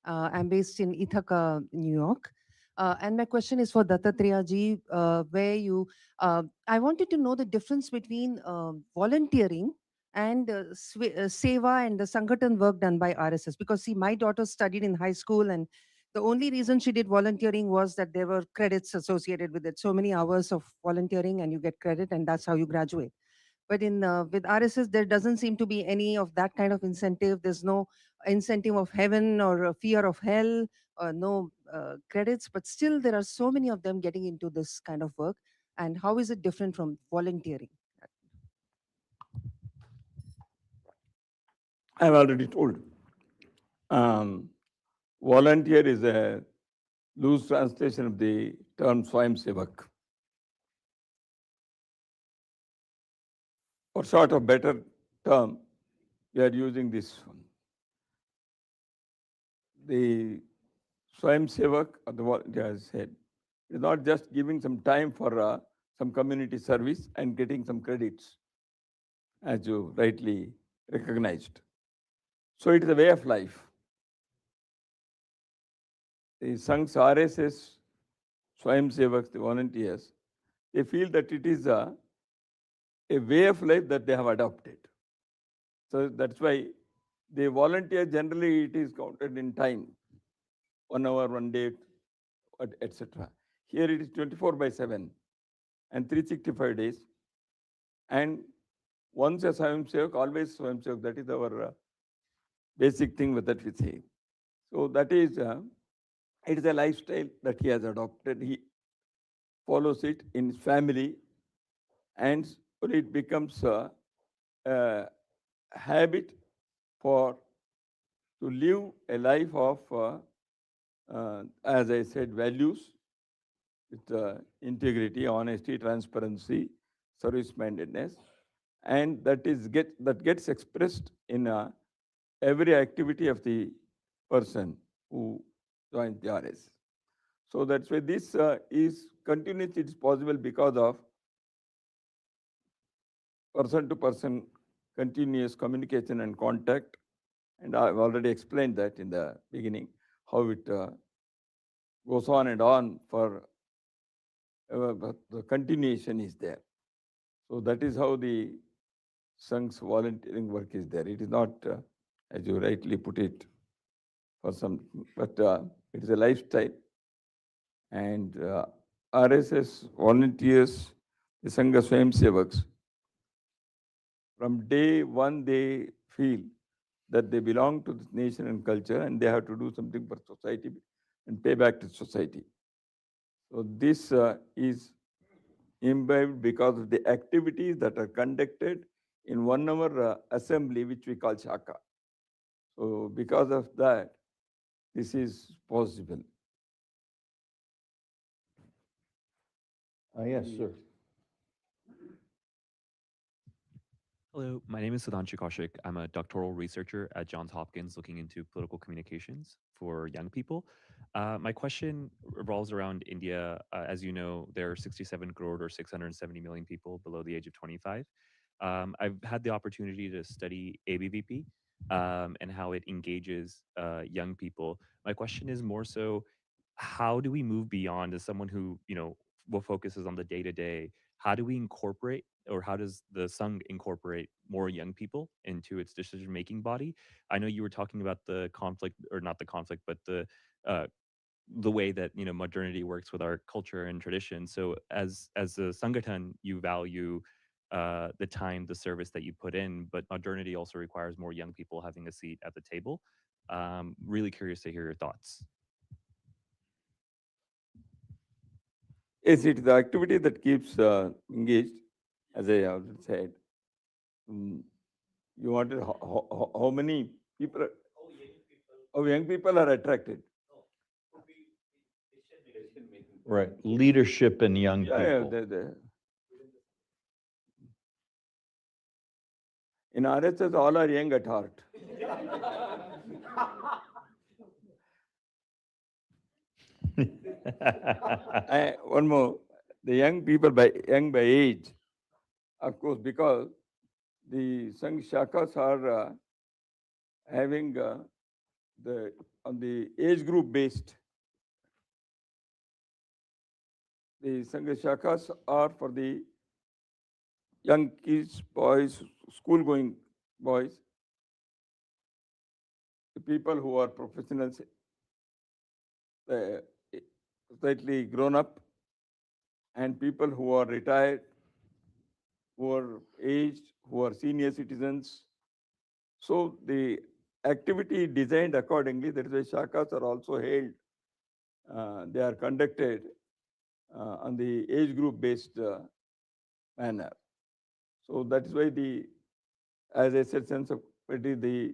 I'm based in Ithaca, New York. And my question is for Dattatreya ji, I wanted to know the difference between volunteering and seva and the Sanghatan work done by RSS. Because see, my daughter studied in high school, and the only reason she did volunteering was that there were credits associated with it. So many hours of volunteering and you get credit, and that's how you graduate. But with RSS, there doesn't seem to be any of that kind of incentive. There's no incentive of heaven or a fear of hell, or no credits. But still, there are so many of them getting into this kind of work. And how is it different from volunteering? I've already told. Volunteer is a loose translation of the term Swayam Sevak. Or sort of better term, we are using this one. The Swayam Sevak, or the volunteer, as I said, is not just giving some time for some community service and getting some credits, as you rightly recognized. So it is a way of life. The Sanghs, RSS, Swayam Sevaks, the volunteers, they feel that it is a way of life that they have adopted. So that's why the volunteer, generally it is counted in time, 1 hour, 1 day, etc. Here it is 24/7 and 365 days. And once a Swayam Sevak, always Swayam Sevak. That is our basic thing that we say. So that is, it is a lifestyle that he has adopted. He follows it in his family, and it becomes a habit to live a life of, as I said, values with integrity, honesty, transparency, service-mindedness, and that gets expressed in every activity of the person who joins the RS. So that's why this is continuous. It's possible because of person-to-person continuous communication and contact, And I've already explained that in the beginning, how it goes on and on for, but the continuation is there. So that is how the Sangh's volunteering work is there. It is not, as you rightly put it, for some, but it is a lifestyle. And RSS volunteers, the Sangha Swayamsevaks, from day one they feel that they belong to this nation and culture and they have to do something for society and pay back to society. So this is imbibed because of the activities that are conducted in 1 hour assembly, which we call Shaka. So because of that, this is possible. Yes, sir. Hello, my name is Sudhanshu Kaushik. I'm a doctoral researcher at Johns Hopkins looking into political communications for young people. My question revolves around India. As you know, there are 67 crore or 670 million people below the age of 25. I've had the opportunity to study ABVP and how it engages young people. My question is more so, how do we move beyond, as someone who, what focuses on the day-to-day, how do we incorporate, or how does the Sangh incorporate more young people into its decision-making body? I know you were talking about the conflict, or not the conflict, but the way that modernity works with our culture and tradition. So as a Sangathan, you value the time, the service that you put in, but modernity also requires more young people having a seat at the table. Really curious to hear your thoughts. Yes, it is the activity that keeps engaged, as I already said. You wanted how many people, how young people are attracted? Right, leadership in young people. Yeah, in RSS, all are young at heart. One more, the young people young by age, of course, because the Sangh Shakas are having on the age group based. The Sangha Shakas are for the young kids, boys, school going boys, the people who are professionals, slightly grown up, and people who are retired, who are aged, who are senior citizens. So the activity designed accordingly. That is why shakas are also held. They are conducted on the age group based manner. So that is why as I said, sense of the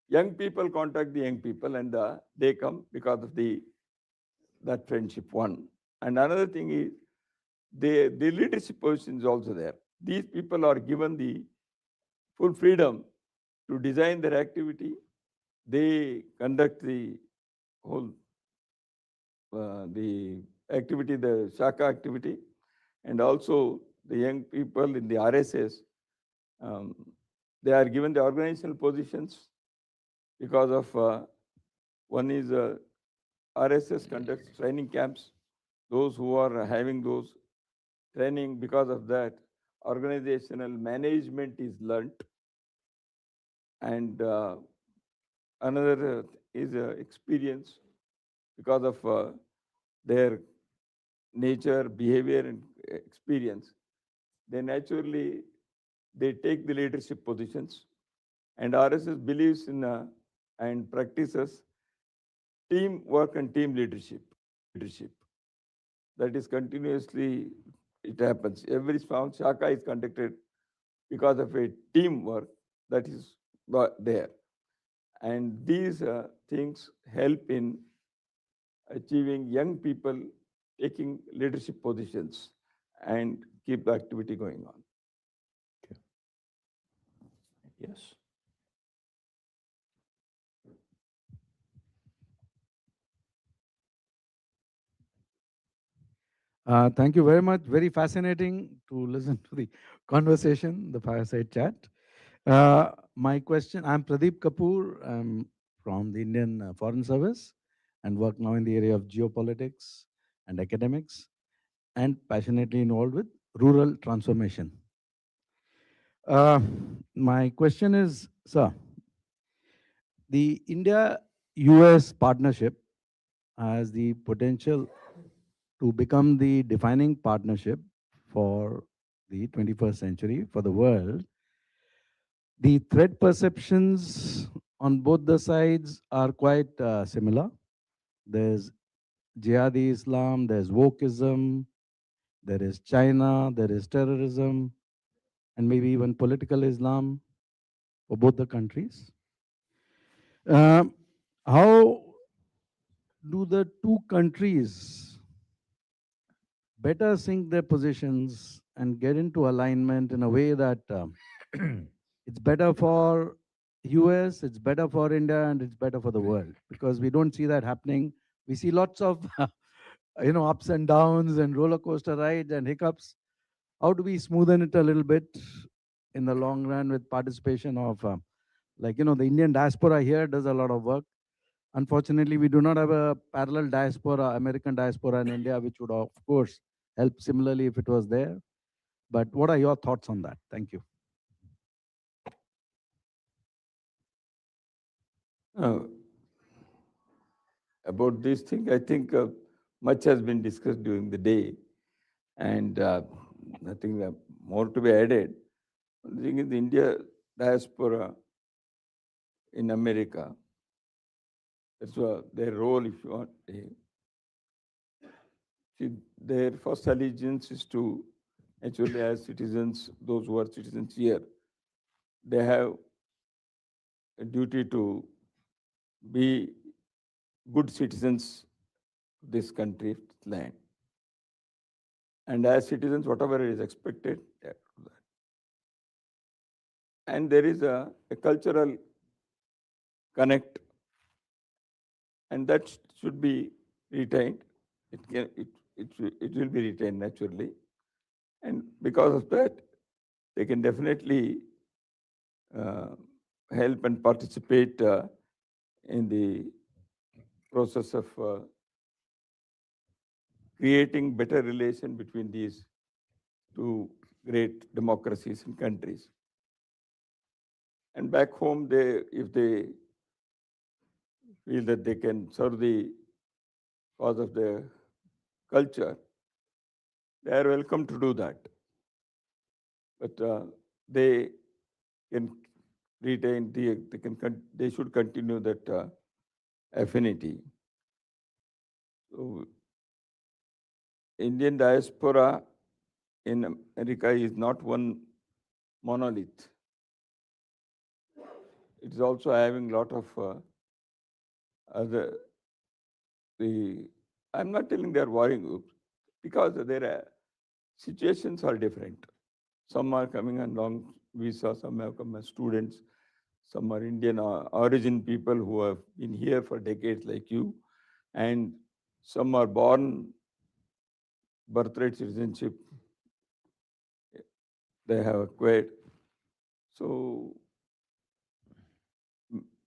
young people contact the young people and they come because of that friendship one. And another thing is the leadership position is also there. These people are given the full freedom to design their activity. They conduct the whole the activity, the Shaka activity, and also the young people in the RSS. They are given the organizational positions because of one is RSS conducts training camps. Those who are having those training, because of that, organizational management is learnt. And another is experience because of their nature, behavior, and experience. They naturally, they take the leadership positions. And RSS believes in and practices teamwork and team leadership. That is continuously, it happens. Every Shaka is conducted because of a teamwork that is there. And these things help in achieving young people taking leadership positions and keep the activity going on. Okay. Yes. Thank you very much. Very fascinating to listen to the conversation, the fireside chat. My question, I'm Pradeep Kapoor. I'm from the Indian Foreign Service and work now in the area of geopolitics and academics and passionately involved with rural transformation. My question is, sir, the India-US partnership has the potential to become the defining partnership for the 21st century for the world. The threat perceptions on both the sides are quite similar. There's jihadi Islam, there's wokeism, there is China, there is terrorism, and maybe even political Islam for both the countries. How do the two countries better sync their positions and get into alignment in a way that it's better for US, it's better for India, and it's better for the world? Because we don't see that happening. We see lots of ups and downs and roller coaster rides and hiccups. How do we smoothen it a little bit in the long run with participation of the Indian diaspora here does a lot of work. Unfortunately, we do not have a parallel diaspora, American diaspora in India, which would of course help similarly if it was there. But what are your thoughts on that? Thank you. About this thing, I think much has been discussed during the day, and nothing more to be added. The thing is, the India diaspora in America, that's their role, if you want. See, their first allegiance is to, actually, as citizens, those who are citizens here, they have a duty to be good citizens of this country, land. And as citizens, whatever is expected, they have to do that. And there is a cultural connect, and that should be retained. It will be retained naturally. And because of that, they can definitely help and participate in the process of creating better relation between these two great democracies and countries. And back home, if they feel that they can serve the cause of their culture, they are welcome to do that. But they can retain they should continue that affinity. So Indian diaspora in America is not one monolith. It is also having a lot of I'm not telling they are warring groups, because their situations are different. Some are coming on long visa, some have come as students, some are Indian origin people who have been here for decades like you, and some are born birthright citizenship they have acquired. So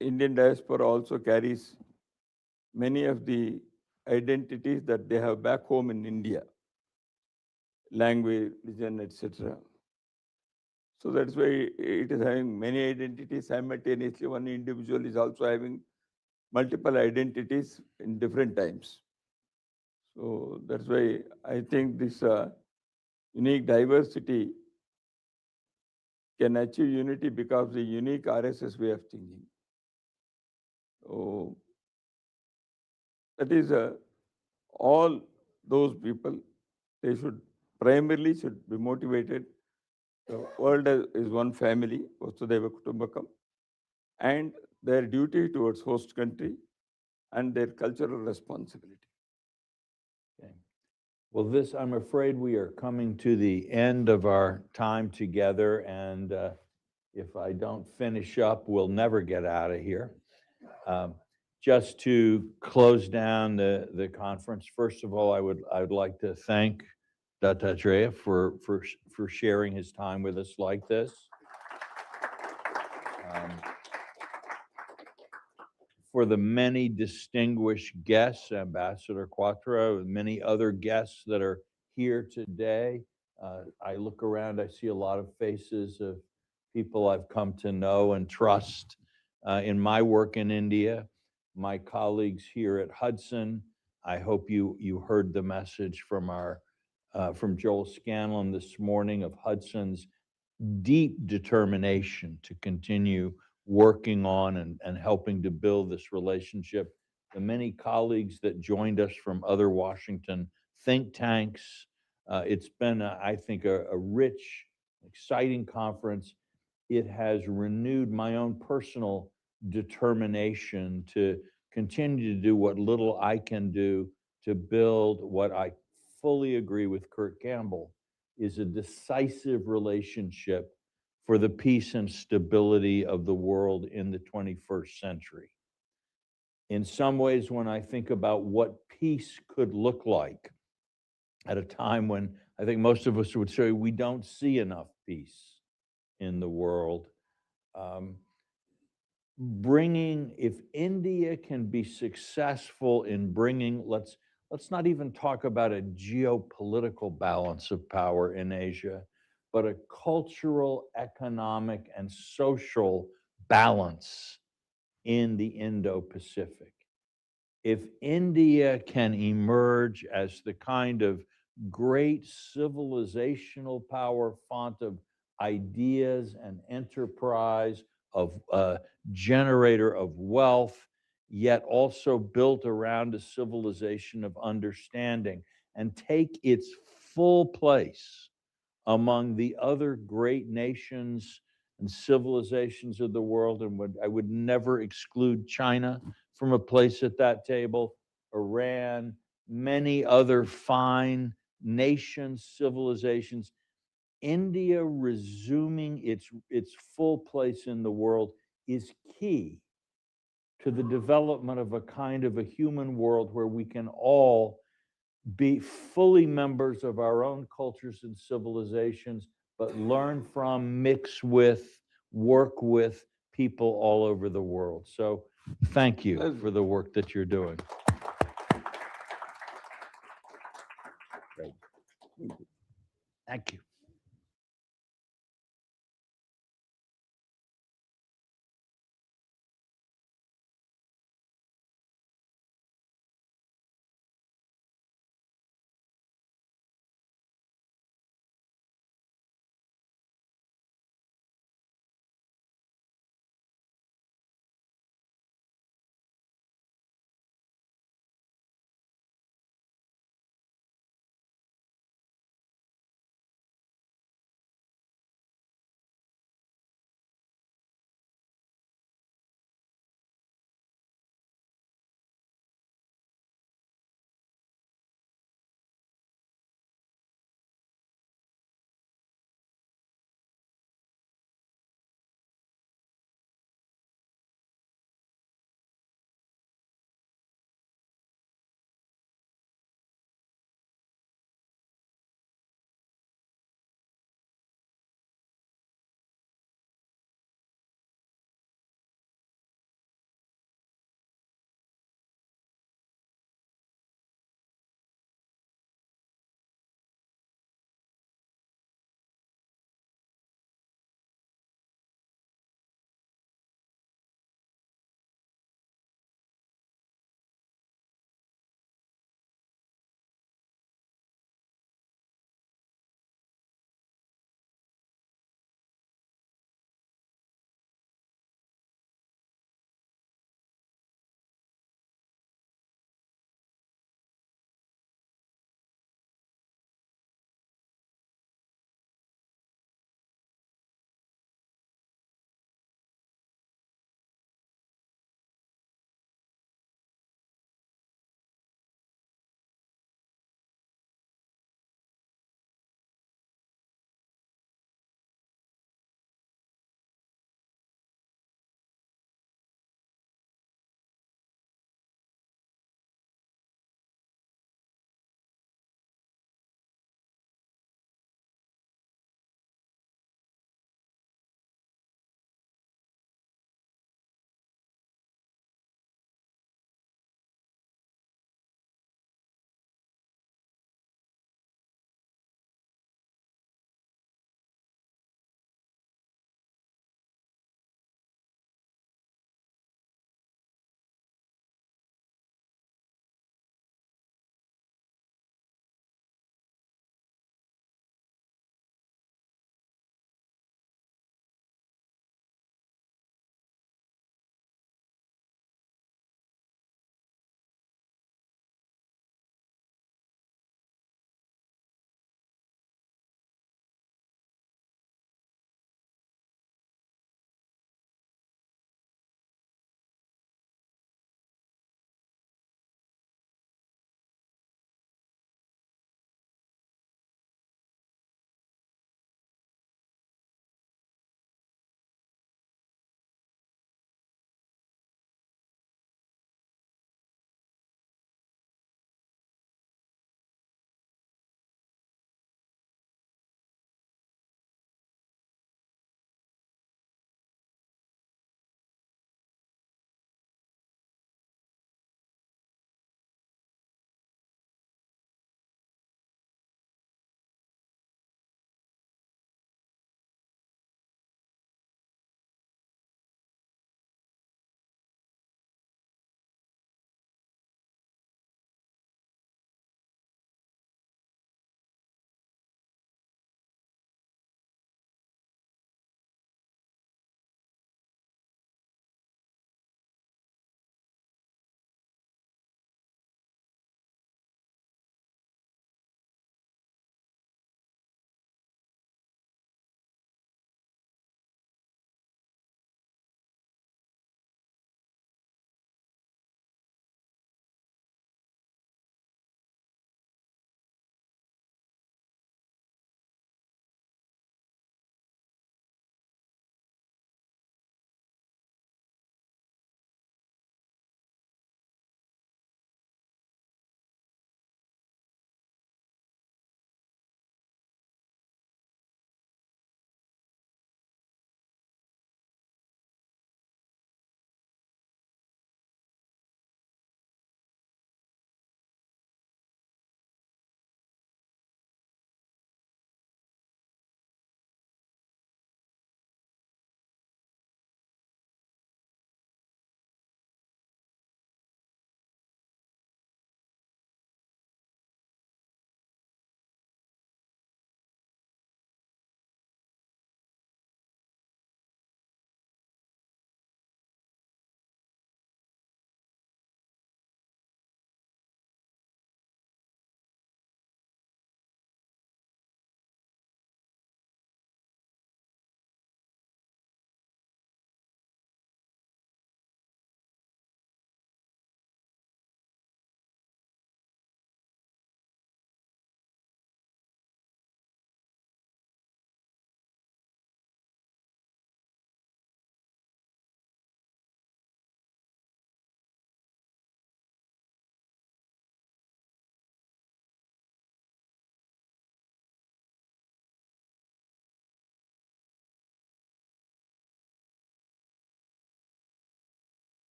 Indian diaspora also carries many of the identities that they have back home in India, language, religion, etc. So that's why it is having many identities simultaneously. One individual is also having multiple identities in different times. So that's why I think this unique diversity can achieve unity because of the unique RSS way of thinking. So that is all those people, they should primarily be motivated. The world is one family, Vasudhaiva Kutumbakam, and their duty towards host country and their cultural responsibility. Okay. Well, I'm afraid we are coming to the end of our time together, and if I don't finish up, we'll never get out of here. Just to close down the conference, first of all, I would like to thank Dattatreya for sharing his time with us like this. For the many distinguished guests, Ambassador Quattro, and many other guests that are here today. I look around, I see a lot of faces of people I've come to know and trust in my work in India. My colleagues here at Hudson, I hope you heard the message from from Joel Scanlon this morning of Hudson's deep determination to continue working on and helping to build this relationship. The many colleagues that joined us from other Washington think tanks. It's been, I think, a rich, exciting conference. It has renewed my own personal determination to continue to do what little I can do to build what I fully agree with Kurt Campbell is a decisive relationship for the peace and stability of the world in the 21st century. In some ways, when I think about what peace could look like at a time when I think most of us would say we don't see enough peace in the world, if India can be successful in bringing, let's not even talk about a geopolitical balance of power in Asia, but a cultural, economic, and social balance in the Indo-Pacific. If India can emerge as the kind of great civilizational power, font of ideas and enterprise, of generator of wealth, yet also built around a civilization of understanding, and take its full place among the other great nations and civilizations of the world, and I would never exclude China from a place at that table, Iran, many other fine nations, civilizations. India resuming its full place in the world is key to the development of a kind of a human world where we can all be fully members of our own cultures and civilizations, but learn from, mix with, work with people all over the world. So thank you for the work that you're doing. Great. Thank you.